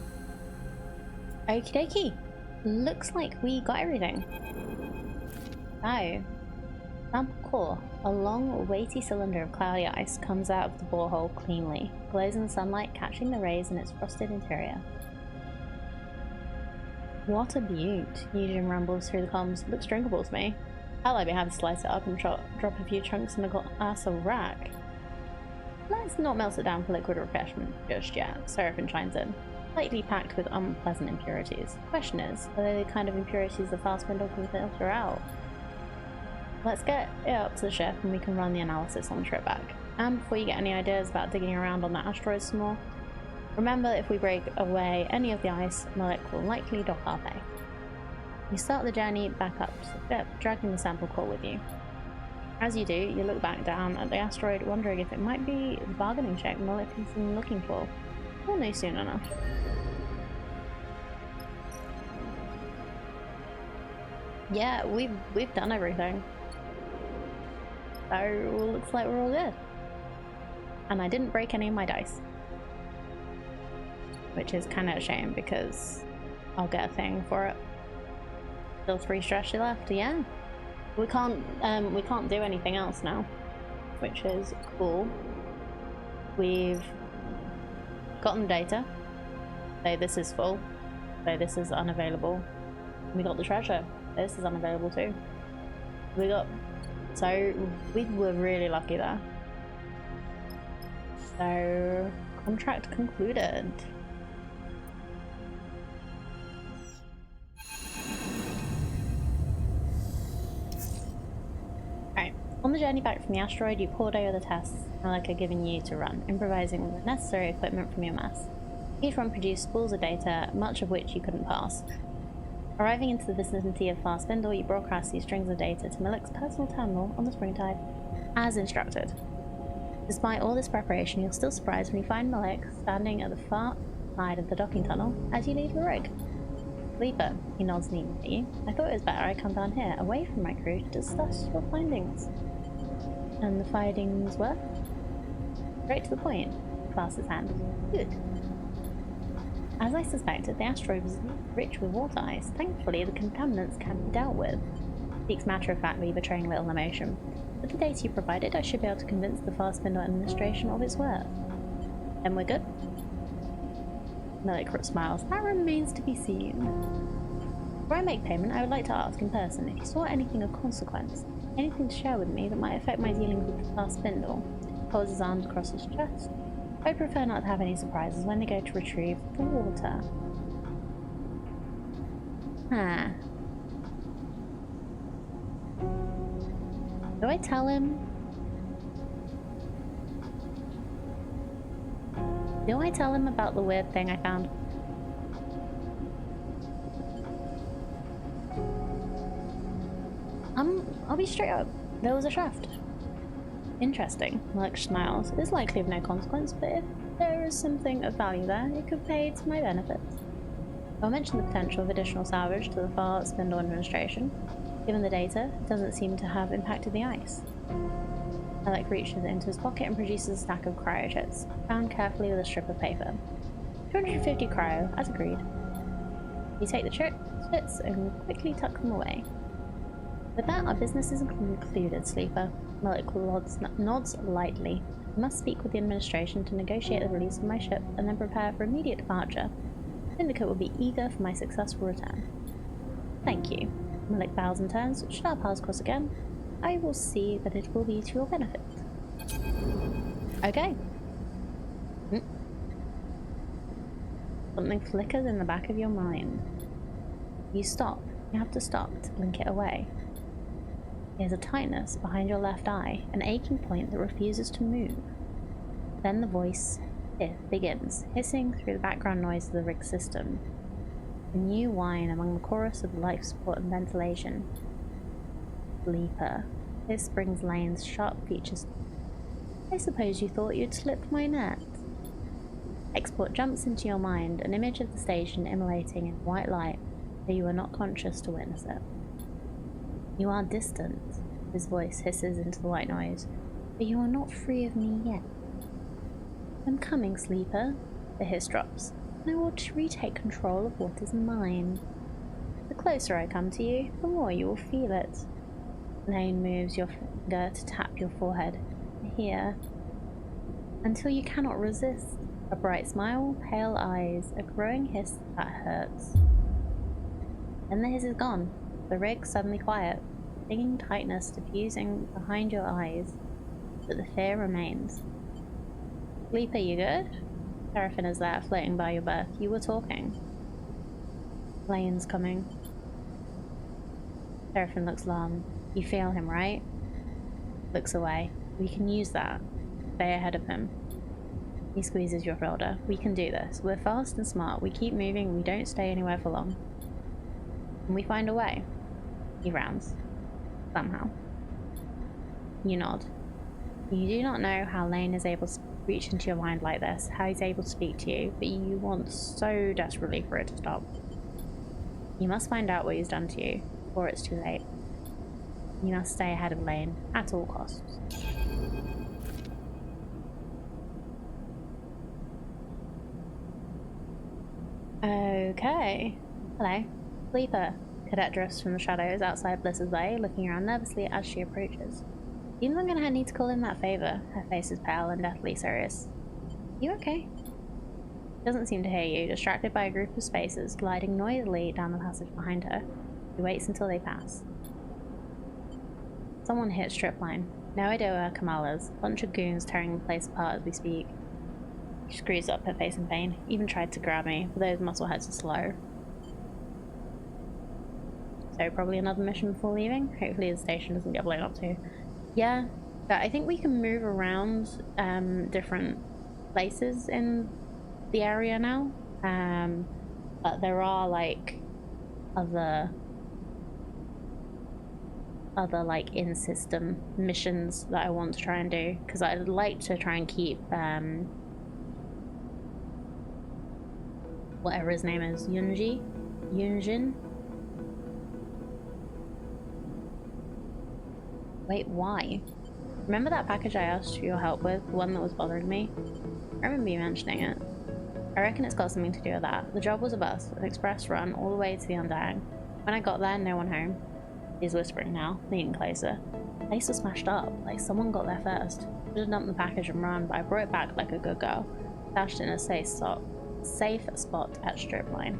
Okie dokie. Looks like we got everything. So, sample core. A long, weighty cylinder of cloudy ice comes out of the borehole cleanly, glows in the sunlight, catching the rays in its frosted interior. What a beaut, Yujin rumbles through the comms. Looks drinkable to me. I'll let me have to slice it up and drop a few chunks in the glass of rack. Let's not melt it down for liquid refreshment just yet, Seraphim chimes in. Lightly packed with unpleasant impurities. Question is, are they the kind of impurities the fast window can filter out? Let's get it up to the ship and we can run the analysis on the trip back. And before you get any ideas about digging around on that asteroid some more, remember, if we break away any of the ice, Malik will likely dock our pay. You start the journey back up to the ship, dragging the sample core with you. As you do, you look back down at the asteroid, wondering if it might be the bargaining chip Malik has been looking for. We'll know soon enough. Yeah, we've done everything. So looks like we're all good. And I didn't break any of my dice. Which is kind of a shame because I'll get a thing for it. Still 3 stress left, yeah. We can't do anything else now, which is cool. We've gotten the data. So this is full. So this is unavailable. We got the treasure. This is unavailable too. So we were really lucky there. So contract concluded. On the journey back from the asteroid, you poured over the tests Malik had given you to run, improvising with the necessary equipment from your mess. Each run produced spools of data, much of which you couldn't pass. Arriving into the vicinity of Far Spindle, you broadcast these strings of data to Malik's personal terminal on the Springtide, as instructed. Despite all this preparation, you're still surprised when you find Malik standing at the far side of the docking tunnel as you leave the rig. Sleeper, he nods neatly at you. I thought it was better I come down here, away from my crew, to discuss your findings. And the findings were? Straight to the point. Clasps his hand. Good. As I suspected, the asteroid was rich with water ice. Thankfully, the contaminants can be dealt with. Speaks matter-of-factly, betraying little emotion. With the data you provided, I should be able to convince the Far Spindle administration of its worth. Then we're good? Malik smiles. That remains to be seen. Before I make payment, I would like to ask in person if you saw anything of consequence. Anything to share with me that might affect my dealings with the star spindle? Folds his arms across his chest. I'd prefer not to have any surprises when they go to retrieve the water. Huh. Do I tell him? Do I tell him about the weird thing I found? I'll be straight up. There was a shaft. Interesting. Malik smiles. It is likely of no consequence, but if there is something of value there, it could pay to my benefits. I'll mention the potential of additional salvage to the Far Spindle administration. Given the data, it doesn't seem to have impacted the ice. Malik reaches into his pocket and produces a stack of cryo chits, bound carefully with a strip of paper. 250 cryo, as agreed. You take the chits and quickly tuck them away. With that, our business is concluded, Sleeper. Malik nods lightly. I must speak with the administration to negotiate the release of my ship and then prepare for immediate departure. The Syndicate will be eager for my successful return. Thank you. Malik bows and turns. Should our paths cross again, I will see that it will be to your benefit. Okay. Something flickers in the back of your mind. You stop. You have to stop to blink it away. There's a tightness behind your left eye, an aching point that refuses to move. Then the voice begins, hissing through the background noise of the rig system. A new whine among the chorus of life support and ventilation. Sleeper. This brings Lane's sharp features. I suppose you thought you'd slipped my net. Export jumps into your mind, an image of the station immolating in white light, though you are not conscious to witness it. You are distant, his voice hisses into the white noise, but you are not free of me yet. I'm coming, Sleeper, the hiss drops, and I will retake control of what is mine. The closer I come to you, the more you will feel it. Lane moves your finger to tap your forehead. Here. Until you cannot resist. A bright smile, pale eyes, a growing hiss that hurts. Then the hiss is gone. The rig suddenly quiet, stinging tightness diffusing behind your eyes, but the fear remains. Sleeper, you good? Seraphine is there, floating by your berth. You were talking. Lane's coming. Seraphine looks alarmed. You feel him, right? Looks away. We can use that. Stay ahead of him. He squeezes your shoulder. We can do this. We're fast and smart. We keep moving. We don't stay anywhere for long. And we find a way. He rounds. Somehow. You nod. You do not know how Lane is able to reach into your mind like this, how he's able to speak to you, but you want so desperately for it to stop. You must find out what he's done to you, before it's too late. You must stay ahead of Lane, at all costs. Okay. Hello. Sleeper. Cadet drifts from the shadows outside Bliss's Bay, looking around nervously as she approaches. Even I'm gonna need to call in that favor. Her face is pale and deathly serious. You okay? Doesn't seem to hear you, distracted by a group of spacers gliding noisily down the passage behind her. She waits until they pass. Someone hit stripline. No idea where Kamal is. Bunch of goons tearing the place apart as we speak. She screws up, her face in pain. Even tried to grab me, but those muscleheads are slow. So probably another mission before leaving. Hopefully the station doesn't get blown up too. Yeah, but I think we can move around different places in the area now. But there are like other like in-system missions that I want to try and do, because I'd like to try and keep whatever his name is, Yunjin. Wait, why? Remember that package I asked for your help with, the one that was bothering me? I remember you mentioning it. I reckon it's got something to do with that. The job was a bus, an express run all the way to the Undying. When I got there, no one home. He's whispering now, leaning closer. The place was smashed up, like someone got there first. Should have dumped the package and run, but I brought it back like a good girl. Stashed in a safe spot at stripline.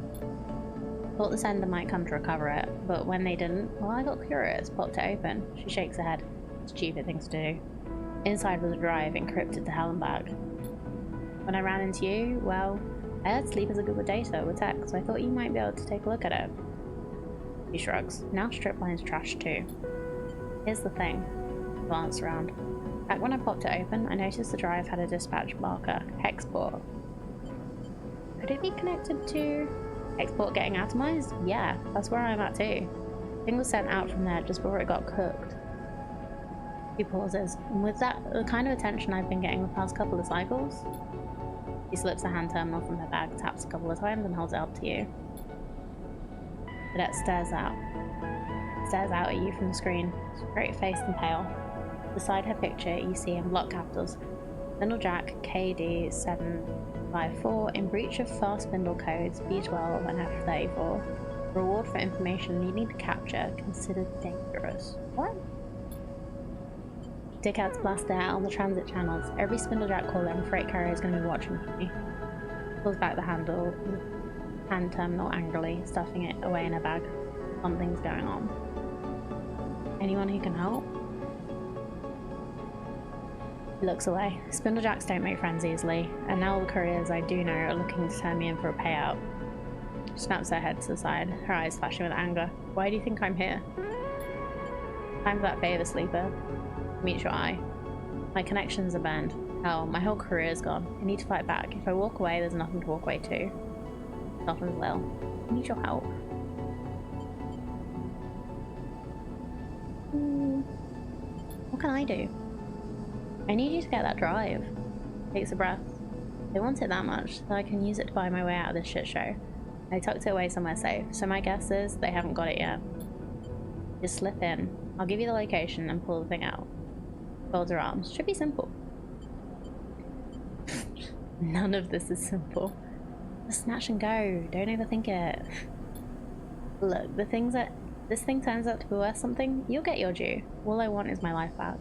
Thought the sender might come to recover it, but when they didn't, well, I got curious, popped it open. She shakes her head. Stupid things to do. Inside was a drive encrypted to hell and back. When I ran into you, well, I heard sleepers are good with data, with tech, so I thought you might be able to take a look at it. She shrugs. Now strip line's trash too. Here's the thing. Glanced around. Back when I popped it open, I noticed the drive had a dispatch marker, Hexport. Could it be connected to Hexport getting atomized? Yeah, that's where I'm at too. Thing was sent out from there just before it got cooked. She pauses, and with that, the kind of attention I've been getting the past couple of cycles, she slips a hand terminal from her bag, taps a couple of times, and holds it up to you. Cadet stares out at you from the screen, straight-faced and pale. Beside her picture, you see in block capitals, Spindlejack KD754 in breach of fast spindle codes B12 and F34. Reward for information you need to capture, considered dangerous. What? Dickheads blast out on the transit channels. Every Spindlejack caller and freight carrier is going to be watching for me. Pulls back the hand terminal angrily, stuffing it away in her bag. Something's going on. Anyone who can help? He looks away. Spindlejacks don't make friends easily, and now all the couriers I do know are looking to turn me in for a payout. She snaps her head to the side, her eyes flashing with anger. Why do you think I'm here? Time for that favor, sleeper. Meet your eye. My connections are burned. Hell, my whole career's gone. I need to fight back. If I walk away, there's nothing to walk away to. Softens well. I need your help. What can I do? I need you to get that drive. Takes a breath. They want it that much, so I can use it to buy my way out of this shit show. I tucked it away somewhere safe, so my guess is they haven't got it yet. Just slip in. I'll give you the location and pull the thing out. Folds her arms. Should be simple. None of this is simple. Just snatch and go. Don't overthink it. Look, this thing turns out to be worth something, you'll get your due. All I want is my life back.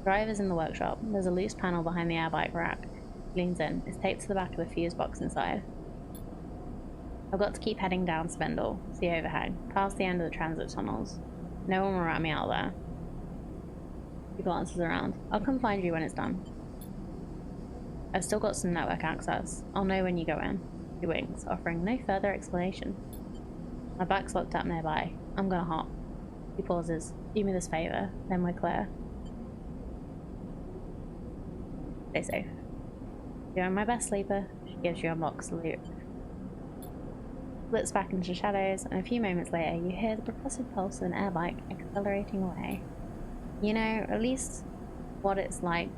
Drive is in the workshop. There's a loose panel behind the airbike rack. He leans in. It's taped to the back of the fuse box inside. I've got to keep heading down Spindle, to the overhang, past the end of the transit tunnels. No one will rat me out there. He glances around. I'll come find you when it's done. I've still got some network access. I'll know when you go in. He winks, offering no further explanation. My back's locked up nearby. I'm gonna hop. He pauses. Do me this favor, then we're clear. Stay safe. Doing my best, sleeper. She gives you a mock salute. Splits back into shadows, and a few moments later you hear the percussive pulse of an airbike accelerating away. You know at least what it's like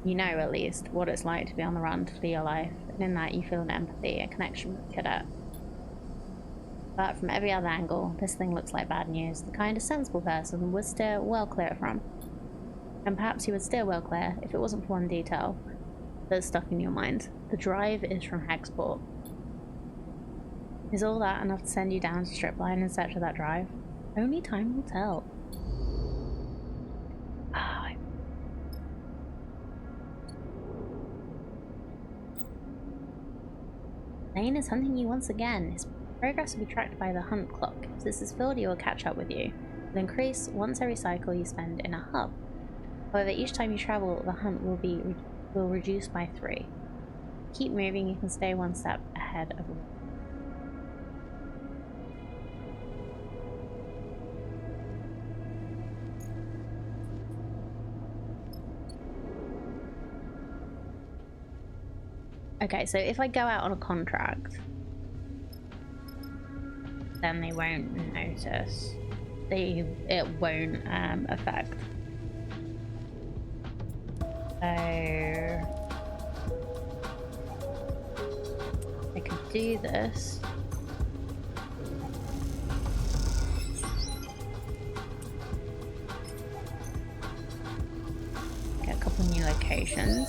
to be on the run to flee your life, and in that you feel an empathy, a connection with the cadet. But from every other angle, this thing looks like bad news, the kind a sensible person would steer well clear from. And perhaps you would steer well clear if it wasn't for one detail that's stuck in your mind. The drive is from Hexport. Is all that enough to send you down to Stripline in search of that drive? Only time will tell. Lane is hunting you once again. His progress will be tracked by the hunt clock. If this is filled, he will catch up with you. It will increase once every cycle you spend in a hub. However, each time you travel, the hunt will reduce by 3. Keep moving, you can stay one step ahead of him. Okay, so if I go out on a contract, then they won't notice. It won't affect. So I could do this. Get a couple new locations.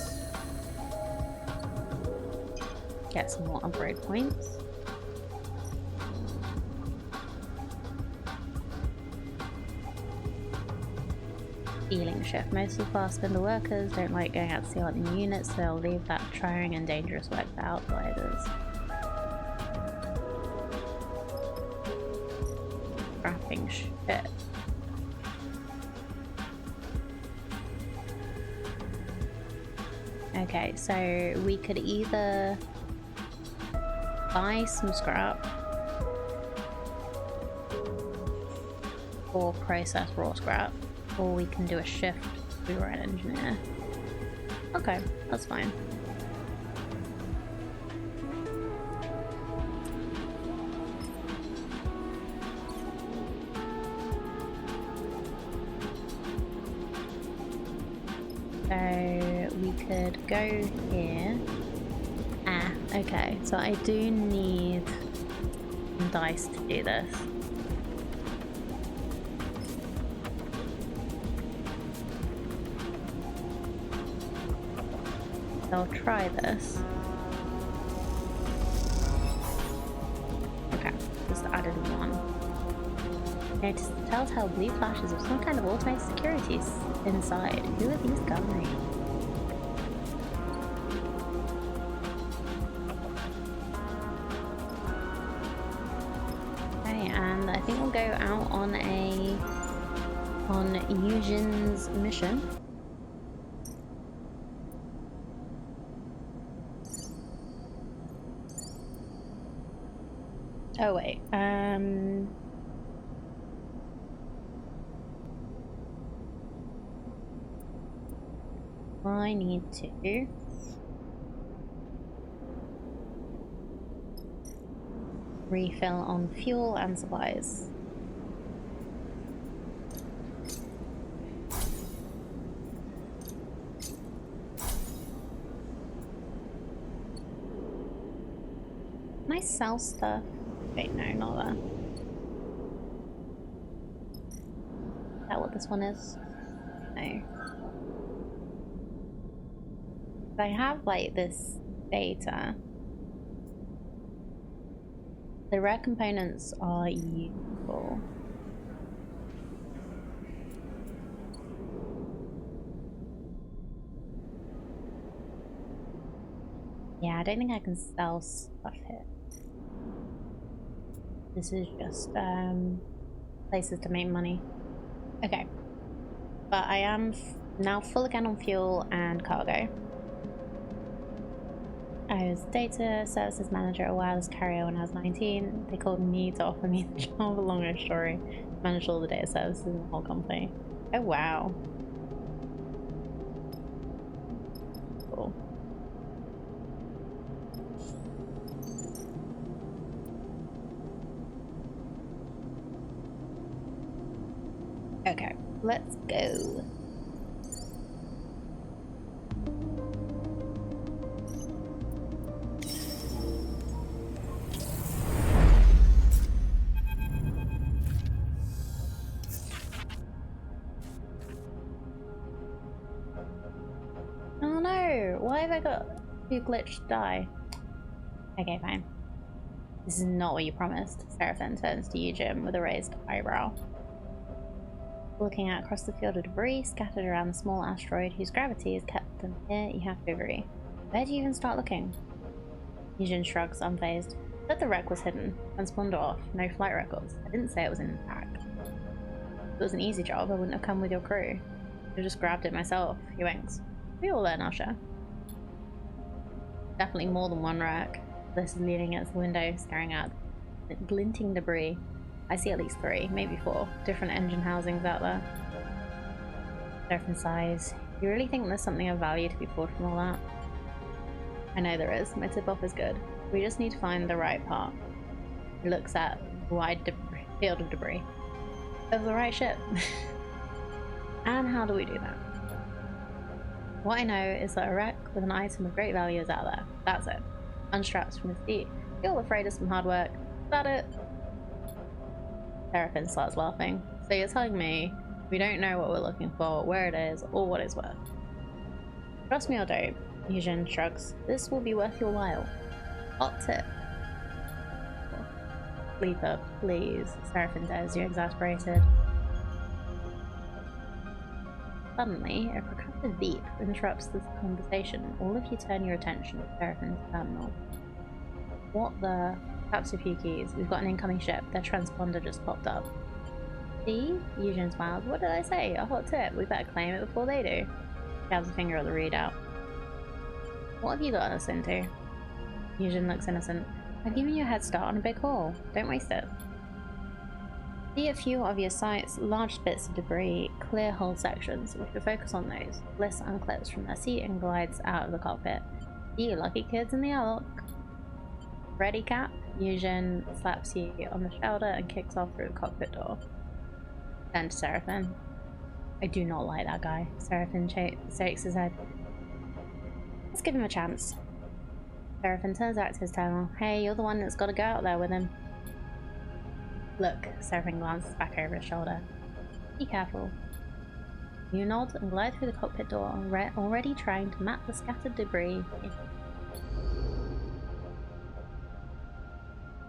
Get some more upgrade points. Stealing shift. Most of the fast spindle workers don't like going out to steal out new units, so they'll leave that trying and dangerous work to outsiders. shit. Okay, so we could either buy some scrap or process raw scrap, or we can do a shift if we were an engineer. Okay, that's fine. So we could go here. Ah, okay. So I do need some dice to do this. So I'll try this. Okay, just added one. Notice the telltale blue flashes of some kind of automated security inside. Who are these guys? Okay, and I think we'll go out on Eugen's mission. Oh wait, I need to refill on fuel and supplies. Can I sell stuff? Wait, no, not that. Is that what this one is? No. I have like this data. The rare components are useful. Yeah, I don't think I can sell stuff here. This is just places to make money. Okay. But I am now full again on fuel and cargo. I was data services manager at a wireless carrier when I was 19. They called me to offer me the job, a longer story. Managed all the data services in the whole company. Oh wow. Cool. Okay, let's go. Oh no, why have I got two glitched die? Okay, fine. This is not what you promised. Seraphin turns to you, Jim, with a raised eyebrow. Looking out across the field of debris scattered around the small asteroid whose gravity has kept them here, you have to agree. Where do you even start looking? Eugen shrugs, unfazed. Said the wreck was hidden. Transponder off. No flight records. I didn't say it was intact. If it was an easy job, I wouldn't have come with your crew. I have just grabbed it myself. He winks. We all learn our share. Definitely more than one wreck. This is leaning against the window, staring at the glinting debris. I see at least 3, maybe 4, different engine housings out there. Different size. You really think there's something of value to be pulled from all that? I know there is. My tip-off is good. We just need to find the right part. He looks at a wide field of debris. Of the right ship. And how do we do that? What I know is that a wreck with an item of great value is out there. That's it. Unstraps from his seat. You're all afraid of some hard work. Is that it? Seraphin starts laughing. So you're telling me we don't know what we're looking for, where it is, or what it's worth? Trust me or don't. Eugen shrugs. This will be worth your while. Hot tip. Sleeper, please. Seraphin says, you're exasperated. Suddenly, a percussive beep interrupts this conversation. All of you turn your attention to Seraphin's terminal. What the? Taps a few keys. We've got an incoming ship. Their transponder just popped up. See? Eugen smiles. What did I say? A hot tip. We better claim it before they do. She has a finger at the readout. What have you got us into? Eugen looks innocent. I've given you a head start on a big haul. Don't waste it. See a few obvious sights, large bits of debris, clear whole sections. We should focus on those. Bliss unclips from their seat and glides out of the cockpit. You lucky kids in the airlock. Ready, Cap? Eugen slaps you on the shoulder and kicks off through the cockpit door. Turn to Seraphim. I do not like that guy. Seraphim shakes his head. Let's give him a chance. Seraphim turns back to his terminal. Hey, you're the one that's got to go out there with him. Look, Seraphim glances back over his shoulder. Be careful. You nod and glide through the cockpit door, already trying to map the scattered debris.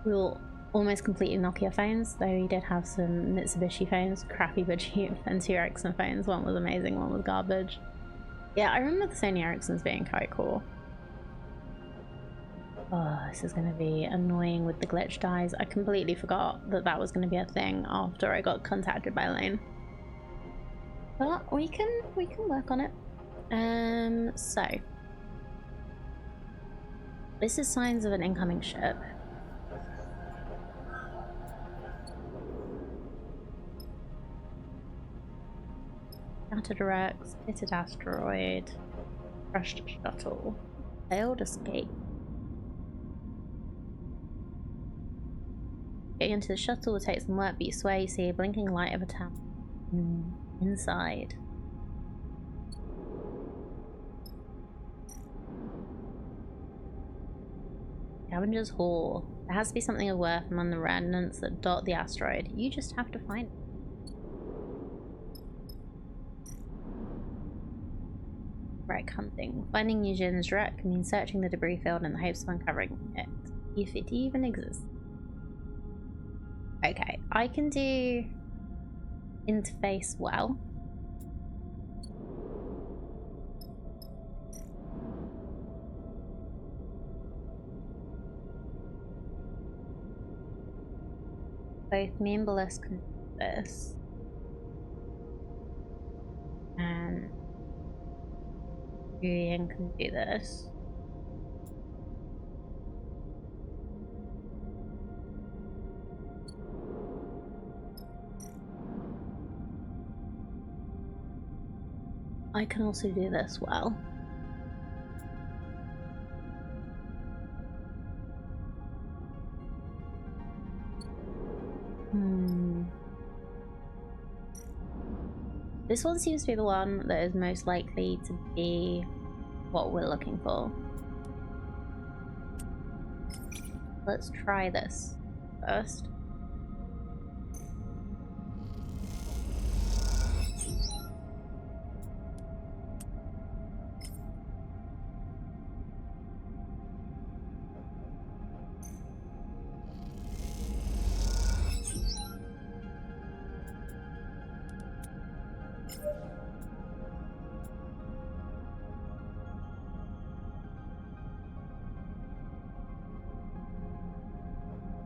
We will almost completely knock your phones, though he did have some Mitsubishi phones, crappy but cheap, and 2 Ericsson phones. One was amazing, one was garbage. Yeah, I remember the Sony Ericssons being quite cool. Oh, this is going to be annoying with the glitch dies. I completely forgot that that was going to be a thing after I got contacted by Lane. But we can work on it. So this is signs of an incoming ship. Scattered wrecks, pitted asteroid, crushed shuttle, failed escape. Getting into the shuttle will take some work, but you swear you see a blinking light of a town inside. Scavenger's Hall. There has to be something of worth among the remnants that dot the asteroid. You just have to find it. Wreck hunting. Finding Eugen's wreck means searching the debris field in the hopes of uncovering it, if it even exists. Okay, I can do interface well. Both me and Bliss can do this. And Julian can do this. I can also do this well. This one seems to be the one that is most likely to be what we're looking for. Let's try this first.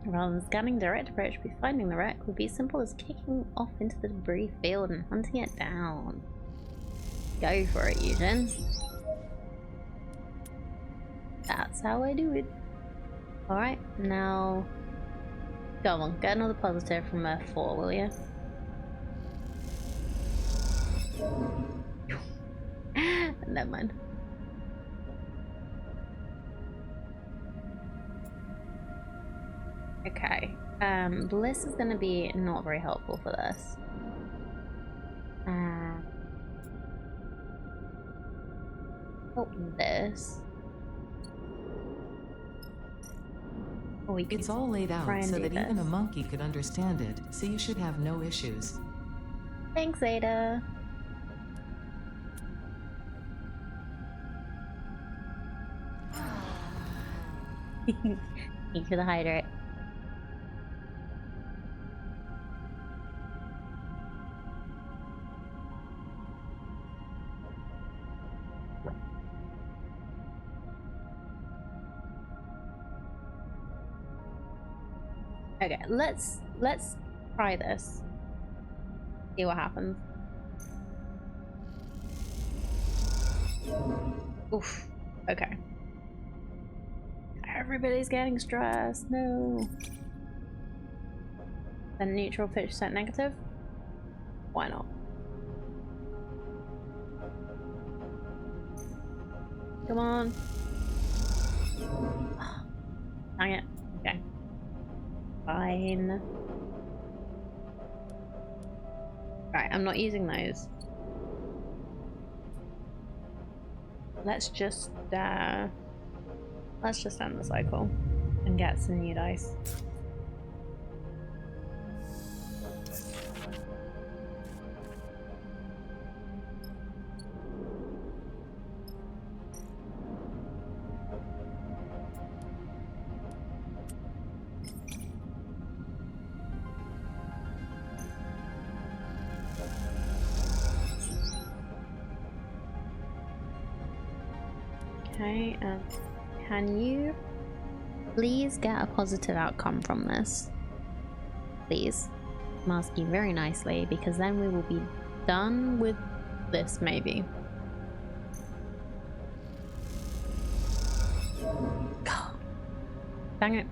Rather than scanning direct approach, finding the wreck would be as simple as kicking off into the debris field and hunting it down. Go for it, Eugen. That's how I do it. Alright, now go on, get another positive from Earth 4, will you? Never mind. Okay, Bliss is going to be not very helpful for this. This. Oh, it's all laid out so that even a monkey could understand it, so you should have no issues. Thanks, Ada. Thank you for the hydrate. Okay, let's try this. See what happens. Oof. Okay. Everybody's getting stressed. No. Then neutral 50% negative. Why not? Come on. Dang it. Okay. Fine. Right, I'm not using those. Let's just end the cycle and get some new dice. Okay, and can you please get a positive outcome from this? Please. I'm asking very nicely, because then we will be done with this, maybe. God. Dang it.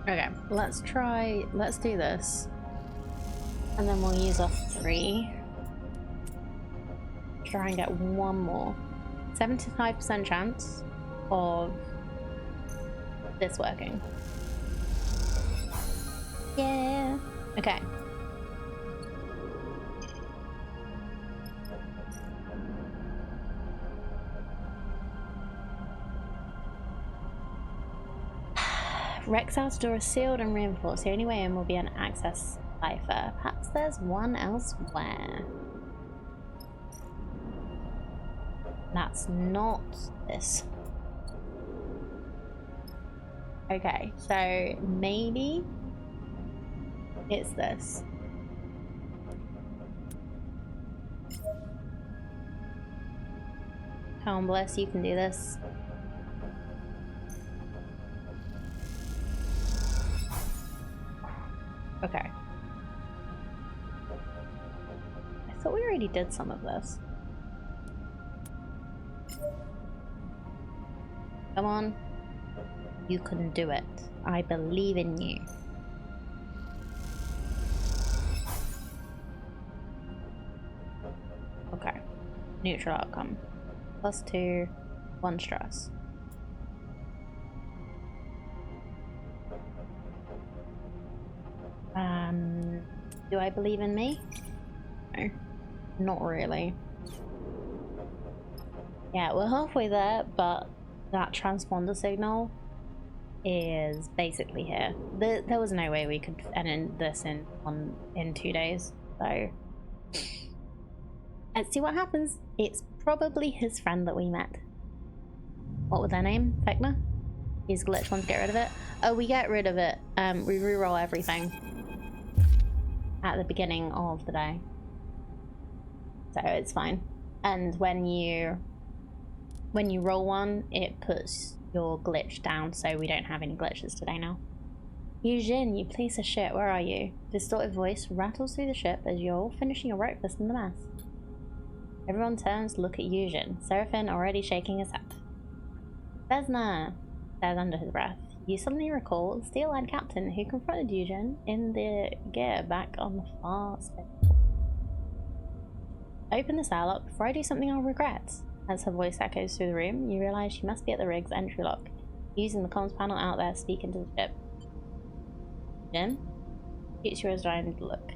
Okay, let's do this. And then we'll use our 3. Try and get one more. 75% chance of this working. Yeah. Okay. Rex outer door is sealed and reinforced. The only way in will be an access cipher. Perhaps there's one elsewhere. That's not this. Okay, so maybe it's this. Come on, Bless, you can do this. Okay. I thought we already did some of this. Come on. You can do it. I believe in you. Okay. Neutral outcome. +2, 1 stress. Do I believe in me? No. Not really. Yeah, we're halfway there, but that transponder signal is basically here. There was no way we could end this in 2 days, so let's see what happens. It's probably his friend that we met. What was their name? Vecna? Use glitch one to get rid of it. Oh, we get rid of it. We reroll everything at the beginning of the day, so it's fine. And when you roll one, it puts your glitch down, so we don't have any glitches today now. Eugene, you piece of shit, where are you? Distorted voice rattles through the ship as you're all finishing your breakfast in the mess. Everyone turns to look at Eugene, Seraphim already shaking his head. Vesna, says under his breath. You suddenly recall the steel-eyed captain who confronted Eugene in the gear back on the far space. Open this airlock before I do something I'll regret. As her voice echoes through the room, you realise she must be at the rig's entry lock. Using the comms panel out there, speak into the ship. Jim? Shoots you a resigned look.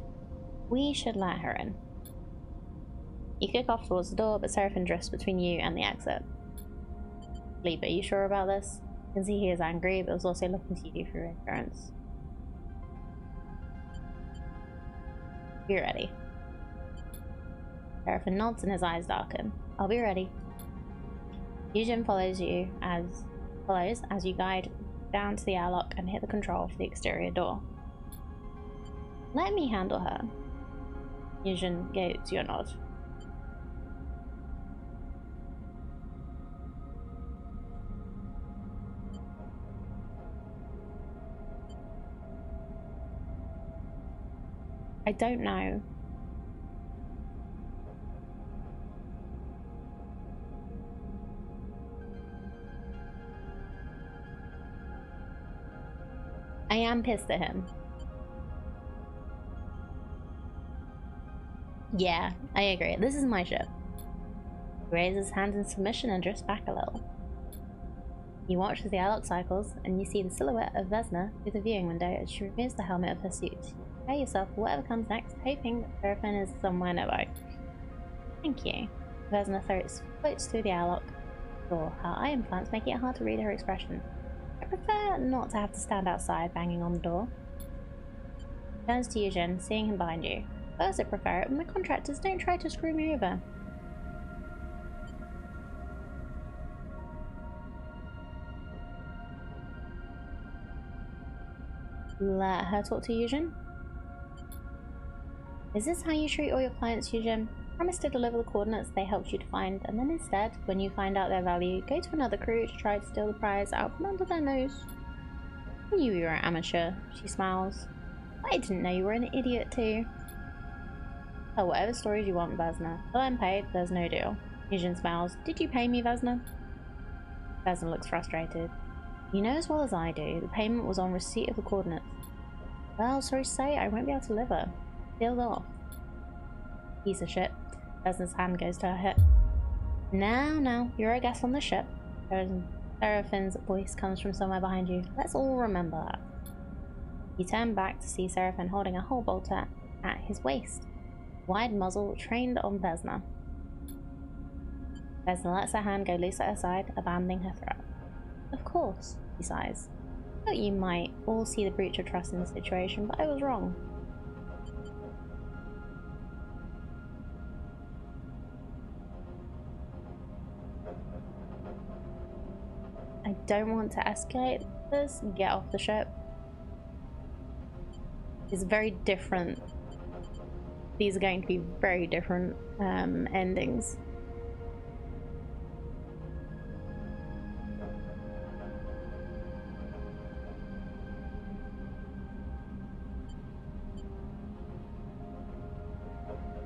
We should let her in. You kick off towards the door, but Seraphim drifts between you and the exit. Sleep, are you sure about this? You can see he is angry, but was also looking to you for reassurance. You're ready. Seraphim nods and his eyes darken. I'll be ready. Eugene follows as you guide down to the airlock and hit the control for the exterior door. Let me handle her. Yujin gives you a nod. I don't know. I am pissed at him. Yeah, I agree. This is my ship. He raises his hand in submission and drifts back a little. You watch as the airlock cycles, and you see the silhouette of Vesna through the viewing window as she removes the helmet of her suit. You prepare yourself for whatever comes next, hoping that Seraphim is somewhere nearby. Thank you. Vesna floats through the airlock door, her eye implants making it hard to read her expression. I prefer not to have to stand outside banging on the door. Turns to Yujin, seeing him behind you. First, I prefer it when my contractors don't try to screw me over. Let her talk to Yujin. Is this how you treat all your clients, Yujin? Promise to deliver the coordinates they helped you to find, and then instead, when you find out their value, go to another crew to try to steal the prize out from under their nose. I knew you were an amateur, she smiles. I didn't know you were an idiot too. Tell whatever stories you want, Vesna. Till I'm paid, there's no deal. Yujin smiles. Did you pay me, Vesna? Vesna looks frustrated. You know as well as I do, the payment was on receipt of the coordinates. Well, sorry to say, I won't be able to deliver. Sealed off. Piece of shit. Vesna's hand goes to her hip. Now, you're a guest on the ship. Seraphim's voice comes from somewhere behind you. Let's all remember that. You turn back to see Seraphim holding a hull bolter at his waist. Wide muzzle trained on Vesna. Vesna lets her hand go loose at her side, abandoning her threat. Of course, he sighs. Thought you might all see the breach of trust in the situation, but I was wrong. I don't want to escalate this. Get off the ship. It's very different. These are going to be very different endings.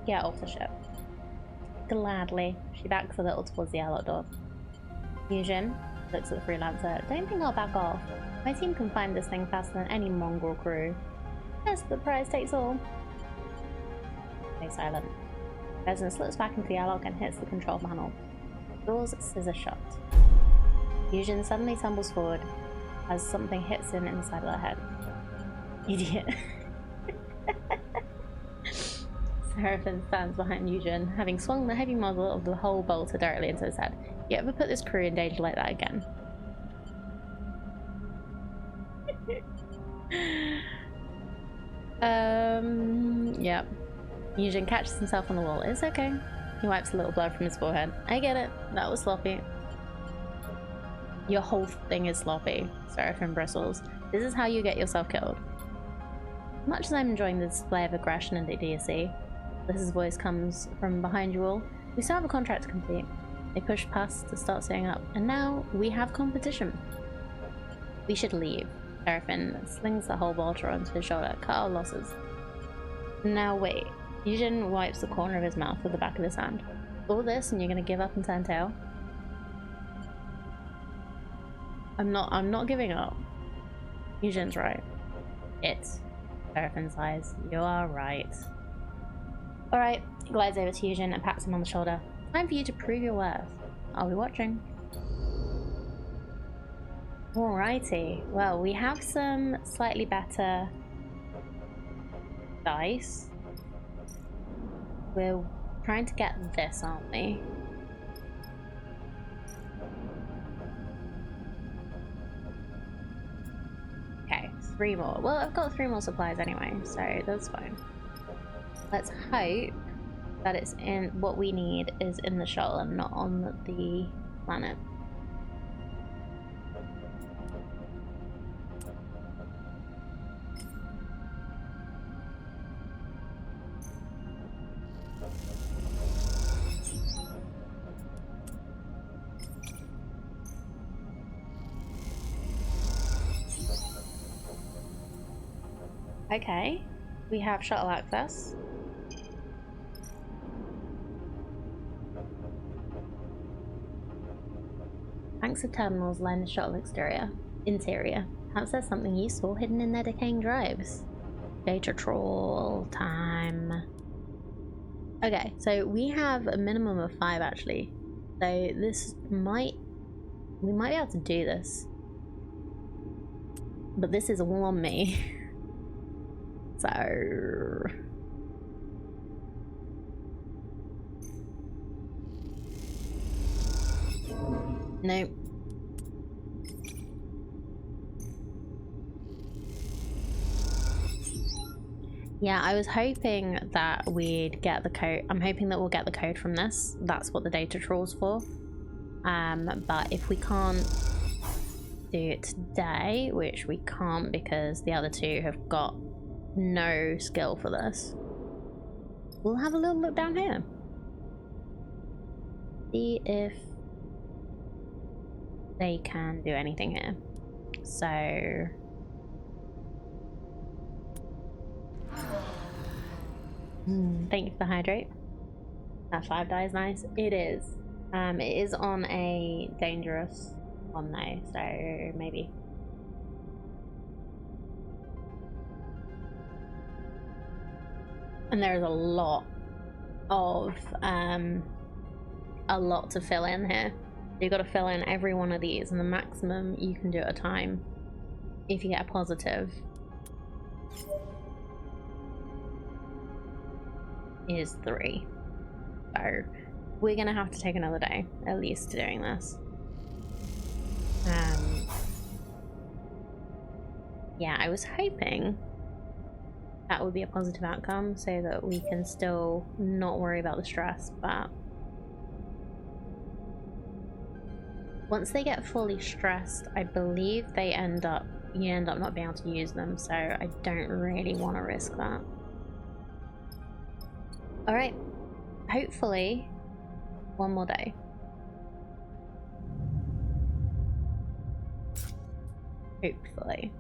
Get off the ship. Gladly. She backs a little towards the airlock door. Yujin looks at the freelancer. Don't think I'll back off. My team can find this thing faster than any mongrel crew. Yes, the prize takes all. Stay silent. Vesna slips back into the airlock and hits the control panel. Doors scissor shut. Yujin suddenly tumbles forward as something hits him in the side of the head. Idiot. Seraphim stands behind Yujin, having swung the heavy muzzle of the hull bolter directly into his head. You ever put this crew in danger like that again? Yep. Yujin catches himself on the wall. It's okay. He wipes a little blood from his forehead. I get it. That was sloppy. Your whole thing is sloppy. Seraphim bristles. This is how you get yourself killed. Much as I'm enjoying the display of aggression and idiocy, Liz's voice comes from behind you all. We still have a contract to complete. They push past to start setting up, and now we have competition. We should leave. Seraphim slings the whole bolter onto his shoulder. Cut our losses. Now wait. Yujin wipes the corner of his mouth with the back of his hand. All this and you're gonna give up and turn tail? I'm not giving up. Yujin's right. Seraphim sighs. You are right. Alright, glides over to Yujin and pats him on the shoulder. Time for you to prove your worth. I'll be watching. Alrighty. Well, we have some slightly better dice. We're trying to get this, aren't we? Okay, 3 more. Well, I've got 3 more supplies anyway, so that's fine. Let's hope that it's in what we need is in the shuttle and not on the planet. Okay, we have shuttle access. Banks of terminals line the shuttle interior. Perhaps there's something useful hidden in their decaying drives. Data troll time. Okay, so we have a minimum of 5 actually. So we might be able to do this. But this is all on me. So nope. Yeah, I was hoping that we'd get the code. I'm hoping that we'll get the code from this. That's what the data troll's for. But if we can't do it today, which we can't because the other two have got no skill for this, we'll have a little look down here. See if they can do anything here. So thank you for the hydrate. That 5 die is nice. It is. It is on a dangerous one though, so maybe. And there's a lot to fill in here. You've got to fill in every one of these, and the maximum you can do at a time if you get a positive is 3. So we're gonna have to take another day at least to doing this. Yeah, I was hoping that would be a positive outcome so that we can still not worry about the stress, but once they get fully stressed, I believe you end up not being able to use them, so I don't really want to risk that. Alright, hopefully one more day. Hopefully.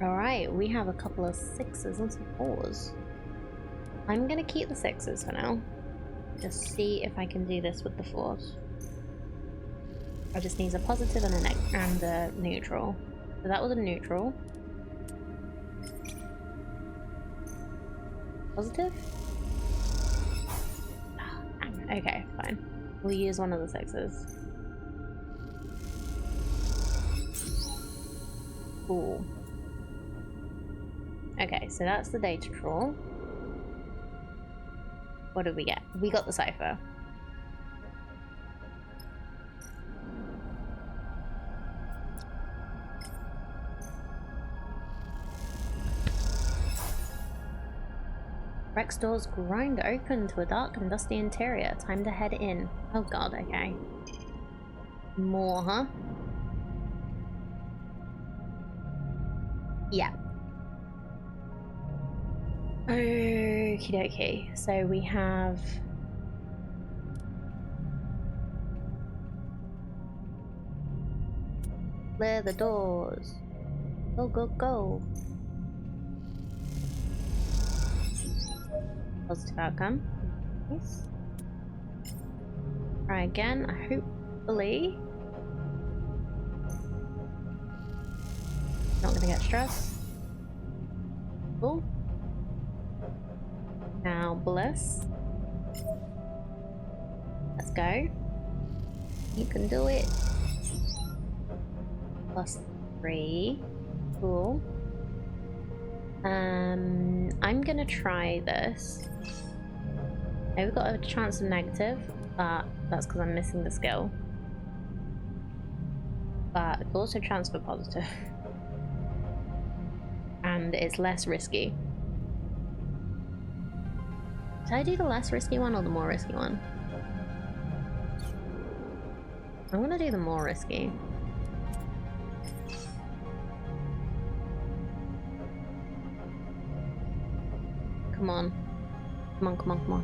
Alright, we have a couple of 6s and some 4s. I'm gonna keep the 6s for now. Just see if I can do this with the 4s. I just need a positive and a neutral. So that was a neutral. Positive? Oh, okay, fine. We'll use one of the 6s. Cool. Okay, so that's the data troll. What did we get? We got the cipher. Rex doors grind open to a dark and dusty interior. Time to head in. Oh god, okay. More, huh? Yeah. Okie dokie. So we have... clear the doors. Go, go, go. Positive outcome. Nice. Try again. Hopefully not gonna get stressed. Cool. Now bliss. Let's go. You can do it. +3. Cool. I'm gonna try this. Now we've got a chance of negative, but that's because I'm missing the skill. But it's also transfer positive. And it's less risky. Did I do the less risky one or the more risky one? I'm gonna do the more risky. Come on. Come on, come on, come on.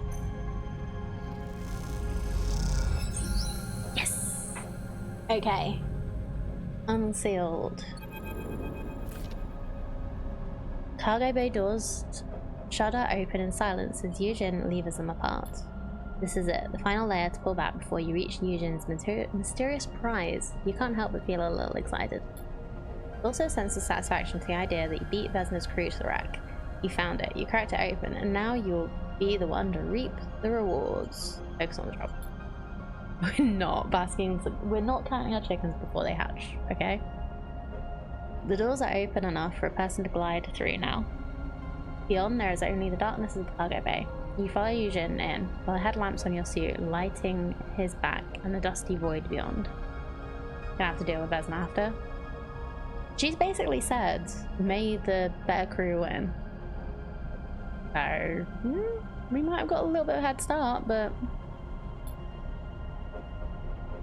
Yes! Okay. Unsealed. Cargo bay doors shudder open in silence as Eugen levers them apart. This is it, the final layer to pull back before you reach Eugen's mysterious prize. You can't help but feel a little excited. Also sense the satisfaction to the idea that you beat Vesna's crew to the wreck. You found it, you cracked it open, and now you'll be the one to reap the rewards. Focus on the job. We're not counting our chickens before they hatch, okay? The doors are open enough for a person to glide through now. Beyond there is only the darkness of the cargo bay. You follow Eugen in, while headlamps on your suit lighting his back and the dusty void beyond. Gonna have to deal with Vesna after. She's basically said, may the better crew win. So, we might have got a little bit of a head start, but...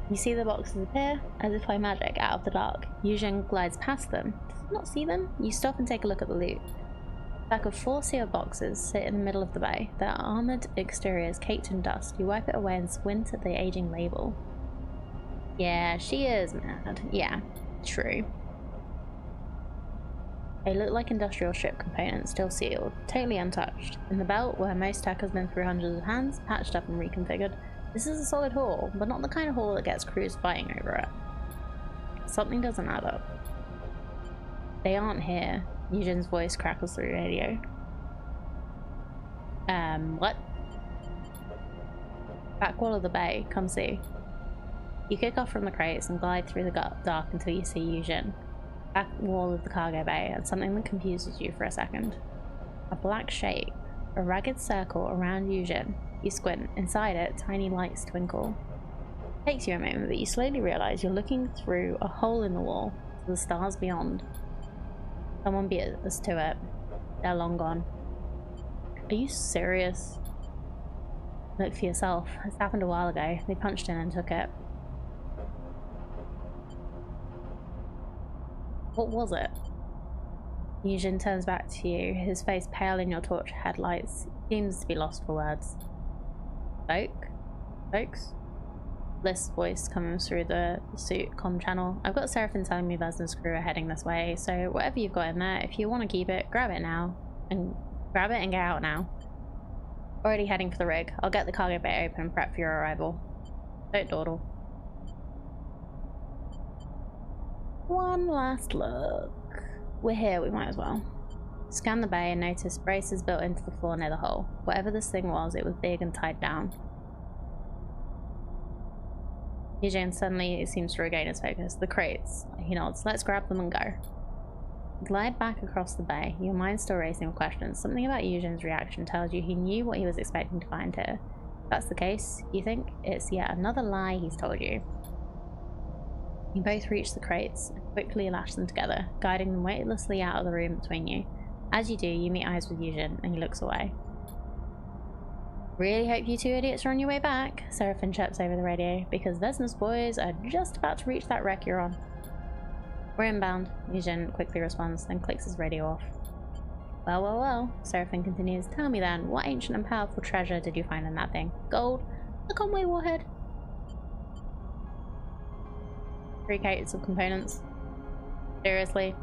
You see the boxes appear, as if by magic, out of the dark. Eugen glides past them. Does he not see them? You stop and take a look at the loot. A stack of 4 sealed boxes sit in the middle of the bay, their armoured exteriors caked in dust. You wipe it away and squint at the aging label. Yeah, she is mad. Yeah, true. They look like industrial ship components, still sealed, totally untouched. In the belt, where most tech has been through hundreds of hands, patched up and reconfigured. This is a solid haul, but not the kind of haul that gets crews fighting over it. Something doesn't add up. They aren't here. Eugen's voice crackles through radio. What? Back wall of the bay, come see. You kick off from the crates and glide through the dark until you see Eugen. Back wall of the cargo bay, and something that confuses you for a second. A black shape, a ragged circle around Eugen. You squint. Inside it, tiny lights twinkle. It takes you a moment, but you slowly realize you're looking through a hole in the wall to the stars beyond. Someone beat us to it. They're long gone. Are you serious? Look for yourself. This happened a while ago. They punched in and took it. What was it? Eugen turns back to you, his face pale in your torch headlights. He seems to be lost for words. Folks? List's voice comes through the suit comm channel. I've got Seraphim telling me Vesna's crew are heading this way, so whatever you've got in there, if you want to keep it, grab it now. And grab it and get out now. Already heading for the rig. I'll get the cargo bay open and prep for your arrival. Don't dawdle. One last look. We're here, we might as well. Scan the bay and notice braces built into the floor near the hole. Whatever this thing was, it was big and tied down. Eugen suddenly seems to regain his focus. The crates. He nods. Let's grab them and go. Glide back across the bay, your mind still racing with questions. Something about Eugen's reaction tells you he knew what he was expecting to find here. If that's the case, you think it's yet another lie he's told you. You both reach the crates and quickly lash them together, guiding them weightlessly out of the room between you. As you do, you meet eyes with Eugen, and he looks away. Really hope you two idiots are on your way back, Seraphim chirps over the radio, because Vesna's boys are just about to reach that wreck you're on. We're inbound, Eugen quickly responds, then clicks his radio off. Well, Seraphim continues. Tell me then, what ancient and powerful treasure did you find in that thing? Gold? A Conway warhead? 3 cases of components. Seriously?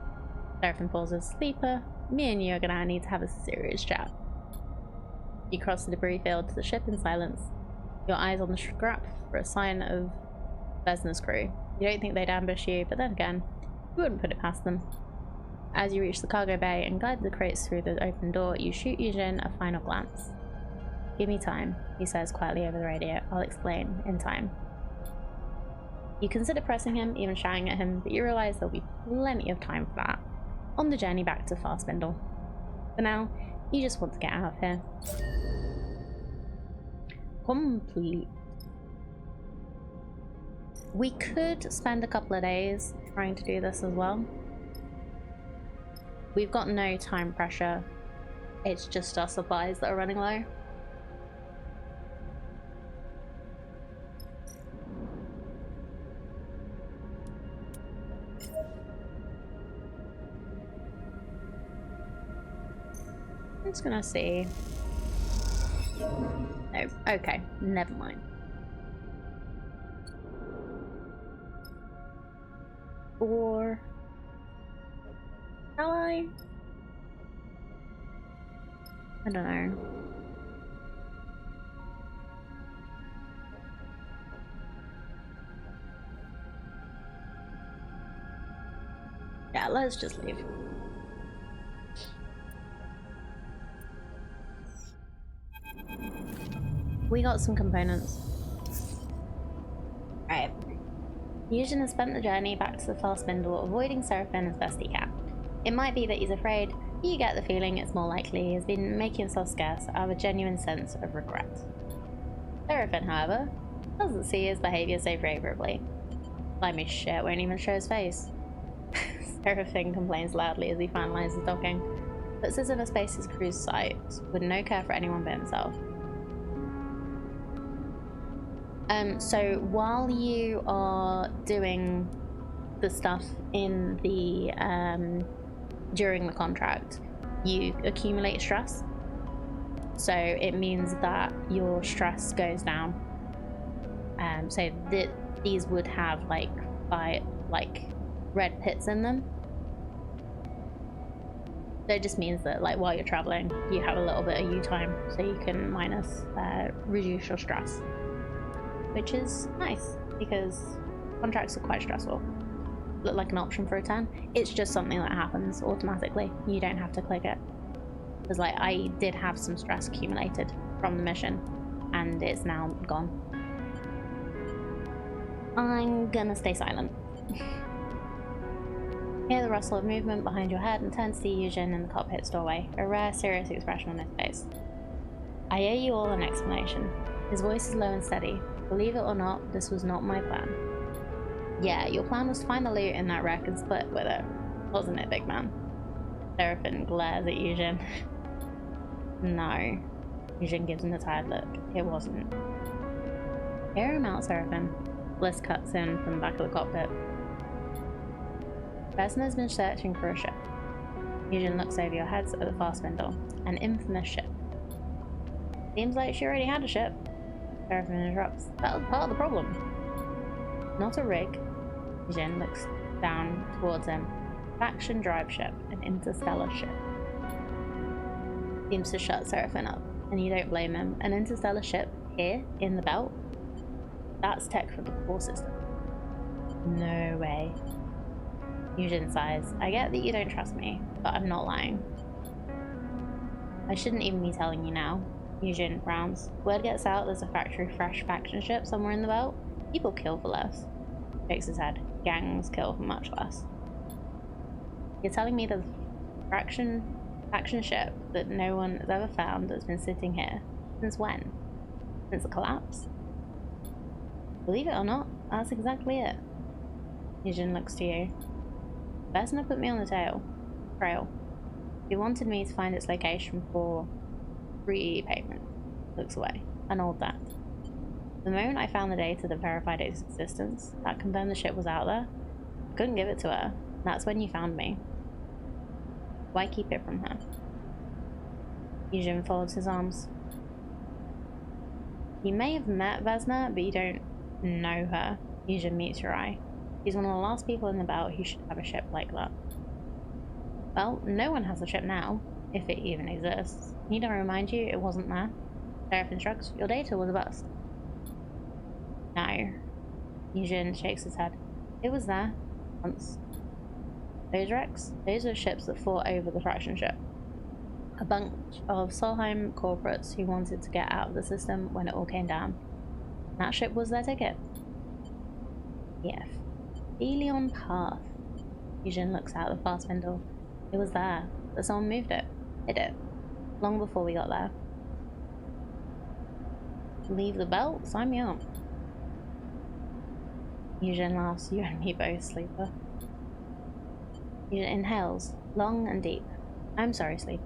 Seraphim pauses. Sleeper, me and you are gonna need to have a serious chat. You cross the debris field to the ship in silence, your eyes on the scrap for a sign of Vesna's crew. You don't think they'd ambush you, but then again, you wouldn't put it past them. As you reach the cargo bay and guide the crates through the open door, you shoot Eugen a final glance. Give me time, he says quietly over the radio. I'll explain in time. You consider pressing him, even shouting at him, but you realize there'll be plenty of time for that on the journey back to Farspindle. For now, you just want to get out of here. Complete. We could spend a couple of days trying to do this as well. We've got no time pressure. It's just our supplies that are running low. I'm just gonna see. No, okay, never mind. Or shall I? I don't know. Yeah, let's just leave. We got some components. Right. Eugen has spent the journey back to the far spindle, avoiding Seraphim as best he can. It might be that he's afraid, but you get the feeling it's more likely he has been making himself scarce out of a genuine sense of regret. Seraphim, however, doesn't see his behaviour so favourably. Slimy shit won't even show his face. Seraphim complains loudly as he finalises docking, puts us in a spacious cruise site with no care for anyone but himself. So while you are doing the stuff in the during the contract, you accumulate stress. So it means that your stress goes down. So these would have like red pits in them. So it just means that like while you're traveling, you have a little bit of U time, so you can reduce your stress. Which is nice, because contracts are quite stressful. Look like an option for a turn. It's just something that happens automatically. You don't have to click it. Because like I did have some stress accumulated from the mission, and it's now gone. I'm gonna stay silent. Hear the rustle of movement behind your head and turn to see Eugen in the cockpit's doorway, a rare, serious expression on his face. I owe you all an explanation. His voice is low and steady. Believe it or not, this was not my plan. Yeah, your plan was to find the loot in that wreck and split with it. Wasn't it, big man? Seraphim glares at Eugen. No. Eugen gives him a tired look. It wasn't. Hear him out, Seraphim. Bliss cuts in from the back of the cockpit. Vesna's been searching for a ship. Eugen looks over your heads at the fast spindle. An infamous ship. Seems like she already had a ship. Seraphim interrupts. That was part of the problem. Not a rig. Eugen looks down towards him. Faction drive ship. An interstellar ship. Seems to shut Seraphim up, and you don't blame him. An interstellar ship here in the belt? That's tech from the core system. No way. Eugen sighs. I get that you don't trust me, but I'm not lying. I shouldn't even be telling you now. Eugen frowns. Word gets out there's a factory fresh faction ship somewhere in the belt. People kill for less. Shakes his head. Gangs kill for much less. You're telling me there's a faction ship that no one has ever found that's been sitting here? Since when? Since the collapse? Believe it or not, that's exactly it. Eugen looks to you. Vesna put me on the trail. He wanted me to find its location for free payment. Looks away. Annulled that. The moment I found the data that verified its existence, that confirmed the ship was out there, I couldn't give it to her. That's when you found me. Why keep it from her? Eugen folds his arms. You may have met Vesna, but you don't know her. Eugen meets your eye. She's one of the last people in the belt who should have a ship like that. Well, no one has a ship now, if it even exists. Need I remind you it wasn't there? Seraphim shrugs. Your data was a bust. No. Eugen shakes his head. It was there. Once. Those wrecks? Those are ships that fought over the fraction ship. A bunch of Solheim corporates who wanted to get out of the system when it all came down. That ship was their ticket. Yeah. Helion Path. Eugen looks out the fast spindle. It was there, but someone moved it. Hid it. Long before we got there. Leave the belt? Sign me up. Eugen laughs. You and me both, sleeper. Eugen inhales, long and deep. I'm sorry, sleeper.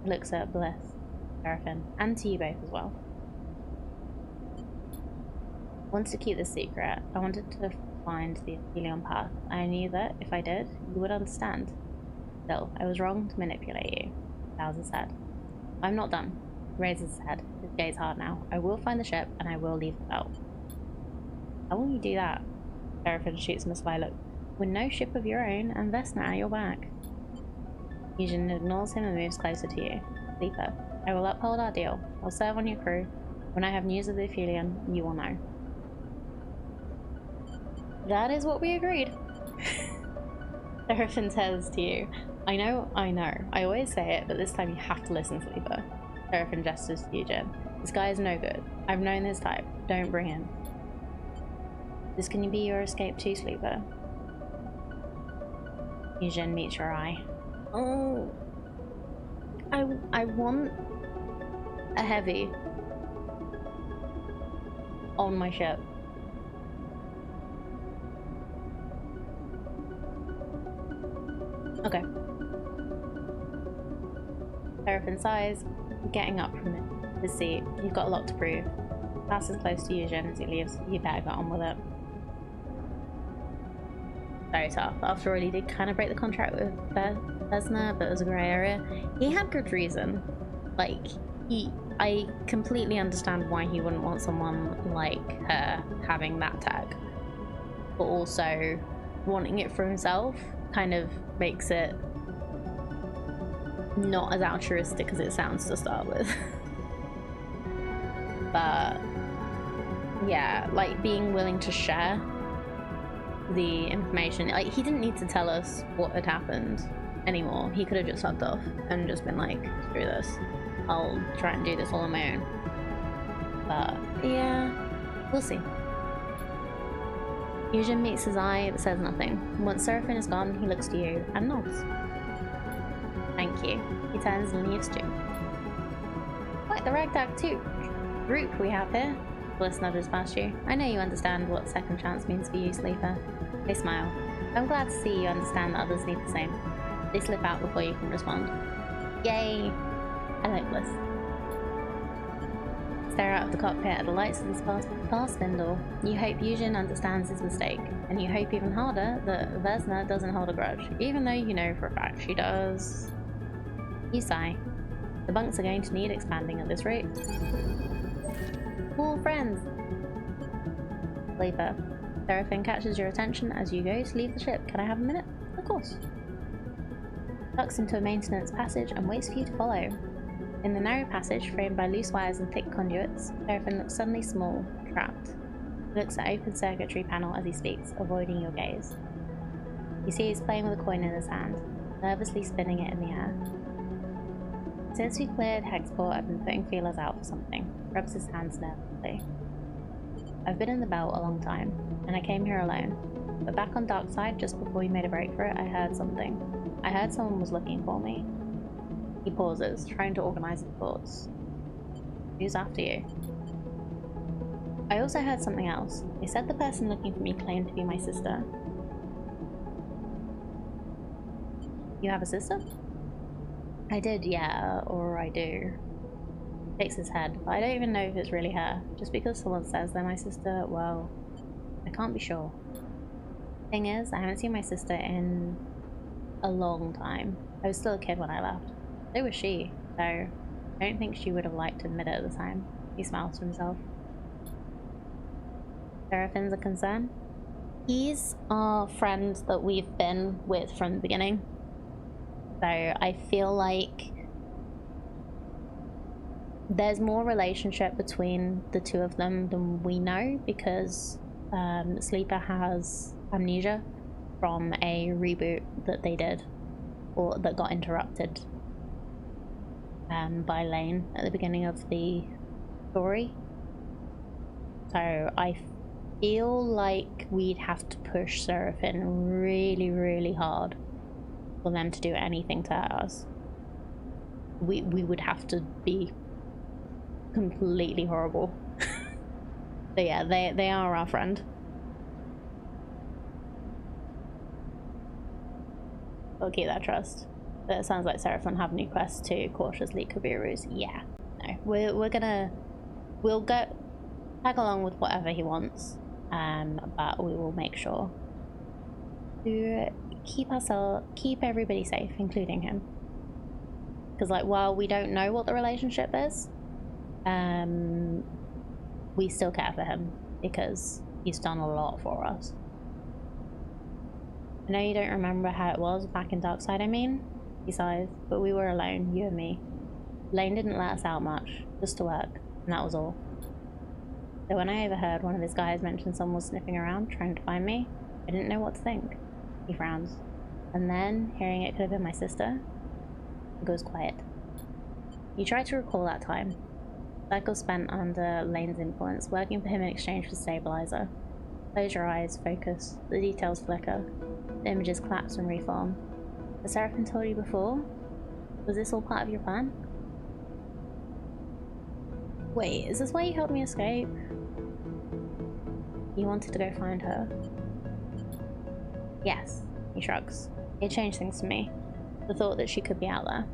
He looks at Bliss, Seraphim, and to you both as well. I wanted to keep this secret. I wanted to find the Helion Path. I knew that if I did, you would understand. Still, I was wrong to manipulate you. Bows his head. I'm not done. He raises his head. This game's hard now. I will find the ship and I will leave the belt. How will you do that? Seraphin shoots him a sly look. With no ship of your own and Vesna at your back. Eugen ignores him and moves closer to you. Sleeper, I will uphold our deal. I'll serve on your crew. When I have news of the Aphelion, you will know. That is what we agreed. Seraphin says to you, I know. I always say it, but this time you have to listen, Sleeper. Seraphin gestures to Eugen. This guy is no good. I've known his type. Don't bring him. This can be your escape too, Sleeper. Eugen meets your eye. Oh, I want a heavy on my ship. Okay. Seraphin sighs, getting up from his seat. You've got a lot to prove. Passes close to Eugen as he leaves. You better get on with it. Very tough. After all, he did kind of break the contract with Vesna, but it was a grey area. He had good reason. Like, I completely understand why he wouldn't want someone like her having that tag. But also, wanting it for himself kind of makes it not as altruistic as it sounds to start with. But, yeah, like, being willing to share the information. Like, he didn't need to tell us what had happened anymore. He could have just fucked off and just been like, screw this, I'll try and do this all on my own. But yeah, we'll see. Eugen meets his eye but says nothing. Once Seraphin is gone, he looks to you and nods. Thank you. He turns and leaves too. Quite the ragtag group we have here. Bliss nudges past you. I know you understand what second chance means for you, Sleeper. They smile. I'm glad to see you understand that others need the same. They slip out before you can respond. Yay! I like Bliss. Stare out of the cockpit at the lights of this fast spindle. You hope Eugen understands his mistake, and you hope even harder that Vesna doesn't hold a grudge, even though you know for a fact she does. You sigh. The bunks are going to need expanding at this rate. Cool friends! Sleeper. Seraphin catches your attention as you go to leave the ship. Can I have a minute? Of course. Ducks into a maintenance passage and waits for you to follow. In the narrow passage, framed by loose wires and thick conduits, Seraphin looks suddenly small, trapped. He looks at the open circuitry panel as he speaks, avoiding your gaze. You see he's playing with a coin in his hand, nervously spinning it in the air. Since we cleared Hexport, I've been putting feelers out for something. Rubs his hands nervously. I've been in the belt a long time, and I came here alone. But back on Darkside, just before we made a break for it, I heard something. I heard someone was looking for me. He pauses, trying to organize his thoughts. Who's after you? I also heard something else. They said the person looking for me claimed to be my sister. You have a sister? I did, yeah, or I do. Shakes his head, but I don't even know if it's really her. Just because someone says they're my sister, well, I can't be sure. Thing is, I haven't seen my sister in a long time. I was still a kid when I left. So was she, so I don't think she would have liked to admit it at the time. He smiles to himself. Seraphin's a concern? He's our friend that we've been with from the beginning. So I feel like there's more relationship between the two of them than we know, because Sleeper has amnesia from a reboot that they did, or that got interrupted by Lane at the beginning of the story. So I feel like we'd have to push Seraphin really, really hard for them to do anything to hurt us. We would have to be completely horrible. But yeah, they are our friend. We'll keep that trust. But it sounds like Seraphin have new quests too. Cautiously Kabiru's. Yeah. No. We'll go tag along with whatever he wants. But we will make sure to keep everybody safe, including him. Because like, while we don't know what the relationship is, we still care for him because he's done a lot for us. I know you don't remember how it was back in Darkside, I mean. Besides, but we were alone, you and me. Lane didn't let us out much, just to work, and that was all. So when I overheard one of his guys mention someone was sniffing around, trying to find me, I didn't know what to think. He frowns. And then, hearing it could have been my sister, it goes quiet. You try to recall that time. Cycle spent under Lane's influence, working for him in exchange for stabilizer. Close your eyes, focus, the details flicker. The images collapse and reform. Has Seraphim told you before? Was this all part of your plan? Wait, is this why you helped me escape? You wanted to go find her? Yes, he shrugs. It changed things for me. The thought that she could be out there.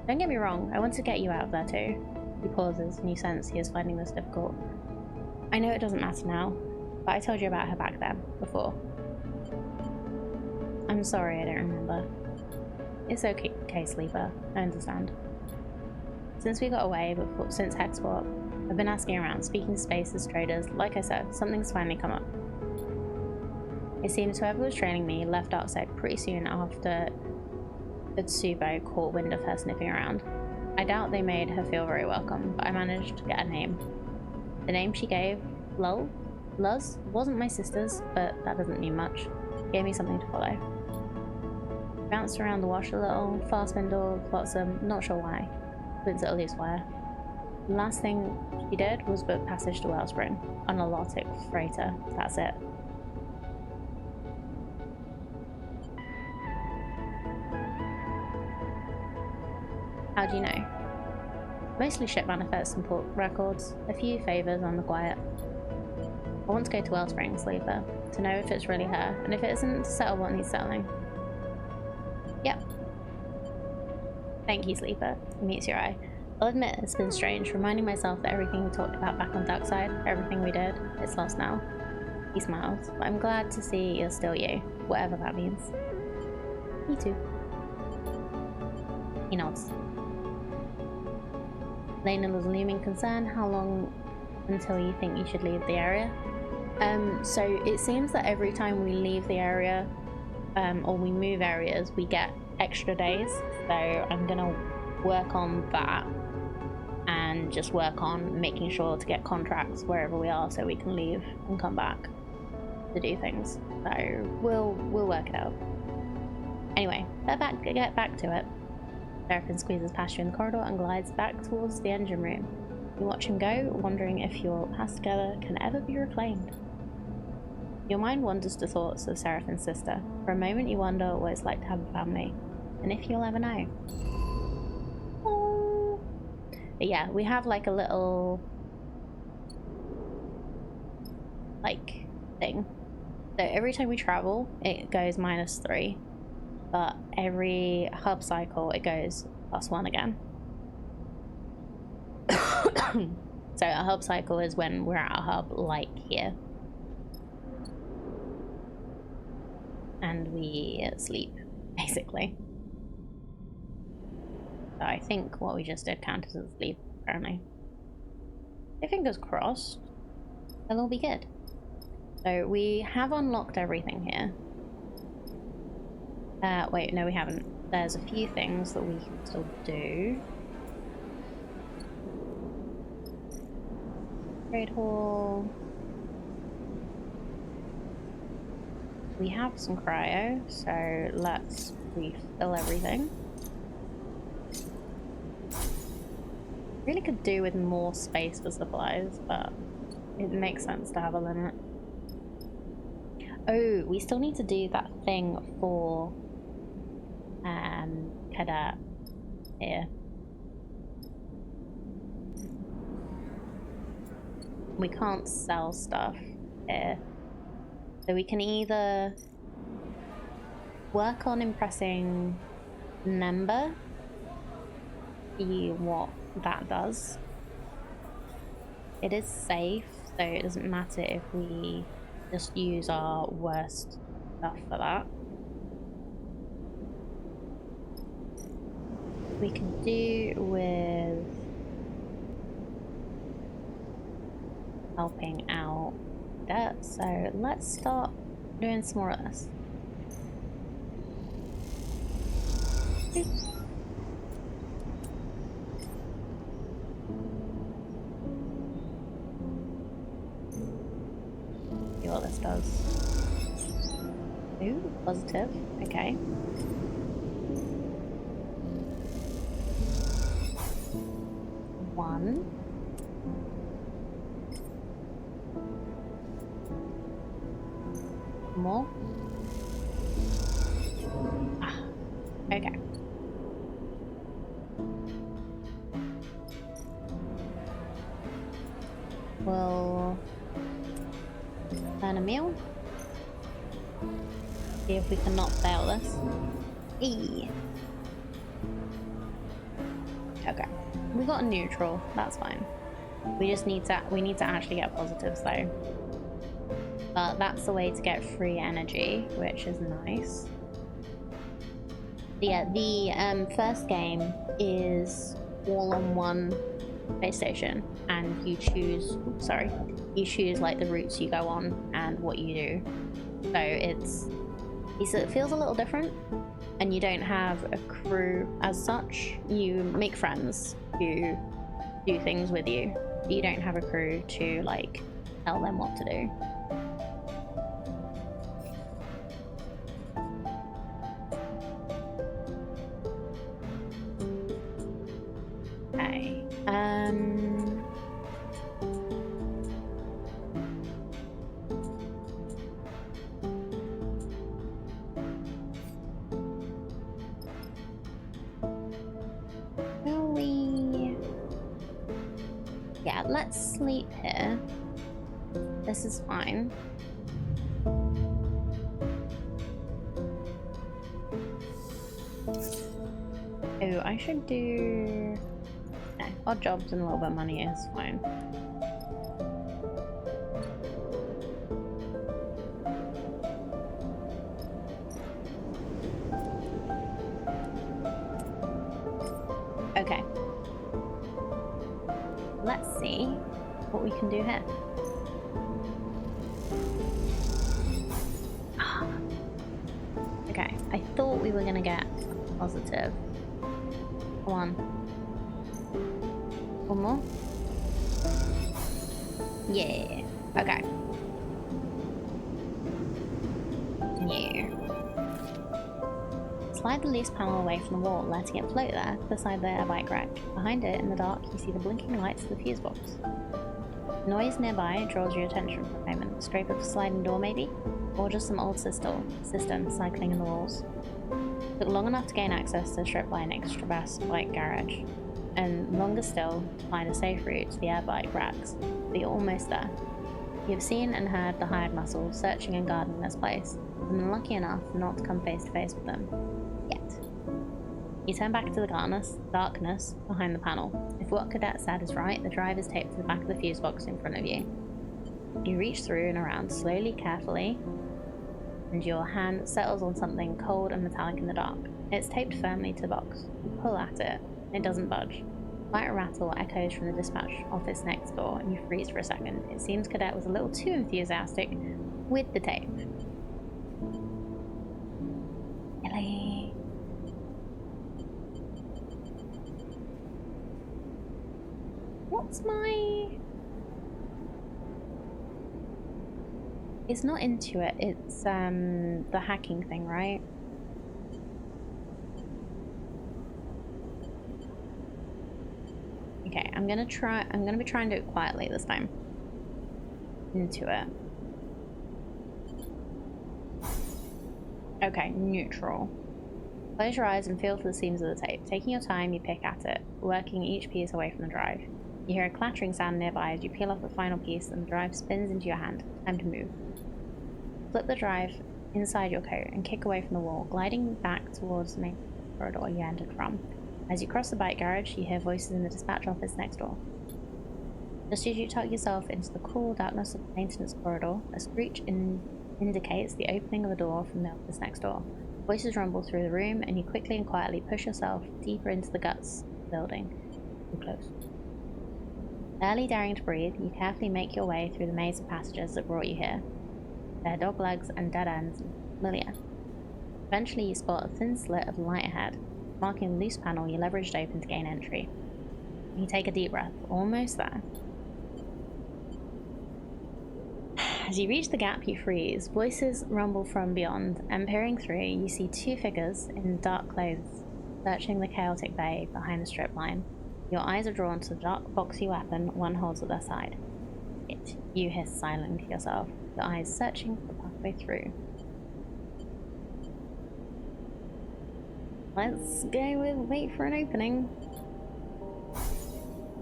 Don't get me wrong, I want to get you out of there too. He pauses and you sense he is finding this difficult. I know it doesn't matter now, but I told you about her back then, before. I'm sorry I don't remember. It's okay, Sleeper. I understand. Since we got away, since Hexport, I've been asking around, speaking to spaces, traders. Like I said, something's finally come up. It seems whoever was training me left Darkside pretty soon after Utsubo caught wind of her sniffing around. I doubt they made her feel very welcome, but I managed to get a name. The name she gave, Luz, wasn't my sister's, but that doesn't mean much. It gave me something to follow. Bounced around the wash a little, fast spindle, flotsam, not sure why. But it's at least where. The last thing she did was book passage to Wellspring on a Lotic freighter. That's it. How do you know? Mostly ship manifests and port records, a few favours on the quiet. I want to go to Wellspring, Sleeper, to know if it's really her, and if it isn't, to settle what needs settling. Yep. Thank you, Sleeper. He meets your eye. I'll admit it's been strange, reminding myself that everything we talked about back on Darkside, everything we did, it's lost now. He smiles, but I'm glad to see you're still you, whatever that means. Me too. He nods. Layna's looming concern, how long until you think you should leave the area? So it seems that every time we leave the area, or we move areas, we get extra days. So I'm gonna work on that and just work on making sure to get contracts wherever we are so we can leave and come back to do things. So we'll work it out. Anyway, get back to it. Seraphim squeezes past you in the corridor and glides back towards the engine room. You watch him go, wondering if your past together can ever be reclaimed. Your mind wanders to thoughts of Seraphim's sister. For a moment you wonder what it's like to have a family, and if you'll ever know. Oh. But yeah, we have like a little like thing. So every time we travel, it goes -3. But every hub cycle, it goes +1 again. So a hub cycle is when we're at a hub like here. And we sleep, basically. So I think what we just did counted as sleep, apparently. So fingers crossed, it'll all be good. So we have unlocked everything here. Wait, no we haven't. There's a few things that we can still do. Trade hall. We have some cryo, so let's refill everything. Really could do with more space for supplies, but it makes sense to have a limit. Oh, we still need to do that thing for Cadet here. We can't sell stuff here. So we can either work on impressing Nemba, see what that does. It is safe, so it doesn't matter if we just use our worst stuff for that. We could do with helping out that, so let's start doing some more of this. Oops. See what this does. Ooh, positive. Okay. One. More. Ah, okay. We'll earn a meal. See if we can not fail this. Eee. Okay. We got a neutral, that's fine. We just need to actually get positives though. But that's the way to get free energy, which is nice. Yeah, the first game is all on one PlayStation, and you choose like the routes you go on and what you do. So it feels a little different, and you don't have a crew as such. You make friends who do things with you. You don't have a crew to like tell them what to do. Okay. Yeah, let's sleep here. This is fine. Oh, I should do... No, odd jobs and a little bit of money is fine. Okay. Let's see what we can do here. Okay, I thought we were gonna get a positive. Come on. One more? Yeah. Okay. Yeah. Slide the loose panel away from the wall, letting it float there, beside the air bike rack. Behind it, in the dark, you see the blinking lights of the fuse box. Noise nearby draws your attention for a moment. Scrape of a sliding door, maybe? Or just some old system cycling in the walls. Took long enough to gain access to the strip by an extra vast bike garage, and longer still to find a safe route to the air bike racks, but you're almost there. You've seen and heard the hired muscle searching and guarding this place, and been lucky enough not to come face to face with them. Yet. You turn back to the darkness behind the panel. If what Cadet said is right, the drive is taped to the back of the fuse box in front of you. You reach through and around slowly, carefully, and your hand settles on something cold and metallic in the dark. It's taped firmly to the box. You pull at it. It doesn't budge. Quite a rattle echoes from the dispatch office next door, and you freeze for a second. It seems Cadet was a little too enthusiastic with the tape. Really? What's my... It's not into it, it's the hacking thing, right? Okay, I'm gonna be trying to do it quietly this time. Into it. Okay, neutral. Close your eyes and feel for the seams of the tape. Taking your time, you pick at it, working each piece away from the drive. You hear a clattering sound nearby as you peel off the final piece and the drive spins into your hand. Time to move. Flip the drive inside your coat and kick away from the wall, gliding back towards the main corridor you entered from. As you cross the bike garage, you hear voices in the dispatch office next door. Just as you tuck yourself into the cool darkness of the maintenance corridor, a screech indicates the opening of a door from the office next door. Voices rumble through the room, and you quickly and quietly push yourself deeper into the guts of the building. Too close. Barely daring to breathe, you carefully make your way through the maze of passages that brought you here. Their dog legs and dead ends familiar. Eventually, you spot a thin slit of light ahead, marking a loose panel you leveraged open to gain entry. You take a deep breath, almost there. As you reach the gap, you freeze. Voices rumble from beyond, and peering through, you see two figures in dark clothes, searching the chaotic bay behind the strip line. Your eyes are drawn to the dark, boxy weapon one holds at their side. It, you hiss silently to yourself, your eyes searching for the pathway through. Let's go with wait for an opening.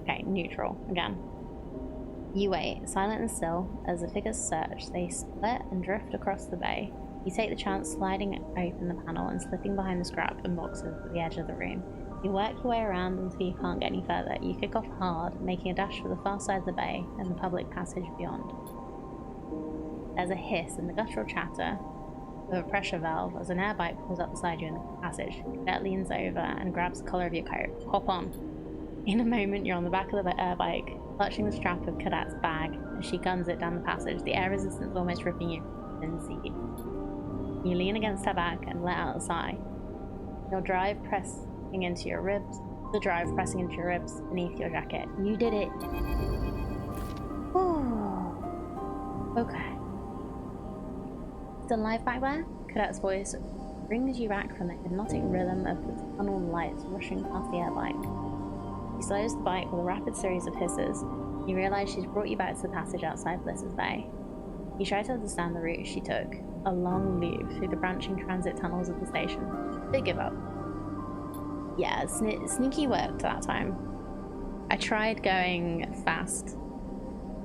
Okay, neutral again. You wait, silent and still, as the figures search. They split and drift across the bay. You take the chance sliding open the panel and slipping behind the scrap and boxes at the edge of the room. You work your way around until you can't get any further. You kick off hard, making a dash for the far side of the bay and the public passage beyond. There's a hiss and the guttural chatter of a pressure valve as an air bike pulls up beside you in the passage. Cadet leans over and grabs the collar of your coat. Hop on. In a moment, you're on the back of the air bike, clutching the strap of Cadet's bag as she guns it down the passage, the air resistance almost ripping you from the seat. You lean against her back and let out a sigh. The drive pressing into your ribs beneath your jacket. You did it. Ooh. Okay. Still alive back there? Cadet's voice brings you back from the hypnotic rhythm of the tunnel lights rushing past the air bike. She slows the bike with a rapid series of hisses. You realize she's brought you back to the passage outside Bliss's Bay. You try to understand the route she took, a long loop through the branching transit tunnels of the station. They give up. Yeah, sneaky work that time. I tried going fast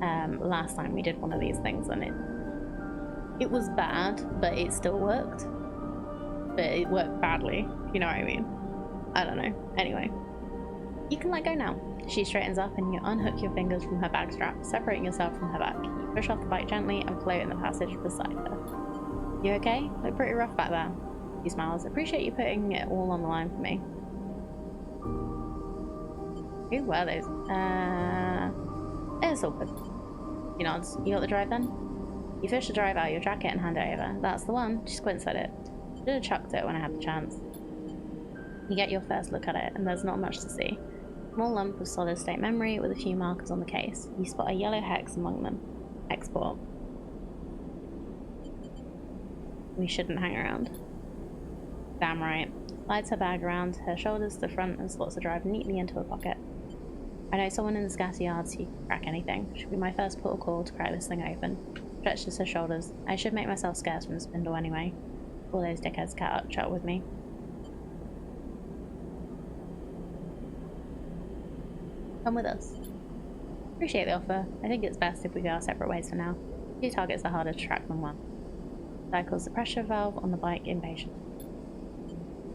last time we did one of these things, and it was bad, but it still worked. But it worked badly, you know what I mean? I don't know. Anyway. You can let go now. She straightens up and you unhook your fingers from her bag strap, separating yourself from her back. You push off the bike gently and float in the passage beside her. You okay? Look pretty rough back there. She smiles. Appreciate you putting it all on the line for me. Who were those? It's all good. She nods. You got the drive then? You fish the drive out of your jacket and hand it over. That's the one. She squints at it. Should have chucked it when I had the chance. You get your first look at it, and there's not much to see. Small lump of solid state memory with a few markers on the case. You spot a yellow hex among them. Export. We shouldn't hang around. Damn right. Slides her bag around her shoulders to the front and slots the drive neatly into her pocket. I know someone in the scatter yards who can crack anything. Should be my first port of call to crack this thing open. Stretches her shoulders. I should make myself scarce from the spindle anyway. All those dickheads catch up with me. Come with us. Appreciate the offer. I think it's best if we go our separate ways for now. Two targets are harder to track than one. Cycles the pressure valve on the bike impatient.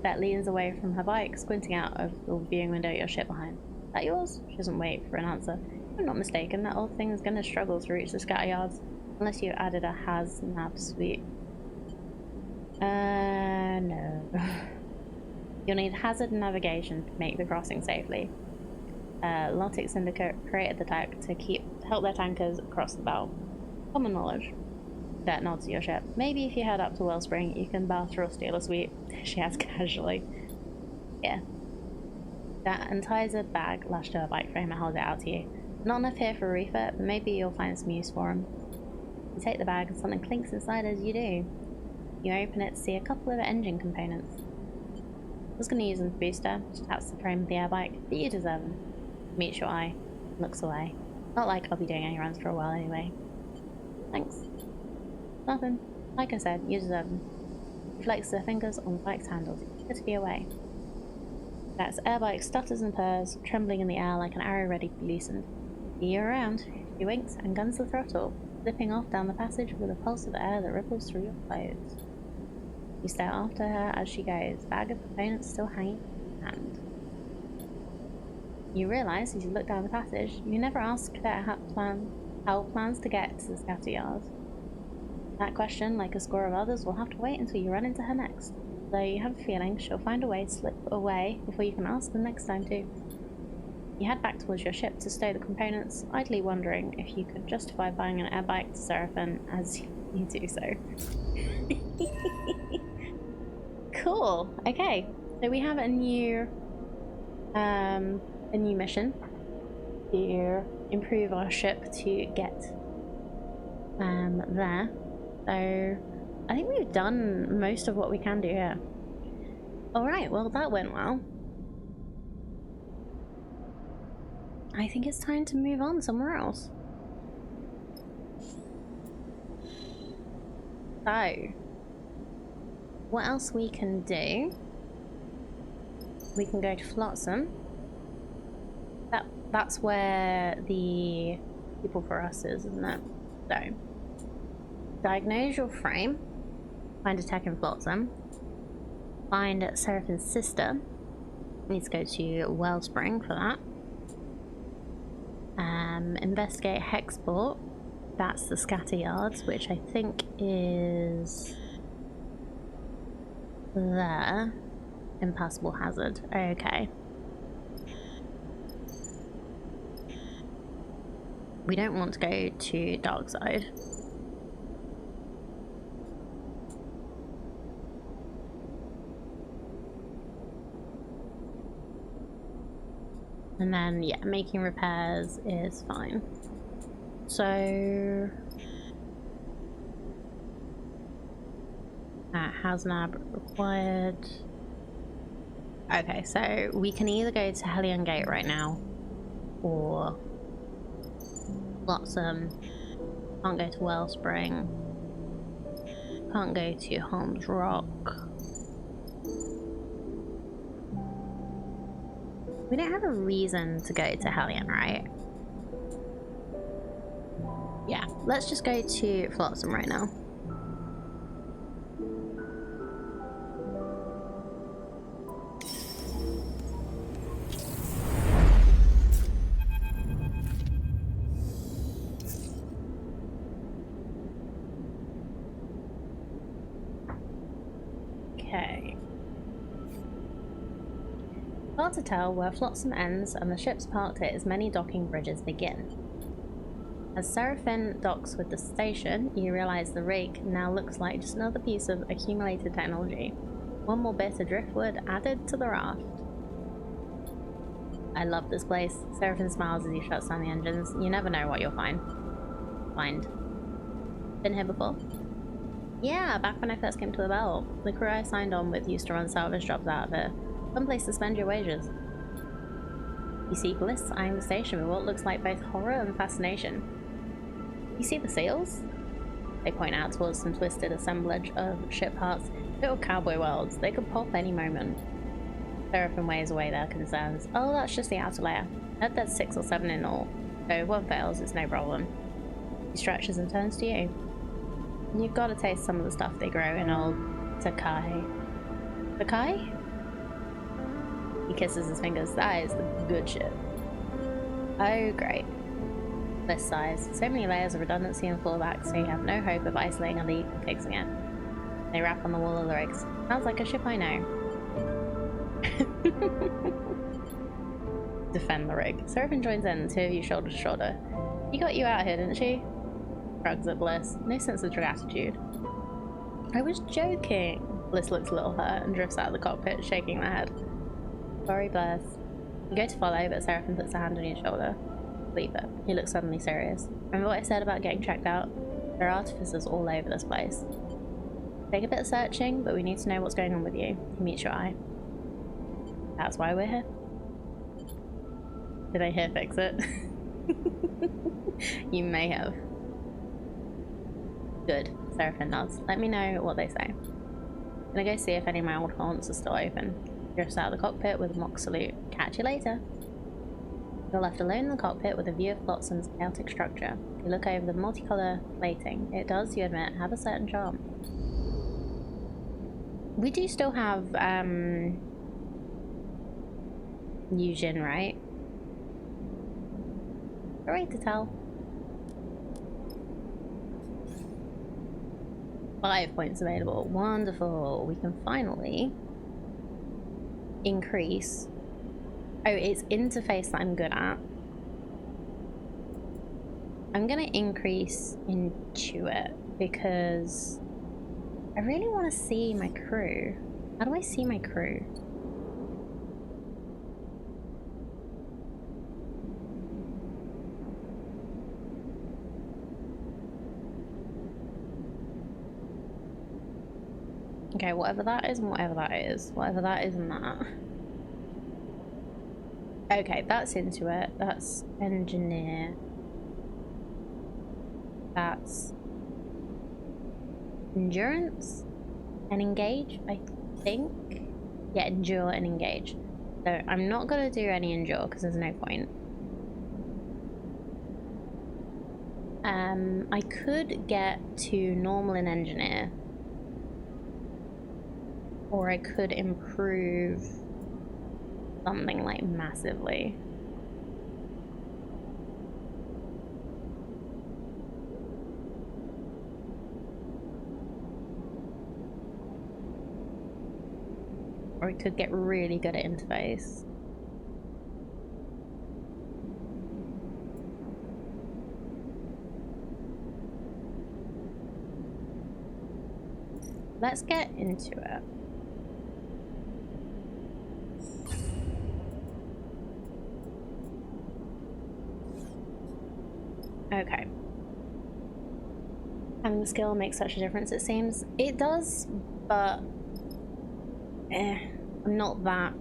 Bet leans away from her bike, squinting out of the viewing window at your ship behind. That yours? She doesn't wait for an answer. If I'm not mistaken, that old thing is going to struggle to reach the scatter yards, unless you added a nav suite. No. You'll need hazard navigation to make the crossing safely. Lotic Syndicate created the tech to help their tankers across the belt. Common knowledge. That nods to your ship. Maybe if you head up to Wellspring, you can barter or steal a suite. She adds casually. Yeah. That unties a bag lashed to her bike frame and holds it out to you. Not enough here for a refit, but maybe you'll find some use for him. You take the bag and something clinks inside as you do. You open it to see a couple of engine components. I was going to use them for booster. She taps the frame of the air bike, but you deserve them. Meets your eye, looks away. Not like I'll be doing any runs for a while anyway. Thanks. Nothing. Like I said, you deserve them. She flexes her fingers on the bike's handles. Good to be away. That's air bike stutters and purrs, trembling in the air like an arrow ready to be loosened. See you around. She winks and guns the throttle, slipping off down the passage with a pulse of air that ripples through your clothes. You stare after her as she goes, bag of components still hanging in her hand. You realise, as you look down the passage, you never asked Cadet how plans to get to the scatter yards. That question, like a score of others, will have to wait until you run into her next. Though you have a feeling she'll find a way to slip away before you can ask them next time too. You head back towards your ship to stow the components, idly wondering if you could justify buying an air bike to Seraphim as you do so. Cool. Okay, so we have a new mission to improve our ship to get there. So I think we've done most of what we can do here. All right. Well, that went well. I think it's time to move on somewhere else. So, what else we can do? We can go to Flotsam. That's where the people for us is, isn't it? So, diagnose your frame. Find a tech in Flotsam. Find Seraphim's sister. Need to go to Wellspring for that. Investigate Hexport. That's the scatter yards, which I think is there. Impassable hazard. Okay. We don't want to go to Darkside. And then, yeah, making repairs is fine. So... Haznab required. Okay, so we can either go to Hellion Gate right now, or Flotsam. Can't go to Wellspring. Can't go to Holmes Rock. We don't have a reason to go to Hellion, right? Yeah, let's just go to Flotsam right now. Okay. Hard to tell where Flotsam ends and the ship's parked at as many docking bridges begin. As Seraphim docks with the station, you realise the rig now looks like just another piece of accumulated technology. One more bit of driftwood added to the raft. I love this place. Seraphim smiles as he shuts down the engines. You never know what you'll find. Been here before? Yeah, back when I first came to the Belt. The crew I signed on with used to run salvage jobs out of it. Fun place to spend your wages. You see Bliss eyeing the station with what looks like both horror and fascination. You see the seals? They point out towards some twisted assemblage of ship parts. Little cowboy worlds. They could pop any moment. Seraphim weighs away their concerns. Oh, that's just the outer layer. Heard there's 6 or 7 in all. So if one fails, it's no problem. He stretches and turns to you. You've got to taste some of the stuff they grow in old Takai. Takai? He kisses his fingers. That is the good shit. Oh, great. This size. So many layers of redundancy and fallback, so you have no hope of isolating a leak and fixing it. They wrap on the wall of the rigs. Sounds like a ship I know. Defend the rig. Seraphim joins in, 2 of you shoulder to shoulder. She got you out here, didn't she? Shrugs at Bliss. No sense of gratitude. I was joking. Bliss looks a little hurt and drifts out of the cockpit, shaking their head. Sorry, Bliss. You go to follow, but Seraphim puts a hand on your shoulder. Leave it. He looks suddenly serious. Remember what I said about getting checked out? There are artificers all over this place. Take a bit of searching, but we need to know what's going on with you. He meets your eye. That's why we're here. Did I here fix it? You may have. Good. Seraphim nods. Let me know what they say. I'm gonna go see if any of my old haunts are still open. Drifts out of the cockpit with a mock salute. Catch you later. You're left alone in the cockpit with a view of Flotsam's chaotic structure. You look over the multicolour plating. It does, you admit, have a certain charm. We do still have Yujin, right? Great to tell. 5 points available. Wonderful. We can finally increase Oh, it's interface that I'm good at. I'm gonna increase Intuit because I really want to see my crew. How do I see my crew? Okay, whatever that is and whatever that is. Whatever that is and that. Okay, that's Intuit. That's engineer. That's endurance and engage, I think. Yeah, endure and engage. So I'm not gonna do any endure because there's no point. I could get to normal and engineer, or I could improve something like massively. Or I could get really good at interface. Let's get into it. Okay. Having the skill makes such a difference, it seems. It does, but I'm not that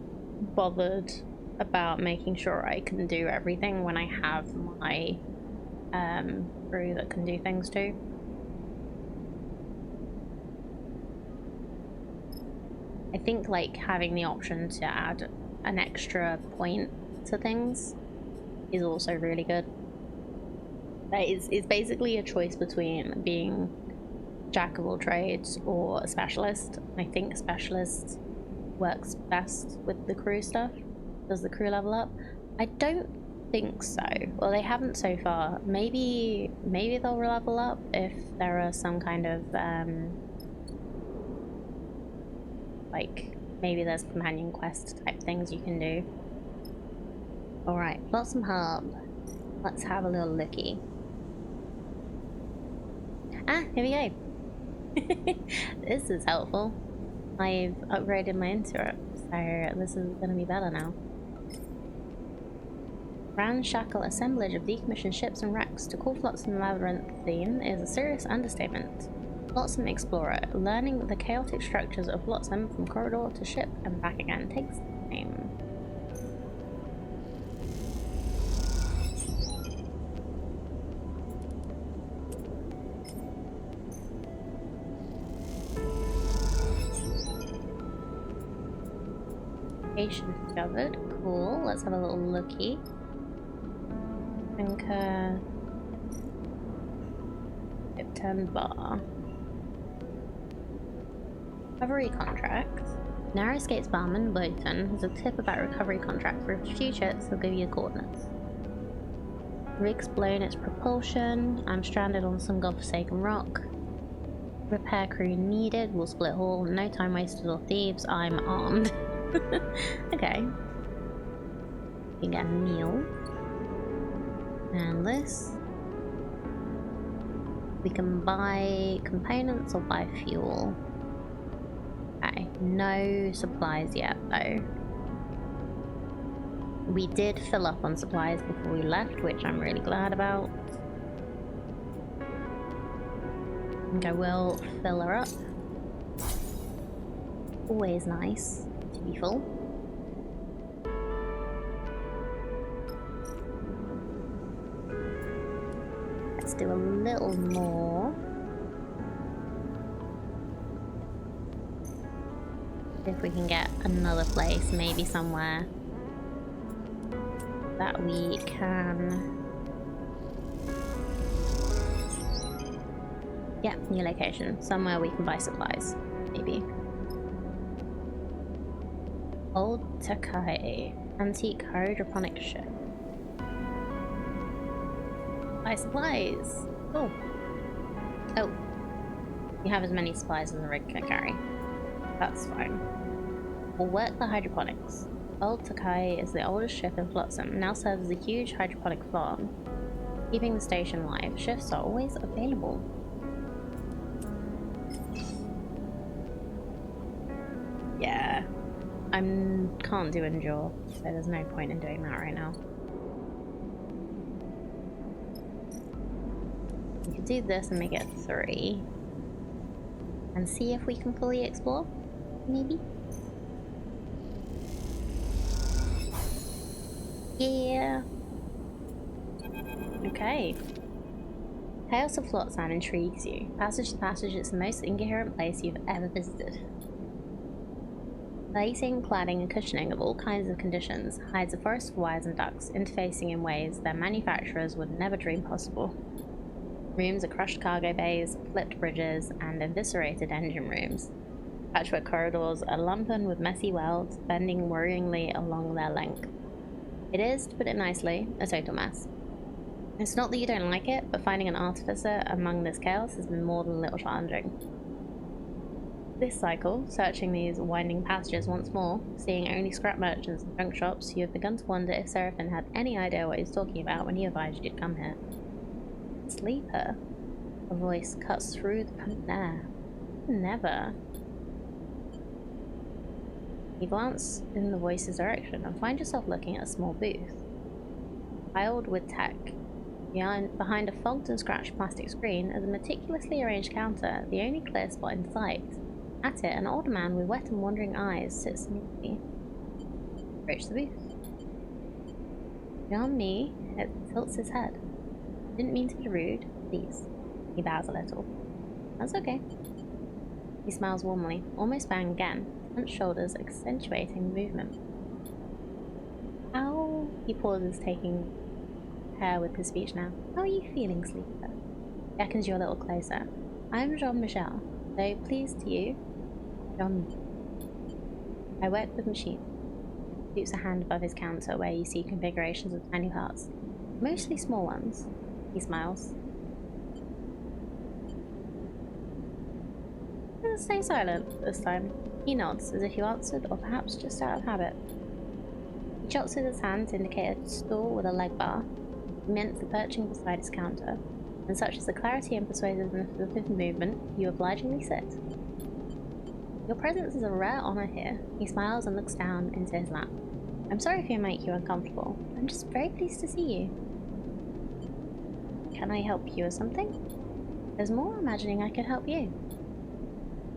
bothered about making sure I can do everything when I have my crew that can do things too. I think like having the option to add an extra point to things is also really good. It's basically a choice between being jack of all trades or a specialist. I think specialist works best with the crew stuff. Does the crew level up? I don't think so. Well, they haven't so far. Maybe they'll level up if there are some kind of like maybe there's companion quest type things you can do. All right, Blossom Hub. Let's have a little looky. Ah, here we go. This is helpful. I've upgraded my Interrupt, so this is going to be better now. Ramshackle assemblage of decommissioned ships and wrecks to call Flotsam Labyrinthine is a serious understatement. Flotsam Explorer. Learning the chaotic structures of Flotsam from corridor to ship and back again takes time. Location discovered. Cool. Let's have a little looky. Anchor. Upturned bar. Recovery contract. Narrowscape's barman, Boyton, has a tip about a recovery contract for the future, so he'll give you the coordinates. Rig's blown its propulsion. I'm stranded on some godforsaken rock. Repair crew needed. We'll split haul. No time wasted or thieves. I'm armed. Okay. You can get a meal. And this. We can buy components or buy fuel. Okay, no supplies yet though. We did fill up on supplies before we left, which I'm really glad about. Okay, we'll fill her up. Always nice to be full. Let's do a little more. If we can get another place, maybe somewhere that we can... Yeah, new location. Somewhere we can buy supplies, maybe. Old Takai. Antique hydroponic ship. Buy supplies. Oh. Oh. You have as many supplies as a rig can carry. That's fine. We'll work the hydroponics. Old Takai is the oldest ship in Flotsam and now serves as a huge hydroponic farm, keeping the station live. Shifts are always available. Yeah, can't do endure, so there's no point in doing that right now. We could do this and make it 3. And see if we can fully explore, maybe? Yeah. Okay. Chaos of Flotsam intrigues you. Passage to Passage is the most incoherent place you've ever visited. Lighting, cladding, and cushioning of all kinds of conditions hides a forest of wires and ducts, interfacing in ways their manufacturers would never dream possible. Rooms are crushed cargo bays, flipped bridges, and eviscerated engine rooms. Patchwork corridors are lumpen with messy welds, bending worryingly along their length. It is, to put it nicely, a total mess. It's not that you don't like it, but finding an artificer among this chaos has been more than a little challenging. This cycle, searching these winding passages once more, seeing only scrap merchants and junk shops, you have begun to wonder if Seraphin had any idea what he was talking about when he advised you to come here. Sleeper. A voice cuts through the pumped air. Never. You glance in the voice's direction and find yourself looking at a small booth. Piled with tech. Behind a fogged and scratched plastic screen is a meticulously arranged counter, the only clear spot in sight. At it, an older man with wet and wandering eyes sits neatly. Approach the booth. Beyond me, it tilts his head. Didn't mean to be rude, please. He bows a little. That's okay. He smiles warmly, almost bowing again, hunched shoulders accentuating the movement. How? He pauses, taking care with his speech now. How are you feeling, Sleeper? Beckons you a little closer. I'm Jean-Michel, though pleased to you. Jean. I work with machines. Shoots a hand above his counter where you see configurations of tiny parts. Mostly small ones. He smiles. Stay silent this time. He nods, as if you answered, or perhaps just out of habit. He chops with his hand to indicate a stool with a leg bar, immensely perching beside his counter, and such is the clarity and persuasiveness of his movement, you obligingly sit. Your presence is a rare honor here. He smiles and looks down into his lap. I'm sorry if I make you uncomfortable. I'm just very pleased to see you. Can I help you with something? There's more imagining I could help you.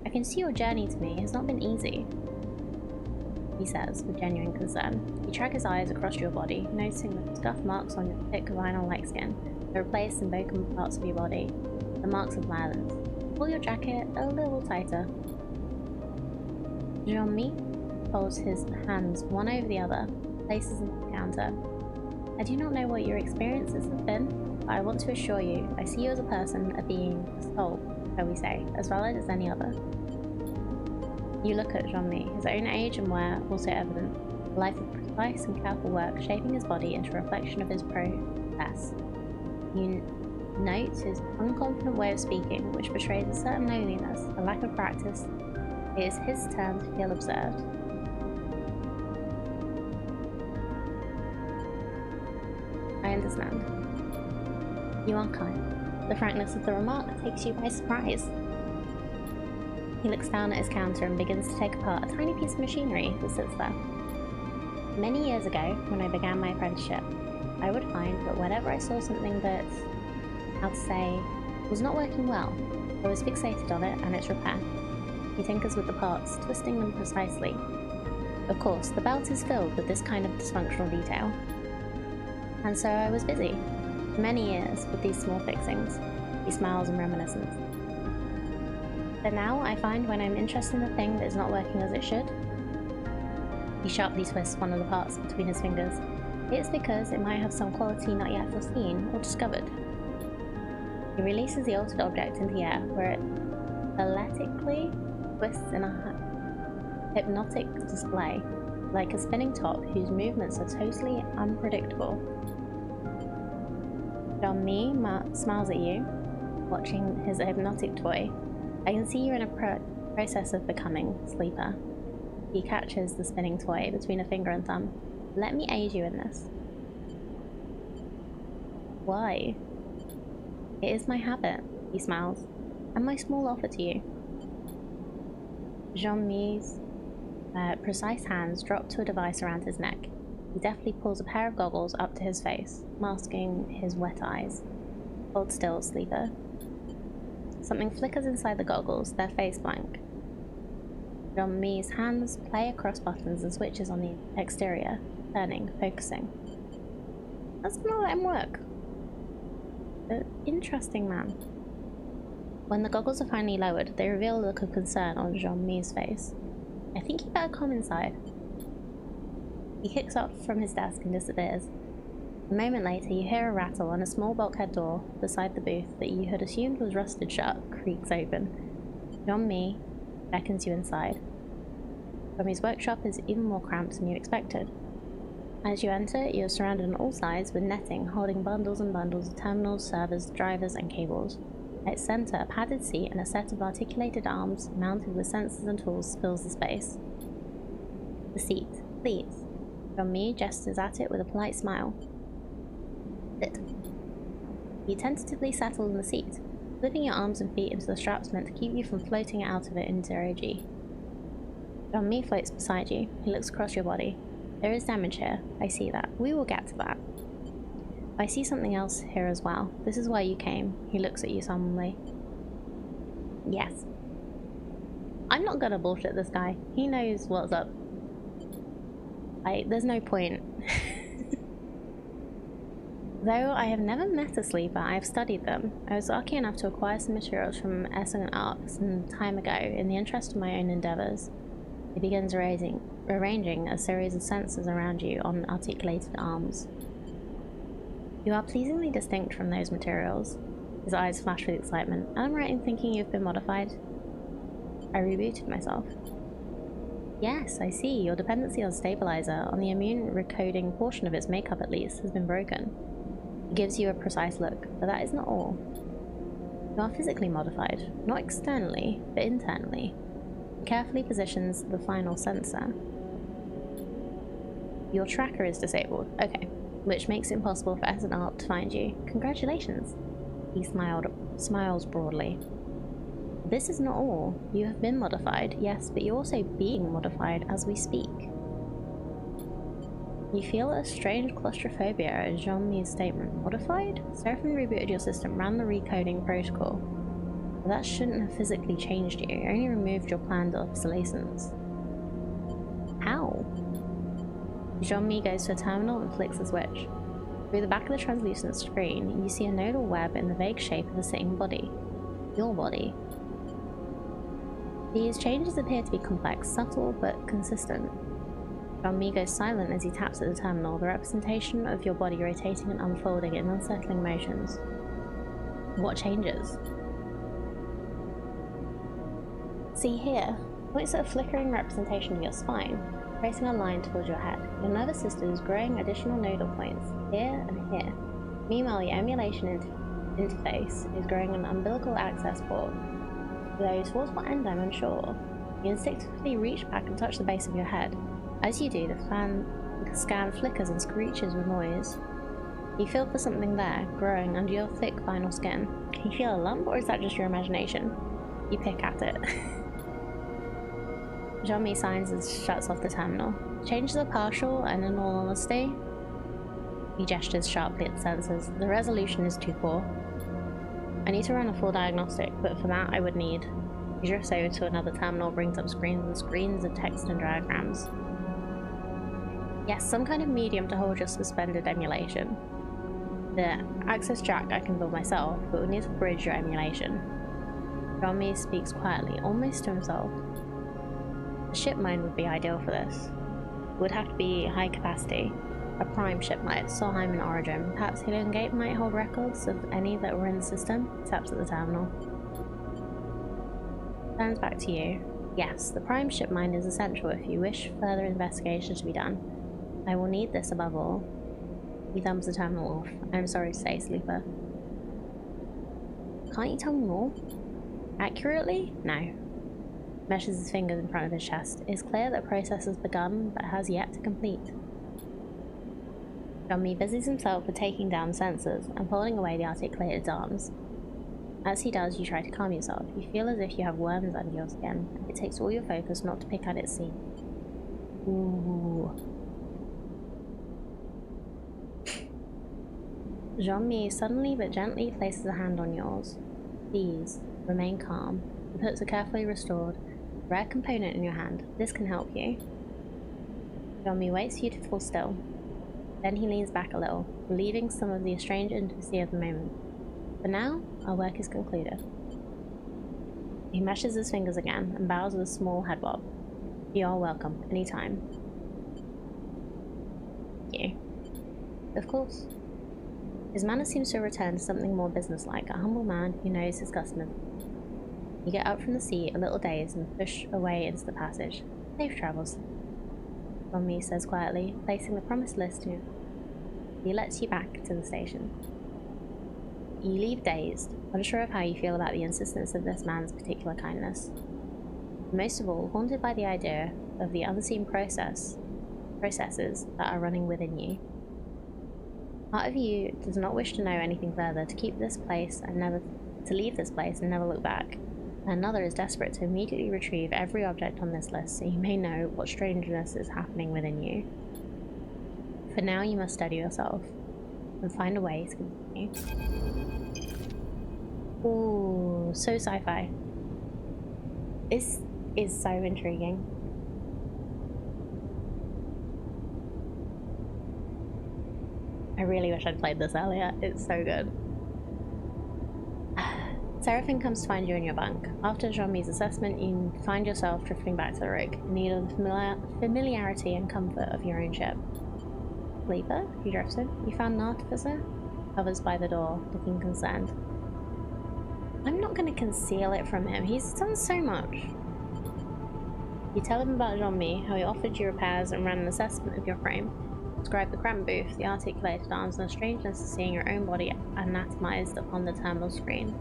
I can see your journey to me has not been easy, he says with genuine concern. You track his eyes across your body, noticing the scuff marks on your thick vinyl-like skin, the replaced and broken parts of your body, the marks of violence. Pull your jacket a little tighter. Jean-Mi folds his hands one over the other, places them on the counter. I do not know what your experiences have been, but I want to assure you, I see you as a person, a being, a soul, shall we say, as valid as any other. You look at Jean-Mi, his own age and wear also evident, a life of precise and careful work shaping his body into a reflection of his process. You note his unconfident way of speaking, which betrays a certain loneliness, a lack of practice. It is his turn to feel observed. I understand. You are kind. The frankness of the remark takes you by surprise. He looks down at his counter and begins to take apart a tiny piece of machinery that sits there. Many years ago, when I began my apprenticeship, I would find that whenever I saw something that, how to say, was not working well, I was fixated on it and its repair. He tinkers with the parts, twisting them precisely. Of course, the belt is filled with this kind of dysfunctional detail. And so I was busy, for many years, with these small fixings. He smiles in reminiscence. But now I find when I'm interested in a thing that is not working as it should, he sharply twists one of the parts between his fingers. It's because it might have some quality not yet foreseen or discovered. He releases the altered object into the air, where it balletically twists in a hypnotic display, like a spinning top whose movements are totally unpredictable. Jean-Mi smiles at you, watching his hypnotic toy. I can see you're in a process of becoming, Sleeper. He catches the spinning toy between a finger and thumb. Let me aid you in this. Why? It is my habit, he smiles, and my small offer to you. Jean-Mi's precise hands drop to a device around his neck. He deftly pulls a pair of goggles up to his face, masking his wet eyes. Hold still, sleeper. Something flickers inside the goggles, their face blank. Jean-Mi's hands play across buttons and switches on the exterior, turning, focusing. That's gonna let him work. Interesting man. When the goggles are finally lowered, they reveal a look of concern on Jean-Mi's face. I think you better come inside. He kicks up from his desk and disappears. A moment later, you hear a rattle and a small bulkhead door beside the booth that you had assumed was rusted shut creaks open. Jean-Mi beckons you inside. Jean-Mi's workshop is even more cramped than you expected. As you enter, you are surrounded on all sides with netting holding bundles and bundles of terminals, servers, drivers, and cables. At its center, a padded seat and a set of articulated arms mounted with sensors and tools fills the space. The seat, please. Jean-Mi gestures at it with a polite smile. Sit. You tentatively settle in the seat, slipping your arms and feet into the straps meant to keep you from floating out of it in 0G. Jean-Mi floats beside you. He looks across your body. There is damage here. I see that. We will get to that. I see something else here as well. This is why you came. He looks at you solemnly. Yes. I'm not gonna bullshit this guy. He knows what's up. There's no point. Though I have never met a sleeper, I have studied them. I was lucky enough to acquire some materials from Essingen Arc some time ago in the interest of my own endeavours. He begins arranging a series of sensors around you on articulated arms. You are pleasingly distinct from those materials. His eyes flash with excitement. Am I right in thinking you've been modified? I rebooted myself. Yes, I see. Your dependency on stabilizer, on the immune recoding portion of its makeup at least, has been broken. It gives you a precise look, but that is not all. You are physically modified, not externally, but internally. It carefully positions the final sensor. Your tracker is disabled. Okay. Which makes it impossible for SNR to find you. Congratulations. He smiles broadly. This is not all. You have been modified, yes, but you're also being modified as we speak. You feel a strange claustrophobia at Jean-Mi's statement. Modified? Seraphim rebooted your system, ran the recoding protocol. But that shouldn't have physically changed you. It only removed your planned obsolescence. How? Jean-Mi goes to a terminal and flicks the switch. Through the back of the translucent screen, you see a nodal web in the vague shape of a sitting body. Your body. These changes appear to be complex, subtle, but consistent. Jean-Mi goes silent as he taps at the terminal, the representation of your body rotating and unfolding in unsettling motions. What changes? See here, points at a flickering representation of your spine, tracing a line towards your head. Your nervous system is growing additional nodal points, here and here. Meanwhile, your emulation interface is growing an umbilical access port. Though towards what end I'm unsure. You instinctively reach back and touch the base of your head. As you do, the scan flickers and screeches with noise. You feel for something there, growing under your thick vinyl skin. Can you feel a lump, or is that just your imagination? You pick at it. Jean-Mi signs and shuts off the terminal. Changes are partial, and in all honesty, he gestures sharply at the sensors. The resolution is too poor. I need to run a full diagnostic, but for that I would need... He drifts over to another terminal, brings up screens and screens of text and diagrams. Yes, some kind of medium to hold your suspended emulation. The access jack I can build myself, but we need to bridge your emulation. Jean-Mi speaks quietly, almost to himself. A ship mine would be ideal for this. It would have to be high capacity. A prime ship might, Solheim in origin. Perhaps Helion Gate might hold records of any that were in the system. Taps at the terminal. Turns back to you. Yes, the prime ship mine is essential if you wish further investigation to be done. I will need this above all. He thumbs the terminal off. I'm sorry to say, sleeper. Can't you tell me more? Accurately? No. Meshes his fingers in front of his chest. It is clear that the process has begun, but has yet to complete. Jean-Mi busies himself with taking down sensors and pulling away the articulated arms. As he does, you try to calm yourself. You feel as if you have worms under your skin, and it takes all your focus not to pick at its seam. Ooh. Jean-Mi suddenly but gently places a hand on yours. Please, remain calm. He puts a carefully restored, rare component in your hand. This can help you. Jean-Mi waits for you to fall still. Then he leans back a little, relieving some of the strange intimacy of the moment. For now, our work is concluded. He meshes his fingers again and bows with a small head bob. You are welcome, anytime. Thank you. Of course. His manner seems to return to something more businesslike, a humble man who knows his customers. You get up from the seat, a little dazed, and push away into the passage. Safe travels. Jean-Mi says quietly, placing the promised list in your hand. He lets you back to the station. You leave dazed, unsure of how you feel about the insistence of this man's particular kindness. Most of all, haunted by the idea of the unseen processes that are running within you. Part of you does not wish to know anything further, to leave this place and never look back. Another is desperate to immediately retrieve every object on this list, so you may know what strangeness is happening within you. For now, you must steady yourself and find a way to continue. Ooh, so sci-fi. This is so intriguing. I really wish I'd played this earlier. It's so good. Seraphine comes to find you in your bunk. After Jean-Mi's assessment, you find yourself drifting back to the rig, in need of the familiarity and comfort of your own ship. Sleeper, he drifts in. You found an artificer? Hovers by the door, looking concerned. I'm not going to conceal it from him. He's done so much. You tell him about Jean-Mi, how he offered you repairs and ran an assessment of your frame. Describe the cramped booth, the articulated arms, and the strangeness of seeing your own body anatomized upon the terminal screen.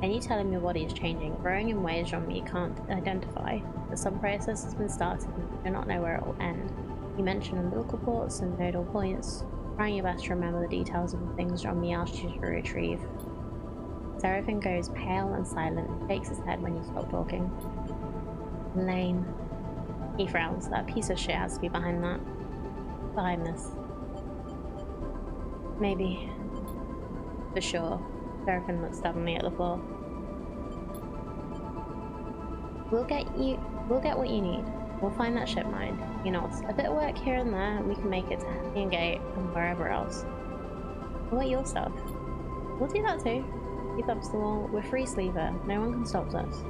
And you tell him your body is changing, growing in ways Jean-Mi can't identify, that some process has been started and you do not know where it will end. You mention umbilical ports and nodal points, trying your best to remember the details of the things Jean-Mi asked you to retrieve. Seraphine goes pale and silent and shakes his head when you stop talking. Lame. He frowns. That piece of shit has to be behind that. Behind this. Maybe. For sure. Seraphine looks stubbornly at the floor. We'll get what you need. We'll find that ship mine. He nods. A bit of work here and there, and we can make it to Happy Gate and wherever else. What about your stuff? We'll do that too. He thumps the wall. We're free, Sleeper. No one can stop us.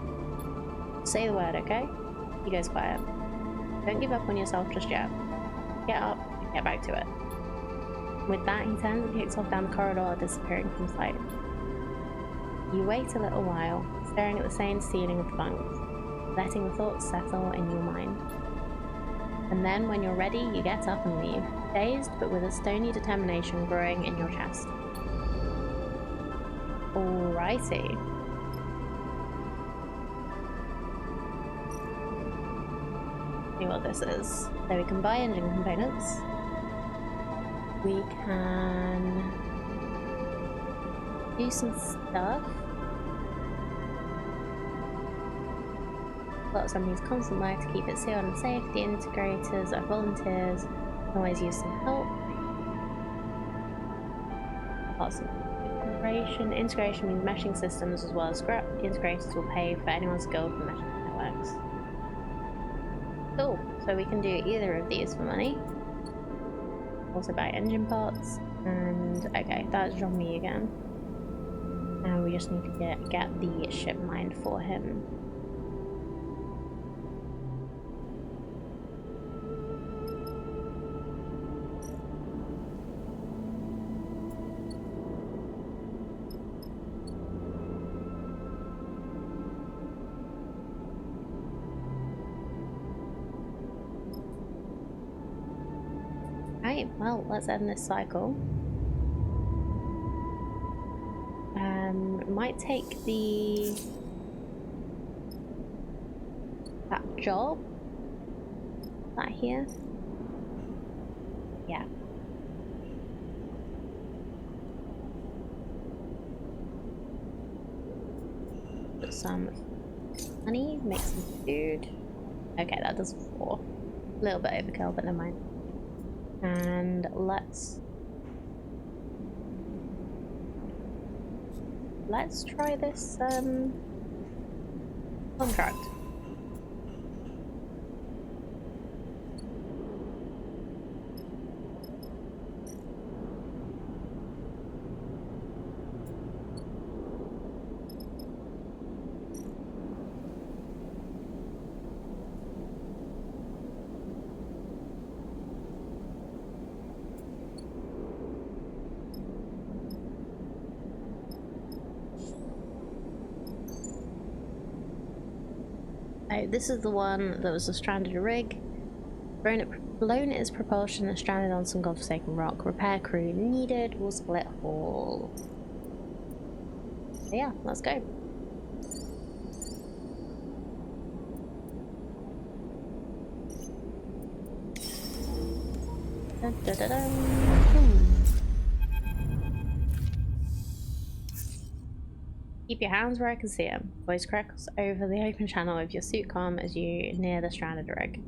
Say the word, okay? He goes quiet. Don't give up on yourself just yet. Get up and get back to it. With that, he turns and kicks off down the corridor, disappearing from sight. You wait a little while, staring at the same ceiling of the bunk, letting the thoughts settle in your mind. And then, when you're ready, you get up and leave, dazed but with a stony determination growing in your chest. Alrighty. See what this is. So we can buy engine components. We can do some stuff. Got somebody's constant work to keep it sealed and safe. The integrators are volunteers. Can always use some help. Awesome. Integration means meshing systems as well as scrap. The integrators will pay for anyone skilled in meshing networks. Cool. So we can do either of these for money. Also buy engine parts. And okay, that's Jean-Mi again. Now we just need to get the ship mined for him. Right, well, let's end this cycle. Might take the job. That here? Yeah. Put some honey, make some food. Okay, that does 4. A little bit overkill, but never mind. And let's try this contract. Oh, this is the one that was a stranded rig. Blown its propulsion and stranded on some godforsaken rock. Repair crew needed. Will split haul. So yeah, let's go. Dun, dun, dun, dun. Keep your hands where I can see them. Voice cracks over the open channel of your suit comm as you near the stranded rig.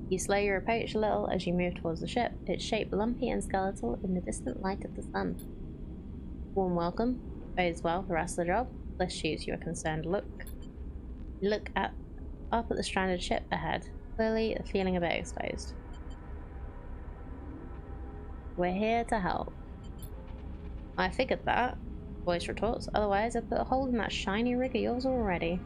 You slow your approach a little as you move towards the ship, its shape lumpy and skeletal in the distant light of the sun. Warm welcome. Bodes well the rest of the job. Less shoots you a concerned look. You look up at the stranded ship ahead, clearly feeling a bit exposed. We're here to help. I figured that, Voice retorts, otherwise I'd put a hole in that shiny rig of yours already.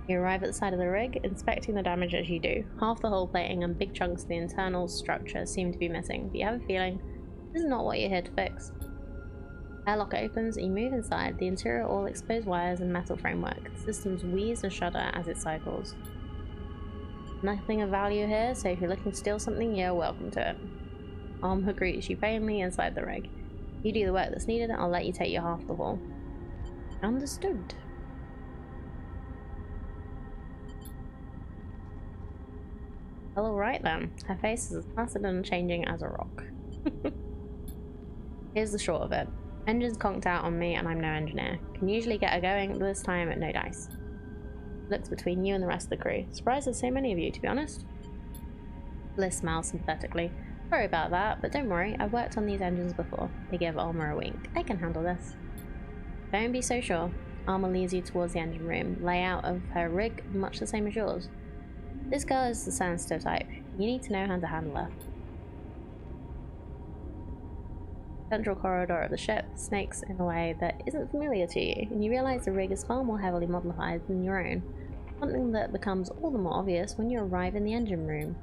You arrive at the side of the rig, inspecting the damage as you do. Half the hull plating and big chunks of the internal structure seem to be missing, but you have a feeling this is not what you're here to fix. Airlock opens and you move inside, the interior all exposed wires and metal framework. The systems wheeze and shudder as it cycles. Nothing of value here, so if you're looking to steal something, you're welcome to it. Armor greets you painfully inside the rig. You do the work that's needed and I'll let you take your half the haul. Understood. Well, alright then. Her face is as placid and unchanging as a rock. Here's the short of it. Engine's conked out on me and I'm no engineer. Can usually get her going, but this time no dice. Looks between you and the rest of the crew. Surprised there's so many of you, to be honest. Bliss smiles sympathetically. Sorry about that, but don't worry, I've worked on these engines before. They give Alma a wink. I can handle this. Don't be so sure. Alma leads you towards the engine room. Layout of her rig, much the same as yours. This girl is the sensitive type. You need to know how to handle her. Central corridor of the ship snakes in a way that isn't familiar to you, and you realise the rig is far more heavily modified than your own. Something that becomes all the more obvious when you arrive in the engine room.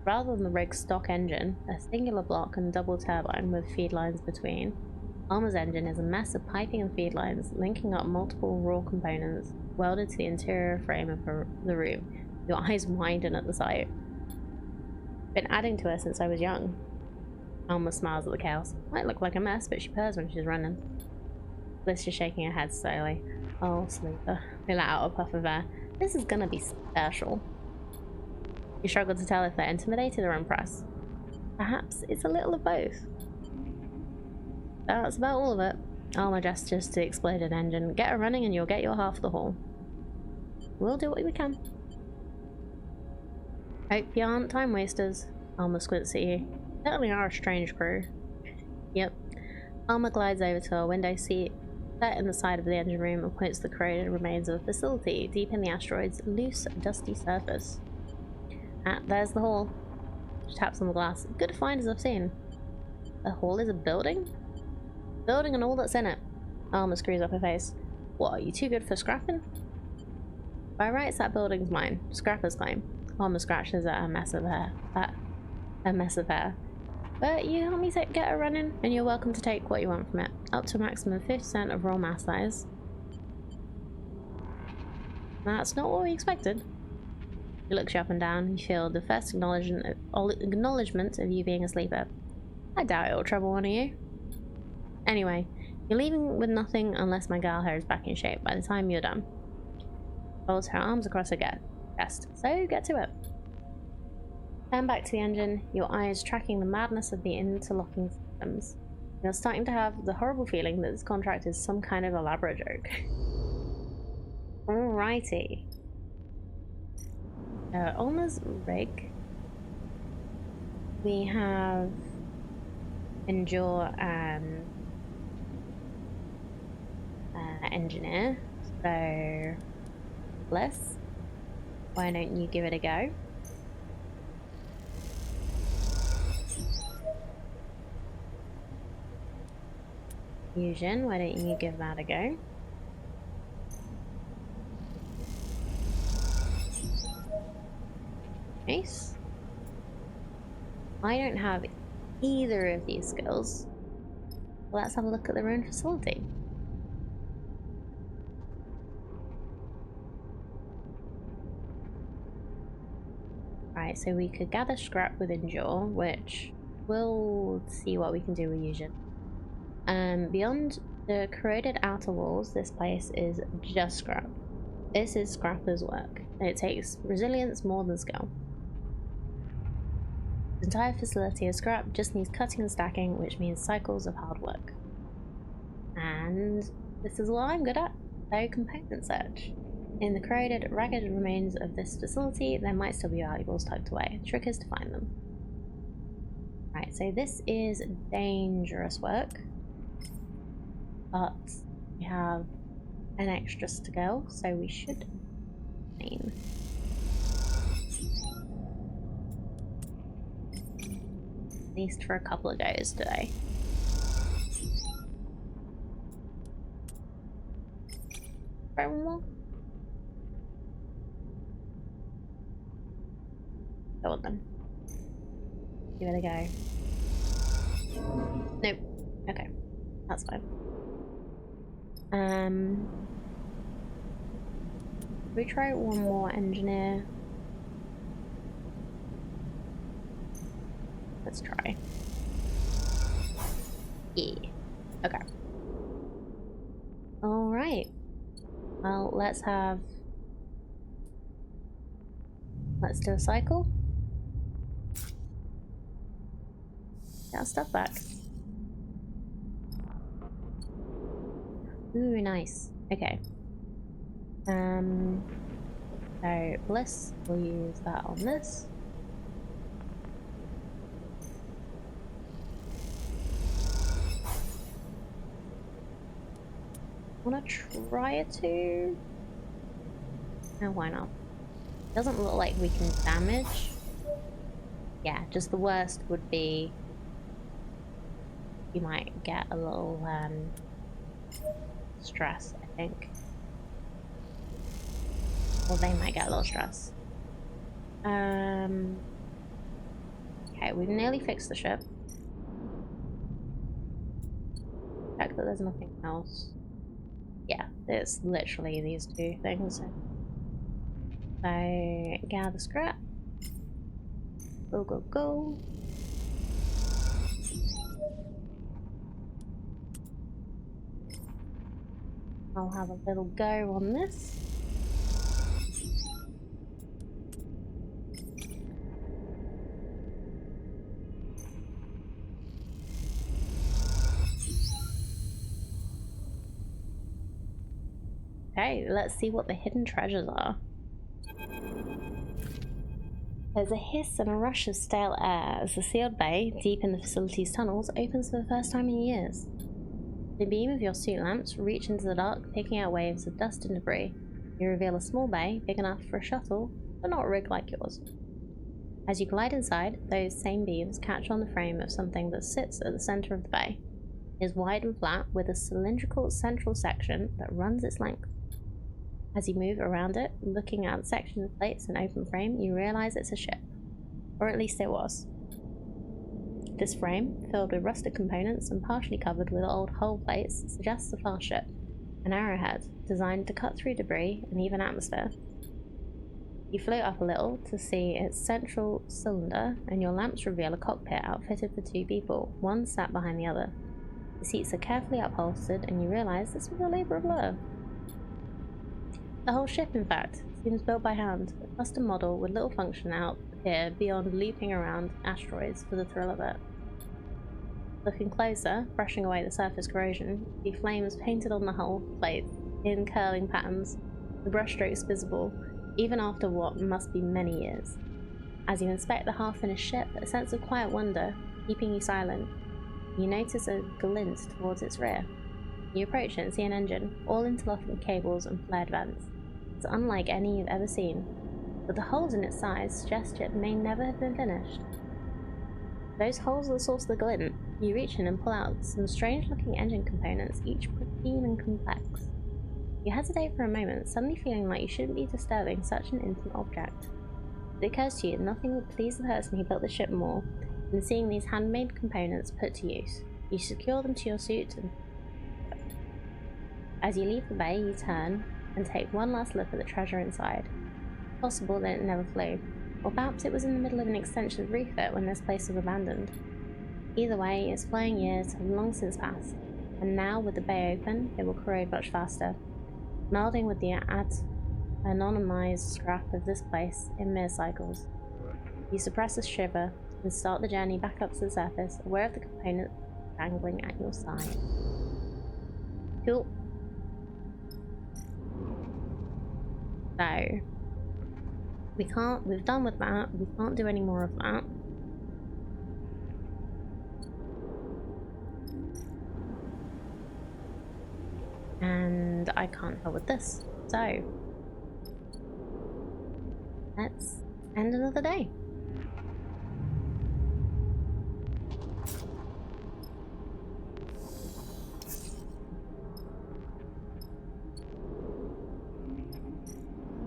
Rather than the rig's stock engine, a singular block and double turbine with feed lines between, Alma's engine is a mess of piping and feed lines linking up multiple raw components welded to the interior frame of the room. Your eyes widen at the sight. Been adding to her since I was young. Alma smiles at the chaos. Might look like a mess, but she purrs when she's running. Bliss is shaking her head slowly. Oh, sleeper. They let out a puff of air. This is gonna be special. You struggle to tell if they're intimidated or impressed. Perhaps it's a little of both. That's about all of it. Alma gestures to the exploded engine. Get her running and you'll get your half of the haul. We'll do what we can. Hope you aren't time wasters. Alma squints at you. Certainly are a strange crew. Yep. Alma glides over to a window seat set in the side of the engine room and points to the corroded remains of a facility deep in the asteroid's loose, dusty surface. Ah, there's the hall. She taps on the glass. Good to find as I've seen. The hall is a building? Building and all that's in it. Alma screws up her face. What, are you too good for scrapping? By rights, that building's mine. Scrappers claim. Alma scratches at a mess of hair. But you help me get her running, and you're welcome to take what you want from it. Up to a maximum of 50% of raw mass size. That's not what we expected. He looks you up and down. You feel the first acknowledgement of you being a sleeper. I doubt it'll trouble one of you. Anyway, you're leaving with nothing unless my gal here is back in shape by the time you're done. Folds her arms across her Best. So get to it. Turn back to the engine, your eyes tracking the madness of the interlocking systems. You're starting to have the horrible feeling that this contract is some kind of elaborate joke. Alrighty. On this rig, we have Endure and Engineer. So, Bliss, why don't you give it a go? Fusion, why don't you give that a go? Nice. I don't have either of these skills. Let's have a look at their own facility. Right, so we could gather scrap with Endure, which we'll see what we can do with Fusion. Beyond the corroded outer walls, this place is just scrap. This is scrapper's work, and it takes resilience more than skill. The entire facility is scrap, just needs cutting and stacking, which means cycles of hard work. And this is what I'm good at, so component search. In the corroded, ragged remains of this facility, there might still be valuables tucked away. The trick is to find them. Right, so this is dangerous work, but we have an extra skill, so we should train. At least for a couple of days today. One more. Go on then. Give it a go. Nope. Okay. That's fine. We try one more engineer. Let's try. Yeah. Okay. Alright. Well, let's do a cycle. Get our stuff back. Ooh, nice. Okay. So Bliss, we'll use that on this. Wanna try it too? No, why not? Doesn't look like we can damage. Yeah, just the worst would be you might get a little stress, I think. Or they might get a little stress. Okay, we've nearly fixed the ship. Check that there's nothing else. Yeah, it's literally these two things. So gather scrap. Go, go, go. I'll have a little go on this. Okay, let's see what the hidden treasures are. There's a hiss and a rush of stale air as the sealed bay, deep in the facility's tunnels, opens for the first time in years. The beam of your suit lamps reach into the dark, picking out waves of dust and debris. You reveal a small bay, big enough for a shuttle, but not rigged like yours. As you glide inside, those same beams catch on the frame of something that sits at the center of the bay. It is wide and flat, with a cylindrical central section that runs its length. As you move around it, looking at the section of plates and open frame, you realize it's a ship. Or at least it was. This frame, filled with rusted components and partially covered with old hull plates, suggests a fast ship, an arrowhead, designed to cut through debris and even atmosphere. You float up a little to see its central cylinder, and your lamps reveal a cockpit outfitted for two people, one sat behind the other. The seats are carefully upholstered, and you realize this was a labor of love. The whole ship, in fact, seems built by hand, a custom model with little function out here beyond leaping around asteroids for the thrill of it. Looking closer, brushing away the surface corrosion, you see flames painted on the hull plates in curling patterns, the brushstrokes visible, even after what must be many years. As you inspect the half-finished ship, a sense of quiet wonder, keeping you silent, you notice a glint towards its rear. You approach it and see an engine, all interlocking cables and flared vents. It's unlike any you've ever seen, but the holes in its sides suggest it may never have been finished. Those holes are the source of the glint. You reach in and pull out some strange-looking engine components, each pristine and complex. You hesitate for a moment, suddenly feeling like you shouldn't be disturbing such an intimate object. It occurs to you that nothing would please the person who built the ship more than seeing these handmade components put to use. You secure them to your suit and as you leave the bay, you turn and take one last look at the treasure inside. It's possible that it never flew, or perhaps it was in the middle of an extensive refit when this place was abandoned. Either way, its flying years have long since passed, and now with the bay open, it will corrode much faster, melding with the anonymized scrap of this place in mere cycles. You suppress a shiver and start the journey back up to the surface, aware of the components dangling at your side. Cool. So, we've done with that, we can't do any more of that. And I can't help with this, so let's end another day.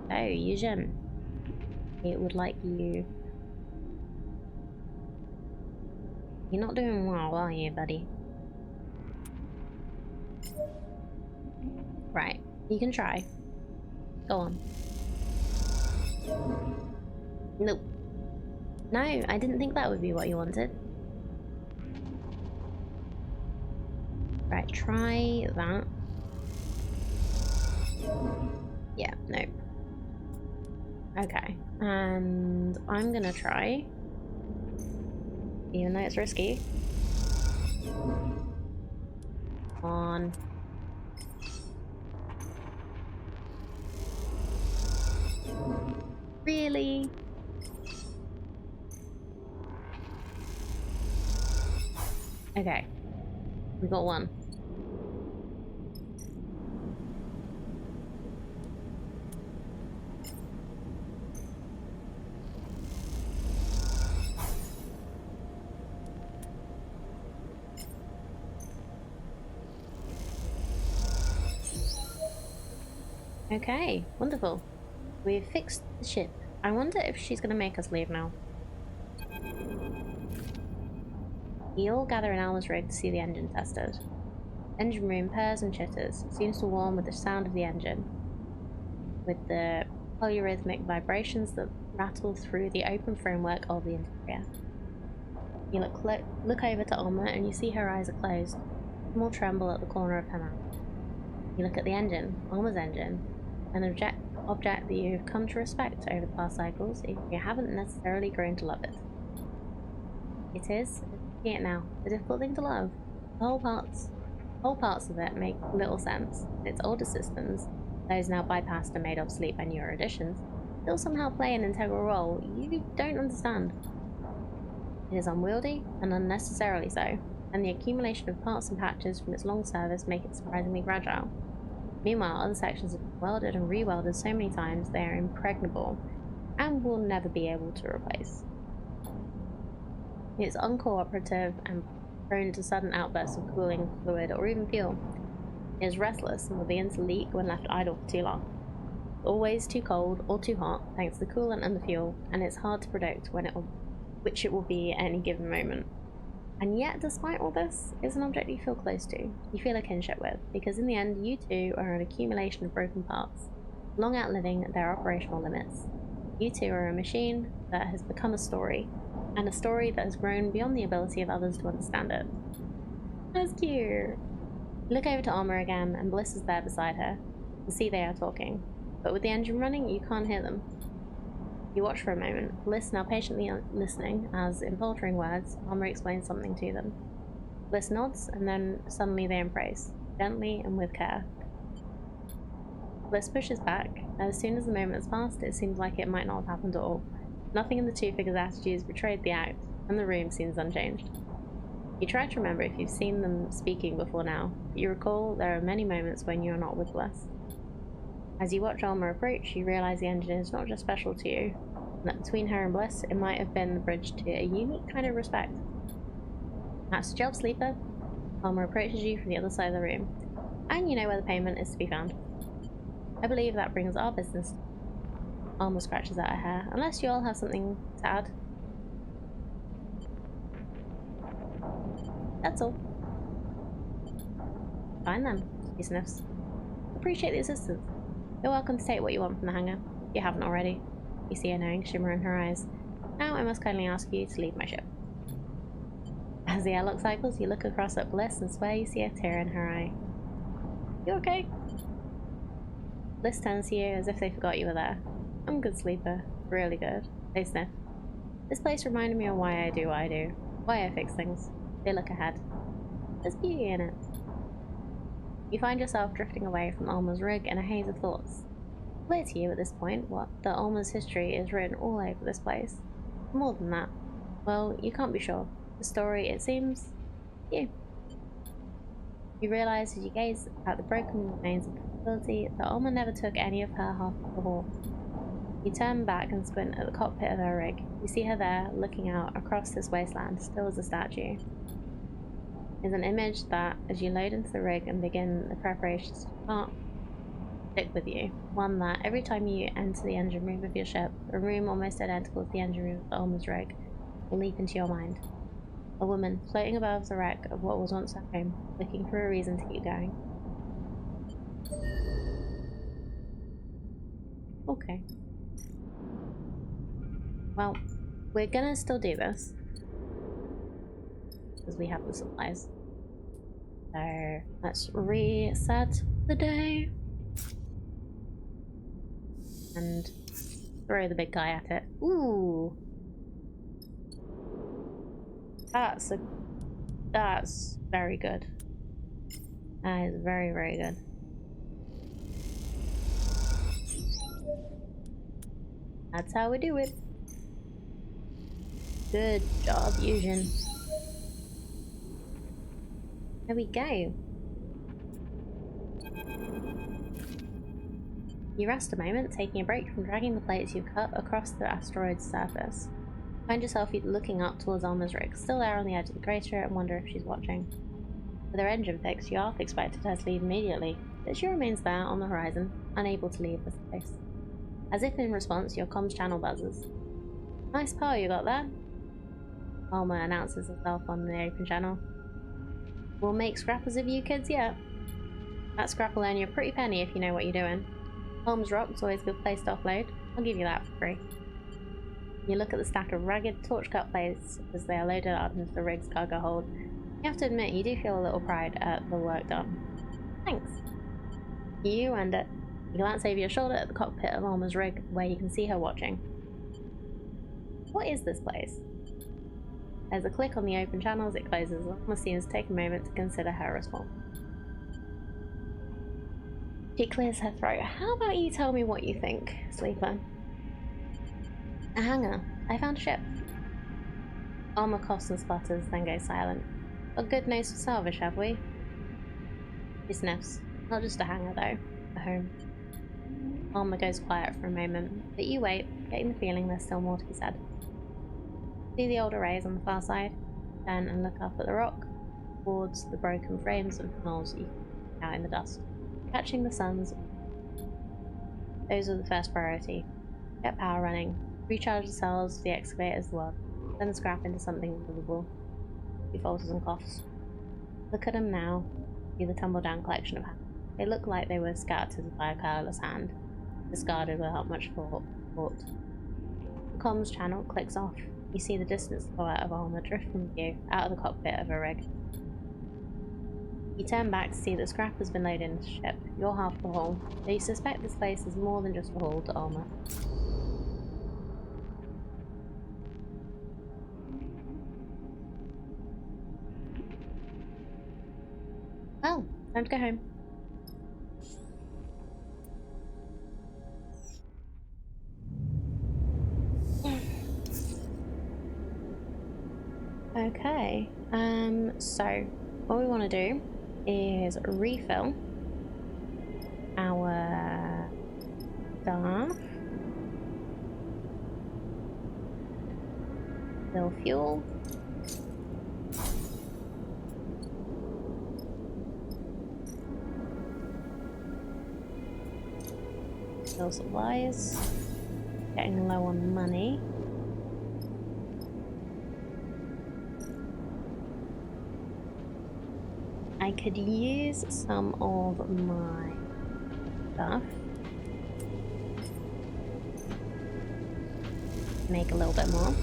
So, Yujin, it would like you. You're not doing well, are you, buddy? Right, you can try. Go on. Nope. No, I didn't think that would be what you wanted. Right, try that. Yeah, nope. Okay, and I'm gonna try, even though it's risky. On. Really? Okay, we got one. Okay, wonderful. We've fixed the ship. I wonder if she's going to make us leave now. We all gather in Alma's rig to see the engine tested. Engine room purrs and chitters. It seems to warm with the sound of the engine, with the polyrhythmic vibrations that rattle through the open framework of the interior. You look over to Alma and you see her eyes are closed, a small tremble at the corner of her mouth. You look at the engine, Alma's engine, an object that you've come to respect over the past cycles, if you haven't necessarily grown to love it. It is, see it now, a difficult thing to love. The whole parts of it make little sense. Its older systems, those now bypassed and made obsolete by newer additions, still somehow play an integral role you don't understand. It is unwieldy and unnecessarily so, and the accumulation of parts and patches from its long service make it surprisingly fragile. Meanwhile, other sections have been welded and re-welded so many times they are impregnable and will never be able to replace. It's uncooperative and prone to sudden outbursts of cooling fluid or even fuel. It is restless and will begin to leak when left idle for too long. It's always too cold or too hot thanks to the coolant and the fuel, and it's hard to predict which it will be at any given moment. And yet, despite all this, it's an object you feel close to, you feel a kinship with, because in the end, you two are an accumulation of broken parts, long outliving their operational limits. You two are a machine that has become a story, and a story that has grown beyond the ability of others to understand it. That's cute. Look over to Alma again, and Bliss is there beside her. You see they are talking. but with the engine running, you can't hear them. You watch for a moment, Bliss now patiently listening as, in faltering words, Armor explains something to them. Bliss nods, and then suddenly they embrace, gently and with care. Bliss pushes back, and as soon as the moment has passed, it seems like it might not have happened at all. Nothing in the two figures' attitudes betrayed the act, and the room seems unchanged. You try to remember if you've seen them speaking before now, but you recall there are many moments when you are not with Bliss. As you watch Alma approach, you realise the engine is not just special to you, and that between her and Bliss, it might have been the bridge to a unique kind of respect. That's the job, Sleeper. Alma approaches you from the other side of the room, and you know where the payment is to be found. I believe that brings our business. Alma scratches at her hair, unless you all have something to add. That's all. Fine then, he sniffs. Appreciate the assistance. You're welcome to take what you want from the hangar, if you haven't already. You see a knowing shimmer in her eyes. Now I must kindly ask you to leave my ship. As the airlock cycles, you look across at Bliss and swear you see a tear in her eye. You okay? Bliss turns to you as if they forgot you were there. I'm good, Sleeper. Really good. They sniff. This place reminded me of why I do what I do. Why I fix things. They look ahead. There's beauty in it. You find yourself drifting away from Alma's rig in a haze of thoughts. Clear to you at this point that Alma's history is written all over this place. More than that. Well, you can't be sure. The story, it seems, you. You realise as you gaze at the broken remains of the facility that Alma never took any of her half of the haul. You turn back and squint at the cockpit of her rig. You see her there, looking out across this wasteland, still as a statue. There's an image that, as you load into the rig and begin the preparations to depart, stick with you. One that, every time you enter the engine room of your ship, a room almost identical to the engine room of Alma's rig, will leap into your mind. A woman floating above the wreck of what was once her home, looking for a reason to keep going. Okay. Well, we're gonna still do this. Because we have the supplies. So, let's reset the day. And throw the big guy at it. Ooh! That's very good. That is very, very good. That's how we do it. Good job, Fusion. There we go. You rest a moment, taking a break from dragging the plates you've cut across the asteroid's surface. Find yourself looking up towards Alma's rig, still there on the edge of the crater, and wonder if she's watching. With her engine fixed, you half expected her to leave immediately, but she remains there on the horizon, unable to leave this place. As if in response, your comms channel buzzes. Nice power you got there. Alma announces herself on the open channel. We'll make scrappers of you kids yet. That scrap will earn you a pretty penny if you know what you're doing. Holmes Rock's always a good place to offload. I'll give you that for free. You look at the stack of ragged, torch-cut plates as they are loaded up into the rig's cargo hold. You have to admit, you do feel a little pride at the work done. Thanks. You earned it. You glance over your shoulder at the cockpit of Alma's rig, where you can see her watching. What is this place? There's a click on the open channel as it closes. Alma seems to take a moment to consider her response. She clears her throat. How about you tell me what you think, Sleeper? A hangar. I found a ship. Alma coughs and sputters, then goes silent. Got good news for salvage, have we? She sniffs. Not just a hangar, though. A home. Alma goes quiet for a moment, but you wait, getting the feeling there's still more to be said. See the old arrays on the far side? Turn and look up at the rock, towards the broken frames and funnels you can see out in the dust. Catching the suns. Those are the first priority. Get power running. Recharge the cells, the excavators, the world. Then scrap into something livable. He falters and coughs. Look at them now. See the tumble-down collection of hands. They look like they were scattered by a careless hand, discarded without much thought. The comms channel clicks off. You see the distant silhouette of Alma drift from view, out of the cockpit of a rig. You turn back to see that scrap has been loaded into the ship. You're half the hull, though you suspect this place is more than just a hull to armor. Well, time to go home. Okay, so what we want to do is refill our stuff, fill fuel, fill supplies, getting low on money. I could use some of my stuff. Make a little bit more.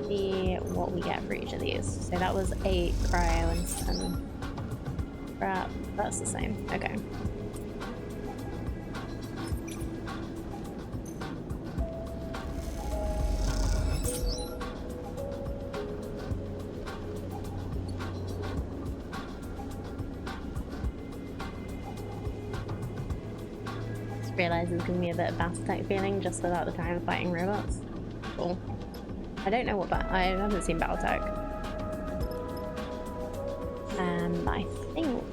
See what we get for each of these. So that was 8 cryo and 7 scrap. That's the same. Okay. Realize it's giving me a bit of Battletech feeling just without the time of fighting robots. Cool. I don't know what I haven't seen Battletech. I think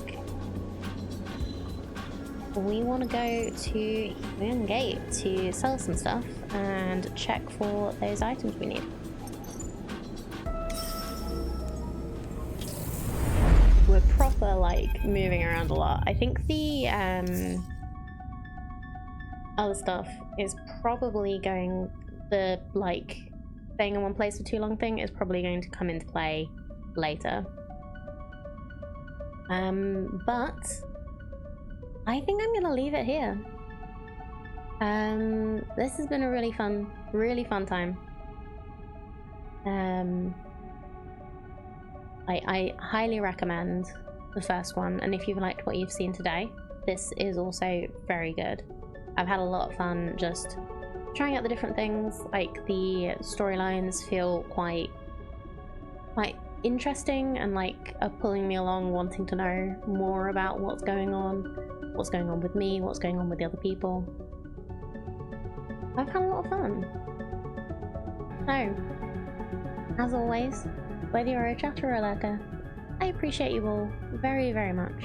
we want to go to Human Gate to sell some stuff and check for those items we need. We're proper like moving around a lot. I think the other stuff is probably going, the like staying in one place for too long thing is probably going to come into play later. But I think I'm gonna leave it here. This has been a really fun time. I highly recommend the first one, and if you've liked what you've seen today, this is also very good. I've had a lot of fun just trying out the different things. Like the storylines feel quite interesting and like are pulling me along, wanting to know more about what's going on with me, what's going on with the other people. I've had a lot of fun. So, as always, whether you're a chatter or a lurker, I appreciate you all very, very much.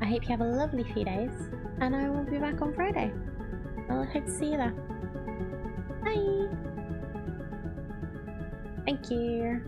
I hope you have a lovely few days, and I will be back on Friday. Well, I hope to see you there. Bye! Thank you.